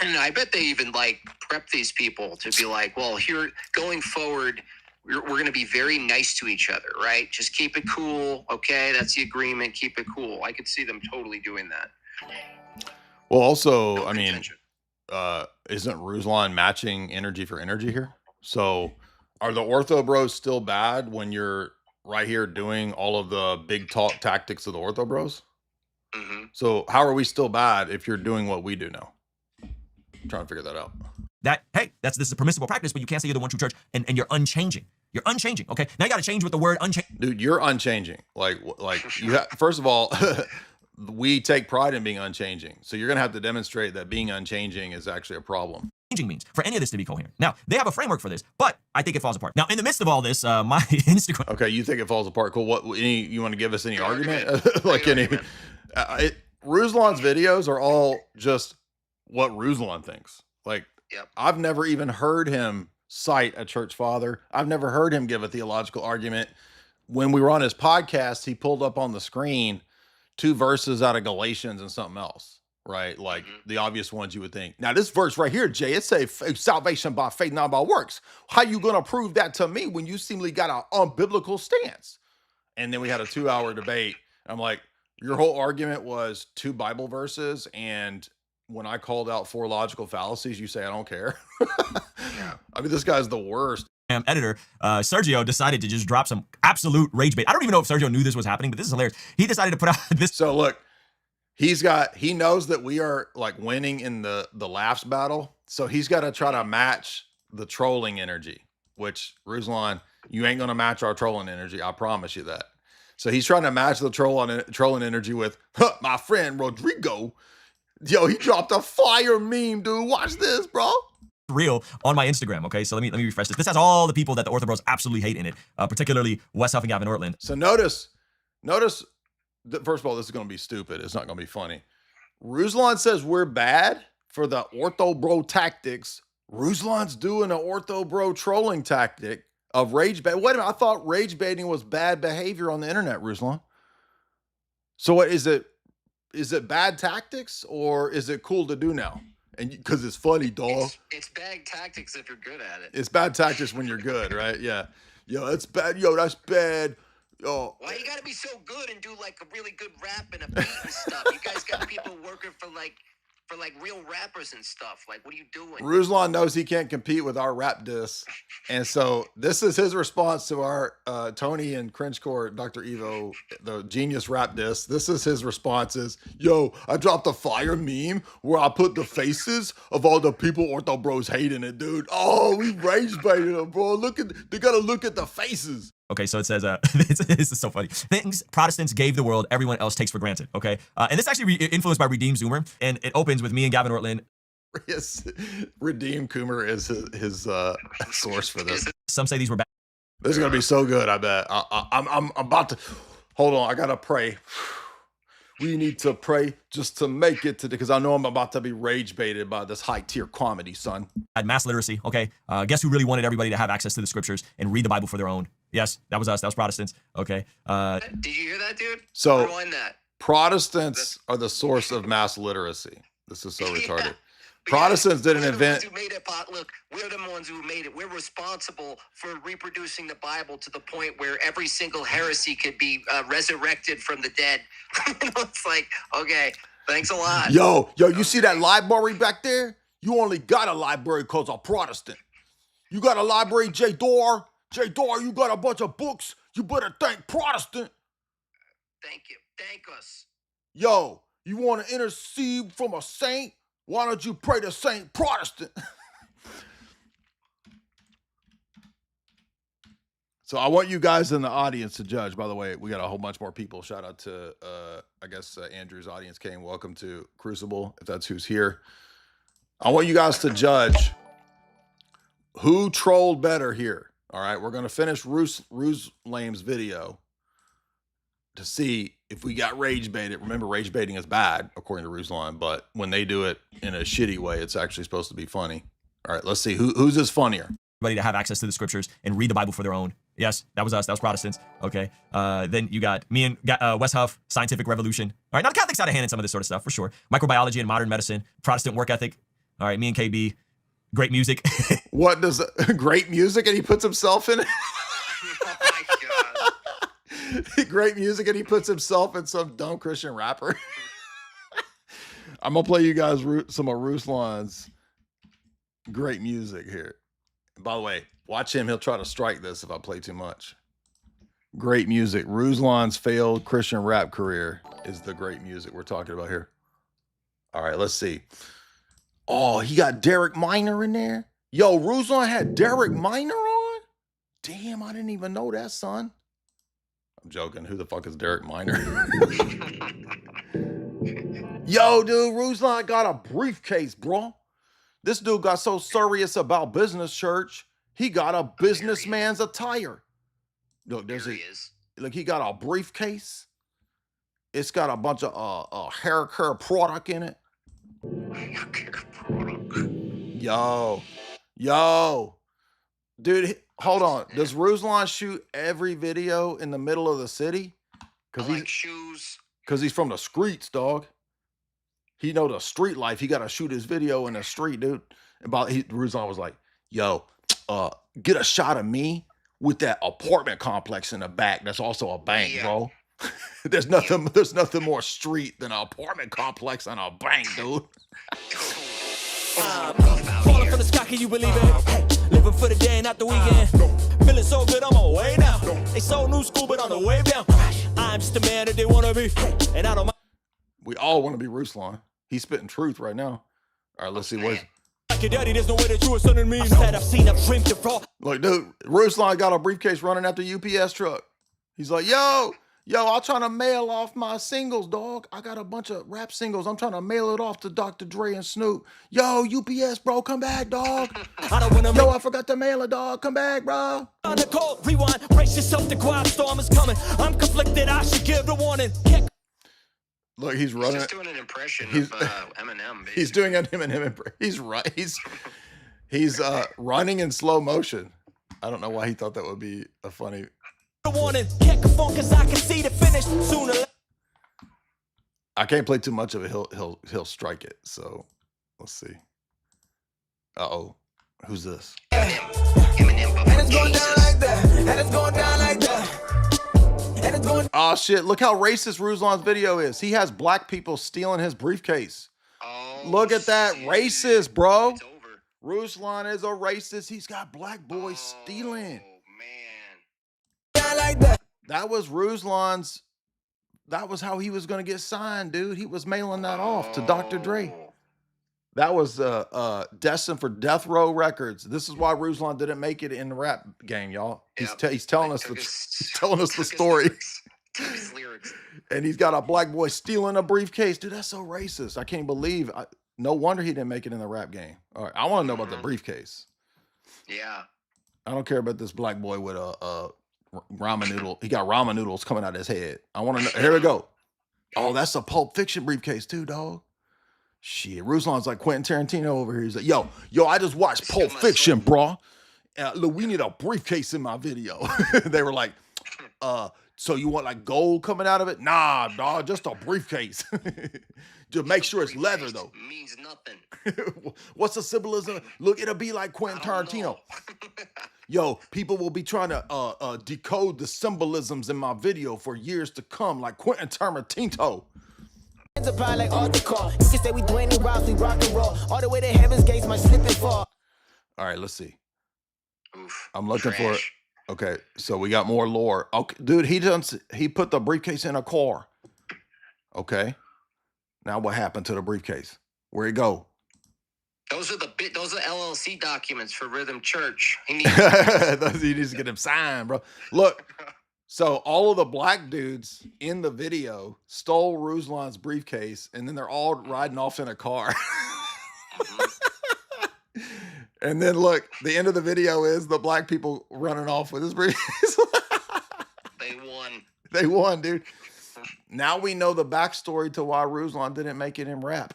And I bet they even like prep these people to be like, well, here going forward, we're going to be very nice to each other, right? Just keep it cool. Okay, that's the agreement. Keep it cool. I could see them totally doing that. Well, also, I mean, isn't Ruslan matching energy for energy here? So are the Ortho Bros still bad when you're right here doing all of the big talk tactics of the Ortho Bros? Mm-hmm. So how are we still bad if you're doing what we do now? I'm trying to figure that out. This is a permissible practice, but you can't say you're the one true church and you're unchanging. You're unchanging. Okay. Now you got to change with the word unchanging. Dude, you're unchanging. Like you first of all, we take pride in being unchanging. So you're going to have to demonstrate that being unchanging is actually a problem. Changing means for any of this to be coherent. Now, they have a framework for this, but I think it falls apart. Now, in the midst of all this, my Instagram. Okay, you think it falls apart? Cool. You want to give us any argument? Like any? Ruslan's videos are all just what Ruslan thinks. Like, I've never even heard him cite a church father. I've never heard him give a theological argument. When we were on his podcast, he pulled up on the screen 2 verses out of Galatians and something else, right? Like the obvious ones you would think. Now, this verse right here, Jay, it says salvation by faith, not by works. How you going to prove that to me when you seemingly got an unbiblical stance? And then we had a 2-hour debate. I'm like, your whole argument was 2 Bible verses, and when I called out 4 logical fallacies, you say, I don't care. I mean, this guy's the worst. Editor, Sergio decided to just drop some absolute rage bait. I don't even know if Sergio knew this was happening, but this is hilarious. He decided to put out this. So look, he knows that we are like winning in the laughs battle. So he's got to try to match the trolling energy, which Ruslan, you ain't going to match our trolling energy. I promise you that. So he's trying to match the trolling energy with my friend Rodrigo. Yo, he dropped a fire meme, dude. Watch this, bro. Real on my Instagram. Okay, so let me refresh this. This has all the people that the Ortho Bros absolutely hate in it, particularly Wes Huff and Gavin Ortland. So notice that, first of all, this is going to be stupid. It's not going to be funny. Ruslan says we're bad for the Ortho Bro tactics. Ruslan's doing an Ortho Bro trolling tactic of rage bait. Wait a minute, I thought rage baiting was bad behavior on the internet, Ruslan. So what is it? Is it bad tactics or is it cool to do now? And because it's funny, dog. It's bad tactics if you're good at it. It's bad tactics when you're good, right? Yeah. Yo, that's bad. Yo, that's bad. Yo. Why you gotta be so good and do like a really good rap and a beat and stuff? You guys got people working for like real rappers and stuff. Like, what are you doing? Ruslan knows he can't compete with our rap diss. And so this is his response to our Tony and Cringecore, Dr. Evo, the genius rap diss. This is his responses. Yo, I dropped a fire meme where I put the faces of all the people Ortho Bros hating it, dude. Oh, we rage baited them, bro. They gotta look at the faces. Okay, so it says, this is so funny. Things Protestants gave the world, everyone else takes for granted, okay? And this actually influenced by Redeem Zoomer, and it opens with me and Gavin Ortland. Yes, Redeem Coomer is his source for this. Some say these were bad. This is gonna be so good, I bet. I'm about to, hold on, I gotta pray. We need to pray just to make it today, because I know I'm about to be rage baited by this high tier comedy, son. At mass literacy, okay? Guess who really wanted everybody to have access to the scriptures and read the Bible for their own? Yes, that was us. That was Protestants, okay? Did you hear that, dude? So Rewind that. Protestants are the source of mass literacy. This is so retarded. Protestants did an event. Who made it, look, we're the ones who made it. We're responsible for reproducing the Bible to the point where every single heresy could be resurrected from the dead. It's like, okay, thanks a lot. Yo, you see that library back there? You only got a library because I'm Protestant. You got a library, J. Dor, you got a bunch of books. You better thank Protestant. Thank you. Thank us. Yo, you want to intercede from a saint? Why don't you pray to Saint Protestant? So I want you guys in the audience to judge. By the way, we got a whole bunch more people. Shout out to, I guess, Andrew's audience came. Welcome to Crucible, if that's who's here. I want you guys to judge who trolled better here. All right, we're going to finish Ruslan's video to see if we got rage baited. Remember, rage baiting is bad, according to Ruslan, but when they do it in a shitty way, it's actually supposed to be funny. All right, let's see. Who's this funnier? Everybody to have access to the scriptures and read the Bible for their own. Yes, that was us. That was Protestants, okay? Then you got me and Wes Huff, Scientific Revolution. All right, now the Catholics out of hand in some of this sort of stuff, for sure. Microbiology and modern medicine, Protestant work ethic. All right, me and KB, great music. What does great music and he puts himself in it? Oh my God. Great music and he puts himself in some dumb Christian rapper. I'm gonna play you guys some of Ruslan's great music here. And by the way, watch him. He'll try to strike this if I play too much. Great music. Ruslan's failed Christian rap career is the great music we're talking about here. All right, let's see. Oh, he got Derek Minor in there. Yo, Ruslan had Derek Minor on? Damn, I didn't even know that, son. I'm joking. Who the fuck is Derek Minor? Yo, dude, Ruslan got a briefcase, bro. This dude got so serious about business, church. He got a businessman's attire. Look, look, he got a briefcase. It's got a bunch of hair care product in it. Yo, dude, hold on. Does Ruslan shoot every video in the middle of the city? Shoes. Because he's from the streets, dog. He know the street life. He got to shoot his video in the street, dude. And Ruslan was like, yo, get a shot of me with that apartment complex in the back. That's also a bank, bro. There's nothing more street than an apartment complex and a bank, dude. Falling from the sky, can you believe it? Hey, living for the day, not the weekend. Feeling so good, I'm on my way now. They so new school, but on the way down. I'm just the man that they want to be, and I don't mind. We all want to be Ruslan. He's spitting truth right now. All right, let's see what. Like your daddy, there's no way that you were son of me. Said I've seen a dream to fall. Look, dude, Ruslan got a briefcase running after UPS truck. He's like, yo, Yo, I'm trying to mail off my singles, dog. I got a bunch of rap singles. I'm trying to mail it off to Dr. Dre and Snoop. Yo, UPS, bro, come back, dog. Yo, I forgot to mail it, dog. Come back, bro. On the call, rewind, brace yourself, the quiet storm is coming. I'm conflicted, I should give the warning. Look, he's running. He's just doing an impression of Eminem. Basically. He's doing an Eminem. He's right. He's running in slow motion. I don't know why he thought that would be a funny. Warning, kick a phone 'cause I can see the finish sooner. I can't play too much of it. He'll strike it. So let's see. Uh-oh. Who's this? And it's going down like that. And it's going down like that. And it's going. Oh shit! Look how racist Ruslan's video is. He has black people stealing his briefcase. Oh, look at that, racist, bro. Ruslan is a racist. He's got black boys stealing. Like that. That was Ruslan's. That was how he was gonna get signed, dude. He was mailing that off to Dr. Dre. That was destined for Death Row Records. This is why Ruslan didn't make it in the rap game, y'all. He's telling us the story. His lyrics. And he's got a black boy stealing a briefcase, dude. That's so racist. I can't believe. No wonder he didn't make it in the rap game. All right, I want to know about the briefcase. Yeah. I don't care about this black boy with a ramen noodle. He got ramen noodles coming out of his head. I want to know. Here we go. Oh, that's a Pulp Fiction briefcase too, dog. Shit, Ruslan's like Quentin Tarantino over here. He's like, yo, I just watched Pulp Fiction, bro. Look, we need a briefcase in my video. They were like, so you want like gold coming out of it? Nah, dog, just a briefcase. Just make sure it's leather though. Means nothing. What's the symbolism? Look, it'll be like Quentin Tarantino. Yo, people will be trying to decode the symbolisms in my video for years to come, like Quentin Tarantino. You can say we Dwayne Rock, we rock and roll. All the way to heaven's gates, my slip and fall. All right, let's see. Oof, I'm looking for it. Okay, so we got more lore. Okay, dude, he put the briefcase in a car. Okay. Now what happened to the briefcase? Where'd it go? Those are LLC documents for Rhythm Church. He needs to get him signed, bro. Look, so all of the black dudes in the video stole Ruslan's briefcase, and then they're all riding off in a car. And then look, the end of the video is the black people running off with his briefcase. They won. They won, dude. Now we know the backstory to why Ruslan didn't make it in rap.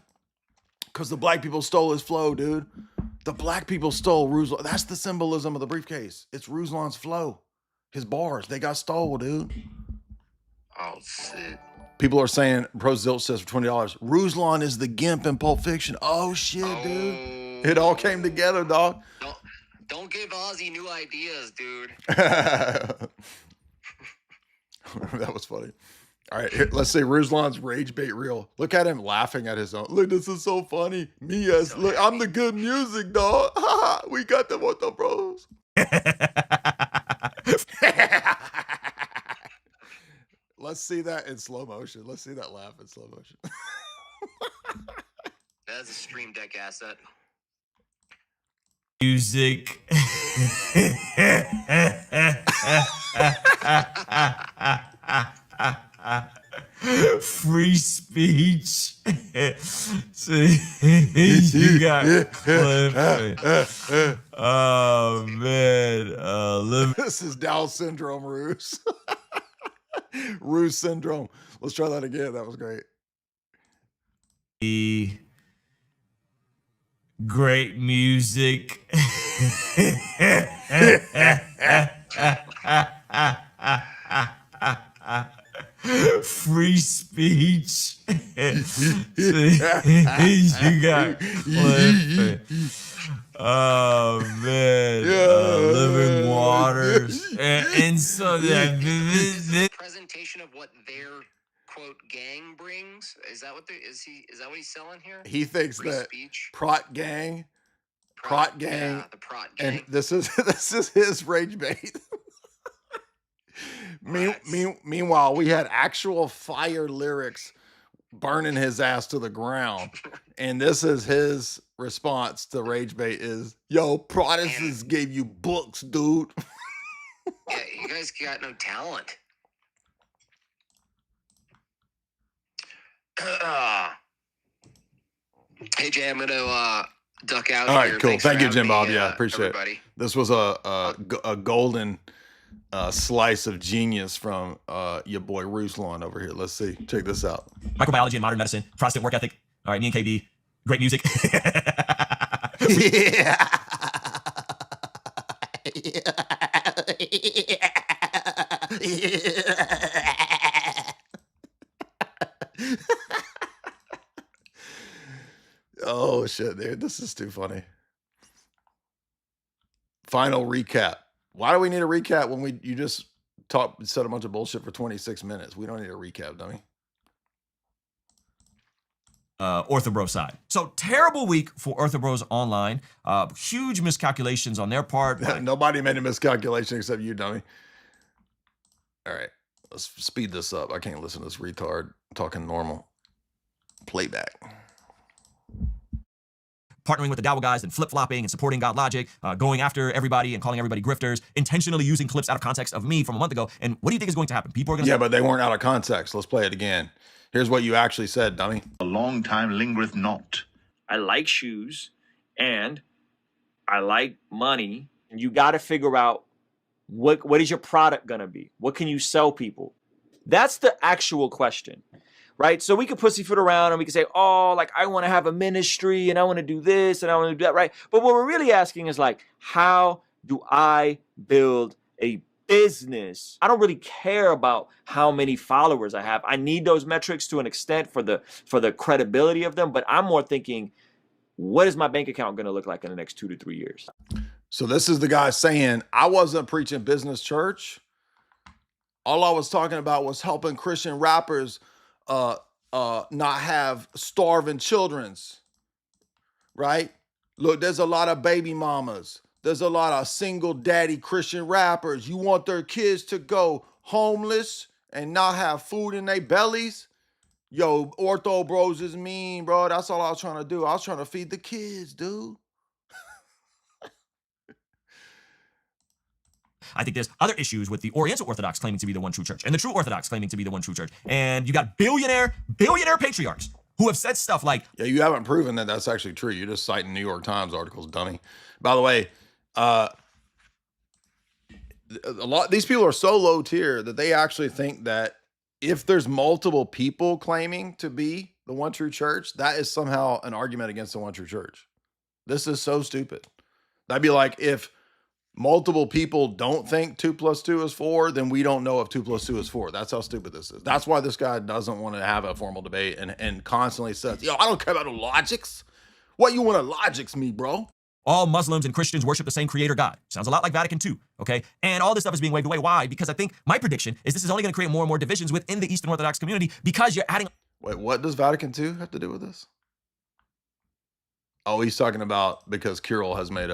Because the black people stole his flow, dude. The black people stole Ruslan. That's the symbolism of the briefcase. It's Ruslan's flow. His bars, they got stole, dude. Oh, shit. People are saying, Pro Zilch says for $20, Ruslan is the gimp in Pulp Fiction. Oh, shit, dude. It all came together, dog. Don't give Ozzy new ideas, dude. That was funny. All right, here, let's see Ruslan's rage bait reel. Look at him laughing at his own. Look, this is so funny. Look, I'm the good music, dog. We got them with the bros. Let's see that in slow motion. Let's see that laugh in slow motion. That's a Stream Deck asset. Music. Free speech. See, you got Cliff. Oh man, This is Down syndrome, Ruse. Ruse syndrome. Let's try that again. That was great. Great music. Free speech. You got Cliff. Oh man, living waters, and so that presentation of what their quote gang brings. Is that what is that what he's selling here? He thinks Free that speech? Prot gang, Yeah, the Prot gang. and this is his rage bait. Meanwhile, we had actual fire lyrics burning his ass to the ground, and this is his response to rage bait is, yo, Protestants gave you books, dude. Yeah, you guys got no talent. Hey Jay, I'm gonna duck out. All right, here. cool. Thanks Thank for you, Jim having Bob. me, Yeah, appreciate everybody. it. This was a golden slice of genius from your boy Ruslan over here. Let's see. Check this out. Microbiology and modern medicine, Protestant work ethic. All right, me and KB, great music. Oh shit, dude, this is too funny. Final recap. Why do we need a recap when you just said a bunch of bullshit for 26 minutes? We don't need a recap, dummy. Orthobro side. So terrible week for Orthobros online. Huge miscalculations on their part. Nobody made a miscalculation except you, dummy. All right, let's speed this up. I can't listen to this retard talking normal. Playback. Partnering with the Dowell guys and flip-flopping and supporting God Logic, going after everybody and calling everybody grifters, intentionally using clips out of context of me from a month ago. And what do you think is going to happen? People are going to Yeah, but they weren't out of context. Let's play it again. Here's what you actually said, dummy. A long time lingereth not. I like shoes and I like money. And you got to figure out what is your product going to be? What can you sell people? That's the actual question, right? So we could pussyfoot around and we could say, oh, like I want to have a ministry and I want to do this and I want to do that, right? But what we're really asking is like, how do I build a business? I don't really care about how many followers I have. I need those metrics to an extent for the credibility of them, but I'm more thinking, what is my bank account going to look like in the next 2 to 3 years? So this is the guy saying, I wasn't preaching business church. All I was talking about was helping Christian rappers not have starving children's, right? Look, there's a lot of baby mamas. There's a lot of single daddy Christian rappers. You want their kids to go homeless and not have food in their bellies? Yo, Ortho Bros is mean, bro. That's all I was trying to do. I was trying to feed the kids, dude. I think there's other issues with the Oriental Orthodox claiming to be the one true church and the true Orthodox claiming to be the one true church. And you got billionaire patriarchs who have said stuff like, yeah, you haven't proven that that's actually true. You're just citing New York Times articles, dummy. By the way, these people are so low tier that they actually think that if there's multiple people claiming to be the one true church, that is somehow an argument against the one true church. This is so stupid. That'd be like if multiple people don't think 2 + 2 is 4, then we don't know if 2 + 2 is 4. That's how stupid this is. That's why this guy doesn't want to have a formal debate and constantly says, yo, I don't care about the logics. What you want to logics me, bro? all Muslims and Christians worship the same creator God. Sounds a lot like Vatican II, okay? And all this stuff is being waved away. Why? Because I think my prediction is this is only going to create more and more divisions within the Eastern Orthodox community because you're adding... Wait, what does Vatican II have to do with this? Oh, he's talking about because Kirill has made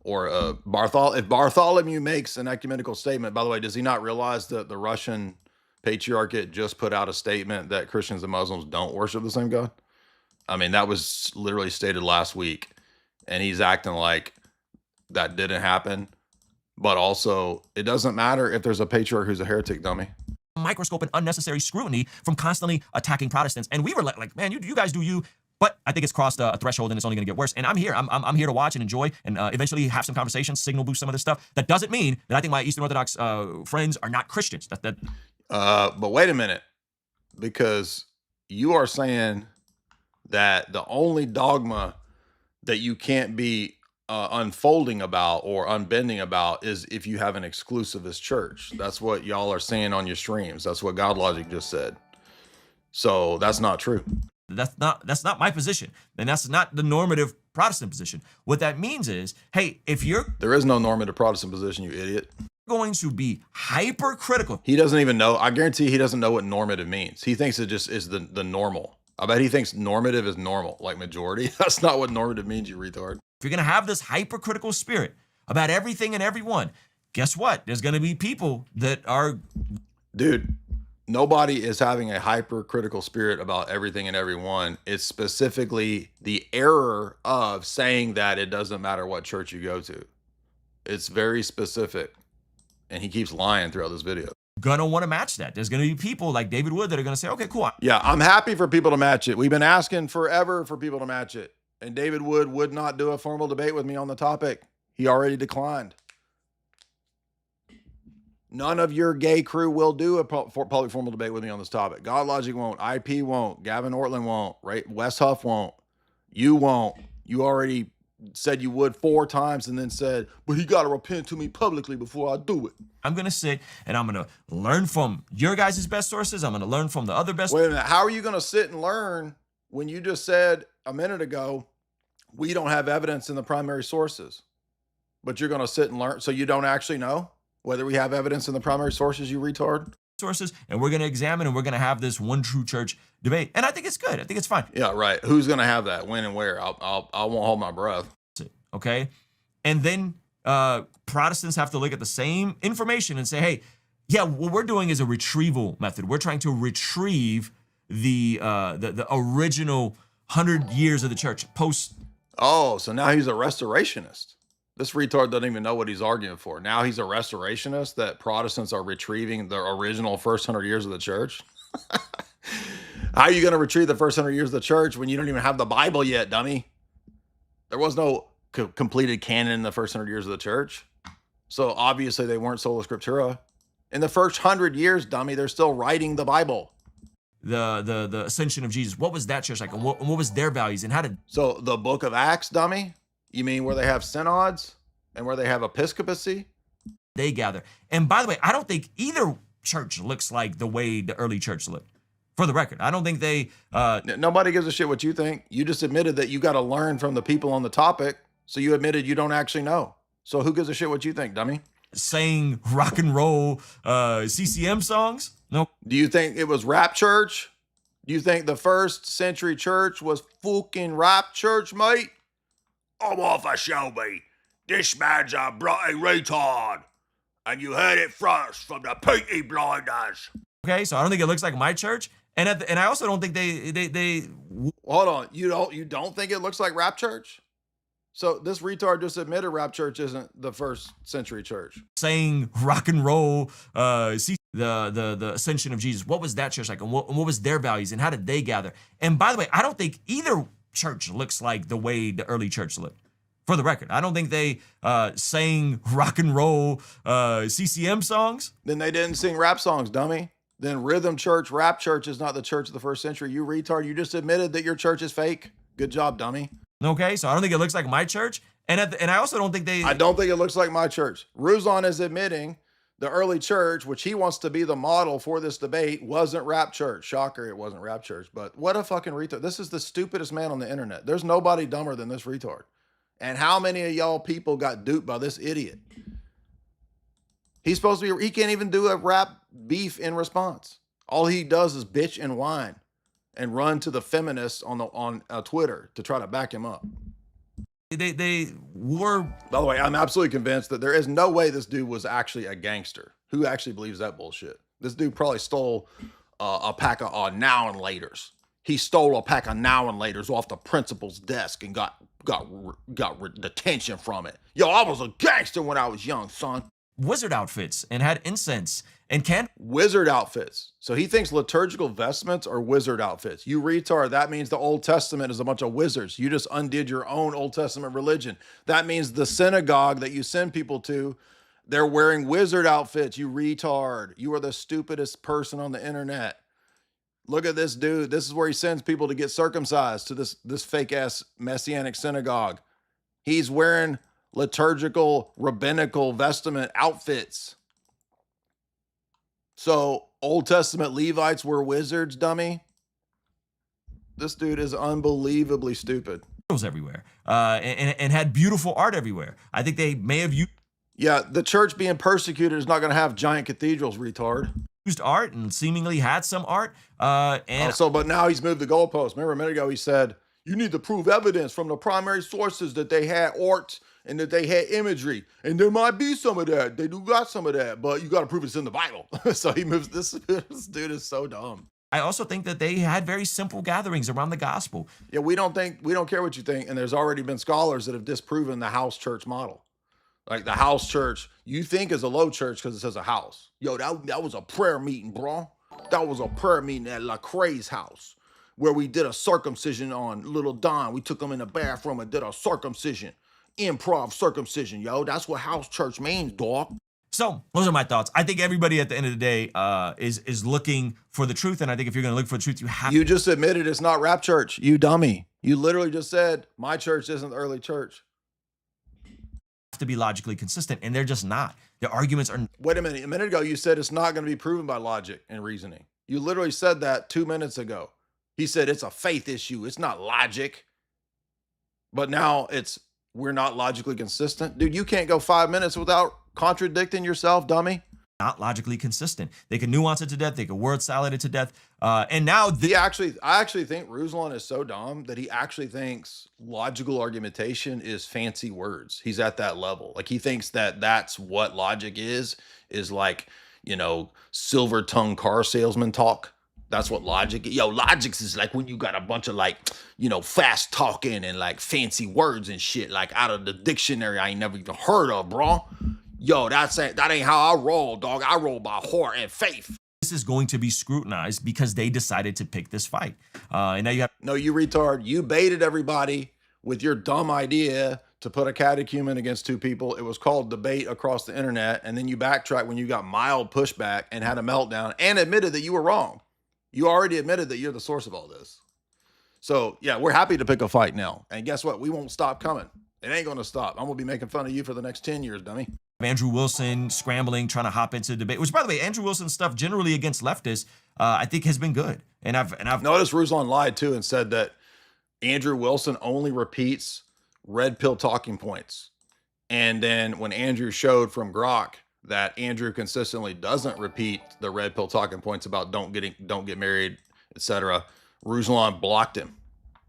if Bartholomew makes an ecumenical statement, by the way, does he not realize that the Russian Patriarchate just put out a statement that Christians and Muslims don't worship the same God? I mean, that was literally stated last week, and he's acting like that didn't happen. But also, it doesn't matter if there's a patriarch who's a heretic, dummy. Microscope and unnecessary scrutiny from constantly attacking Protestants. And we were like, man, you guys do you. But I think it's crossed a threshold and it's only going to get worse. And I'm here. I'm here to watch and enjoy and eventually have some conversations, signal boost some of this stuff. That doesn't mean that I think my Eastern Orthodox friends are not Christians. But wait a minute, because you are saying that the only dogma that you can't be unfolding about or unbending about is if you have an exclusivist church. That's what y'all are saying on your streams. That's what God Logic just said. So that's not true. That's not my position. And that's not the normative Protestant position. What that means is, hey, if you're... There is no normative Protestant position, you idiot. Going to be hypercritical. He doesn't even know. I guarantee he doesn't know what normative means. He thinks it just is the normal. I bet he thinks normative is normal, like majority. That's not what normative means, you retard. If you're going to have this hypercritical spirit about everything and everyone, guess what? There's going to be people that are... Dude, nobody is having a hypercritical spirit about everything and everyone. It's specifically the error of saying that it doesn't matter what church you go to. It's very specific. And he keeps lying throughout this video. gonna want to match that. There's gonna be people like David Wood that are gonna say, okay, cool. Yeah, I'm happy for people to match it. We've been asking forever for people to match it. And David Wood would not do a formal debate with me on the topic. He already declined. None of your gay crew will do a public formal debate with me on this topic. God Logic won't. IP won't. Gavin Ortland won't. Right? Wes Huff won't. You won't. You already said you would 4 times and then said, but he got to repent to me publicly before I do it. I'm going to sit and I'm going to learn from your guys' best sources. I'm going to learn from the other best. Wait a minute. How are you going to sit and learn when you just said a minute ago, we don't have evidence in the primary sources, but you're going to sit and learn? So you don't actually know whether we have evidence in the primary sources, you retard? Sources, and we're going to examine and we're going to have this one true church debate. And I think it's good. I think it's fine. Yeah, right. Who's going to have that? When and where? I won't hold my breath. Okay. And then Protestants have to look at the same information and say, hey, yeah, what we're doing is a retrieval method. We're trying to retrieve the original 100 years of the church post. Oh, so now he's a restorationist. This retard doesn't even know what he's arguing for. Now he's a restorationist, that Protestants are retrieving the original first 100 years of the church. How are you going to retrieve the first 100 years of the church when you don't even have the Bible yet, dummy? There was no completed canon in the first 100 years of the church. So obviously they weren't sola scriptura. In the first 100 years, dummy, they're still writing the Bible. The ascension of Jesus. What was that church like? And what was their values? And how did... So the book of Acts, dummy? You mean where they have synods and where they have episcopacy? They gather. And by the way, I don't think either church looks like the way the early church looked. For the record, I don't think they... Nobody gives a shit what you think. You just admitted that you got to learn from the people on the topic. So you admitted you don't actually know. So who gives a shit what you think, dummy? Saying rock and roll CCM songs? No. Do you think it was rap church? Do you think the first century church was fucking rap church, mate? I'm off a Shelby. This man's a bloody retard. And you heard it first from the Peaky Blinders. Okay, so I don't think it looks like my church. And I also don't think they Hold on. You don't think it looks like rap church? So this retard just admitted rap church isn't the first century church. Saying rock and roll, the ascension of Jesus. What was that church like? And what was their values? And how did they gather? And by the way, I don't think either church looks like the way the early church looked. For the record, I don't think they sang rock and roll CCM songs. Then they didn't sing rap songs, dummy. Then rhythm church, rap church is not the church of the first century. You retard, you just admitted that your church is fake. Good job, dummy. Okay, so I don't think it looks like my church. And I also don't think I don't think it looks like my church. Ruslan is admitting the early church, which he wants to be the model for this debate, wasn't rap church. Shocker, it wasn't rap church. But what a fucking retard. This is the stupidest man on the internet. There's nobody dumber than this retard. And how many of y'all people got duped by this idiot? He's supposed to be, he can't even do a rap beef in response. All he does is bitch and whine and run to the feminists on Twitter to try to back him up. They were... By the way, I'm absolutely convinced that there is no way this dude was actually a gangster. Who actually believes that bullshit? This dude probably stole a pack of now and laters. He stole a pack of now and laters off the principal's desk and got detention from it. Yo, I was a gangster when I was young, son. Wizard outfits and had incense and wizard outfits. So he thinks liturgical vestments are wizard outfits. You retard. That means the Old Testament is a bunch of wizards. You just undid your own Old Testament religion. That means the synagogue that you send people to, they're wearing wizard outfits. You retard. You are the stupidest person on the internet. Look at this dude. This is where he sends people to get circumcised, to this fake ass messianic synagogue. He's wearing liturgical, rabbinical vestment outfits. So Old Testament Levites were wizards, dummy. This dude is unbelievably stupid. Everywhere, and had beautiful art everywhere. I think they may have used... Yeah, the church being persecuted is not going to have giant cathedrals, retard. Used art and seemingly had some art. But now he's moved the goalpost. Remember a minute ago he said, you need to prove evidence from the primary sources that they had art and that they had imagery. And there might be some of that. They do got some of that, but you got to prove it's in the Bible. So he moves, this dude is so dumb. I also think that they had very simple gatherings around the gospel. Yeah, we don't care what you think. And there's already been scholars that have disproven the house church model. Like the house church, you think is a low church because it says a house. Yo, that was a prayer meeting, bro. That was a prayer meeting at Lecrae's house where we did a circumcision on little Don. We took him in the bathroom and did a circumcision. Improv circumcision, yo. That's what house church means, dog. So those are my thoughts. I think everybody at the end of the day is looking for the truth. And I think if you're going to look for the truth, You just admitted it's not rap church, you dummy. You literally just said my church isn't the early church. to be logically consistent, and they're just not. Their arguments are. Wait a minute. A minute ago, you said it's not going to be proven by logic and reasoning. You literally said that 2 minutes ago. He said it's a faith issue. It's not logic. But now we're not logically consistent. Dude, you can't go 5 minutes without contradicting yourself, dummy. Not logically consistent. They can nuance it to death. They can word salad it to death. And now I actually think Ruslan is so dumb that he actually thinks logical argumentation is fancy words. He's at that level. Like he thinks that that's what logic is like, silver tongue car salesman talk. That's what logic is. Yo, logics is like when you got a bunch of fast talking and like fancy words and shit like out of the dictionary I ain't never even heard of, bro. Yo, that ain't how I roll, dog. I roll by heart and faith. This is going to be scrutinized because they decided to pick this fight. And now you have. No, you retard. You baited everybody with your dumb idea to put a catechumen against two people. It was called debate across the internet. And then you backtracked when you got mild pushback and had a meltdown and admitted that you were wrong. You already admitted that you're the source of all this. So, yeah, we're happy to pick a fight now. And guess what? We won't stop coming. It ain't going to stop. I'm going to be making fun of you for the next 10 years, dummy. Andrew Wilson scrambling, trying to hop into debate, which, by the way, Andrew Wilson's stuff generally against leftists, I think has been good. And I've noticed Ruslan lied too and said that Andrew Wilson only repeats red pill talking points. And then when Andrew showed from Grok that Andrew consistently doesn't repeat the red pill talking points about don't get married, etc., Ruslan blocked him.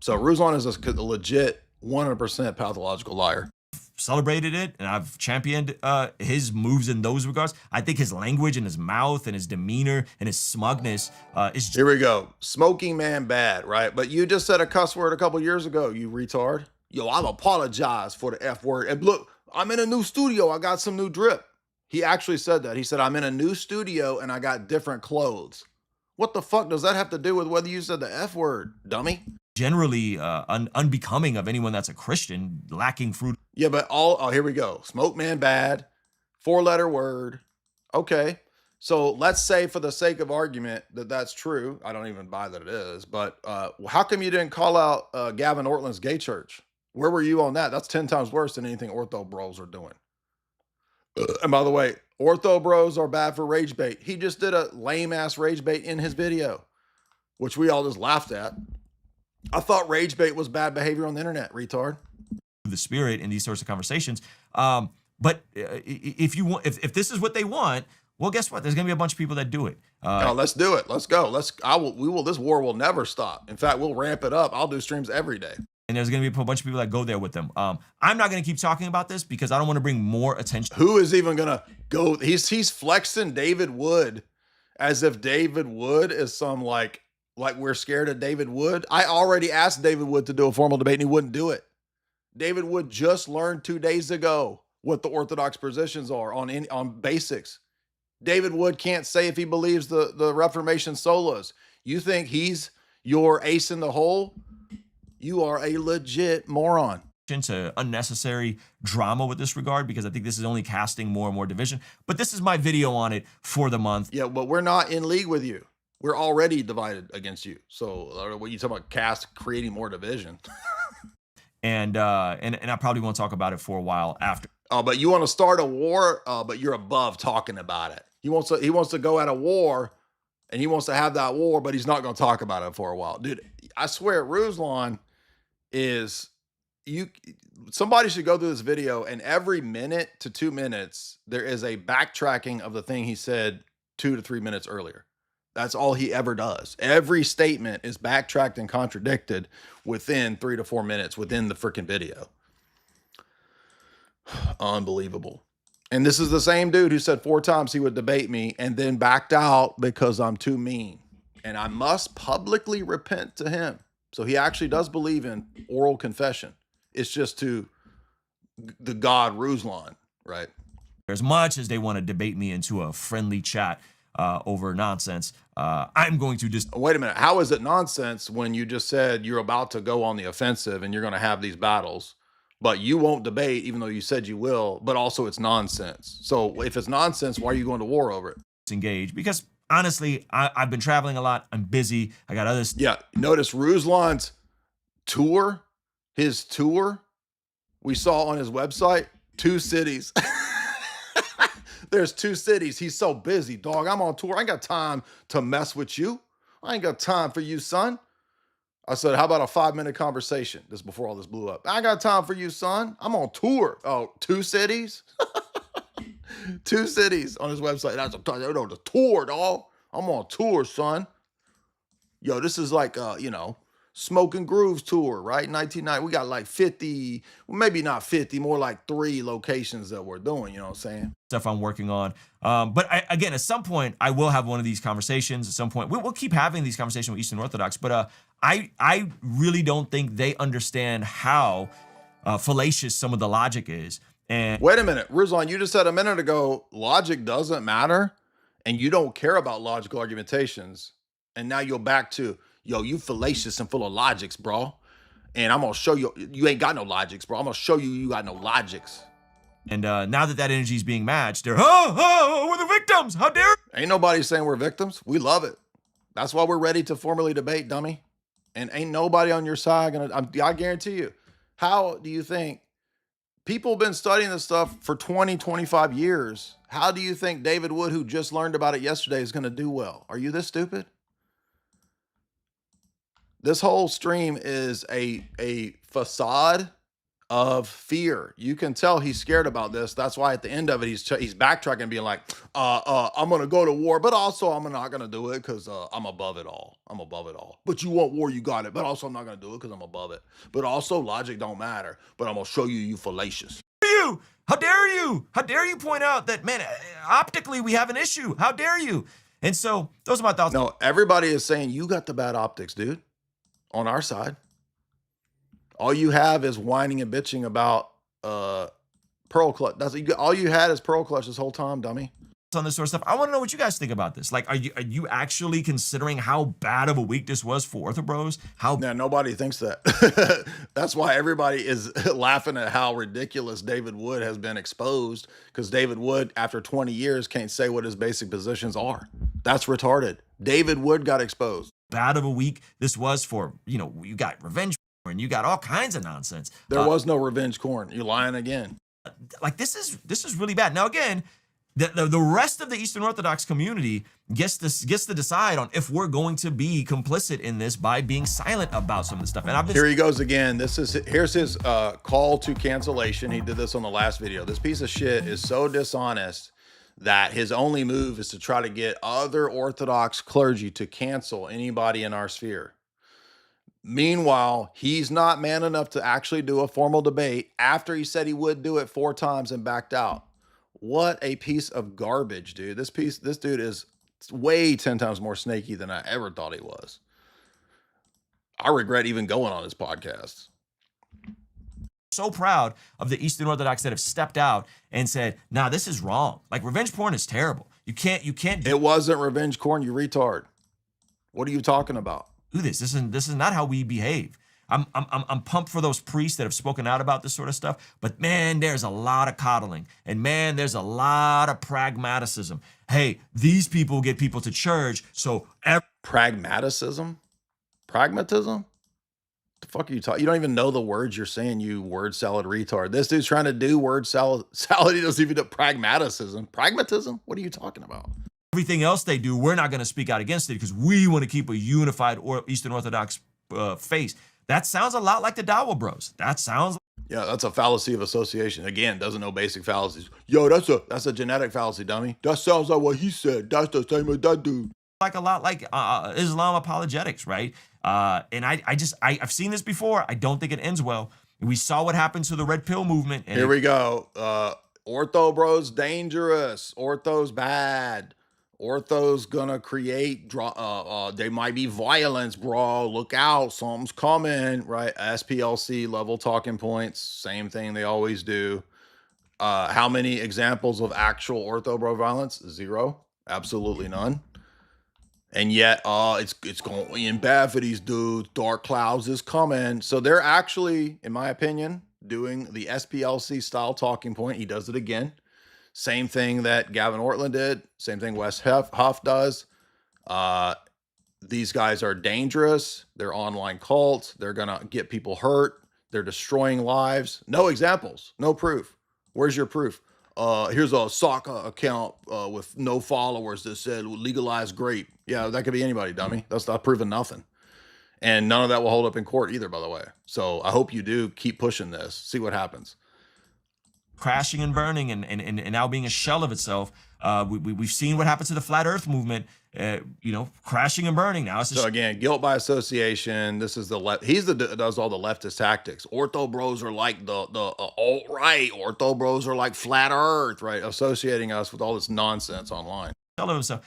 So Ruslan is a legit 100% pathological liar. Celebrated it, and I've championed his moves in those regards. I think his language and his mouth and his demeanor and his smugness is. Here we go. Smoking man bad, right? But you just said a cuss word a couple years ago, you retard. Yo, I've apologized for the F word. And look, I'm in a new studio. I got some new drip. He actually said that. He said, I'm in a new studio and I got different clothes. What the fuck does that have to do with whether you said the F word, dummy? Generally unbecoming of anyone that's a Christian, lacking fruit. Yeah, but here we go. Smoke man bad, 4-letter word. Okay. So let's say for the sake of argument that that's true. I don't even buy that it is, but how come you didn't call out Gavin Ortland's gay church? Where were you on that? That's 10 times worse than anything Ortho Bros are doing. And by the way, Ortho Bros are bad for rage bait. He just did a lame ass rage bait in his video, which we all just laughed at. I thought rage bait was bad behavior on the internet, retard. The spirit in these sorts of conversations. But if this is what they want, well, guess what? There's gonna be a bunch of people that do it. No, let's do it. Let's go. This war will never stop. In fact, we'll ramp it up. I'll do streams every day. And there's gonna be a bunch of people that go there with them. I'm not gonna keep talking about this because I don't want to bring more attention. Who is even gonna go? He's flexing David Wood as if David Wood is some like we're scared of David Wood. I already asked David Wood to do a formal debate and he wouldn't do it. David Wood just learned 2 days ago what the Orthodox positions are on basics. David Wood can't say if he believes the Reformation solas. You think he's your ace in the hole? You are a legit moron. To unnecessary drama with this regard because I think this is only casting more and more division. But this is my video on it for the month. Yeah, but we're not in league with you. We're already divided against you. So what you talking about creating more division? And I probably won't talk about it for a while after. Oh, but you want to start a war, but you're above talking about it. He wants to go at a war and he wants to have that war, but he's not going to talk about it for a while. Dude, I swear Ruslan is somebody should go through this video and every minute to 2 minutes, there is a backtracking of the thing he said 2 to 3 minutes earlier. That's all he ever does. Every statement is backtracked and contradicted within 3 to 4 minutes within the freaking video. Unbelievable. And this is the same dude who said 4 times he would debate me and then backed out because I'm too mean. And I must publicly repent to him. So he actually does believe in oral confession. It's just to the God Ruslan. Right. As much as they want to debate me into a friendly chat over nonsense, I'm going to just... Wait a minute. How is it nonsense when you just said you're about to go on the offensive and you're going to have these battles, but you won't debate even though you said you will, but also it's nonsense. So if it's nonsense, why are you going to war over it? Engage, because honestly, I've been traveling a lot. I'm busy. I got others. Yeah. Notice Ruslan's tour, his tour, we saw on his website, 2 cities. There's 2 cities. He's so busy, dog. I'm on tour. I ain't got time to mess with you. I ain't got time for you, son. I said, how about a 5-minute conversation? This is before all this blew up. I ain't got time for you, son. I'm on tour. Oh, 2 cities? 2 cities on his website. That's the tour, dog. I'm on tour, son. Yo, this is like, Smoking Grooves tour, right? 1990. We got like 50, well, maybe not 50, more like 3 locations that we're doing. You know what I'm saying? Stuff I'm working on. But again, at some point, I will have one of these conversations. At some point, we'll keep having these conversations with Eastern Orthodox. But I really don't think they understand how fallacious some of the logic is. And wait a minute, Ruslan, you just said a minute ago, logic doesn't matter, and you don't care about logical argumentations. And now you're back to, yo, you fallacious and full of logics, bro. And I'm going to show you, you ain't got no logics, bro. I'm going to show you, you got no logics. And now that energy is being matched, they're, we're the victims. How dare. Ain't nobody saying we're victims. We love it. That's why we're ready to formally debate, dummy. And ain't nobody on your side I guarantee you. How do you think people have been studying this stuff for 20, 25 years? How do you think David Wood, who just learned about it yesterday, is going to do well? Are you this stupid? This whole stream is a facade of fear. You can tell he's scared about this. That's why at the end of it, he's backtracking, being like, I'm going to go to war, but also I'm not going to do it because I'm above it all. I'm above it all. But you want war, you got it. But also I'm not going to do it because I'm above it. But also logic don't matter. But I'm going to show you, you fallacious. You, how dare you? How dare you point out that, man, optically we have an issue. How dare you? And so those are my thoughts. No, everybody is saying you got the bad optics, dude. On our side, all you have is whining and bitching about Pearl Clutch. That's all you had is Pearl Clutch this whole time, dummy. On this sort of stuff, I want to know what you guys think about this. Like, are you actually considering how bad of a week this was for Orthobros? Yeah, nobody thinks that. That's why everybody is laughing at how ridiculous David Wood has been exposed, because David Wood, after 20 years, can't say what his basic positions are. That's retarded. David Wood got exposed. Bad of a week this was for, you got revenge and you got all kinds of nonsense. There was no revenge corn. You're lying again. Like, this is really bad. Now, again, the rest of the Eastern Orthodox community gets to decide on if we're going to be complicit in this by being silent about some of this stuff. And Here he goes again. Here's his call to cancellation. He did this on the last video. This piece of shit is so dishonest that his only move is to try to get other Orthodox clergy to cancel anybody in our sphere. Meanwhile, he's not man enough to actually do a formal debate after he said he would do it 4 times and backed out. What a piece of garbage, dude. This dude is way 10 times more snaky than I ever thought he was. I regret even going on this podcast. So proud of the Eastern Orthodox that have stepped out and said, nah, this is wrong. Like, revenge porn is terrible. You can't It wasn't revenge porn, you retard. What are you talking about? Do this. This is not how we behave. I'm pumped for those priests that have spoken out about this sort of stuff, but man, there's a lot of coddling, and man, there's a lot of pragmaticism. Hey, these people get people to church, so pragmatism? Pragmatism? The fuck are you talking? You don't even know the words you're saying, you word salad retard. This dude's trying to do word salad. He doesn't even do pragmatism. Pragmatism? What are you talking about? Everything else they do, we're not going to speak out against it because we want to keep a unified Eastern Orthodox face. That sounds a lot like the Dawa Bros. That sounds. Yeah, that's a fallacy of association. Again, doesn't know basic fallacies. Yo, that's a genetic fallacy, dummy. That sounds like what he said. That's the same as that dude. Like a lot like Islam apologetics, right? And I've seen this before. I don't think it ends well. We saw what happened to the Red Pill movement. And here we go. Ortho bros dangerous. Ortho's bad. Ortho's gonna create they might be violence, bro. Look out, something's coming, right? SPLC level talking points, same thing they always do. How many examples of actual ortho bro violence? 0. Absolutely none. And yet, it's going in bad for these dudes. Dark clouds is coming. So they're actually, in my opinion, doing the SPLC style talking point. He does it again. Same thing that Gavin Ortland did. Same thing Wes Huff does. These guys are dangerous. They're online cults. They're going to get people hurt. They're destroying lives. No examples. No proof. Where's your proof? Here's a soccer account with no followers that said legalize grape. Yeah, that could be anybody, dummy. That's not proving nothing. And none of that will hold up in court either, by the way. So I hope you do keep pushing this. See what happens. Crashing and burning and now being a shell of itself. We've seen what happened to the flat earth movement, crashing and burning. Now it's so again, guilt by association. This is the left. He's the does all the leftist tactics. Ortho bros are like the alt-right. Ortho bros are like flat earth, right? Associating us with all this nonsense online. Shell of himself.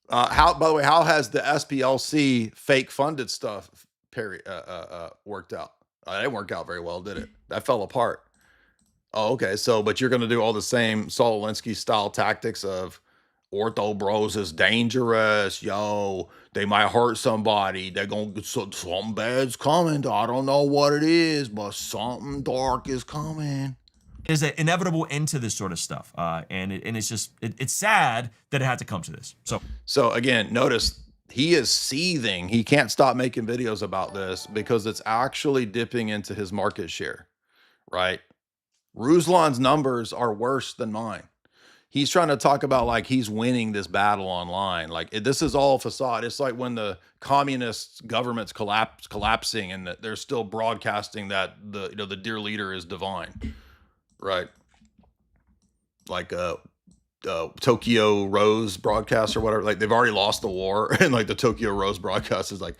How, by the way, how has the SPLC fake funded stuff worked out? It didn't work out very well, did it? That fell apart. Oh, okay. So, but you're going to do all the same Saul Alinsky style tactics of ortho bros is dangerous. Yo, they might hurt somebody. They're going to get something bad's coming. I don't know what it is, but something dark is coming. There's an inevitable end to this sort of stuff. And it's just, it's sad that it had to come to this. So again, notice he is seething. He can't stop making videos about this because it's actually dipping into his market share, right? Ruslan's numbers are worse than mine. He's trying to talk about like he's winning this battle online. Like this is all facade. It's like when the communist government's collapsing and they're still broadcasting that the dear leader is divine, right? Like Tokyo Rose broadcast or whatever. Like they've already lost the war, and like the Tokyo Rose broadcast is like,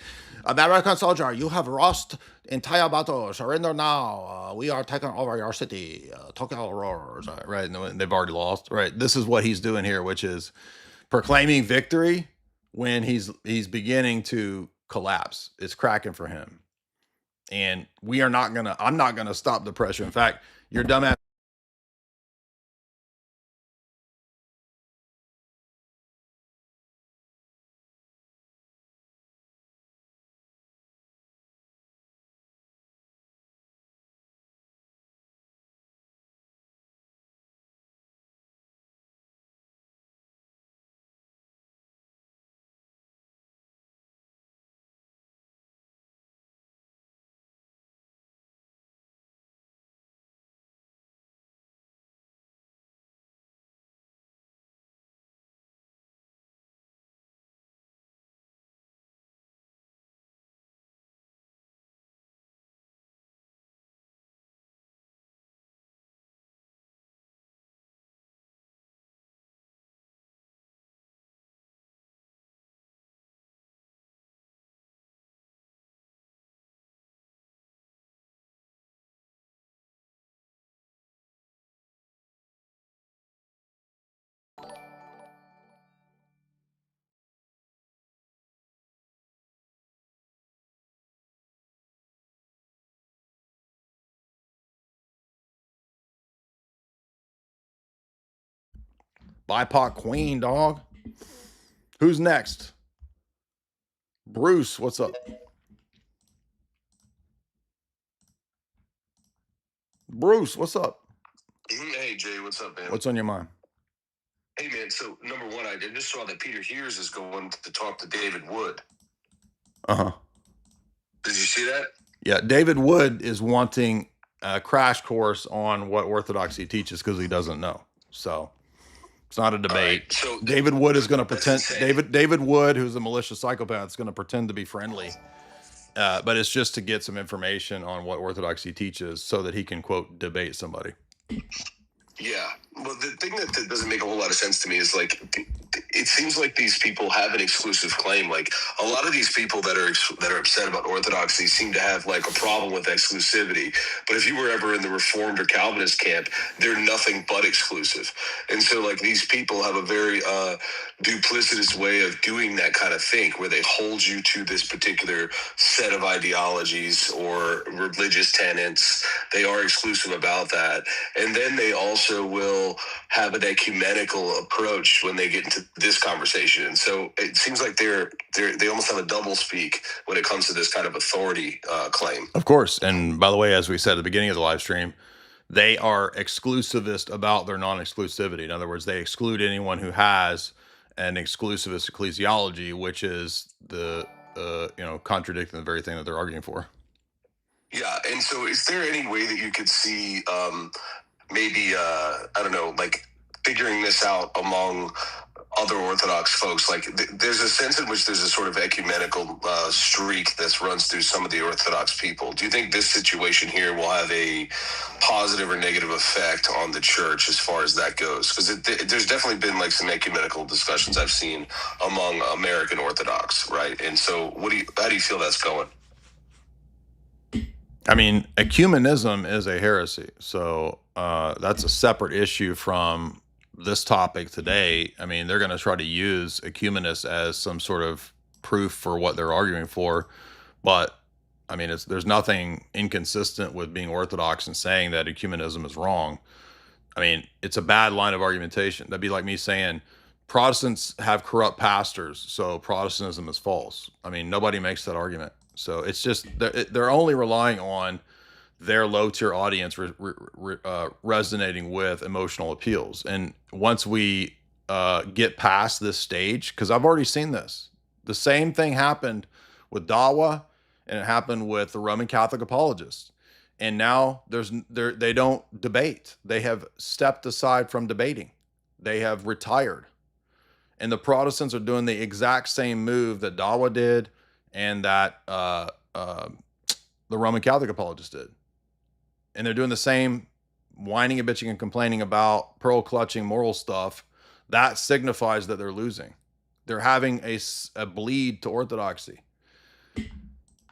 American soldier, you have lost entire battle. Surrender now. We are taking over your city. Tokyo Rose, right? And they've already lost, right? This is what he's doing here, which is proclaiming victory when he's beginning to collapse. It's cracking for him, and I'm not gonna stop the pressure. In fact, your dumbass. BIPOC queen, dog. Who's next? Bruce, what's up? Bruce, what's up? Hey, Jay, what's up, man? What's on your mind? Hey, man, so number one, I just saw that Peter Heers is going to talk to David Wood. Uh-huh. Did you see that? Yeah, David Wood is wanting a crash course on what orthodoxy teaches because he doesn't know. So it's not a debate. Right, so David Wood is going to pretend. David Wood, who's a malicious psychopath, is going to pretend to be friendly, but it's just to get some information on what orthodoxy teaches, so that he can quote debate somebody. Yeah. Well, the thing that doesn't make a whole lot of sense to me is like it seems like these people have an exclusive claim. Like a lot of these people that are upset about orthodoxy seem to have like a problem with exclusivity. But if you were ever in the Reformed or Calvinist camp, they're nothing but exclusive. And so like these people have a very duplicitous way of doing that kind of thing, where they hold you to this particular set of ideologies or religious tenets. They are exclusive about that. And then they also will have an ecumenical approach when they get into this conversation. And so it seems like they almost have a double speak when it comes to this kind of authority claim. Of course. And by the way, as we said at the beginning of the live stream, they are exclusivist about their non-exclusivity. In other words, they exclude anyone who has an exclusivist ecclesiology, which is the contradicting the very thing that they're arguing for. Yeah. And so is there any way that you could see maybe, I don't know, like figuring this out among other Orthodox folks? Like there's a sense in which there's a sort of ecumenical streak that runs through some of the Orthodox people. Do you think this situation here will have a positive or negative effect on the church as far as that goes? Because there's definitely been like some ecumenical discussions I've seen among American Orthodox, right? And so how do you feel that's going? I mean, ecumenism is a heresy. So that's a separate issue from this topic today. I mean, they're going to try to use ecumenists as some sort of proof for what they're arguing for. But I mean, there's nothing inconsistent with being Orthodox and saying that ecumenism is wrong. I mean, it's a bad line of argumentation. That'd be like me saying Protestants have corrupt pastors, so Protestantism is false. I mean, nobody makes that argument. So it's just they're only relying on their low-tier audience resonating with emotional appeals. And once we get past this stage, because I've already seen this, the same thing happened with Dawa, and it happened with the Roman Catholic apologists. And now they don't debate. They have stepped aside from debating. They have retired. And the Protestants are doing the exact same move that Dawa did and that the Roman Catholic apologists did. And they're doing the same whining and bitching and complaining about pearl clutching moral stuff. That signifies that they're losing. They're having a bleed to orthodoxy.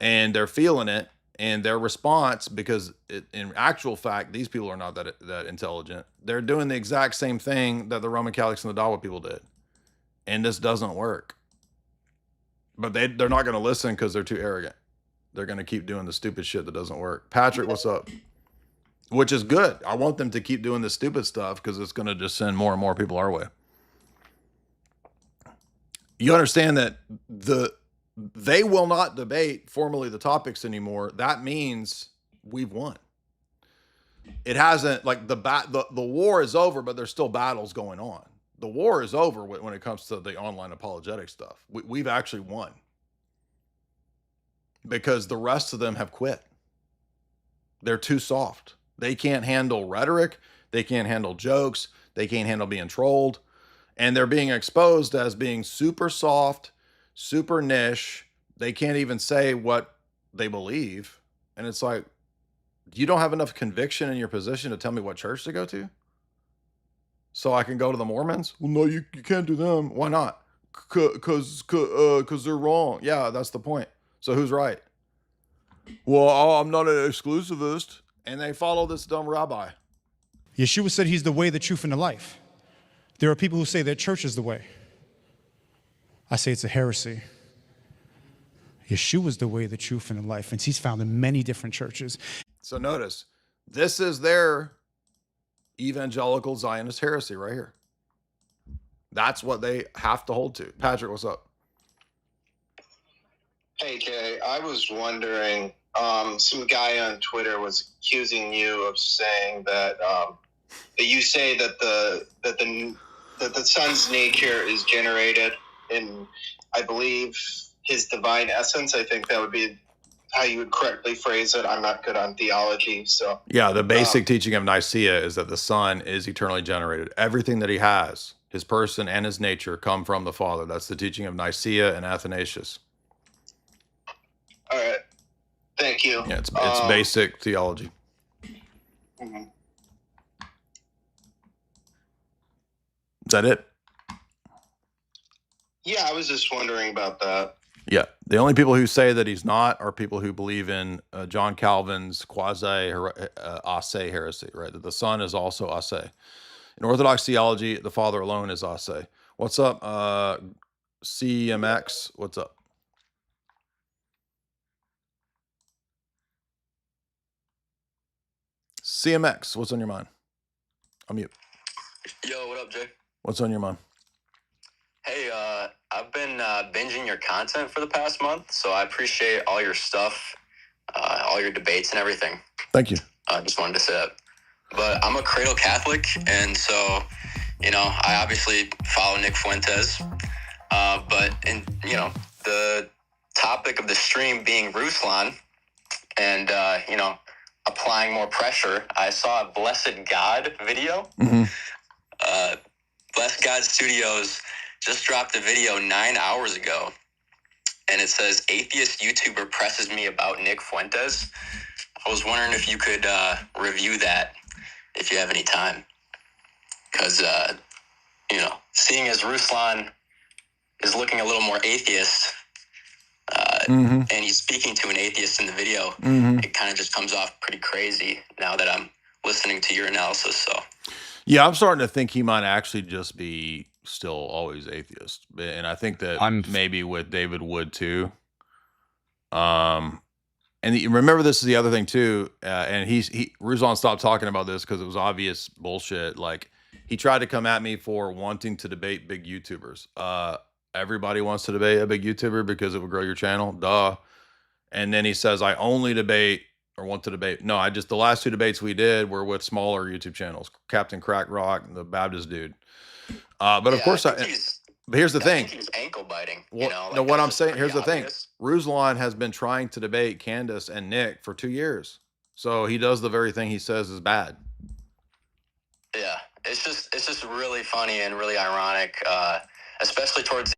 And they're feeling it. And their response, because in actual fact, these people are not that intelligent. They're doing the exact same thing that the Roman Catholics and the Dawa people did. And this doesn't work. But they're not going to listen because they're too arrogant. They're going to keep doing the stupid shit that doesn't work. Patrick, what's up? Which is good. I want them to keep doing the stupid stuff because it's going to just send more and more people our way. You understand that they will not debate formally the topics anymore. That means we've won. It hasn't, like the war is over, but there's still battles going on. The war is over when it comes to the online apologetic stuff. We've actually won. Because the rest of them have quit. They're too soft. They can't handle rhetoric. They can't handle jokes. They can't handle being trolled. And they're being exposed as being super soft, super niche. They can't even say what they believe. And it's like, you don't have enough conviction in your position to tell me what church to go to? So I can go to the Mormons? Well, no, you can't do them. Why not? Because they're wrong. Yeah, that's the point. So who's right? Well, I'm not an exclusivist. And they follow this dumb rabbi. Yeshua said he's the way, the truth, and the life. There are people who say that church is the way. I say it's a heresy. Yeshua is the way, the truth, and the life. And he's found in many different churches. So notice, this is their evangelical Zionist heresy right here. That's what they have to hold to. Patrick, what's up? Hey, Kay, I was wondering, some guy on Twitter was accusing you of saying that you say that the sun's nature is generated in, I believe, his divine essence. I think that would be how you would correctly phrase it. I'm not good on theology, so. Yeah, the basic teaching of Nicaea is that the Son is eternally generated. Everything that he has, his person and his nature, come from the Father. That's the teaching of Nicaea and Athanasius. All right. Thank you. Yeah, it's basic theology. Mm-hmm. Is that it? Yeah, I was just wondering about that. Yeah, the only people who say that he's not are people who believe in John Calvin's quasi-asse heresy, right? That the Son is also asse. In Orthodox theology, the Father alone is asse. What's up, CMX? What's up? CMX, what's on your mind? I'm mute. Yo, what up, Jay? What's on your mind? Hey, I've been binging your content for the past month, so I appreciate all your stuff, all your debates and everything. Thank you. I just wanted to say that. But I'm a cradle Catholic, and so, you know, I obviously follow Nick Fuentes. But the topic of the stream being Ruslan and, applying more pressure, I saw a Blessed God video. Blessed God Studios just dropped a video 9 hours ago, and it says, atheist YouTuber presses me about Nick Fuentes. I was wondering if you could review that if you have any time. Because, seeing as Ruslan is looking a little more atheist, and he's speaking to an atheist in the video, it kind of just comes off pretty crazy now that I'm listening to your analysis. So, yeah, I'm starting to think he might actually just be still always atheist, and I think that maybe with David Wood too. And remember, this is the other thing too, and Ruslan stopped talking about this because it was obvious bullshit. Like, he tried to come at me for wanting to debate big YouTubers. Everybody wants to debate a big YouTuber because it would grow your channel. Duh. And then he says, I only debate or want to debate. No, the last two debates we did were with smaller YouTube channels, Captain Crack Rock and the Baptist dude. But of course, but here's the thing. He's ankle biting. No, what I'm saying, here's the thing. Ruslan has been trying to debate Candace and Nick for 2 years. So he does the very thing he says is bad. Yeah, it's just really funny and really ironic, especially towards.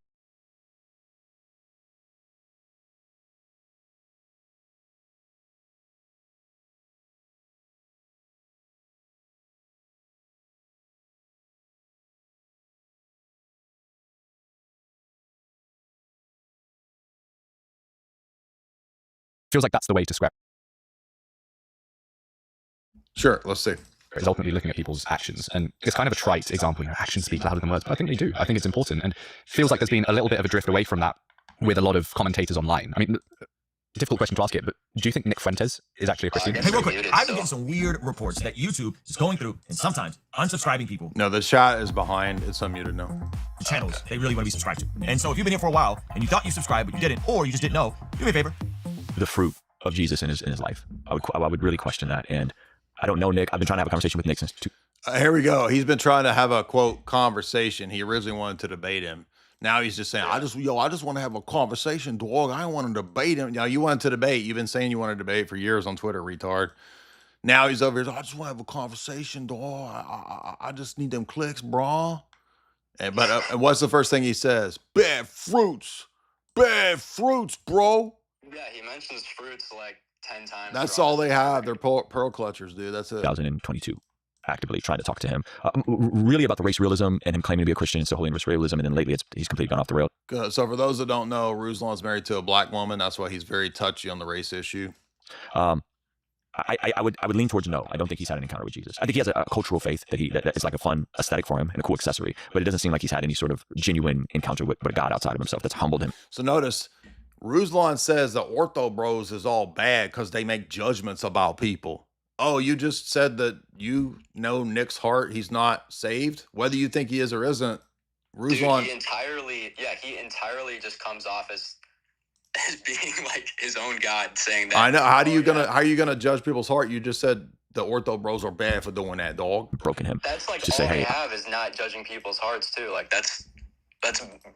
Feels like that's the way to scrap. Sure, let's see. Is ultimately looking at people's actions, and it's kind of a trite example. Actions speak louder than words, but I think they do. I think it's important, and feels like there's been a little bit of a drift away from that with a lot of commentators online. I mean, difficult question to ask it, but do you think Nick Fuentes is actually a Christian? Hey, real quick, I've been getting some weird reports that YouTube is going through and sometimes unsubscribing people. No, the chat is behind. It's unmuted now. The channels they really want to be subscribed to. And so if you've been here for a while and you thought you subscribed but you didn't, or you just didn't know, do me a favor. The fruit of Jesus in his life. I would really question that. And I don't know Nick. I've been trying to have a conversation with Nick since here we go. He's been trying to have a quote conversation. He originally wanted to debate him. Now he's just saying, I just want to have a conversation, dog. I don't want to debate him. Now you wanted to debate. You've been saying you want to debate for years on Twitter, retard. Now he's over here. I just want to have a conversation, dog. I just need them clicks, bro. But what's the first thing he says? Bad fruits, bro. Yeah, he mentions fruits like 10 times. That's all they have. They're pearl clutchers, dude. That's it. 2022. Actively trying to talk to him, really about the race realism and him claiming to be a Christian, so holy in race realism, and then lately he's completely gone off the rail. So for those that don't know, Ruslan's married to a black woman. That's why he's very touchy on the race issue. I would lean towards no. I don't think he's had an encounter with Jesus. I think he has a cultural faith that is like a fun aesthetic for him and a cool accessory, but it doesn't seem like he's had any sort of genuine encounter with a God outside of himself that's humbled him. So notice, Ruslan says the ortho bros is all bad because they make judgments about people. Oh, you just said that you know Nick's heart. He's not saved. Whether you think he is or isn't, Ruslan. Dude, he entirely just comes off as being like his own God, saying that. I know. How are you gonna judge people's heart? You just said the ortho bros are bad for doing that, dog. Broken him. That's like all they have is not judging people's hearts too. Like that's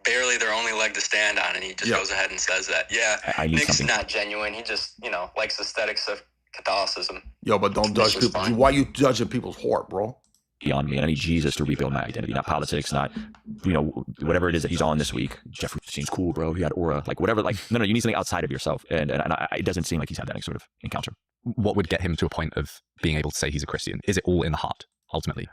barely their only leg to stand on, and he just goes ahead and says that. Yeah, Nick's not genuine. He just likes aesthetics of Catholicism. Yo, but don't judge people. Why you judging people's heart, bro? Beyond me, and I need Jesus to rebuild my identity, not politics, not whatever it is that he's on this week. Jeffrey seems cool, bro. He had aura, like whatever. Like no, you need something outside of yourself, and it doesn't seem like he's had that sort of encounter. What would get him to a point of being able to say he's a Christian? Is it all in the heart, ultimately?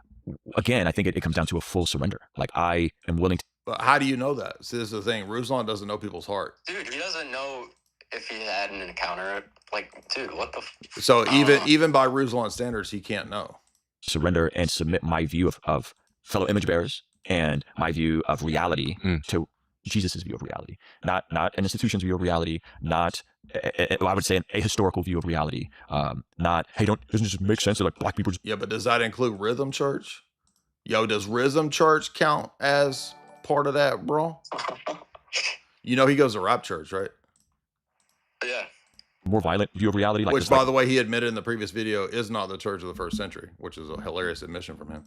Again, I think it comes down to a full surrender. Like I am willing But how do you know that? See, this is the thing. Ruslan doesn't know people's heart. Dude, he doesn't know if he had an encounter. Like, dude, what the? So even by Ruslan standards, he can't know. Surrender and submit my view of fellow image bearers and my view of reality to Jesus's view of reality, not an institution's view of reality, not I would say a historical view of reality, not hey, doesn't it just make sense that like black people? Yeah, but does that include Rhythm Church? Yo, does Rhythm Church count as part of that, bro? You know he goes to Rap Church, right? Yeah. More violent view of reality, like Which, by the way, he admitted in the previous video is not the church of the first century, which is a hilarious admission from him.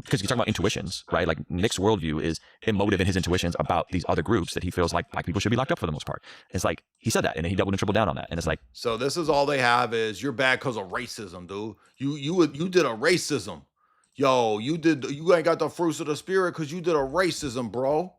Because you're talking about intuitions, right? Like Nick's worldview is emotive in his intuitions about these other groups that he feels like black people should be locked up for the most part. It's like he said that, and then he doubled and tripled down on that, and it's like, so this is all they have is you're bad because of racism, dude. You did a racism, yo. You ain't got the fruits of the spirit because you did a racism, bro.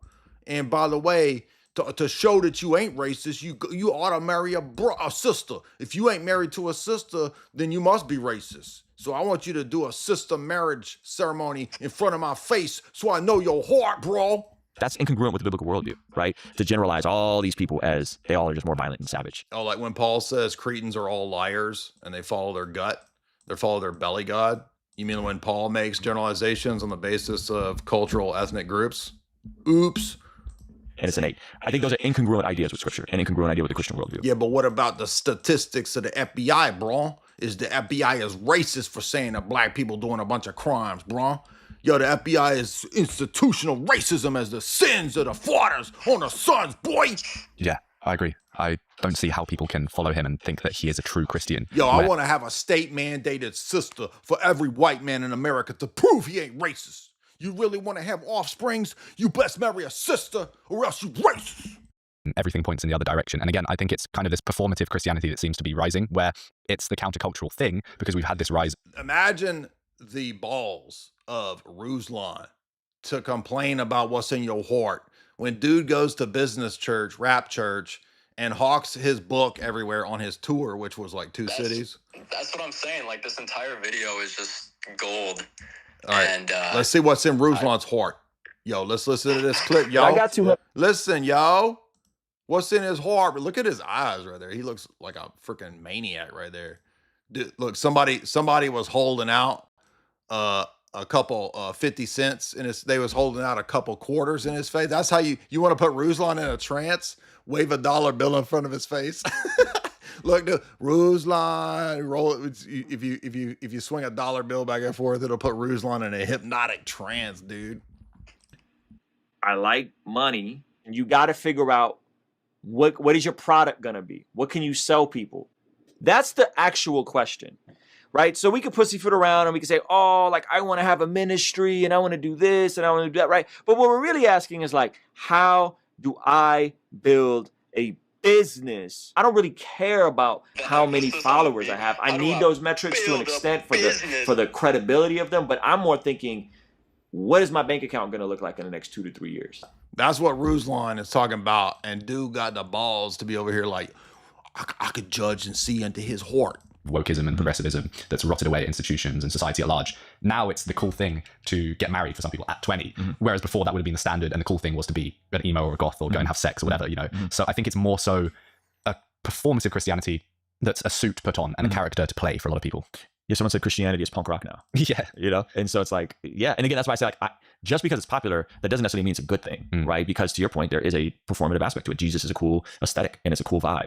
And by the way, to show that you ain't racist, you ought to marry a sister. If you ain't married to a sister, then you must be racist. So I want you to do a sister marriage ceremony in front of my face so I know your heart, bro. that's incongruent with the biblical worldview, right? To generalize all these people as they all are just more violent and savage. Oh, like when Paul says Cretans are all liars and they follow their gut, they follow their belly god. You mean when Paul makes generalizations on the basis of cultural ethnic groups? Oops. And it's innate. I think those are incongruent ideas with scripture and incongruent idea with the Christian worldview. Yeah, but what about the statistics of the FBI, bro? Is the FBI is racist for saying that black people doing a bunch of crimes, bro? Yo, the FBI is institutional racism as the sins of the fathers on the sons, boy. Yeah, I agree. I don't see how people can follow him and think that he is a true Christian. Yo, I want to have a state-mandated sister for every white man in America to prove he ain't racist. You really want to have offsprings? You best marry a sister or else you racist. Everything points in the other direction. And again, I think it's kind of this performative Christianity that seems to be rising, where it's the countercultural thing because we've had this rise. Imagine the balls of Ruslan to complain about what's in your heart when dude goes to business church, rap church, and hawks his book everywhere on his tour, which was like two cities. That's what I'm saying. Like, this entire video is just gold. All right, and let's see what's in Ruslan's heart. Yo, let's listen to this clip, yo. I got to listen, yo. What's in his heart? But look at his eyes right there. He looks like a freaking maniac right there. Dude, look, somebody was holding out a couple 50 cents in his. They was holding out a couple quarters in his face. That's how you want to put Ruslan in a trance? Wave a dollar bill in front of his face. Look, Ruslan, roll it. If you swing a dollar bill back and forth, it'll put Ruslan in a hypnotic trance, dude. I like money. You got to figure out what is your product going to be? What can you sell people? That's the actual question, right? So we could pussyfoot around and we could say, oh, like I want to have a ministry and I want to do this and I want to do that, right? But what we're really asking is like, how do I build a business? I don't really care about how many followers I have. I need those metrics to an extent for the credibility of them, but I'm more thinking, what is my bank account going to look like in the next 2 to 3 years? That's what Ruslan is talking about. And dude got the balls to be over here like, I could judge and see into his heart. Wokeism and progressivism that's rotted away institutions and society at large. Now it's the cool thing to get married for some people at 20, whereas before that would have been the standard, and the cool thing was to be an emo or a goth or go and have sex or whatever, you know. So I think it's more so a performative Christianity that's a suit put on and a character to play for a lot of people. Yeah, someone said Christianity is punk rock now. Yeah. You know? And so it's like, yeah. And again, that's why I say, like, just because it's popular, that doesn't necessarily mean it's a good thing, right? Because to your point, there is a performative aspect to it. Jesus is a cool aesthetic and it's a cool vibe.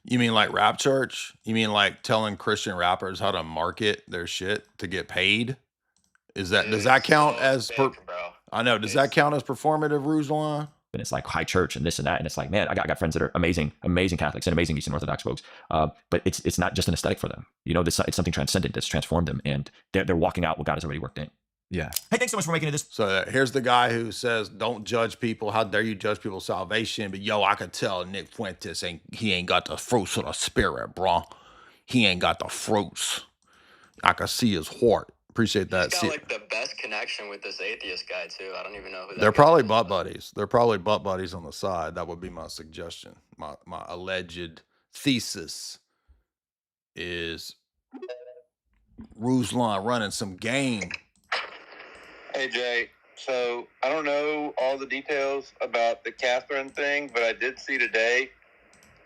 You mean like rap church? You mean like telling Christian rappers how to market their shit to get paid? Does that count as I know, does that count as performative, Ruslan? And it's like high church and this and that. And it's like, man, I got friends that are amazing Catholics and amazing Eastern Orthodox folks. But it's not just an aesthetic for them. You know, it's something transcendent that's transformed them, and they're walking out what God has already worked in. Yeah. Hey, thanks so much for making it this. So here's the guy who says, don't judge people. How dare you judge people's salvation? But yo, I could tell Nick Fuentes he ain't got the fruits of the spirit, bro. He ain't got the fruits. I can see his heart. Appreciate that. He's got like the best connection with this atheist guy too. I don't even know who that They're guy probably is. butt buddies. They're probably butt buddies on the side. That would be my suggestion. My alleged thesis is Ruslan running some game. Hey Jay, So I don't know all the details about the Catherine thing, but I did see today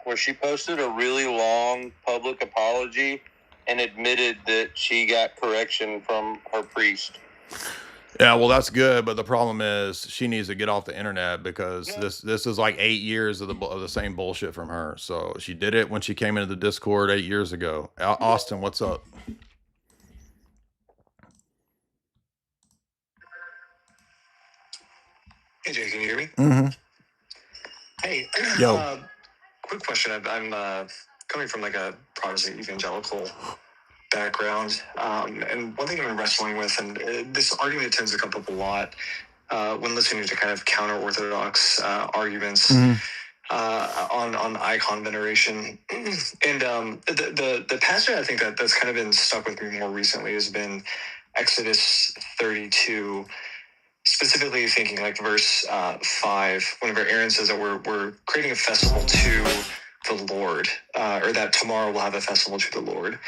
where she posted a really long public apology and admitted that she got correction from her priest. Yeah, well, that's good, but the problem is she needs to get off the internet because this is like 8 years of the same bullshit from her. So she did it when she came into the Discord 8 years ago. Austin, what's up? Hey Jay, can you hear me? Mm-hmm. Hey, Yo. Quick question. I'm coming from like a Protestant evangelical background, and one thing I've been wrestling with, and this argument tends to come up a lot when listening to kind of counter-orthodox arguments on icon veneration. And the passage I think that's kind of been stuck with me more recently has been Exodus 32. Specifically thinking like verse 5, whenever Aaron says that we're creating a festival to the Lord, or that tomorrow we'll have a festival to the Lord.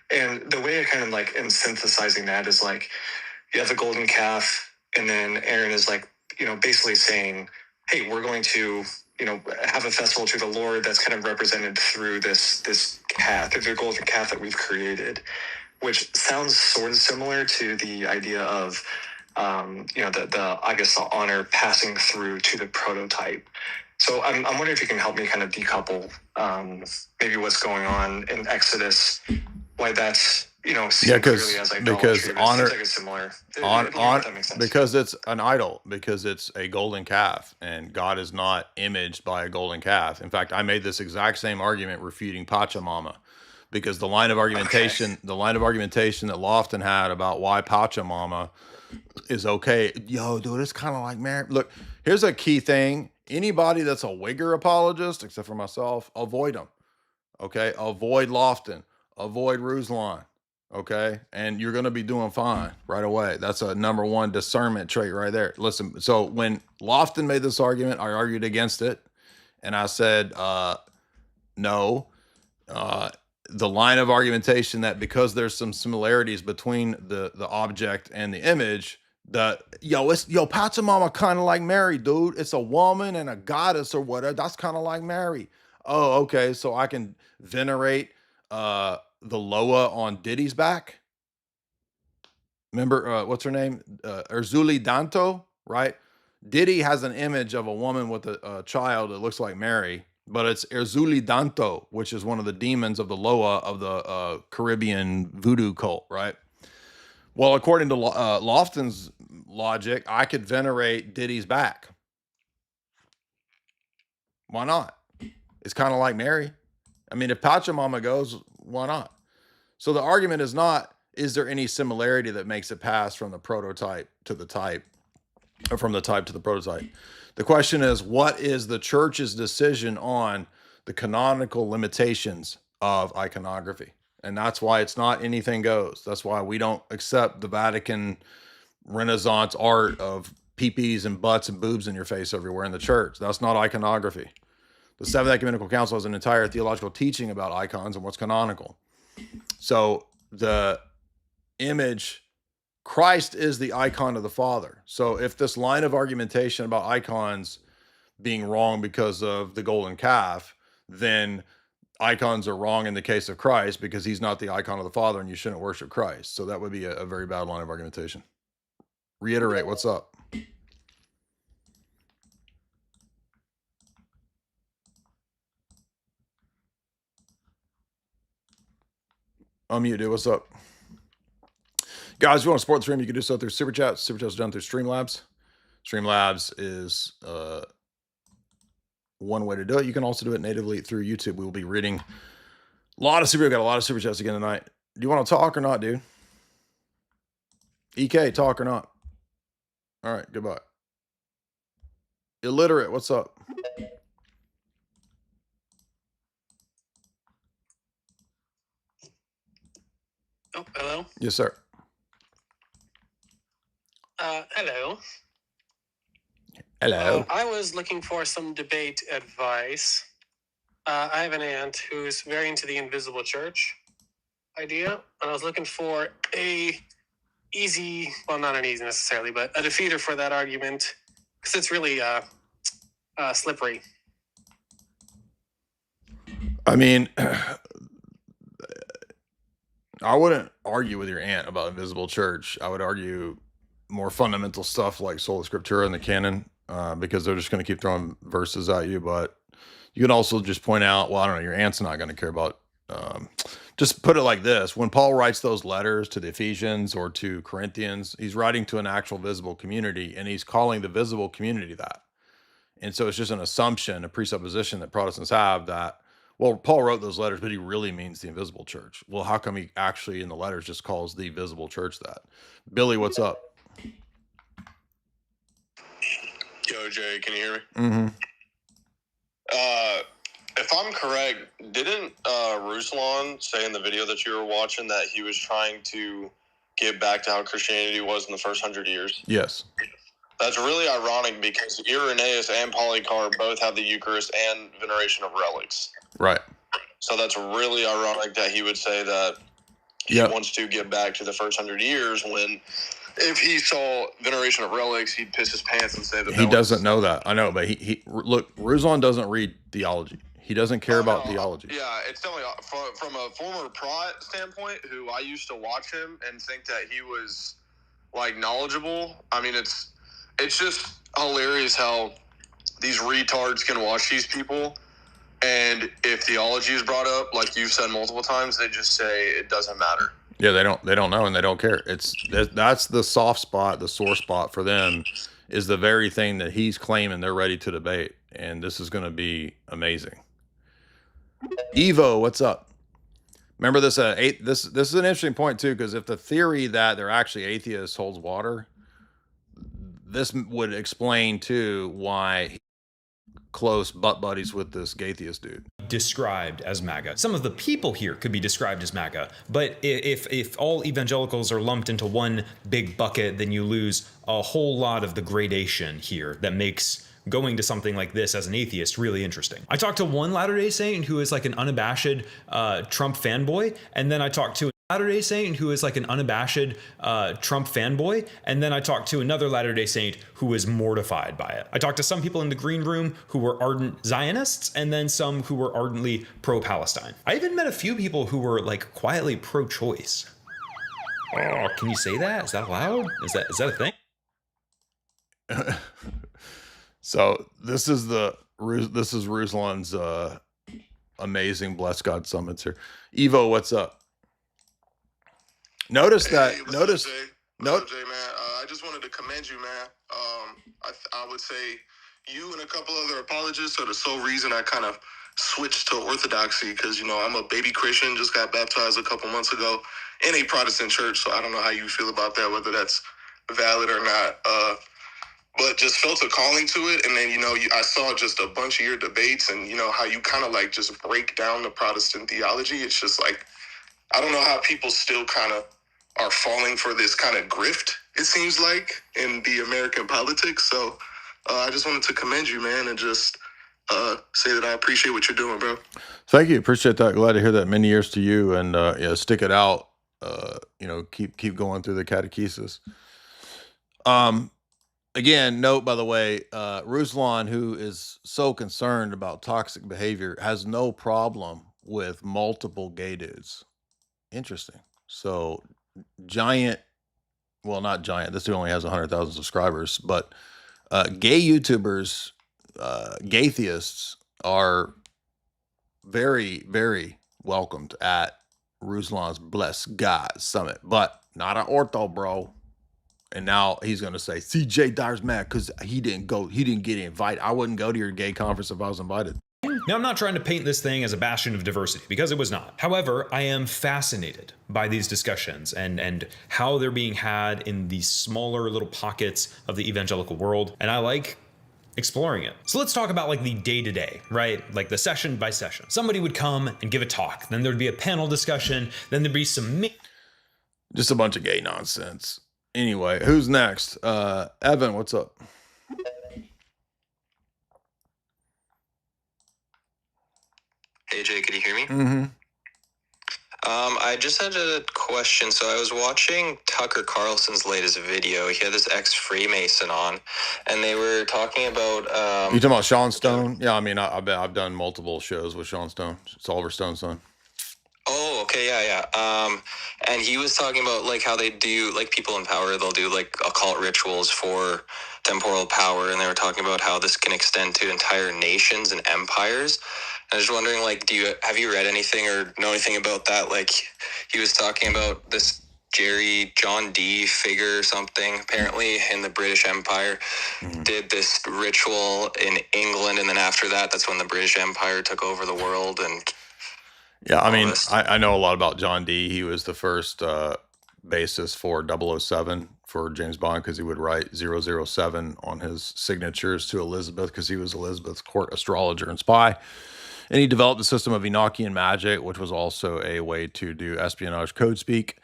And the way I kind of like am synthesizing that is like, you have the golden calf, and then Aaron is like, basically saying, hey, we're going to, have a festival to the Lord that's kind of represented through this calf, the golden calf that we've created, which sounds sort of similar to the idea of I guess the honor passing through to the prototype. So I'm wondering if you can help me kind of decouple maybe what's going on in Exodus, why that's seen clearly as idolatry. Because honor, seems like it's similar. that makes sense. Because it's an idol, because it's a golden calf, and God is not imaged by a golden calf. In fact, I made this exact same argument refuting Pachamama. Because the line of argumentation, that Lofton had about why Pachamama is okay. Yo, dude, it's kind of like Mary. Look, here's a key thing. Anybody that's a Wigger apologist, except for myself, avoid them. Okay? Avoid Lofton. Avoid Ruslan. Okay? And you're going to be doing fine right away. That's a number one discernment trait right there. Listen, so when Lofton made this argument, I argued against it. And I said, no. The line of argumentation that because there's some similarities between the object and the image, that Pachamama kind of like Mary, dude. It's a woman and a goddess or whatever. That's kind of like Mary. Oh, okay. So I can venerate the Loa on Diddy's back. Remember what's her name? Erzuli Danto, right? Diddy has an image of a woman with a child that looks like Mary. But it's Erzuli Danto, which is one of the demons of the Loa of the Caribbean voodoo cult, right? Well, according to Lofton's logic, I could venerate Diddy's back. Why not? It's kind of like Mary. I mean, if Pachamama goes, why not? So the argument is not, is there any similarity that makes it pass from the prototype to the type, or from the type to the prototype? The question is, what is the church's decision on the canonical limitations of iconography? And that's why it's not anything goes. That's why we don't accept the Vatican Renaissance art of peepees and butts and boobs in your face everywhere in the church. That's not iconography. The Seventh Ecumenical Council has an entire theological teaching about icons and what's canonical. So the image... Christ is the icon of the Father. So if this line of argumentation about icons being wrong because of the golden calf, then icons are wrong in the case of Christ because he's not the icon of the Father and you shouldn't worship Christ. So that would be a very bad line of argumentation. Reiterate, what's up? Unmute, dude. What's up? Guys, if you want to support the stream, you can do so through Super Chats. Super Chats are done through Streamlabs. Streamlabs is one way to do it. You can also do it natively through YouTube. We will be reading a lot of Super. Got a lot of Super Chats again tonight. Do you want to talk or not, dude? EK, talk or not? All right, goodbye. Illiterate, what's up? Oh, hello. Yes, sir. Hello. Hello. I was looking for some debate advice. I have an aunt who's very into the invisible church idea, and I was looking for a easy, well, not an easy necessarily, but a defeater for that argument because it's really slippery. I mean, I wouldn't argue with your aunt about invisible church. I would argue more fundamental stuff like sola scriptura and the canon, because they're just going to keep throwing verses at you. But you can also just point out, well, I don't know, your aunt's not going to care about. Just put it like this: when Paul writes those letters to the Ephesians or to Corinthians, he's writing to an actual visible community, and he's calling the visible community that. And so it's just an assumption, a presupposition that Protestants have that, well, Paul wrote those letters, but he really means the invisible church. Well, how come he actually in the letters just calls the visible church that? Billy, what's up? Yo, Jay, can you hear me? Mm-hmm. If I'm correct, didn't Ruslan say in the video that you were watching that he was trying to get back to how Christianity was in the first 100 years? Yes. That's really ironic because Irenaeus and Polycarp both have the Eucharist and veneration of relics. Right. So that's really ironic that he would say that he wants to get back to the first 100 years when if he saw veneration of relics, he'd piss his pants and say that He doesn't know that. I know, but he look, Ruslan doesn't read theology. He doesn't care about theology. Yeah, it's definitely from a former Prot standpoint, who I used to watch him and think that he was like knowledgeable. I mean, it's just hilarious how these retards can watch these people, and if theology is brought up, like you've said multiple times, they just say it doesn't matter. Yeah, they don't know and they don't care. That's the soft spot, the sore spot for them is the very thing that he's claiming they're ready to debate, and this is going to be amazing. Evo, what's up? Remember this? This is an interesting point too, because if the theory that they're actually atheists holds water, this would explain too why he's close butt buddies with this Gaytheist dude. Described as MAGA. Some of the people here could be described as MAGA, but if all evangelicals are lumped into one big bucket, then you lose a whole lot of the gradation here that makes going to something like this as an atheist really interesting. I talked to one Latter-day Saint who is like an unabashed Trump fanboy, and then I talked to a Latter-day Saint who is like an unabashed Trump fanboy, and then I talked to another Latter-day Saint who was mortified by it. I talked to some people in the green room who were ardent Zionists, and then some who were ardently pro-Palestine. I even met a few people who were like quietly pro-choice. Oh, can you say that? Is that allowed? Is that a thing? So this is Ruslan's amazing Bless God summits here. Evo, what's up? Notice that. Hey, Notice. Jay? Note. Jay, man. I just wanted to commend you, man. I would say you and a couple other apologists are the sole reason I kind of switched to Orthodoxy because, you know, I'm a baby Christian, just got baptized a couple months ago in a Protestant church. So I don't know how you feel about that, whether that's valid or not. But just felt a calling to it. And then, you know, I saw just a bunch of your debates and, you know, how you kind of like just break down the Protestant theology. It's just like, I don't know how people still kind of are falling for this kind of grift, it seems like, in the American politics. So I just wanted to commend you, man, and just say that I appreciate what you're doing, bro. Thank you. Appreciate that. Glad to hear that. Many years to you, and yeah, stick it out. You know, keep going through the catechesis. Again, note, by the way, Ruslan, who is so concerned about toxic behavior, has no problem with multiple gay dudes. Interesting. So giant, well, not giant, this dude only has 100,000 subscribers, but gay YouTubers, gaytheists are very, very welcomed at Ruslan's Bless God Summit, but not an ortho, bro. And now he's going to say, CJ Dyer's mad because he didn't get invited. I wouldn't go to your gay conference if I was invited. Now, I'm not trying to paint this thing as a bastion of diversity, because it was not. However, I am fascinated by these discussions and how they're being had in these smaller little pockets of the evangelical world, and I like exploring it. So let's talk about like the day-to-day, right? Like the session by session. Somebody would come and give a talk, then there'd be a panel discussion, then there'd be some... Just a bunch of gay nonsense. Anyway, who's next? Evan, what's up? Hey, Jay, can you hear me? Mm-hmm. I just had a question. So I was watching Tucker Carlson's latest video. He had this ex-Freemason on, and they were talking about. You talking about Sean Stone? Yeah, I mean, I've done multiple shows with Sean Stone, Oliver Stone's son. Oh, okay, yeah. And he was talking about like how they do, like people in power, they'll do like occult rituals for temporal power, and they were talking about how this can extend to entire nations and empires. I was just wondering, like, have you read anything or know anything about that? Like, he was talking about this John D figure or something, apparently in the British Empire, did this ritual in England, and then after that, that's when the British Empire took over the world. And yeah, I mean, I know a lot about John D. He was the first basis for 007 for James Bond, because he would write 007 on his signatures to Elizabeth, because he was Elizabeth's court astrologer and spy. And he developed the system of Enochian magic, which was also a way to do espionage code speak.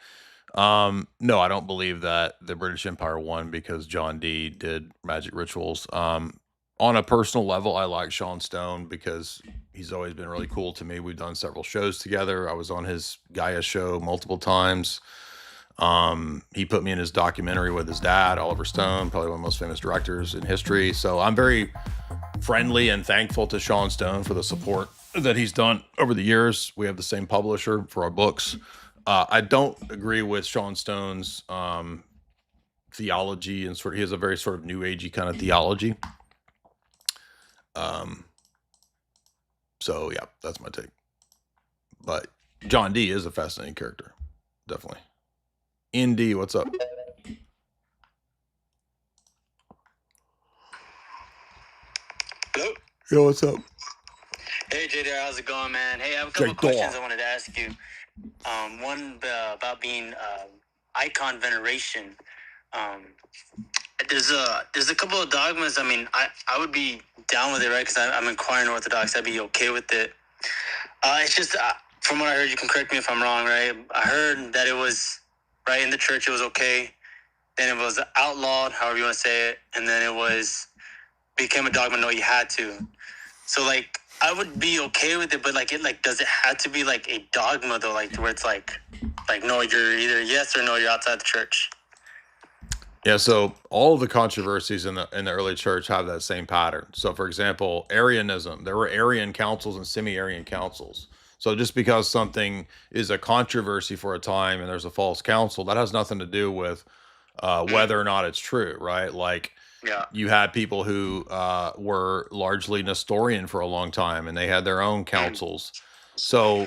No, I don't believe that the British Empire won because John D did magic rituals. On a personal level, I like Sean Stone because he's always been really cool to me. We've done several shows together. I was on his Gaia show multiple times. He put me in his documentary with his dad, Oliver Stone, probably one of the most famous directors in history. So I'm very friendly and thankful to Sean Stone for the support that he's done over the years. We have the same publisher for our books. I don't agree with Sean Stone's theology, and he has a very sort of new agey kind of theology. So yeah, that's my take. But John D is a fascinating character, definitely. ND, what's up? Hello? Yo, what's up? Hey, JDR, how's it going, man? Hey, I have a couple questions I wanted to ask you. One about being icon veneration. There's a couple of dogmas. I mean, I would be down with it, right? Because I'm inquiring Orthodox. I'd be okay with it. It's just, from what I heard, you can correct me if I'm wrong, right? I heard that it was, right, in the church it was okay. Then it was outlawed, however you want to say it. And then it became a dogma, no, you had to. So, like, I would be okay with it, but does it have to be like a dogma though, like where it's like no, you're either yes or no, you're outside the church? Yeah, so all of the controversies in the early church have that same pattern. So, for example, Arianism, there were Arian councils and semi-Arian councils. So just because something is a controversy for a time and there's a false council, that has nothing to do with whether or not it's true, right? Like, yeah, you had people who were largely Nestorian for a long time, and they had their own councils. So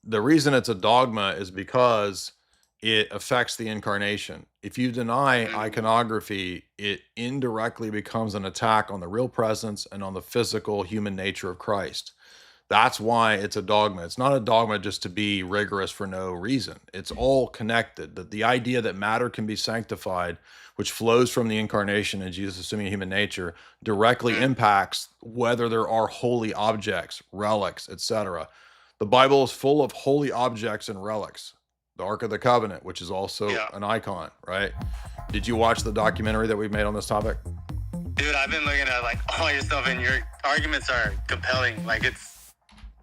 the reason it's a dogma is because it affects the incarnation. If you deny iconography, it indirectly becomes an attack on the real presence and on the physical human nature of Christ. That's why it's a dogma. It's not a dogma just to be rigorous for no reason. It's all connected. The idea that matter can be sanctified, which flows from the incarnation and Jesus assuming human nature, directly impacts whether there are holy objects, relics, etc. The Bible is full of holy objects and relics. The Ark of the Covenant, which is also an icon, right? Did you watch the documentary that we've made on this topic? Dude, I've been looking at like all your stuff, and your arguments are compelling. Like, it's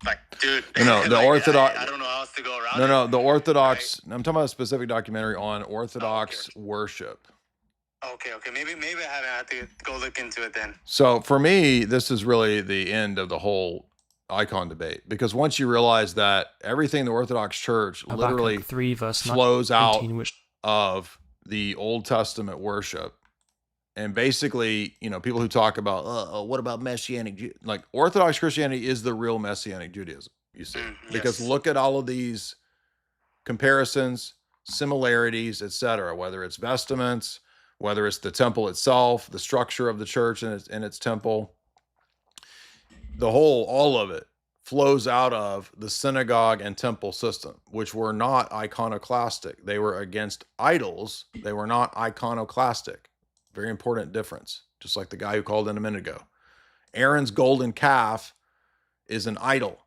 like, dude. No, the like, Orthodox. I don't know how else to go around. No, the Orthodox. Right? I'm talking about a specific documentary on Orthodox worship. Okay. Maybe I haven't had to go look into it then. So for me, this is really the end of the whole icon debate, because once you realize that everything in the Orthodox Church literally 3 verse flows 19, out of the Old Testament worship, and basically, people who talk about, what about Messianic, like Orthodox Christianity is the real Messianic Judaism, you see, because look at all of these comparisons, similarities, etc., whether it's vestments, whether it's the temple itself, the structure of the church and its temple, all of it flows out of the synagogue and temple system, which were not iconoclastic. They were against idols. They were not iconoclastic. Very important difference. Just like the guy who called in a minute ago. Aaron's golden calf is an idol,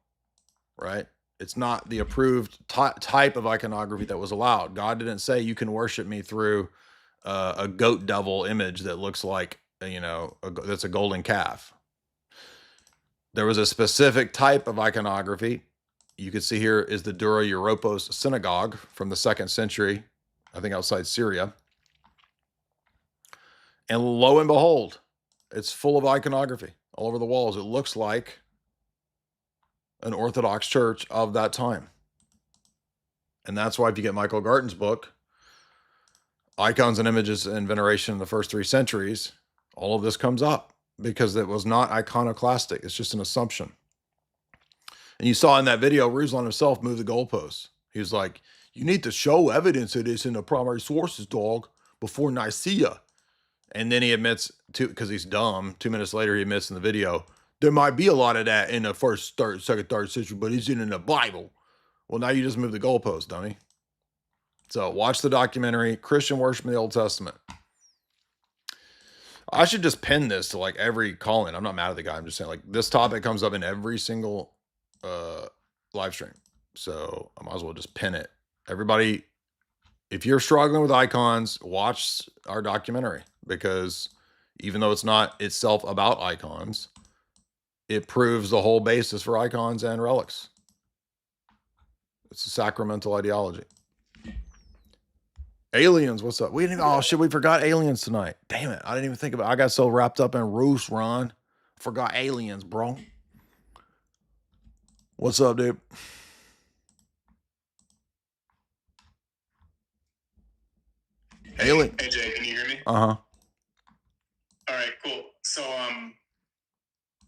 right? It's not the approved type of iconography that was allowed. God didn't say you can worship me through a goat devil image that looks like, that's a golden calf. There was a specific type of iconography. You can see here is the Dura Europos synagogue from the 2nd century, I think outside Syria. And lo and behold, it's full of iconography all over the walls. It looks like an Orthodox church of that time. And that's why if you get Michael Garton's book, Icons and Images in Veneration in the First 3 Centuries, all of this comes up because it was not iconoclastic. It's just an assumption. And you saw in that video, Ruslan himself moved the goalposts. He was like, you need to show evidence of this in the primary sources, dog, before Nicaea. And then he admits, because he's dumb, 2 minutes later he admits in the video, there might be a lot of that in the first, third, second, third century, but it's in the Bible. Well, now you just moved the goalpost, dummy. So watch the documentary, Christian Worship in the Old Testament. I should just pin this to like every call-in. I'm not mad at the guy. I'm just saying like this topic comes up in every single live stream. So I might as well just pin it. Everybody, if you're struggling with icons, watch our documentary, because even though it's not itself about icons, it proves the whole basis for icons and relics. It's a sacramental ideology. Aliens, what's up? We didn't even, oh shit, we forgot aliens tonight. Damn it, I didn't even think about it. I got so wrapped up in Ruslan. Forgot aliens, bro. What's up, dude? Alien. Hey Jay, can you hear me? Uh-huh. All right, cool. So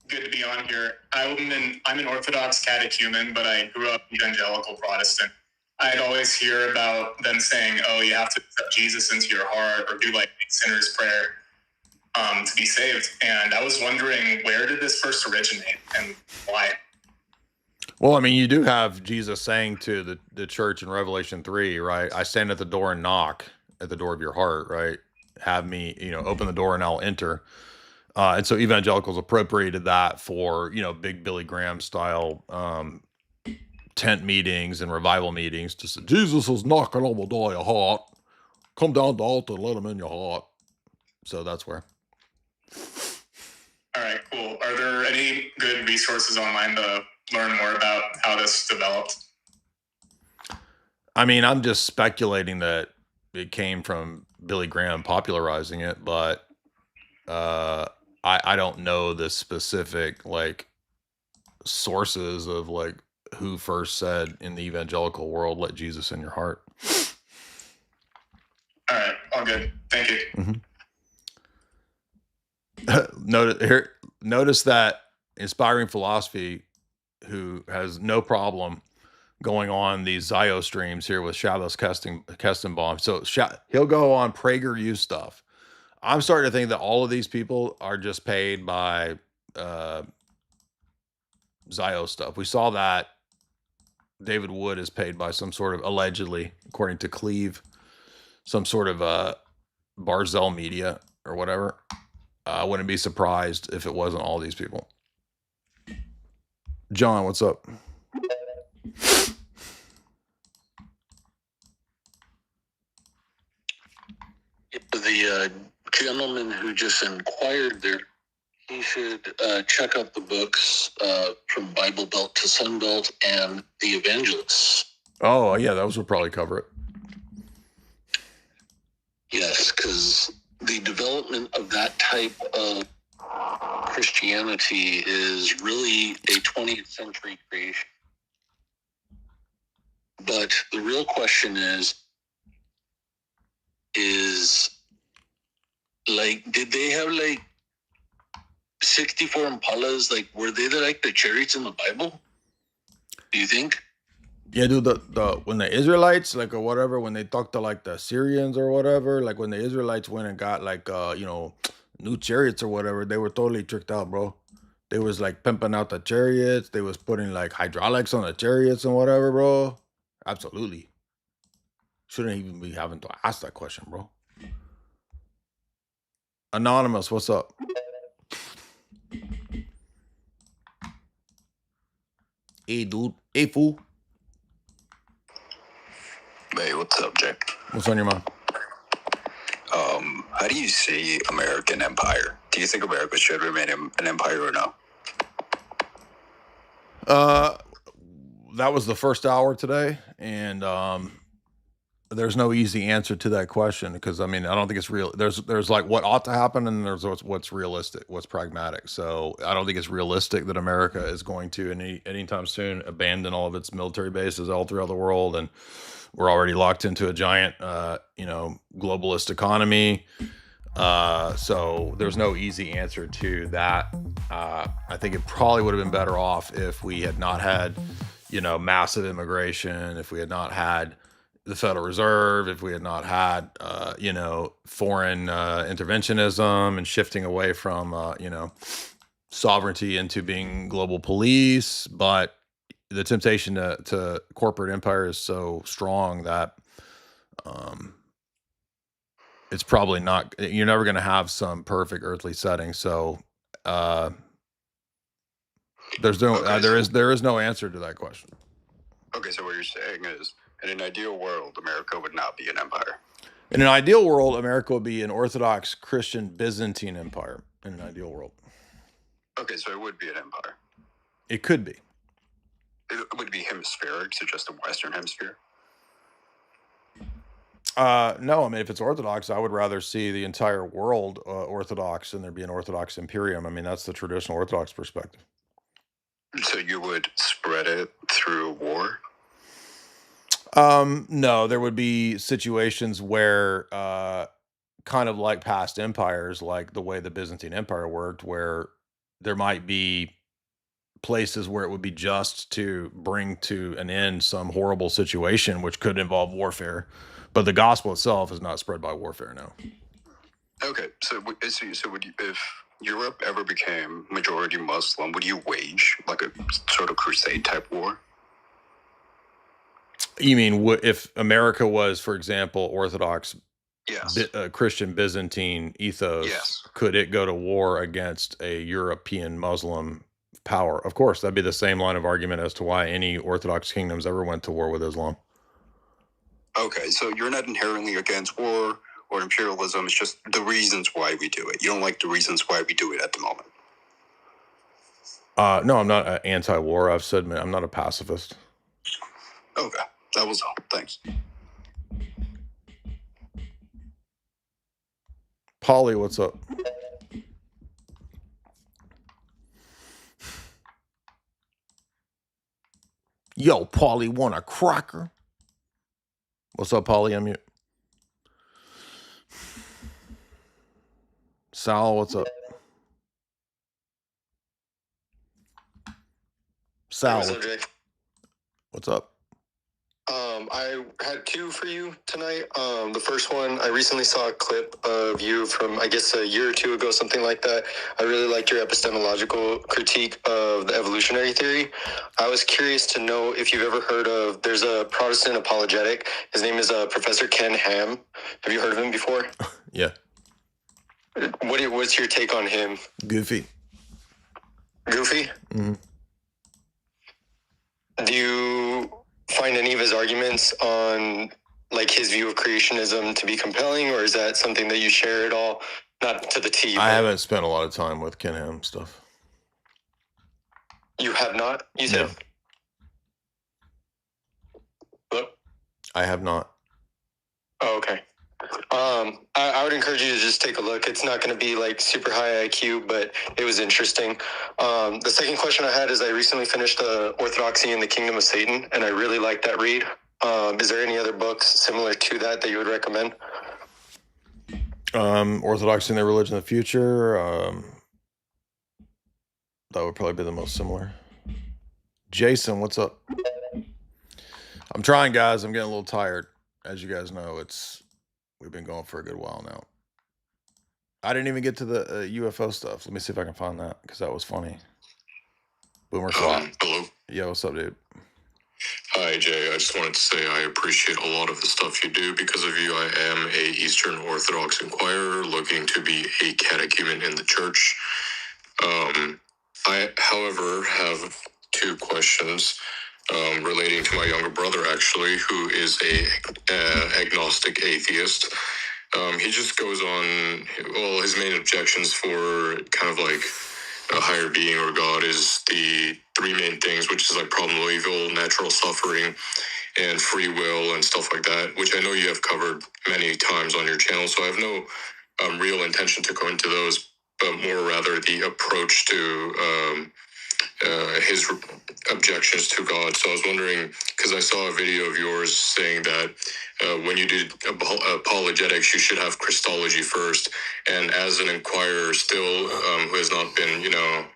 good to be on here. I'm an Orthodox catechumen, but I grew up evangelical Protestant. I'd always hear about them saying, oh, you have to accept Jesus into your heart or do like sinner's prayer to be saved. And I was wondering, where did this first originate and why? Well, I mean, you do have Jesus saying to the church in Revelation 3, right? I stand at the door and knock at the door of your heart, right? Have me, open the door and I'll enter. And so evangelicals appropriated that for, big Billy Graham style tent meetings and revival meetings to say, Jesus is knocking on the door of your heart. Come down to the altar and let him in your heart. So that's where. All right, cool. Are there any good resources online to learn more about how this developed? I mean, I'm just speculating that it came from Billy Graham popularizing it, but I don't know the specific like sources of like who first said in the evangelical world, let Jesus in your heart. All right, all good. Thank you. Mm-hmm. Notice that Inspiring Philosophy, who has no problem going on these Zio streams here with Shalos Kestenbaum. So he'll go on PragerU stuff. I'm starting to think that all of these people are just paid by Zio stuff. We saw that David Wood is paid by some sort of, allegedly, according to Cleve, some sort of Barzell Media or whatever. I wouldn't be surprised if it wasn't all these people. John, what's up? The gentleman who just inquired there, he should check out the books from Bible Belt to Sun Belt and The Evangelists. Oh, yeah, those will probably cover it. Yes, because the development of that type of Christianity is really a 20th century creation. But the real question is like, did they have like 64 Impalas? Like, were they like the chariots in the Bible? Do you think? Yeah, dude, the when the Israelites, like, or whatever, when they talked to like the Syrians or whatever, like when the Israelites went and got like new chariots or whatever, they were totally tricked out, bro. They was like pimping out the chariots. They was putting like hydraulics on the chariots and whatever, bro. Absolutely. Shouldn't even be having to ask that question, bro. Anonymous, what's up? Hey, dude. Hey, fool. Hey, what's up, Jay? What's on your mind? How do you see American empire? Do you think America should remain an empire or no? that was the first hour today, and there's no easy answer to that question because I mean I don't think it's real. There's like what ought to happen, and there's what's realistic, what's pragmatic. So I don't think it's realistic that America is going to anytime soon abandon all of its military bases all throughout the world, and we're already locked into a giant, globalist economy. So there's no easy answer to that. I think it probably would have been better off if we had not had, massive immigration, if we had not had the Federal Reserve, if we had not had, foreign interventionism and shifting away from, sovereignty into being global police. But the temptation to corporate empire is so strong that it's probably not, you're never going to have some perfect earthly setting. So there is no answer to that question. Okay, so what you're saying is, in an ideal world, America would not be an empire. In an ideal world, America would be an Orthodox Christian Byzantine empire. In an ideal world. Okay, so it would be an empire. It could be. It would be hemispheric, so just the Western hemisphere. No, I mean, if it's Orthodox, I would rather see the entire world Orthodox and there be an Orthodox imperium. I mean, that's the traditional Orthodox perspective. So you would spread it through war? No, there would be situations where, kind of like past empires, like the way the Byzantine Empire worked, where there might be places where it would be just to bring to an end some horrible situation, which could involve warfare. But the gospel itself is not spread by warfare, no. Okay, so would you, if Europe ever became majority Muslim, would you wage like a sort of crusade type war? You mean if America was, for example, Orthodox, yes, Christian Byzantine ethos, yes, could it go to war against a European Muslim power? Of course, that'd be the same line of argument as to why any Orthodox kingdoms ever went to war with Islam. Okay, so you're not inherently against war or imperialism. It's just the reasons why we do it. You don't like the reasons why we do it at the moment. No, I'm not anti-war. I've said I'm not a pacifist. Okay, that was all. Thanks. Polly, what's up? Yo, Polly, want a cracker? What's up, Polly? Unmute. Sal, what's up? Sal, What's up, Jay? what's up? I had two for you tonight. The first one, I recently saw a clip of you from, I guess, a year or two ago, something like that. I really liked your epistemological critique of the evolutionary theory. I was curious to know if you've ever heard of, there's a Protestant apologetic. His name is Professor Ken Ham. Have you heard of him before? Yeah. What's your take on him? Goofy. Goofy? Mm-hmm. Do you find any of his arguments on like his view of creationism to be compelling, or is that something that you share at all? Not to the T. I haven't spent a lot of time with Ken Ham stuff. You have not? You said? No. I have not. Oh, okay. I would encourage you to just take a look. It's not going to be like super high IQ, but it was interesting. The second question I had is I recently finished Orthodoxy in the Kingdom of Satan, and I really liked that read. Is there any other books similar to that you would recommend? Orthodoxy and their Religion of the Future. That would probably be the most similar. Jason, what's up? I'm trying, guys. I'm getting a little tired. As you guys know, we've been going for a good while now. I didn't even get to the UFO stuff. Let me see if I can find that, because that was funny. BOOMERSLOP. Hello. Yo, what's up, dude? Hi, Jay. I just wanted to say I appreciate a lot of the stuff you do. Because of you, I am a Eastern Orthodox inquirer looking to be a catechumen in the church. I, however, have two questions relating to my younger brother, actually, who is a agnostic atheist. He just goes on, well, his main objections for kind of like a higher being or God is the three main things, which is like problem of evil, natural suffering, and free will and stuff like that, which I know you have covered many times on your channel. So I have no real intention to go into those, but more rather the approach to his objections to God. So I was wondering, because I saw a video of yours saying that when you do apologetics, you should have Christology first. And as an inquirer still, who has not been,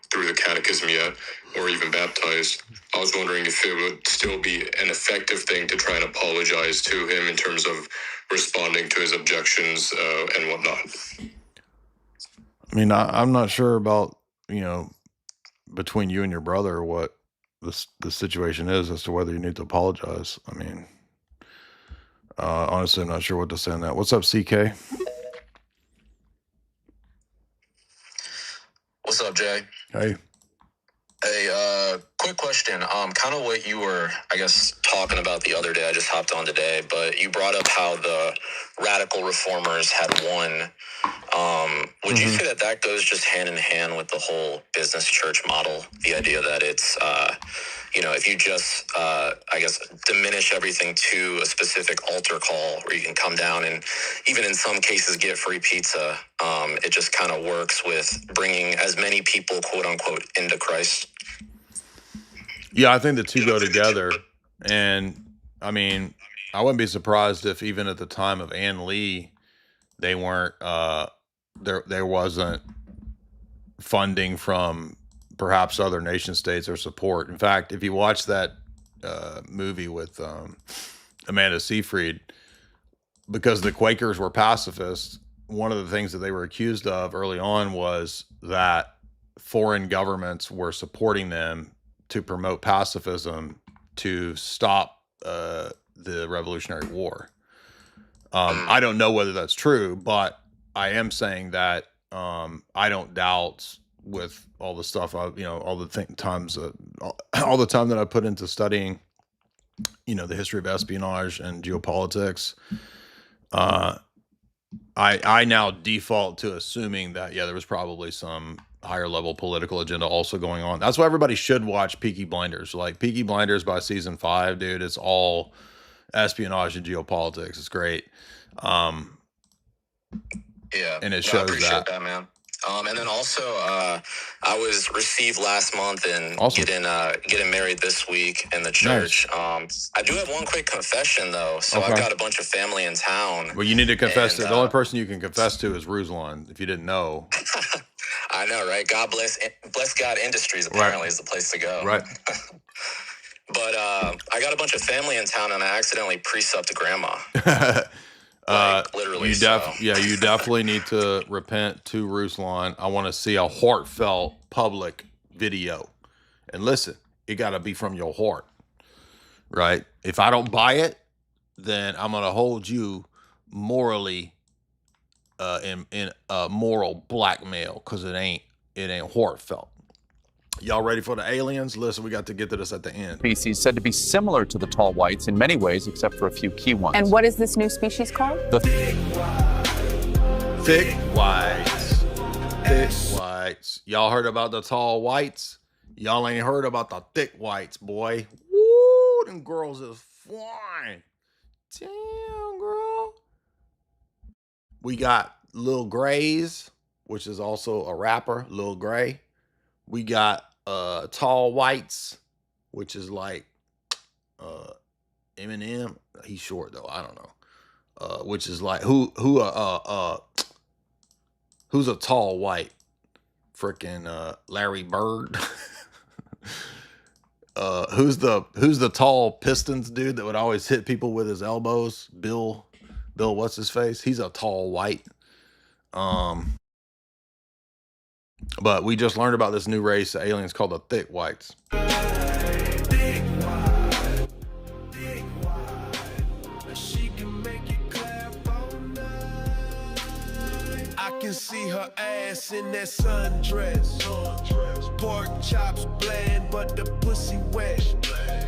through the catechism yet, or even baptized, I was wondering if it would still be an effective thing to try and apologize to him in terms of responding to his objections and whatnot. I mean, I'm not sure about, between you and your brother, what the situation is as to whether you need to apologize. I mean, honestly, I'm not sure what to say on that. What's up, CK? What's up, Jay? Hey. Hey, quick question. Kind of what you were, I guess, talking about the other day. I just hopped on today, but you brought up how the radical reformers had won. Would you say that goes just hand in hand with the whole business church model? The idea that it's, if you just, I guess, diminish everything to a specific altar call where you can come down and even in some cases get free pizza, it just kind of works with bringing as many people, quote unquote, into Christ. Yeah, I think the two go together. And I mean, I wouldn't be surprised if even at the time of Ann Lee, they weren't, there wasn't funding from perhaps other nation states or support. In fact, if you watch that movie with Amanda Seyfried, because the Quakers were pacifists, one of the things that they were accused of early on was that foreign governments were supporting them to promote pacifism to stop the Revolutionary War. I don't know whether that's true, but I am saying that I don't doubt, with all the stuff all the all the time that I put into studying, the history of espionage and geopolitics, I now default to assuming that there was probably some higher level political agenda also going on. That's why everybody should watch Peaky Blinders. Like Peaky Blinders by season 5, dude, it's all espionage and geopolitics. It's great. Yeah, and it I shows appreciate that, man. And then also, I was received last month and getting married this week in the church. Nice. I do have one quick confession though. So Okay. I've got a bunch of family in town. Well, you need to confess to the only person you can confess to is Ruslan, if you didn't know. I know, right? God bless God Industries apparently is the place to go. Right. But I got a bunch of family in town and I accidentally pre-subbed to grandma. Literally. You definitely need to repent to Ruslan. I want to see a heartfelt public video. And listen, it got to be from your heart, right? If I don't buy it, then I'm going to hold you morally in moral blackmail, because it ain't heartfelt. Y'all ready for the aliens? Listen, we got to get to this at the end. Species said to be similar to the tall whites in many ways, except for a few key ones. And what is this new species called? The thick whites. Thick whites. Y'all heard about the tall whites? Y'all ain't heard about the thick whites, boy. Woo, them girls is flying. Damn, girl. We got Lil Grays, which is also a rapper, Lil Gray. We got Tall Whites, which is like Eminem. He's short though. I don't know. Which is like who's a tall white? Freaking Larry Bird. Who's the tall Pistons dude that would always hit people with his elbows? Bill, what's his face? He's a tall white. But we just learned about this new race of aliens called the thick whites. I can see her ass in that sundress. Pork chops bland, but the pussy wet.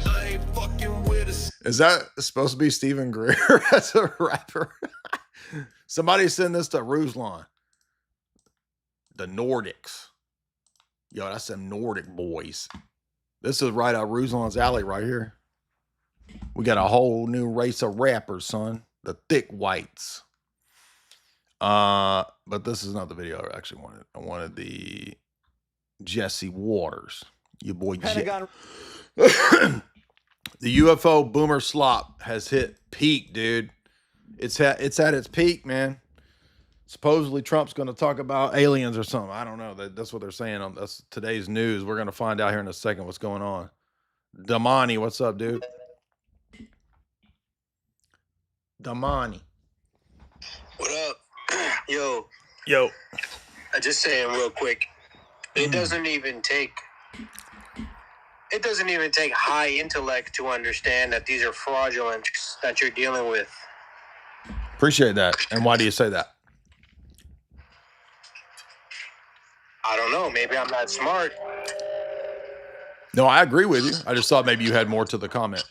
I ain't fucking with a... Is that supposed to be Stephen Greer as a rapper? Somebody send this to Ruslan. The Nordics. Yo, that's some Nordic boys. This is right out Ruslan's alley right here. We got a whole new race of rappers, son. The thick whites. But this is not the video I actually wanted. I wanted the Jesse Waters. Your boy Pentagon. The UFO boomer slop has hit peak, dude. It's at its peak, man. Supposedly Trump's going to talk about aliens or something. I don't know. That's what they're saying. That's today's news. We're going to find out here in a second what's going on. Damani, what's up, dude? Damani. What up? Yo. Yo. I just saying real quick. It doesn't even take high intellect to understand that these are fraudulent that you're dealing with. Appreciate that. And why do you say that? I don't know. Maybe I'm not smart. No, I agree with you. I just thought maybe you had more to the comment.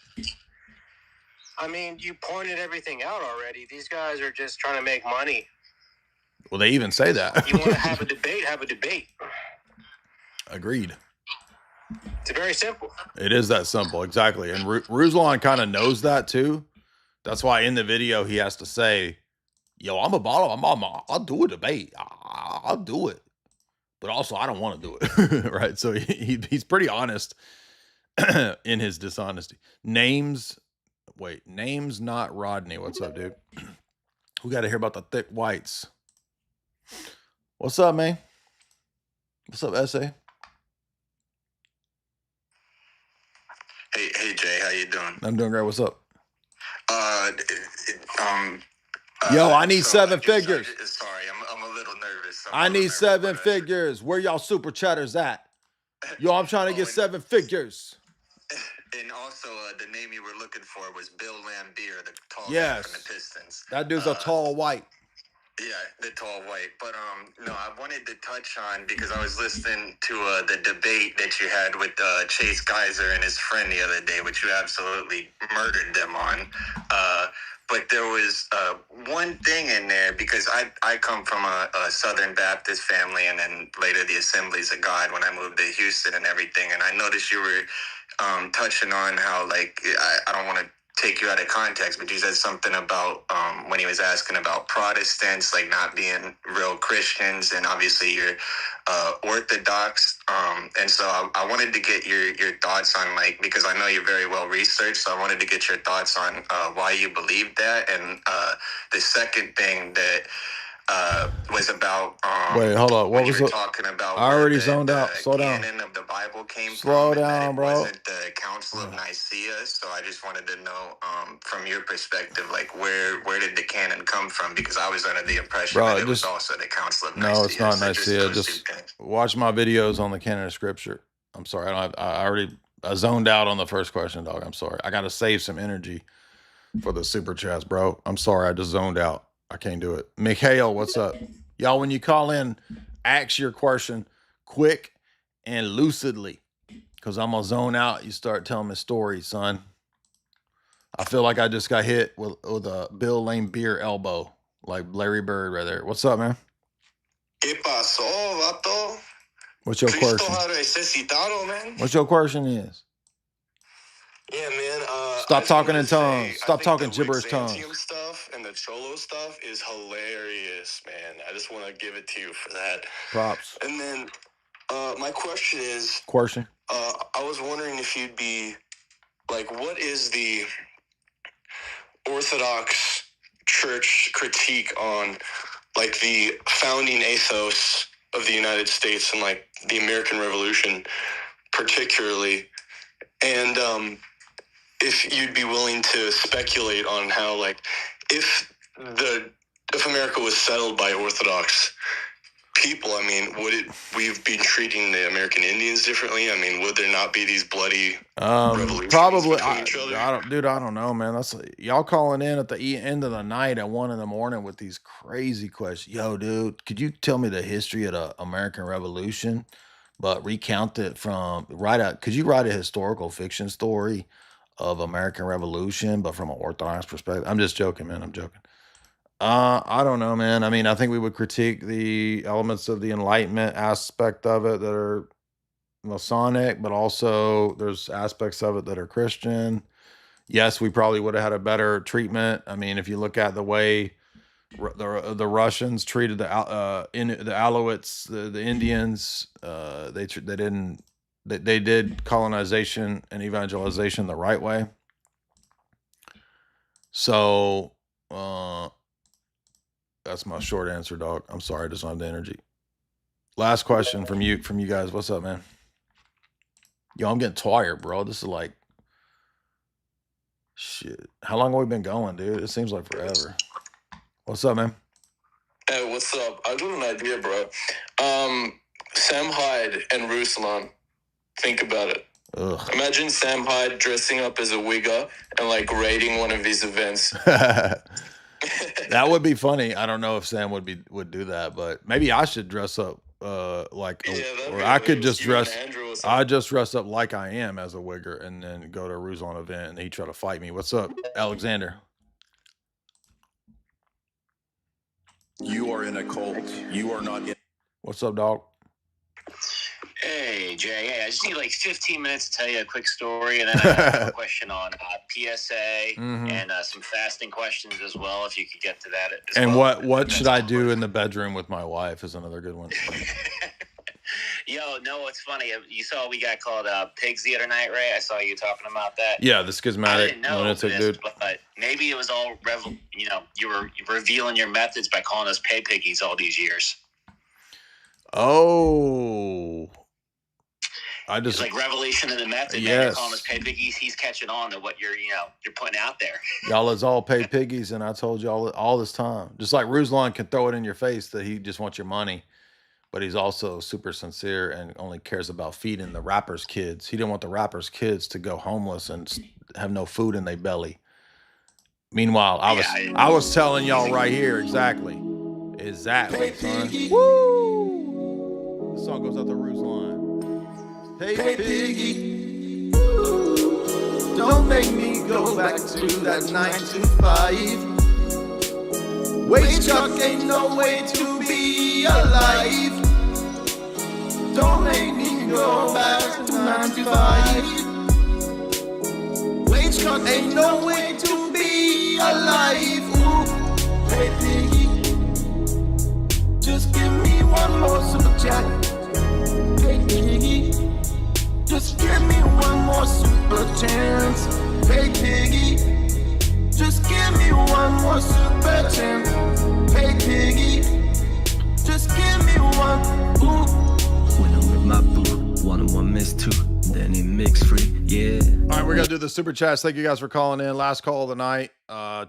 I mean, you pointed everything out already. These guys are just trying to make money. Well, they even say that. You want to have a debate, have a debate. Agreed. It's very simple. It is that simple. Exactly. And Ruslan kind of knows that too. That's why in the video he has to say, yo, I'll do a debate. I'll do it. But also, I don't want to do it, right? So he's pretty honest in his dishonesty. Names not Rodney. What's up, dude? We got to hear about the thick whites. What's up, man? What's up, SA? Hey, Jay, how you doing? I'm doing great. What's up? Yo, I need seven figures. Sorry, I'm a little nervous. I need seven figures. Where y'all super chatters at? Yo, I'm trying to get 7 figures. And also, the name you were looking for was Bill Lambier, the tall guy from the Pistons. That dude's a tall white. Yeah, the tall white. But no, I wanted to touch on, because I was listening to the debate that you had with Chase Geyser and his friend the other day, which you absolutely murdered them on. But there was one thing in there, because I come from a Southern Baptist family, and then later the Assemblies of God when I moved to Houston and everything. And I noticed you were touching on how, like, I don't want to take you out of context, but you said something about when he was asking about Protestants, like not being real Christians, and obviously you're Orthodox. And so I wanted to get your thoughts on, like, because I know you're very well researched, so I wanted to get your thoughts on why you believe that. And the second thing that was about wait, hold on. What was it? Talking about I already zoned out. Slow down. Of the Bible came Slow from, down, bro. It wasn't the Council of Nicaea, so I just wanted to know from your perspective, like where did the canon come from? Because I was under the impression that it was also the Council of Nicaea. No, it's not So Nicaea. Just watch my videos on the canon of Scripture. I'm sorry. I zoned out on the first question, dog. I'm sorry. I got to save some energy for the super chats, bro. I'm sorry. I just zoned out. I can't do it. Mikhail, what's up? Y'all, when you call in, ask your question quick and lucidly, because I'm going to zone out. You start telling me stories, son. I feel like I just got hit with a Bill Lambier elbow, like Larry Bird right there. What's up, man? ¿Qué pasó, vato? What's your question? Man. What's your question is? Yeah, man. Stop talking in tongues. Stop talking gibberish tongues. Stuff and the Cholo stuff is hilarious, man. I just want to give it to you for that. Props. And then my question is... Question? I was wondering if you'd be... Like, what is the Orthodox Church critique on, like, the founding ethos of the United States and, like, the American Revolution particularly? And if you'd be willing to speculate on how, like, if America was settled by Orthodox people, I mean, we've been treating the American Indians differently? I mean, would there not be these bloody revolutions probably between each other? I don't know, man. That's y'all calling in at the end of the night at 1 a.m. with these crazy questions. Yo, dude, could you tell me the history of the American Revolution, but recount it from could you write a historical fiction story of American Revolution, but from an Orthodox perspective? I'm just joking, man. I'm joking. I don't know, man. I mean, I think we would critique the elements of the Enlightenment aspect of it that are Masonic, but also there's aspects of it that are Christian. Yes, we probably would have had a better treatment. I mean, if you look at the way the Russians treated the Alouettes, the Indians, they did colonization and evangelization the right way. So that's my short answer, dog. I'm sorry, I just don't have the energy. Last question from you guys. What's up, man? Yo, I'm getting tired, bro. This is like shit. How long have we been going, dude? It seems like forever. What's up, man? Hey, what's up? I got an idea, bro. Sam Hyde and Ruslan. Think about it. Ugh. Imagine Sam Hyde dressing up as a wigger and like raiding one of these events. That would be funny. I don't know if Sam would do that, but maybe I should dress up or I could just dress. I just dress up like I am as a wigger and then go to a Ruslan event and he try to fight me. What's up, Alexander? You are in a cult. You are not in. What's up, dog? Hey, Jay. Hey, I just need like 15 minutes to tell you a quick story, and then I have a question on PSA and some fasting questions as well, if you could get to that. And what should I do in the bedroom with my wife is another good one. Yo, no, it's funny. You saw we got called pigs the other night, Ray? I saw you talking about that. Yeah, the schismatic lunatic dude. But maybe it was all, you were revealing your methods by calling us pay piggies all these years. Oh. I just it's like revelation in the method. Yes. You're calling us pay piggies. He's catching on to what you're putting out there. Y'all is all pay piggies, and I told y'all all this time. Just like Ruslan can throw it in your face that he just wants your money, but he's also super sincere and only cares about feeding the rappers' kids. He didn't want the rappers' kids to go homeless and have no food in their belly. Meanwhile, I was telling y'all right here exactly, son. Woo! This song goes out to Ruslan. Hey, piggy, don't make me go back to that 9 to 5. Wage truck ain't no way to be alive. Don't make me go back to 9 to 5. Wage truck ain't no way to be alive. Ooh. Hey, piggy, just give me one more super chat. Hey, piggy, just give me one more super chance. Hey, piggy, just give me one more super chance. Hey, piggy, just give me one. Ooh. When I'm with my boo, 1 and 1 miss 2, then it mix free, yeah. All right, we're gonna do the super chats. Thank you guys for calling in. Last call of the night.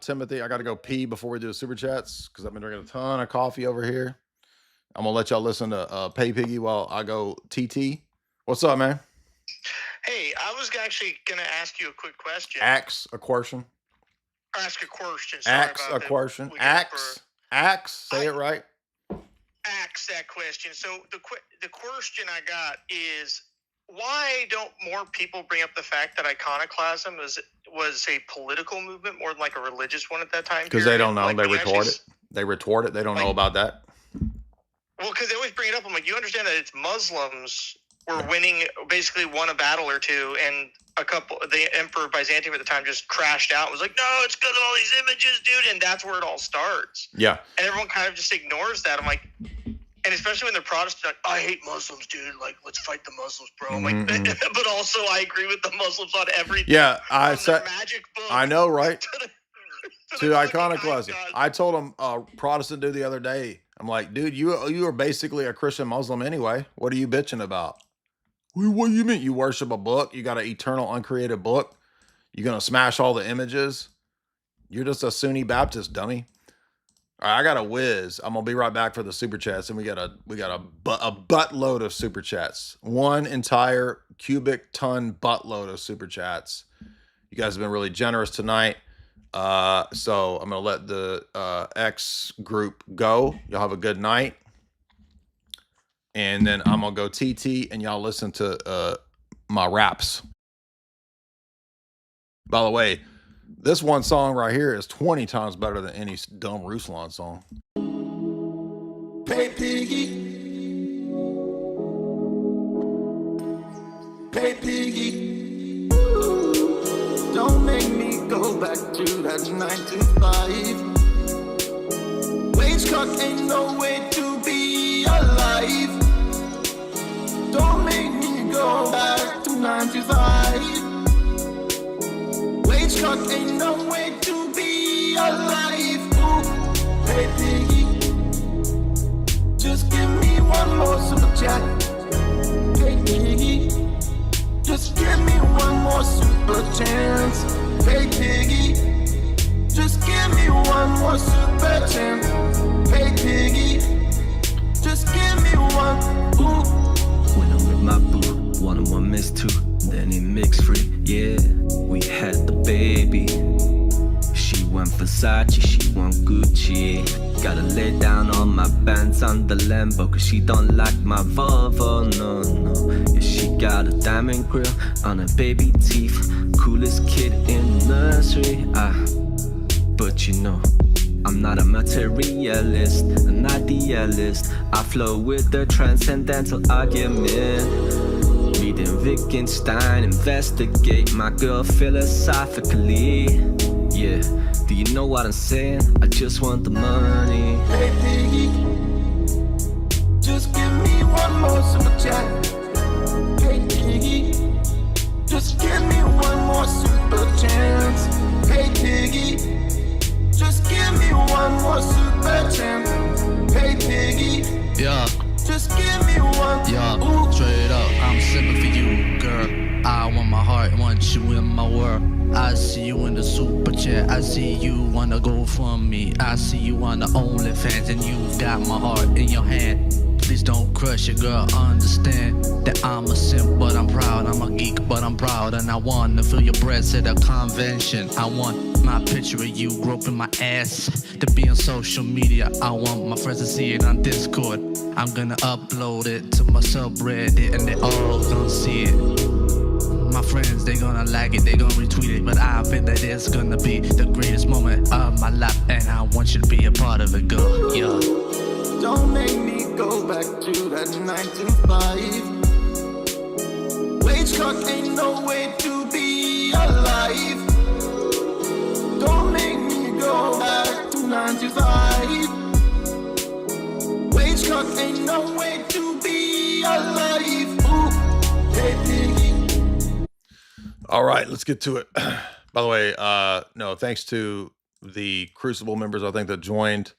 Timothy, I gotta go pee before we do the super chats because I've been drinking a ton of coffee over here. I'm gonna let y'all listen to Pay Piggy while I go TT. What's up, man? Hey, I was actually going to ask you a quick question. Ask a question. Ask a question. Ask a question. Ask. Say it right. Ask that question. So the question I got is, why don't more people bring up the fact that iconoclasm was a political movement more than like a religious one at that time? Because they don't know. Like, they retort it. They retort it. They don't know about that. Well, because they always bring it up. I'm like, you understand that it's Muslims were winning, basically won a battle or two, and the Emperor Byzantium at the time just crashed out and was like, no, it's because of all these images, dude, and that's where it all starts. Yeah. And everyone kind of just ignores that. I'm like, and especially when they're Protestant, like, I hate Muslims, dude. Like, let's fight the Muslims, bro. I'm like, but also I agree with the Muslims on everything. Yeah, I said, magic book. I know, right? To iconoclasm. I told him Protestant dude the other day. I'm like, dude, you are basically a Christian Muslim anyway. What are you bitching about? What do you mean? You worship a book? You got an eternal, uncreated book? You gonna smash all the images? You're just a Sunni Baptist, dummy. All right, I got a whiz. I'm gonna be right back for the super chats, and we got a buttload of super chats. 1 entire cubic ton buttload of super chats. You guys have been really generous tonight. So I'm gonna let the X group go. Y'all have a good night. And then I'm gonna go TT and y'all listen to my raps. By the way, this one song right here is 20 times better than any dumb Ruslan song. Hey, piggy, Hey piggy, don't make me go back to that 9 to 5. Wage cut ain't no way to be alive. Don't make me go back to 9 to 5. Wage cut ain't no way to be alive. Ooh. Hey piggy, just give me one more super chat. Hey piggy, just give me one more super chance. Hey piggy, just give me one more super chance. Hey piggy, just give me one. Ooh. When I'm with my boo, 1 and 1 miss 2, then it mix free. Yeah, we had the baby. She want Versace, she want Gucci. Gotta lay down all my bands on the Lambo, cause she don't like my Volvo, no, no. Yeah, she got a diamond grill on her baby teeth. Coolest kid in the nursery, but you know, I'm not a materialist, an idealist. I flow with the transcendental argument. Reading Wittgenstein, investigate my girl philosophically. Yeah, do you know what I'm saying? I just want the money. Hey piggy, just give me one more super chat. Hey piggy, just give me one more super chance. Hey piggy, just give me one more super chance. Hey piggy, yeah, just give me one. Yeah, ooh. straight up, I'm simping for you, girl. I want my heart, want you in my world. I see you in the super chat, I see you wanna go from me. I see you on the OnlyFans and you got my heart in your hand. Please don't crush it, girl, understand that I'm a simp, but I'm proud. I'm a geek, but I'm proud. And I wanna feel your breasts at a convention. I want my picture of you groping my ass to be on social media. I want my friends to see it on Discord. I'm gonna upload it to my subreddit and they all gonna see it. My friends, they gonna like it, they gonna retweet it, but I bet that it's gonna be the greatest moment of my life, and I want you to be a part of it, girl, yeah. Don't make me go back to that 9 to 5. Wage cut ain't no way to be alive. Don't make me go back to 9 to 5. Wage cut ain't no way to be alive. Ooh. Hey piggy. All right, let's get to it. By the way, no, thanks to the Crucible members, I think, that joined.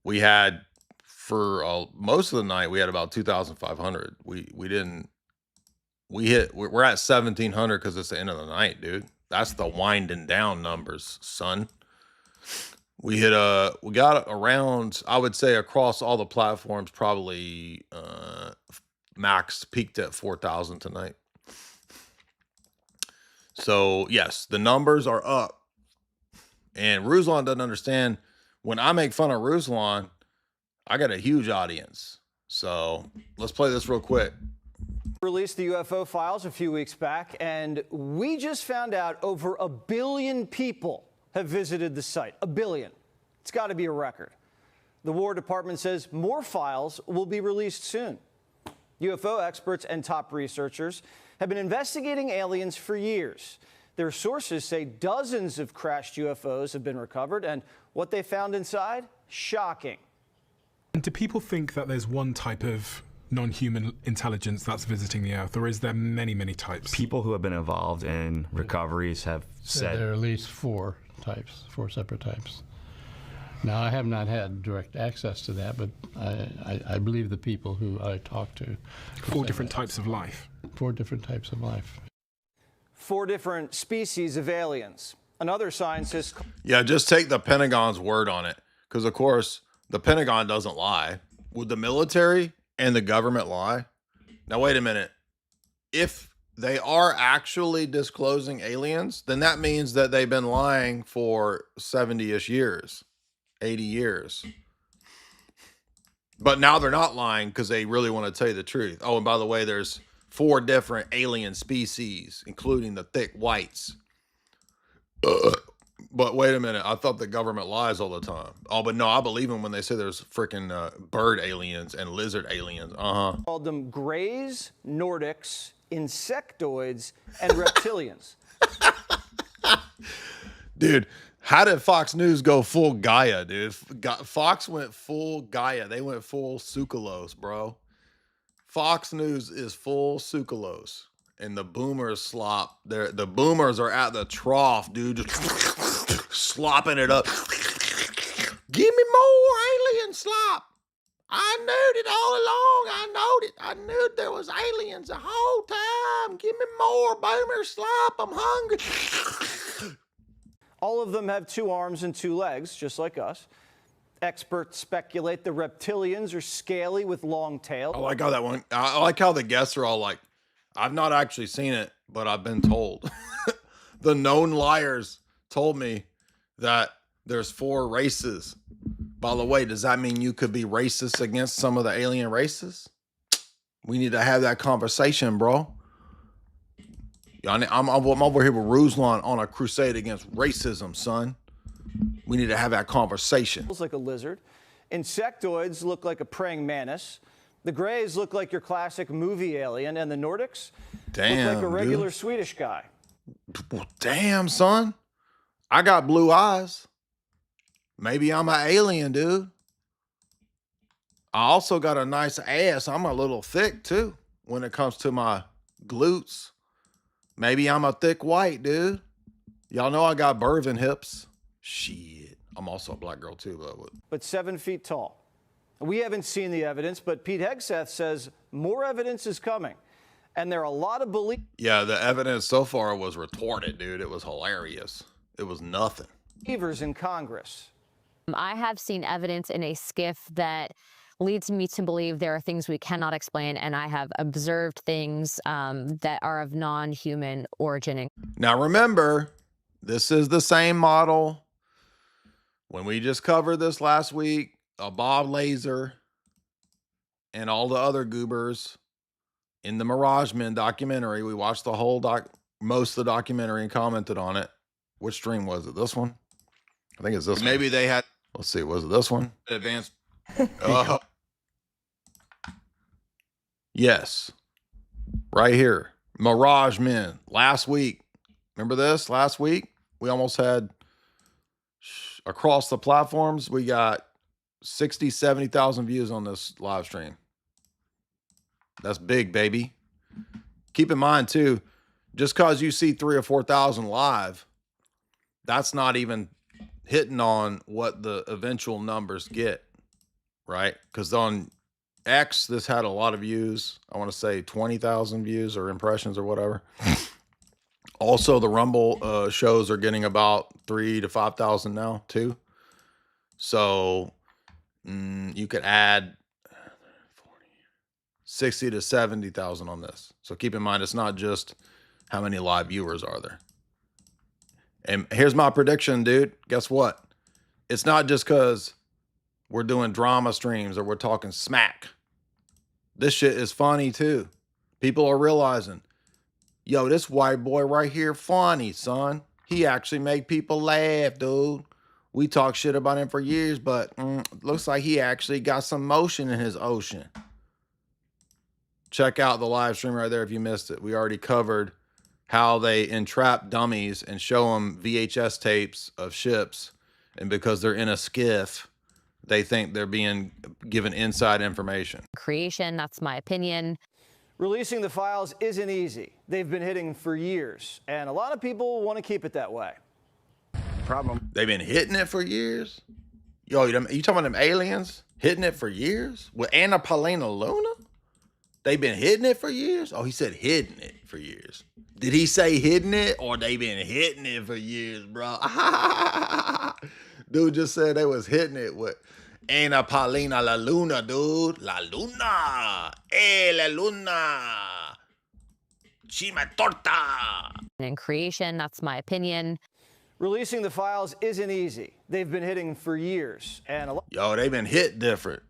We had, for most of the night, we had about 2,500. We're at 1,700 because it's the end of the night, dude. That's the winding down numbers, son. We got around, I would say, across all the platforms, probably max peaked at 4,000 tonight. So yes, the numbers are up, and Ruslan doesn't understand. When I make fun of Ruslan, I got a huge audience. So let's play this real quick. Released the UFO files a few weeks back, and we just found out over 1 billion people have visited the site. 1 billion. It's got to be a record. The War Department says more files will be released soon. UFO experts and top researchers have been investigating aliens for years. Their sources say dozens of crashed UFOs have been recovered, and what they found inside, shocking. And do people think that there's one type of non-human intelligence that's visiting the Earth, or is there many, many types? People who have been involved in recoveries have said there are at least 4 types, 4 separate types. Now, I have not had direct access to that, but I believe the people who I talk to. 4 different types of life. 4 different types of life. 4 different species of aliens. Another scientist... Yeah, just take the Pentagon's word on it, because, of course, the Pentagon doesn't lie. Would the military and the government lie? Now, wait a minute. If they are actually disclosing aliens, then that means that they've been lying for 70-ish years. 80 years. But now they're not lying because they really want to tell you the truth. Oh, and by the way, there's 4 different alien species, including the thick whites. But wait a minute. I thought the government lies all the time. Oh, but no, I believe them when they say there's freaking bird aliens and lizard aliens. Called them Greys, Nordics, Insectoids, and Reptilians. Dude, how did Fox News go full Gaia, dude? Fox went full Gaia. They went full sucralose, bro. Fox News is full sucralose. And the boomers slop. The boomers are at the trough, dude. Just slopping it up. Give me more alien slop. I knew it all along. I knew there was aliens the whole time. Give me more boomer slop. I'm hungry. All of them have 2 arms and 2 legs, just like us. Experts speculate the reptilians are scaly with long tails. I like how that one. I like how the guests are all like, I've not actually seen it, but I've been told. The known liars told me that there's 4 races. By the way, does that mean you could be racist against some of the alien races? We need to have that conversation, bro. I'm over here with Ruslan on a crusade against racism, son. We need to have that conversation. Looks like a lizard. Insectoids look like a praying mantis. The Greys look like your classic movie alien, and the Nordics look like a regular Swedish guy. Damn, son. I got blue eyes. Maybe I'm an alien, dude. I also got a nice ass. I'm a little thick, too, when it comes to my glutes. Maybe I'm a thick white, dude. Y'all know I got birthing hips. Shit. I'm also a black girl, too. But 7 feet tall. We haven't seen the evidence, but Pete Hegseth says more evidence is coming. And there are a lot of beliefs. Yeah, the evidence so far was retorted, dude. It was hilarious. It was nothing. Believers in Congress. I have seen evidence in a skiff that leads me to believe there are things we cannot explain, and I have observed things that are of non-human origin. Now remember, this is the same model. When we just covered this last week, a Bob Laser and all the other goobers in the Mirage Men documentary, we watched the whole most of the documentary and commented on it. Which stream was it? This one? I think it's this one. Maybe they had, let's see, was it this one? Advanced. Yes. Right here. Mirage Men. Last week. Remember this? Last week? We almost had, across the platforms, we got 60, 70,000 views on this live stream. That's big, baby. Keep in mind, too, just because you see 3,000 or 4,000 live, that's not even hitting on what the eventual numbers get, right? Because on X, this had a lot of views. I want to say 20,000 views or impressions or whatever. Also, the Rumble shows are getting about 3,000 to 5,000 now, too. So you could add 60 to 70,000 on this. So keep in mind, it's not just how many live viewers are there. And here's my prediction, dude. Guess what? It's not just because we're doing drama streams or we're talking smack. This shit is funny, too. People are realizing, yo, this white boy right here funny, son. He actually make people laugh, dude. We talk shit about him for years, but looks like he actually got some motion in his ocean. Check out the live stream right there if you missed it. We already covered how they entrap dummies and show them VHS tapes of ships. And because they're in a skiff, they think they're being given inside information. Creation, that's my opinion. Releasing the files isn't easy. They've been hitting for years, and a lot of people want to keep it that way. Problem. They've been hitting it for years? Yo, you talking about them aliens hitting it for years? With Anna Paulina Luna? They've been hitting it for years? Oh, he said hitting it for years. Did he say hitting it or they been hitting it for years, bro? Dude just said they was hitting it with Ana Paulina La Luna, dude. La Luna. La Luna. Chima torta. In creation, that's my opinion. Releasing the files isn't easy. They've been hitting for years. And yo, they've been hit different.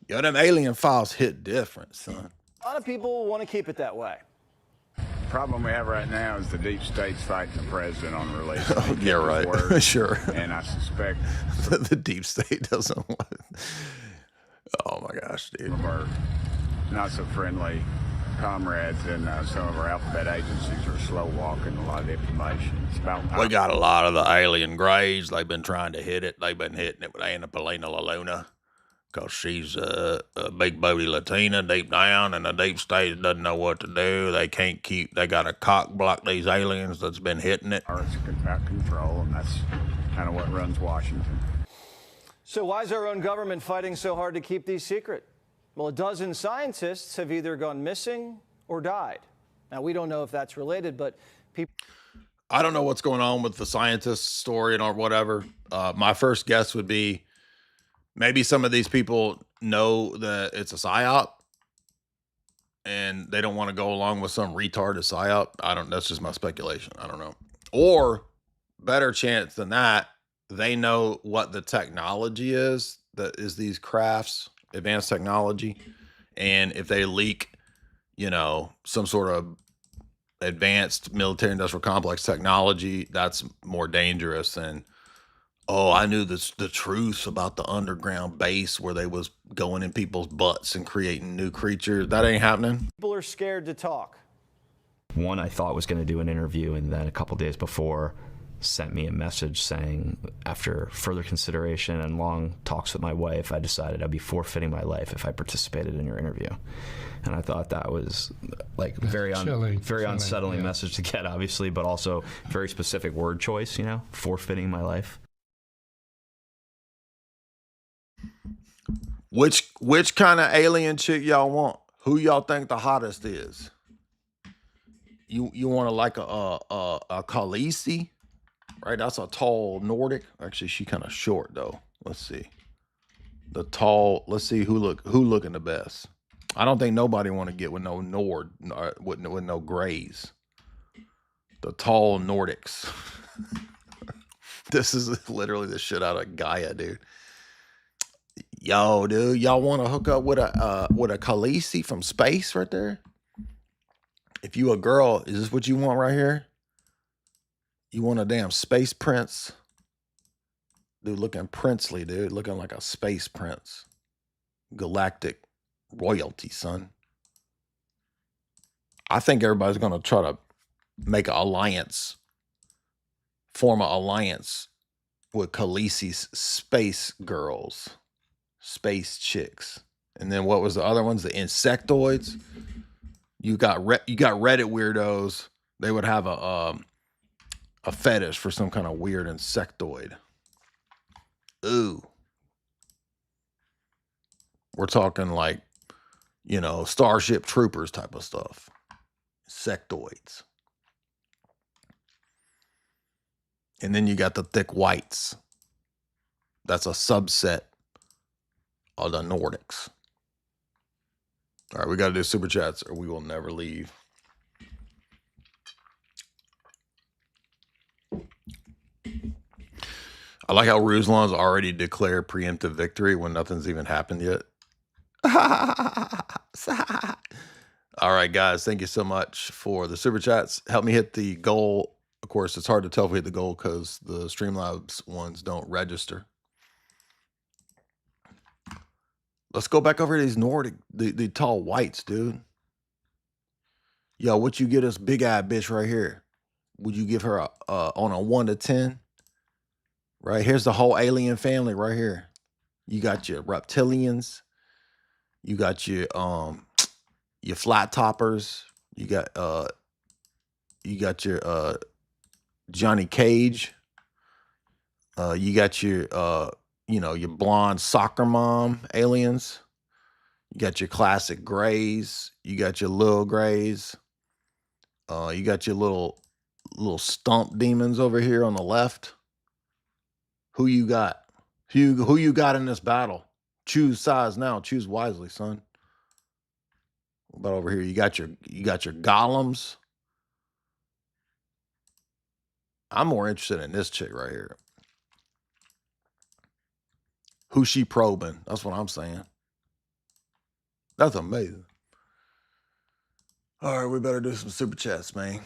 Yo, them alien files hit different, son. A lot of people want to keep it that way. problem we have right now is the deep state's fighting the president on releasing. Yeah, right. Sure. And I suspect the deep state doesn't want it. Oh my gosh, dude. some of our not so friendly comrades in some of our alphabet agencies are slow walking a lot of information. It's about We got a lot of the alien grays. They've been trying to hit it. They've been hitting it with Anna Paulina LaLuna because she's a big booty Latina deep down, and the deep state doesn't know what to do. They can't keep. They got to cock block these aliens that's been hitting it. It's out of control, and that's kind of what runs Washington. So why is our own government fighting so hard to keep these secret? Well, a dozen scientists have either gone missing or died. Now, we don't know if that's related, but people... I don't know what's going on with the scientist story or whatever. My first guess would be maybe some of these people know that it's a psyop and they don't want to go along with some retarded psyop. That's just my speculation. I don't know. Or better chance than that, they know what the technology is that is these crafts, advanced technology. And if they leak, some sort of advanced military industrial complex technology, that's more dangerous than, oh, I knew the truth about the underground base where they was going in people's butts and creating new creatures. That ain't happening. People are scared to talk. One I thought was going to do an interview, and then a couple days before sent me a message saying, after further consideration and long talks with my wife, I decided I'd be forfeiting my life if I participated in your interview. And I thought that was like very unsettling message to get, obviously, but also very specific word choice, forfeiting my life. Which kind of alien chick y'all want? Who y'all think the hottest is? You want a Khaleesi? Right, that's a tall Nordic. Actually, she kind of short though. Let's see. Let's see who looking the best. I don't think nobody want to get with no with no grays. The tall Nordics. This is literally the shit out of Gaia, dude. Yo, dude, y'all want to hook up with a Khaleesi from space right there? If you a girl, is this what you want right here? You want a damn space prince? Dude, looking princely, dude. Looking like a space prince. Galactic royalty, son. I think everybody's going to try to make an alliance. Form an alliance with Khaleesi's space girls. Space chicks. And then what was the other ones? The insectoids. You got Reddit weirdos. They would have a fetish for some kind of weird insectoid. Ooh. We're talking like, Starship Troopers type of stuff. Insectoids. And then you got the thick whites. That's a subset of the Nordics. All right, we got to do super chats or we will never leave. I like how Ruslan's already declared preemptive victory when nothing's even happened yet. All right, guys, thank you so much for the super chats. Help me hit the goal. Of course, it's hard to tell if we hit the goal because the Streamlabs ones don't register. Let's go back over to these Nordic, the tall whites, dude. Yo, what you get us big-eyed bitch right here? Would you give her on a 1 to 10? Right, here's the whole alien family right here. You got your reptilians. You got your flat toppers. You got your Johnny Cage. You got your your blonde soccer mom aliens. You got your classic grays. You got your little grays. You got your little stump demons over here on the left. Who you got? Who you got in this battle? Choose sides now. Choose wisely, son. What about over here? You got your golems. I'm more interested in this chick right here. Who's she probing? That's what I'm saying. That's amazing. All right, we better do some super chats, man.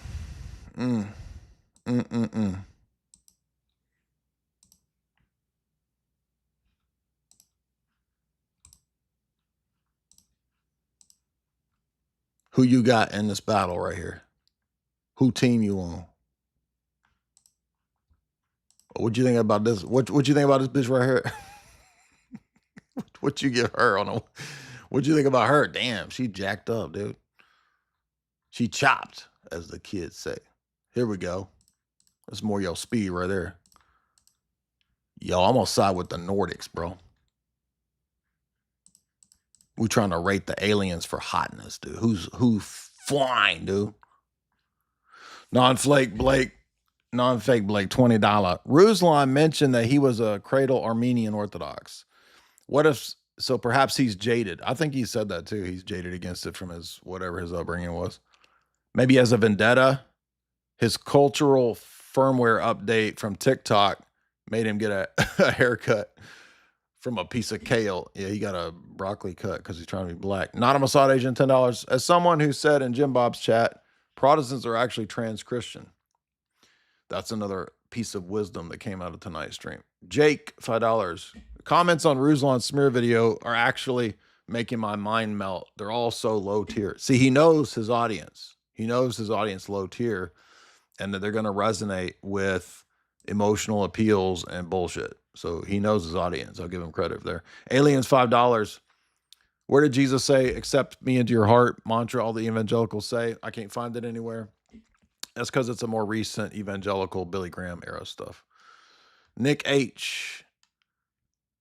Who you got in this battle right here? Who team you on? What you think about this? What you think about this bitch right here? What you give her on a? What you think about her? Damn, she jacked up, dude. She chopped, as the kids say. Here we go. That's more your speed right there. Yo, I'm gonna side with the Nordics, bro. We trying to rate the aliens for hotness, dude. Who's flying, dude? Non-fake Blake, $20. Ruslan mentioned that he was a cradle Armenian Orthodox. What if, so perhaps he's jaded. I think he said that too. He's jaded against it from his, whatever his upbringing was. Maybe as a vendetta. His cultural firmware update from TikTok made him get a haircut from a piece of kale. Yeah, he got a broccoli cut because he's trying to be black. Not a Mossad agent, $10. As someone who said in Jim Bob's chat, Protestants are actually trans-Christian. That's another piece of wisdom that came out of tonight's stream. Jake, $5. Comments on Ruslan's smear video are actually making my mind melt. They're all so low tier. See, he knows his audience. He knows his audience low tier, and that they're going to resonate with emotional appeals and bullshit. So he knows his audience. I'll give him credit there. Aliens, $5. Where did Jesus say, accept me into your heart? Mantra all the evangelicals say. I can't find it anywhere. That's because it's a more recent evangelical Billy Graham era stuff. Nick H.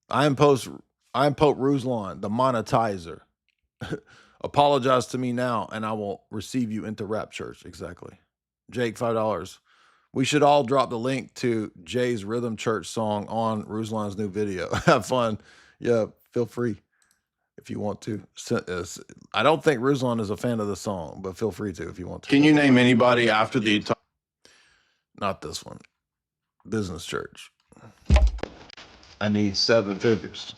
I am Pope Ruslan, the monetizer. Apologize to me now, and I will receive you into Rap Church. Exactly. Jake, $5. We should all drop the link to Jay's Rhythm Church song on Ruslan's new video. Have fun. Yeah, feel free if you want to. I don't think Ruslan is a fan of the song, but feel free to if you want to. Can you name anybody after the... Not this one. Business Church. I need 7 figures.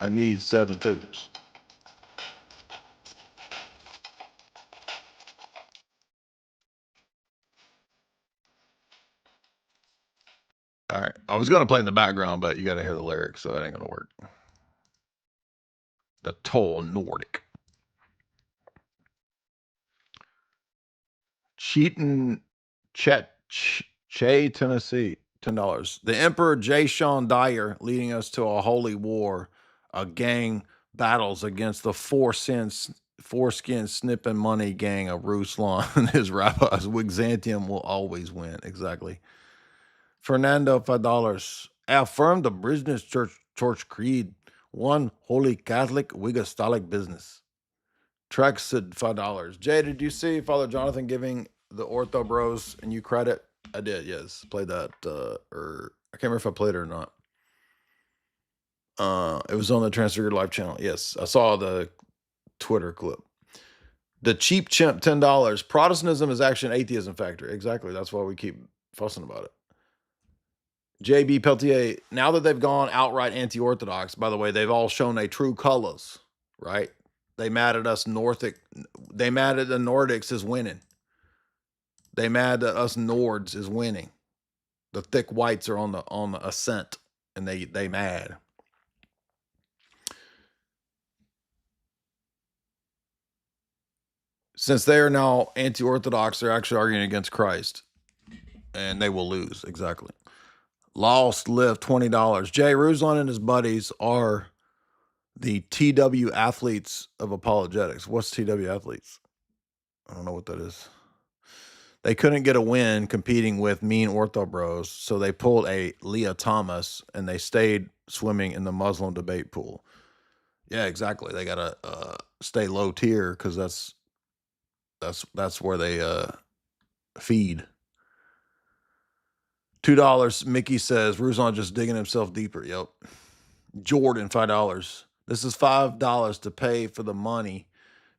I need 7 figures. All right. I was going to play in the background, but you got to hear the lyrics, so that ain't going to work. The tall Nordic. Cheatin' Che, Tennessee, $10. The Emperor J. Sean Dyer leading us to a holy war, a gang battles against the foreskin snipping money gang of Ruslan and his rabbis. WIGZANTIUM will always win. Exactly. Fernando, $5. I affirm the business church creed. One holy Catholic Wigastolic business. Trexid, $5. Jay, did you see Father Jonathan giving the Ortho Bros and you credit? I did, yes. Played that, or I can't remember if I played it or not. It was on the Transfigured Life channel. Yes, I saw the Twitter clip. The Cheap Chimp, $10. Protestantism is actually an atheism factor. Exactly. That's why we keep fussing about it. JB Peltier, now that they've gone outright anti-Orthodox, by the way, they've all shown their true colors, right? They mad at us they mad at the Nordics is winning. They mad that us Nords is winning. The thick whites are on the ascent, and they mad. Since they are now anti-Orthodox, they're actually arguing against Christ, and they will lose. Exactly. Lost Lift, $20. Jay Ruslan and his buddies are the TW athletes of apologetics. What's TW athletes? I don't know what that is. They couldn't get a win competing with mean Ortho Bros, so they pulled a Leah Thomas and they stayed swimming in the Muslim debate pool. Yeah, exactly. They gotta stay low tier because that's where they feed. $2. Mickey says Ruslan just digging himself deeper. Yep. Jordan, $5. This is $5 to pay for the money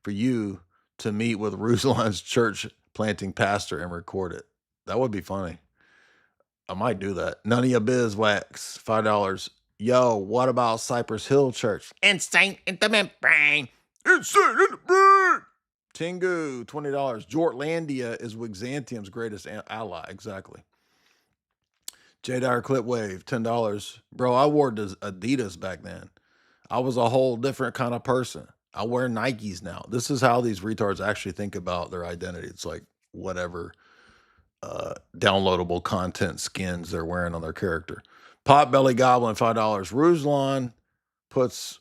for you to meet with Ruslan's church planting pastor and record it. That would be funny. I might do that. None of your biz wax, $5. Yo, what about Cypress Hill Church? Insane in the membrane. Insane in the brain. Tingu, $20. Jortlandia is Wigzantium's greatest ally. Exactly. J Dyer Clipwave, $10. Bro, I wore Adidas back then. I was a whole different kind of person. I wear Nikes now. This is how these retards actually think about their identity. It's like whatever downloadable content skins they're wearing on their character. Potbelly Goblin, $5. Ruslan puts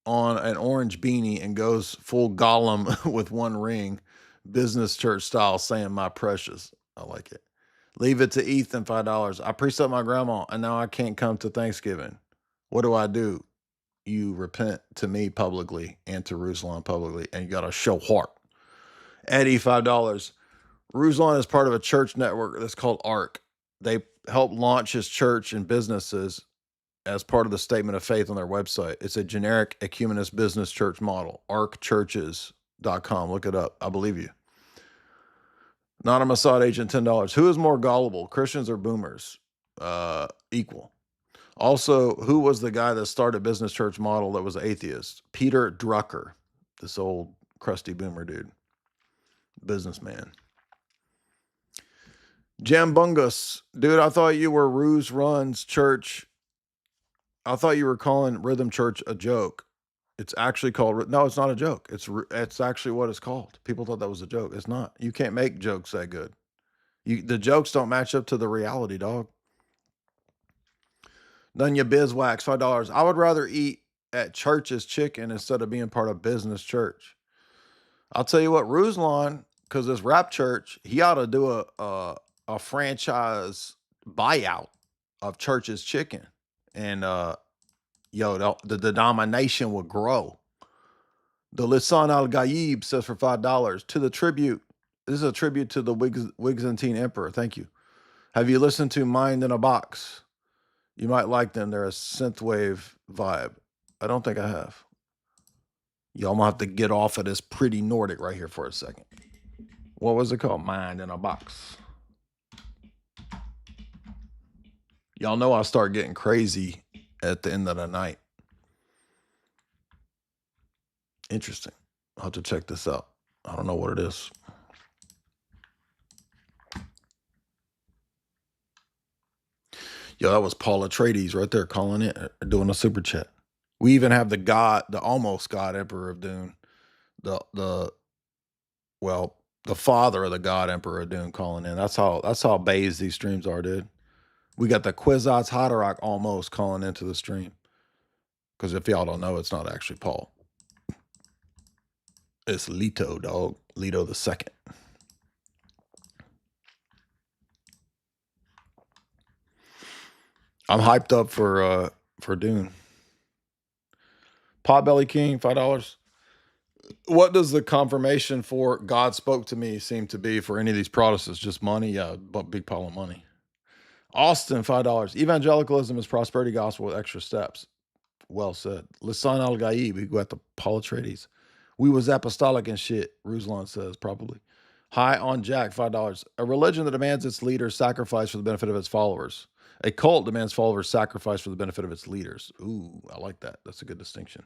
on an orange beanie and goes full Gollum with one ring, business church style, saying my precious. I like it. Leave it to Ethan, $5. I preset my grandma and now I can't come to Thanksgiving. What do? You repent to me publicly and to Ruslan publicly, and you got to show heart. Eddie, $5. Ruslan is part of a church network that's called ARC. They help launch his church and businesses as part of the statement of faith on their website. It's a generic ecumenist business church model. arcchurches.com. Look it up. I believe you. Not a Mossad agent, $10. Who is more gullible, Christians or boomers? Equal. Also, who was the guy that started business church model that was atheist? Peter Drucker, this old crusty boomer dude. Businessman. Jambungus, dude, I thought you were Ruse Runs Church. I thought you were calling Rhythm Church a joke. It's actually called, no, it's not a joke. It's actually what it's called. People thought that was a joke. It's not. You can't make jokes that good. The jokes don't match up to the reality, dog. Nunya Bizwax, $5. I would rather eat at Church's Chicken instead of being part of business church. I'll tell you what, Ruslan, because this rap church, he ought to do a franchise buyout of Church's Chicken. And, the denomination would grow. The Lisan Al-Gaib says for $5 to the tribute. This is a tribute to the Wigzantine Emperor. Thank you. Have you listened to Mind in a Box? You might like them. They're a synthwave vibe. I don't think I have. Y'all might have to get off of this pretty Nordic right here for a second. What was it called? Mind in a Box. Y'all know I start getting crazy at the end of the night. Interesting. I'll have to check this out. I don't know what it is. Yo, that was Paul Atreides right there calling it, doing a super chat. We even have the almost God Emperor of Dune, the father of the God Emperor of Dune calling in. That's how based these streams are, dude. We got the Kwisatz Haderach almost calling into the stream. Because if y'all don't know, it's not actually Paul. It's Leto, dog. Leto the second. I'm hyped up for Dune. Potbelly King, $5. What does the confirmation for God spoke to me seem to be for any of these Protestants? Just money? Yeah, but big pile of money. Austin, $5. Evangelicalism is prosperity gospel with extra steps. Well said. Lisan Al-Gaib, who got the Paul Atreides. We was apostolic and shit, Ruslan says, probably. High on Jack, $5. A religion that demands its leaders sacrifice for the benefit of its followers. A cult demands followers sacrifice for the benefit of its leaders. Ooh, I like that. That's a good distinction.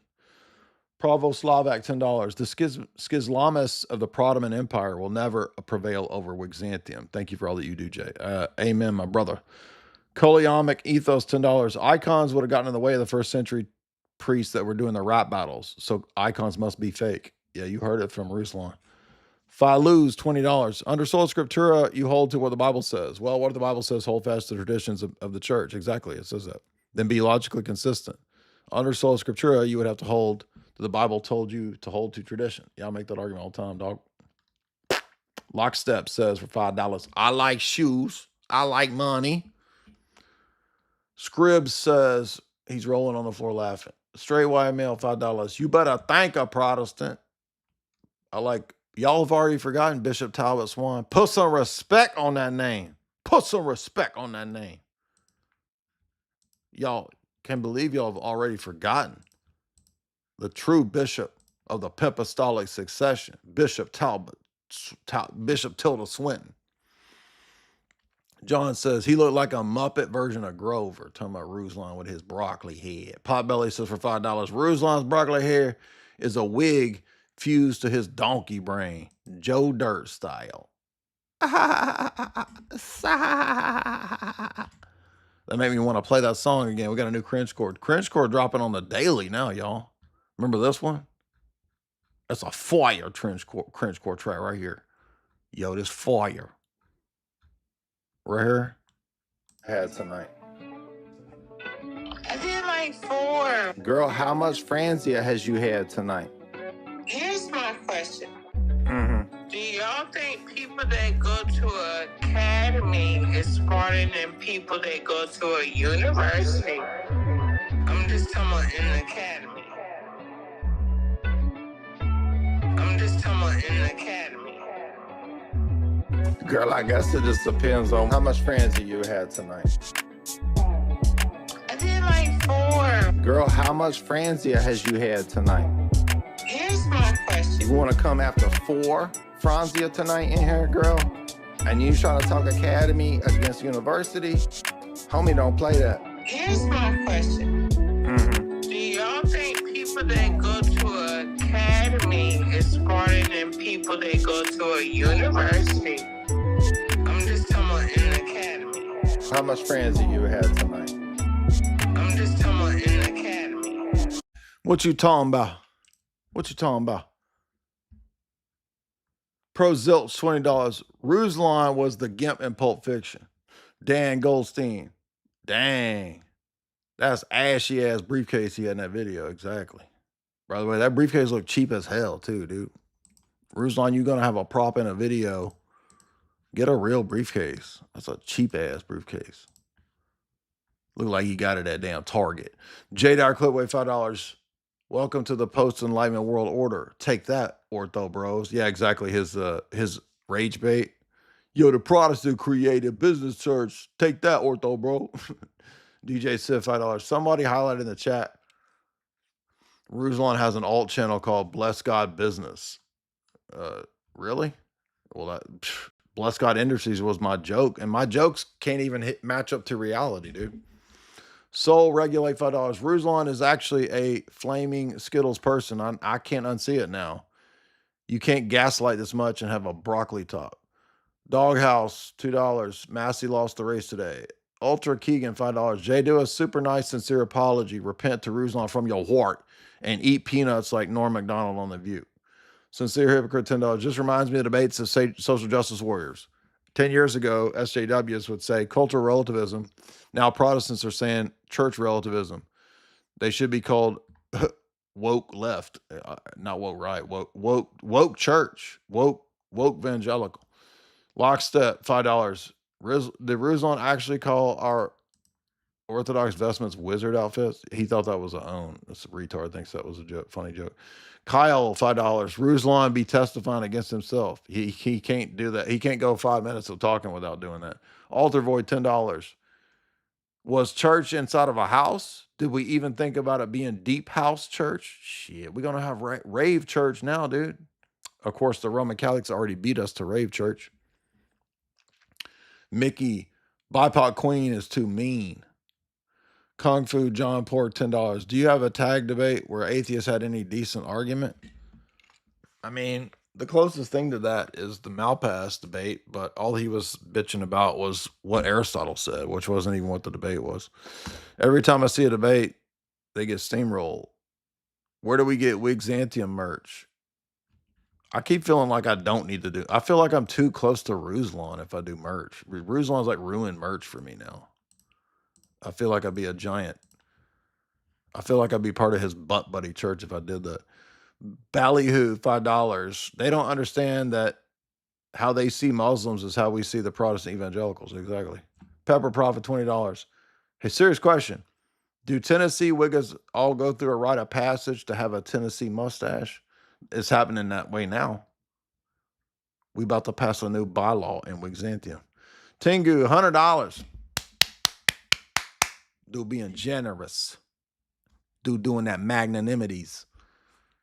Provo Slovak, $10. The schislomists of the Ottoman Empire will never prevail over Wigzantium. Thank you for all that you do, Jay. Amen, my brother. Koliomic Ethos, $10. Icons would have gotten in the way of the first century priests that were doing the rap battles. So icons must be fake. Yeah, you heard it from Ruslan. Philus, $20. Under sola scriptura, you hold to what the Bible says. Well, what the Bible says, hold fast to the traditions of the church. Exactly, it says that. Then be logically consistent. Under sola scriptura, you would have to hold to the Bible told you to hold to tradition. Yeah, I make that argument all the time, dog. Lockstep says for $5, I like shoes. I like money. Scribs says he's rolling on the floor laughing. Straight white male, $5. You better thank a Protestant. I like... Y'all have already forgotten Bishop Talbot Swan. Put some respect on that name. Put some respect on that name. Y'all can't believe y'all have already forgotten the true bishop of the apostolic succession, Bishop Bishop Tilda Swinton. John says he looked like a Muppet version of Grover, talking about Ruslan with his broccoli head. Potbelly says for $5, Ruslan's broccoli hair is a wig fused to his donkey brain, Joe Dirt style. That made me want to play that song again. We got a new cringe chord. Cringe chord dropping on the daily now, y'all. Remember this one? That's a fire cringe chord track right here. Yo, this fire. Right here. Had tonight. I did like 4. Girl, how much Franzia has you had tonight? Here's my question. Mm-hmm. Do y'all think people that go to an academy is smarter than people that go to a university? I'm just talking about in the academy. I'm just talking about in the academy. Girl, I guess it just depends on how much Franzia you had tonight. I did like 4. Girl, how much Franzia has you had tonight? Here's my question. You want to come after 4 Franzia tonight in here, girl? And you trying to talk academy against university? Homie, don't play that. Here's my question. Mm-hmm. Do y'all think people that go to an academy is smarter than people that go to a university? I'm just talking about in the academy. How much Franzia you had tonight? I'm just talking about in the academy. What you talking about? What you talking about? Pro Zilch, $20. Ruslan was the Gimp in Pulp Fiction. Dan Goldstein. Dang. That's ashy ass briefcase he had in that video. Exactly. By the way, that briefcase looked cheap as hell too, dude. Ruslan, you gonna have a prop in a video. Get a real briefcase. That's a cheap ass briefcase. Look like he got it at damn Target. J-Dot Clipway, $5. Welcome to the post-enlightenment world order. Take that, ortho bros. Yeah, exactly. His rage bait. Yo, the Protestant created business church. Take that, ortho bro. DJ Civ, $5. Somebody highlighted in the chat. Ruslan has an alt channel called Bless God Business. Really? Well, Bless God Industries was my joke, and my jokes can't even match up to reality, dude. Soul Regulate, $5. Ruslan is actually a flaming Skittles person. I can't unsee it now. You can't gaslight this much and have a broccoli top. Doghouse, $2. Massey lost the race today. Ultra Keegan, $5. Jay, do a super nice, sincere apology. Repent to Ruslan from your heart and eat peanuts like Norm Macdonald on The View. Sincere Hypocrite, $10. Just reminds me of debates of social justice warriors. 10 years ago, SJWs would say cultural relativism. Now Protestants are saying church relativism. They should be called woke left, not woke right, woke church, woke evangelical. Lockstep, $5. Did Ruslan actually call our Orthodox vestments wizard outfits? He thought that was a own. This retard thinks that was a joke, funny joke. Kyle, $5. Ruslan be testifying against himself. He can't do that. He can't go 5 minutes of talking without doing that. Altar Void, $10. Was church inside of a house? Did we even think about it being deep house church? Shit, we're going to have rave church now, dude. Of course, the Roman Catholics already beat us to rave church. Mickey, BIPOC Queen is too mean. Kung Fu John Pork, $10. Do you have a tag debate where atheists had any decent argument? I mean, the closest thing to that is the Malpass debate, but all he was bitching about was what Aristotle said, which wasn't even what the debate was. Every time I see a debate, they get steamrolled. Where do we get WIGZANTIUM merch? I keep feeling like I don't need to do. I feel like I'm too close to Ruslan if I do merch. Ruslan's like ruined merch for me now. I feel like I'd be a giant. I feel like I'd be part of his butt buddy church if I did that. Ballyhoo, $5. They don't understand that how they see Muslims is how we see the Protestant evangelicals. Exactly. Pepper Prophet, $20. Hey, serious question. Do Tennessee Wiggers all go through a rite of passage to have a Tennessee mustache? It's happening that way now. We about to pass a new bylaw in WIGZANTIUM. Tengu, $100. Dude being generous. Dude doing that magnanimities.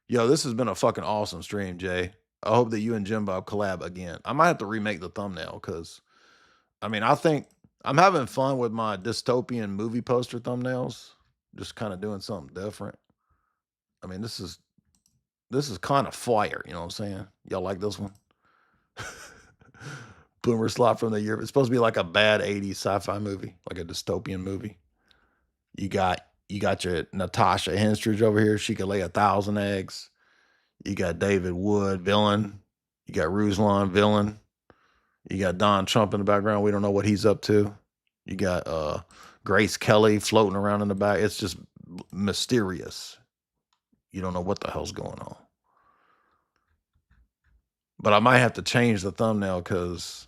Yo, this has been a fucking awesome stream, Jay. I hope that you and Jim Bob collab again. I might have to remake the thumbnail because, I mean, I think I'm having fun with my dystopian movie poster thumbnails. Just kind of doing something different. I mean, this is This is kind of fire, you know what I'm saying? Y'all like this one? BOOMERSLOP from the year. It's supposed to be like a bad 80s sci-fi movie, like a dystopian movie. You got your Natasha Henstridge over here. She could lay 1,000 eggs. You got David Wood, villain. You got Ruslan, villain. You got Don Trump in the background. We don't know what he's up to. You got Grace Kelly floating around in the back. It's just mysterious. You don't know what the hell's going on. But I might have to change the thumbnail because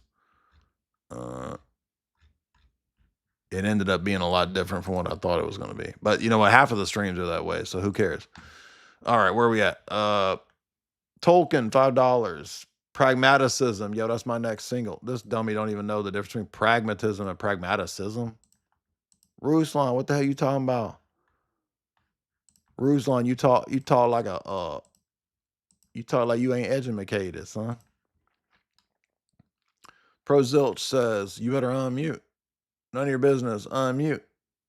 it ended up being a lot different from what I thought it was going to be. But you know what? Half of the streams are that way, so who cares? All right, where are we at? Tolkien, $5. Pragmaticism. Yo, that's my next single. This dummy don't even know the difference between pragmatism and pragmaticism. Ruslan, what the hell you talking about? Ruslan, you talk like a you talk like you ain't educated, son. Pro Zilch says, you better unmute. None of your business. Unmute.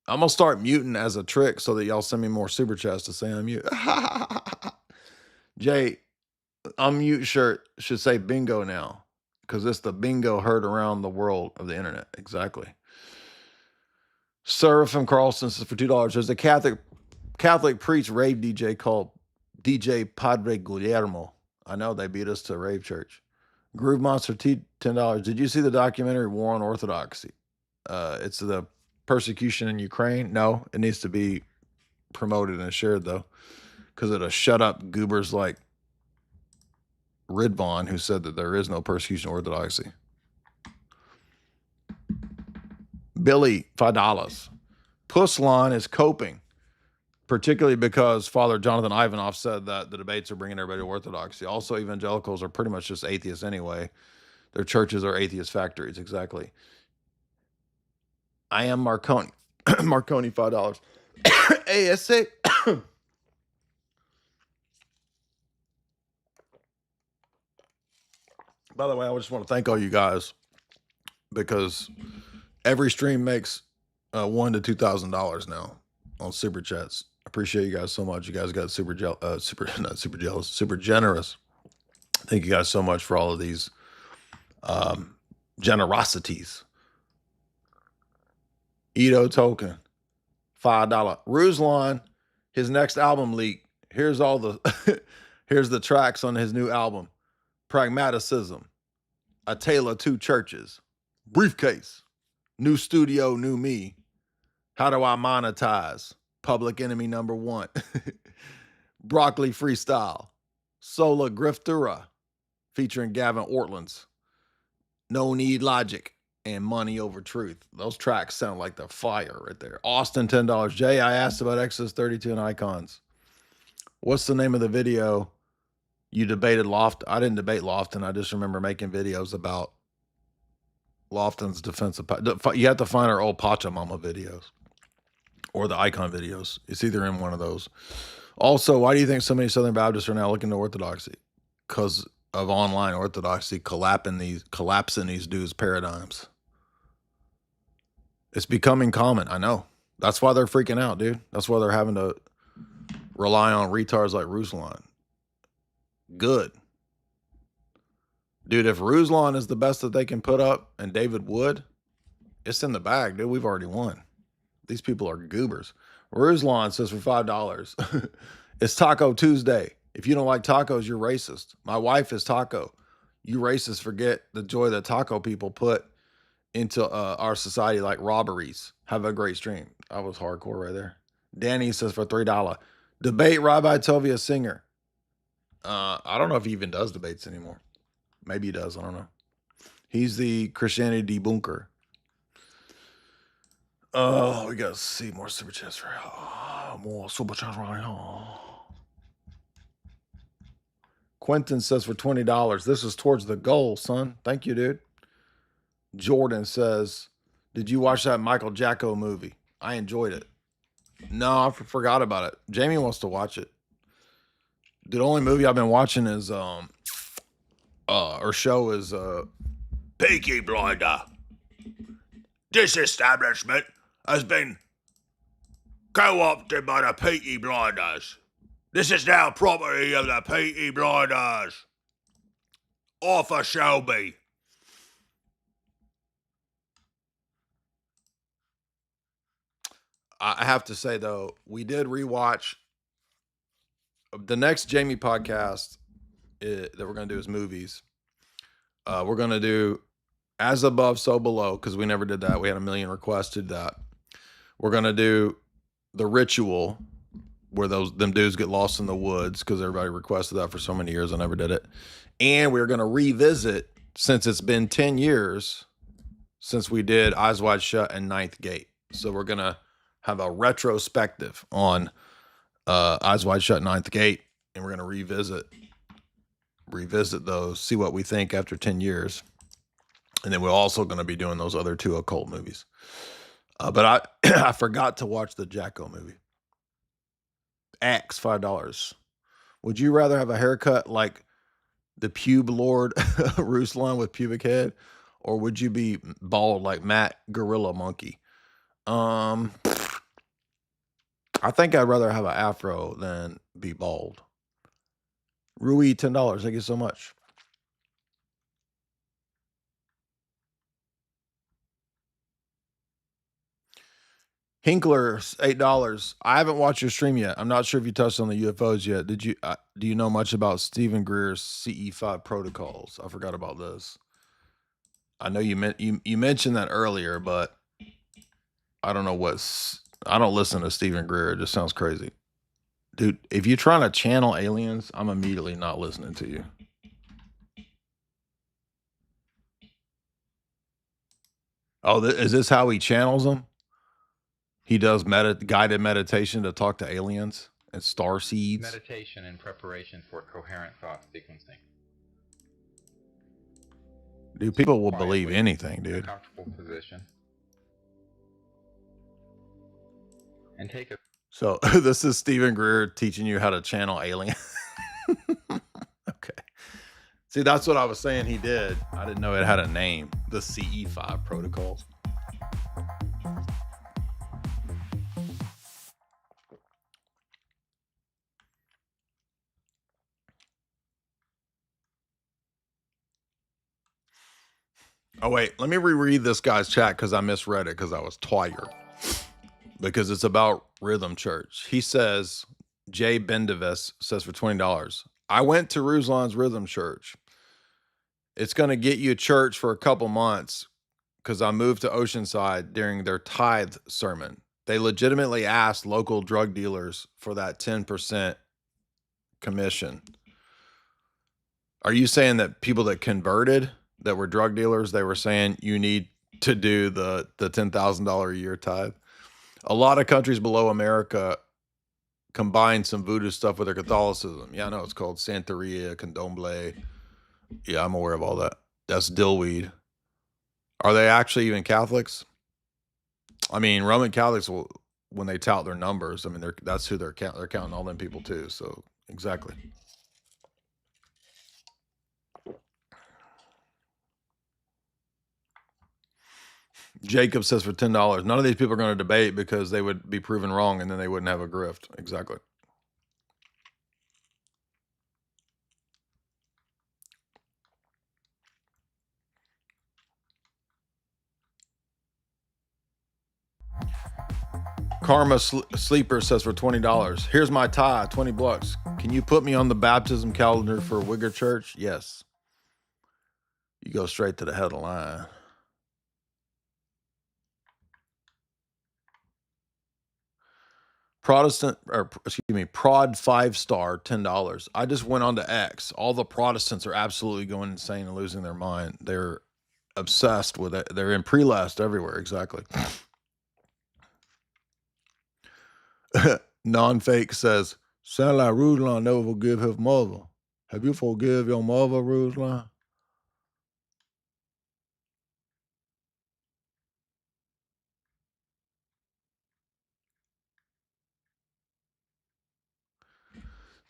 I'm going to start muting as a trick so that y'all send me more super chats to say unmute. Jay, unmute shirt should say bingo now because it's the bingo heard around the world of the internet. Exactly. Seraphim Carlson says for $2, there's a Catholic priest rave DJ called DJ Padre Guillermo. I know they beat us to a rave church. Groove Monster T, $10. Did you see the documentary War on Orthodoxy? It's the persecution in Ukraine. No, it needs to be promoted and shared though, because it'll shut up goobers like Ridvan, who said that there is no persecution of Orthodoxy. Billy, $5. Puslan is coping, particularly because Father Jonathan Ivanov said that the debates are bringing everybody to Orthodoxy. Also, evangelicals are pretty much just atheists anyway. Their churches are atheist factories, exactly. I am Marconi. Marconi, $5. ASA. By the way, I just want to thank all you guys because every stream makes $1,000 to $2,000 now on super chats. Appreciate you guys so much. You guys got super generous. Thank you guys so much for all of these generosities. Edo Token, $5. Ruslan, his next album leak. Here's all the here's the tracks on his new album. Pragmaticism, A Tale of Two Churches, Briefcase, New Studio, New Me, How Do I Monetize, Public Enemy #1, Broccoli Freestyle, Sola Griftura, featuring Gavin Ortlands, No Need Logic, and Money Over Truth. Those tracks sound like the fire right there. Austin, $10. Jay, I asked about Exodus 32 and icons. What's the name of the video you debated Loft? I didn't debate Lofton. I just remember making videos about Lofton's defense of... You have to find our old Pachamama videos or the icon videos. It's either in one of those. Also, why do you think so many Southern Baptists are now looking to Orthodoxy? Because of online Orthodoxy collapsing these dudes' paradigms. It's becoming common. I know. That's why they're freaking out, dude. That's why they're having to rely on retards like Ruslan. Good. Dude, if Ruslan is the best that they can put up and David Wood, it's in the bag, dude. We've already won. These people are goobers. Ruslan says for $5, it's Taco Tuesday. If you don't like tacos, you're racist. My wife is taco. You racists forget the joy that taco people put into our society, like robberies. Have a great stream. That was hardcore right there. Danny says for $3, debate Rabbi Tovia Singer. I don't know if he even does debates anymore. Maybe he does. I don't know. He's the Christianity debunker. Oh, we got to see more super chats. More super chats right now. Quentin says for $20. This is towards the goal, son. Thank you, dude. Jordan says, did you watch that Michael Jacko movie? I enjoyed it. No, I forgot about it. Jamie wants to watch it. The only movie I've been watching is Peaky Blinder. This establishment has been co-opted by the Peaky Blinders. This is now property of the Peaky Blinders. Arthur Shelby. I have to say, though, we did rewatch the next Jamie podcast that we're going to do is movies. We're going to do As Above, So Below, because we never did that. We had a million requests to do that. We're going to do The Ritual, where them dudes get lost in the woods, because everybody requested that for so many years. I never did it. And we're going to revisit, since it's been 10 years since we did Eyes Wide Shut and Ninth Gate. So we're going to have a retrospective on Eyes Wide Shut, Ninth Gate, and we're going to revisit those, see what we think after 10 years. And then we're also going to be doing those other 2 occult movies. But I forgot to watch the Jacko movie. X, $5. Would you rather have a haircut like the pube lord Ruslan with pubic head, or would you be bald like Matt Gorilla Monkey? I think I'd rather have an afro than be bald. Rui, $10. Thank you so much. Hinkler, $8. I haven't watched your stream yet. I'm not sure if you touched on the UFOs yet. Did you? Do you know much about Stephen Greer's CE5 protocols? I forgot about this. I know you mentioned that earlier, but I don't know I don't listen to Stephen Greer. It just sounds crazy. Dude, if you're trying to channel aliens, I'm immediately not listening to you. Oh, is this how he channels them? He does guided meditation to talk to aliens and star seeds. Meditation in preparation for coherent thought sequencing. Dude, people will believe anything, dude. Comfortable position. And take a. So this is Stephen Greer teaching you how to channel alien. Okay. See, that's what I was saying he did. I didn't know it had a name. The CE5 protocols. Oh, wait, let me reread this guy's chat because I misread it because I was tired. Because it's about Rhythm Church. He says, Jay Bendevis says for $20, I went to Ruslan's Rhythm Church. It's going to get you a church for a couple months because I moved to Oceanside during their tithe sermon. They legitimately asked local drug dealers for that 10% commission. Are you saying that people that converted, that were drug dealers, they were saying you need to do the $10,000 a year tithe? A lot of countries below America combine some voodoo stuff with their Catholicism. Yeah, I know it's called Santeria, Candomblé. Yeah, I'm aware of all that. That's dillweed. Are they actually even Catholics? I mean, Roman Catholics will, when they tout their numbers, I mean, that's who they're counting all them people too. So exactly. Jacob says for $10, none of these people are going to debate because they would be proven wrong and then they wouldn't have a grift. Exactly. Karma Sleeper says for $20, here's my tie, $20. Can you put me on the baptism calendar for Wigger Church? Yes. You go straight to the head of the line. Prod 5-star, $10. I just went on to X. All the Protestants are absolutely going insane and losing their mind. They're obsessed with it. They're in pre-last everywhere. Exactly. Non-fake says, sound like Ruslan never forgive his mother. Have you forgive your mother, Ruslan?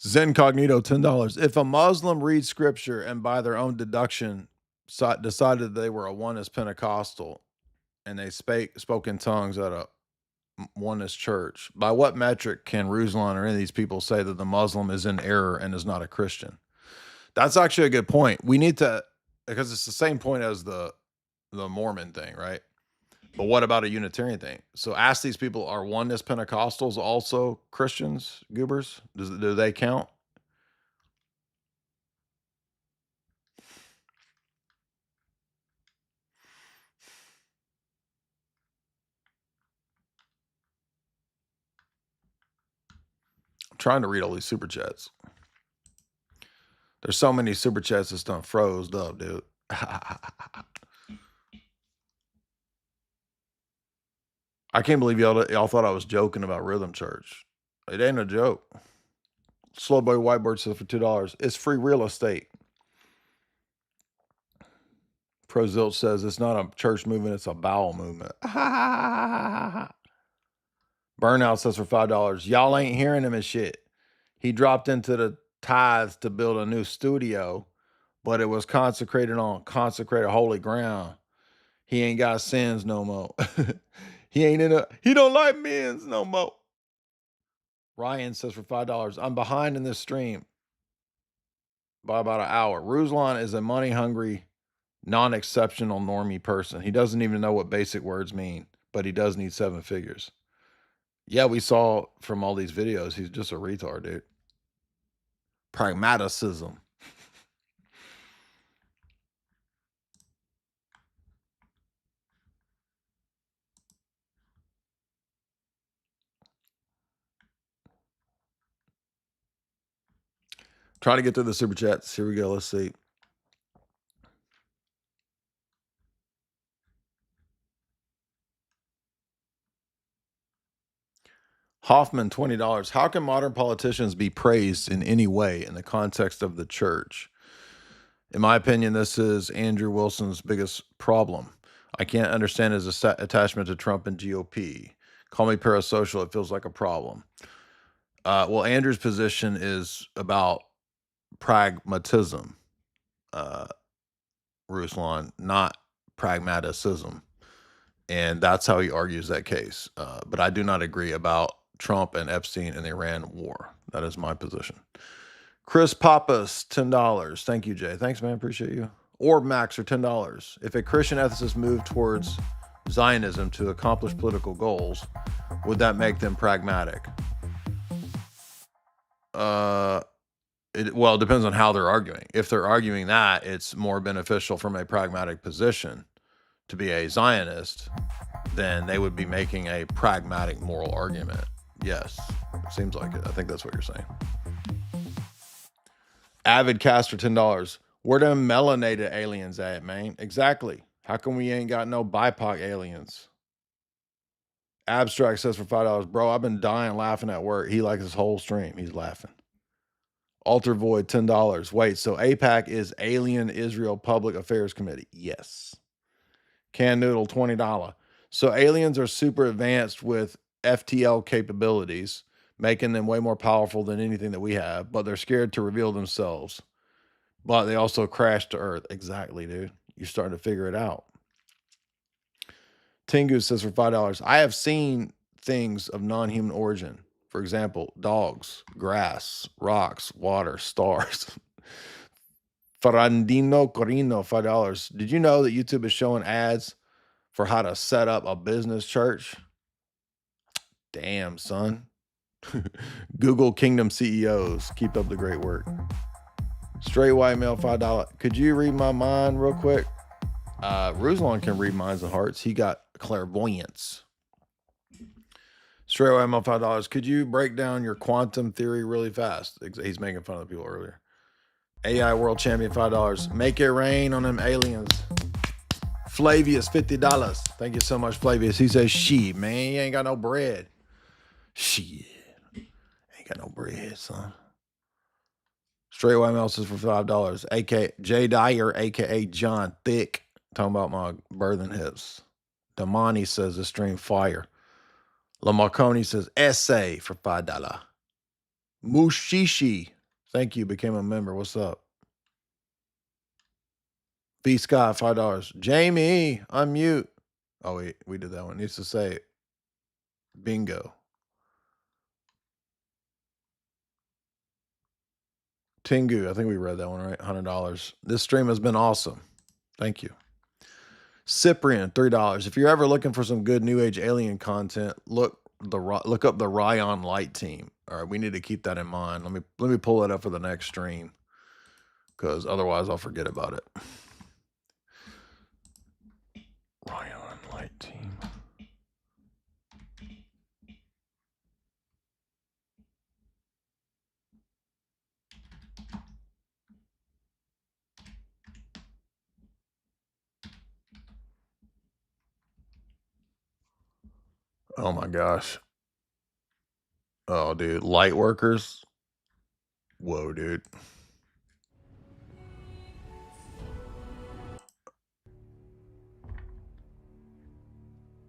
Zen Cognito, $10. If a Muslim reads scripture and by their own deduction decided they were a oneness Pentecostal and they spoke in tongues at a Oneness Church. By what metric can Ruslan or any of these people say that the Muslim is in error and is not a Christian? That's actually a good point. We need to, because it's the same point as the Mormon thing, right? But what about a Unitarian thing? So ask these people, are Oneness Pentecostals also Christians, goobers? Do they count? I'm trying to read all these super chats. There's so many super chats that's done froze up, dude. I can't believe y'all thought I was joking about Rhythm Church. It ain't a joke. Slow Boy Whiteboard says for $2. It's free real estate. Pro Zilch says it's not a church movement, it's a bowel movement. Burnout says for $5. Y'all ain't hearing him as shit. He dropped into the tithes to build a new studio, but it was consecrated on consecrated holy ground. He ain't got sins no more. He don't like men's no more. Ryan says for $5, I'm behind in this stream by about an hour. Ruslan is a money-hungry, non-exceptional normie person. He doesn't even know what basic words mean, but he does need 7 figures. Yeah, we saw from all these videos, he's just a retard, dude. Pragmaticism. Trying to get through the super chats. Here we go. Let's see. Hoffman, $20. How can modern politicians be praised in any way in the context of the church? In my opinion, this is Andrew Wilson's biggest problem. I can't understand his attachment to Trump and GOP. Call me parasocial. It feels like a problem. Well, Andrew's position is about pragmatism, Ruslan, not pragmaticism. And that's how he argues that case. But I do not agree about Trump and Epstein and the Iran war. That is my position. Chris Pappas, $10. Thank you, Jay. Thanks, man. Appreciate you. Orb Max for $10. If a Christian ethicist moved towards Zionism to accomplish political goals, would that make them pragmatic? Well, it depends on how they're arguing. If they're arguing that it's more beneficial from a pragmatic position to be a Zionist, then they would be making a pragmatic moral argument. Yes, it seems like it. I think that's what you're saying. Avid Cast for $10. Where them melanated aliens at, man? Exactly. How come we ain't got no BIPOC aliens? Abstract says for $5, bro, I've been dying laughing at work. He likes his whole stream. He's laughing. Alter Void, $10. Wait, so AIPAC is Alien Israel Public Affairs Committee? Yes. Can Noodle, $20. So aliens are super advanced with FTL capabilities, making them way more powerful than anything that we have, but they're scared to reveal themselves. But they also crash to Earth. Exactly, dude. You're starting to figure it out. Tingu says for $5, I have seen things of non-human origin. For example, dogs, grass, rocks, water, stars. Ferrandino Corino, $5. Did you know that YouTube is showing ads for how to set up a business church? Damn, son. Google Kingdom CEOs. Keep up the great work. Straight white male, $5. Could you read my mind real quick? Ruslan can read minds and hearts. He got clairvoyance. Straight white male, $5. Could you break down your quantum theory really fast? He's making fun of the people earlier. AI World Champion, $5. Make it rain on them aliens. Flavius, $50. Thank you so much, Flavius. He says, shit, man, you ain't got no bread. Shit. Ain't got no bread, son. Straight white male says for $5. AK Jay Dyer, aka John Thick. Talking about my birthing hips. Damani says the stream fire. Lamarconi says essay for $5. Mushishi, thank you, became a member. What's up? B Scott, $5. Jamie, unmute. Oh wait, we did that one. Needs to say it. Bingo. Tengu, I think we read that one right. $100. This stream has been awesome. Thank you. Cyprian, $3. If you're ever looking for some good New Age alien content, look up the Ryan Light Team. All right, we need to keep that in mind. Let me pull that up for the next stream, because otherwise I'll forget about it. Ryan Light Team. Oh my gosh. Oh, dude. Light workers. Whoa, dude.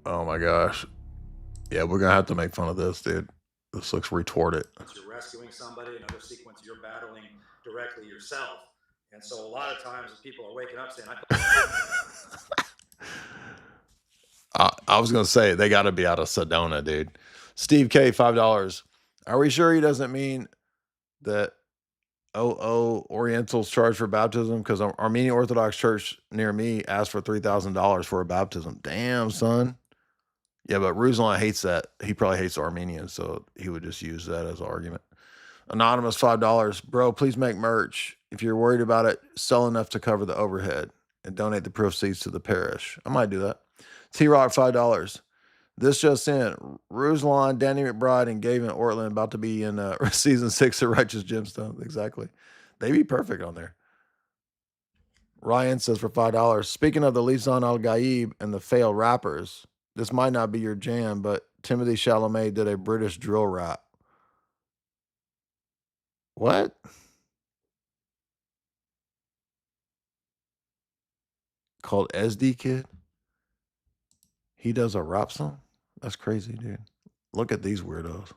Oh my gosh. Yeah, we're gonna have to make fun of this, dude. This looks retorted. You're rescuing somebody, another sequence you're battling directly yourself. And so a lot of times people are waking up saying, I was gonna say they gotta be out of Sedona, dude. Steve K, $5. Are we sure he doesn't mean that Orientals charge for baptism? Because Armenian Orthodox Church near me asked for $3,000 for a baptism. Damn, son. Yeah, but Ruslan hates that. He probably hates Armenians, so he would just use that as an argument. Anonymous, $5. Bro, please make merch. If you're worried about it, sell enough to cover the overhead and donate the proceeds to the parish. I might do that. T-Rock, $5. This just in. Ruslan, Danny McBride, and Gavin Ortland about to be in season 6 of Righteous Gemstones. Exactly. They'd be perfect on there. Ryan says for $5. Speaking of the Lisan Al-Gaib and the failed rappers, this might not be your jam, but Timothy Chalamet did a British drill rap. What? Called SD Kid? He does a rap song? That's crazy, dude. Look at these weirdos.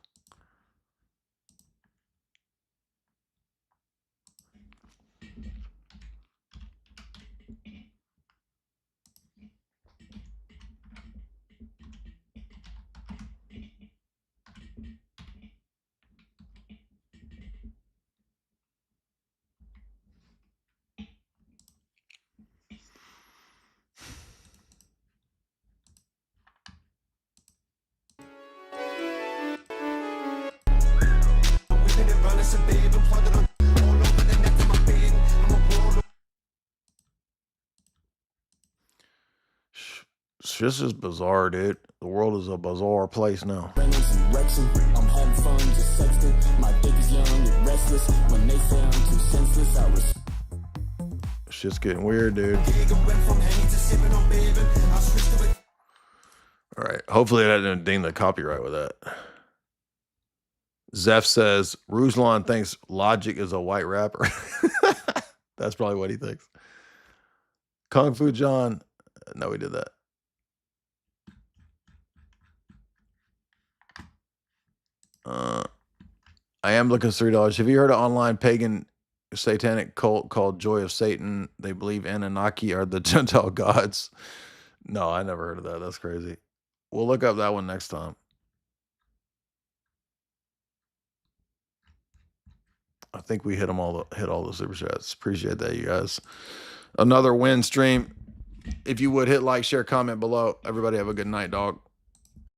This is bizarre, dude. The world is a bizarre place now. I'm having fun, just sexting. My dick is young and restless. When they say I'm too senseless, I was. Shit's getting weird, dude. All right. Hopefully I didn't ding the copyright with that. Zeph says, Ruslan thinks Logic is a white rapper. That's probably what he thinks. Kung Fu John. No, we did that. I am looking for $3. Have you heard of online pagan satanic cult called Joy of Satan? They believe Anunnaki are the Gentile gods. No, I never heard of that. That's crazy. We'll look up that one next time. I think we hit all the super chats. Appreciate that, you guys. Another win stream. If you would hit like, share, comment below. Everybody have a good night, dog.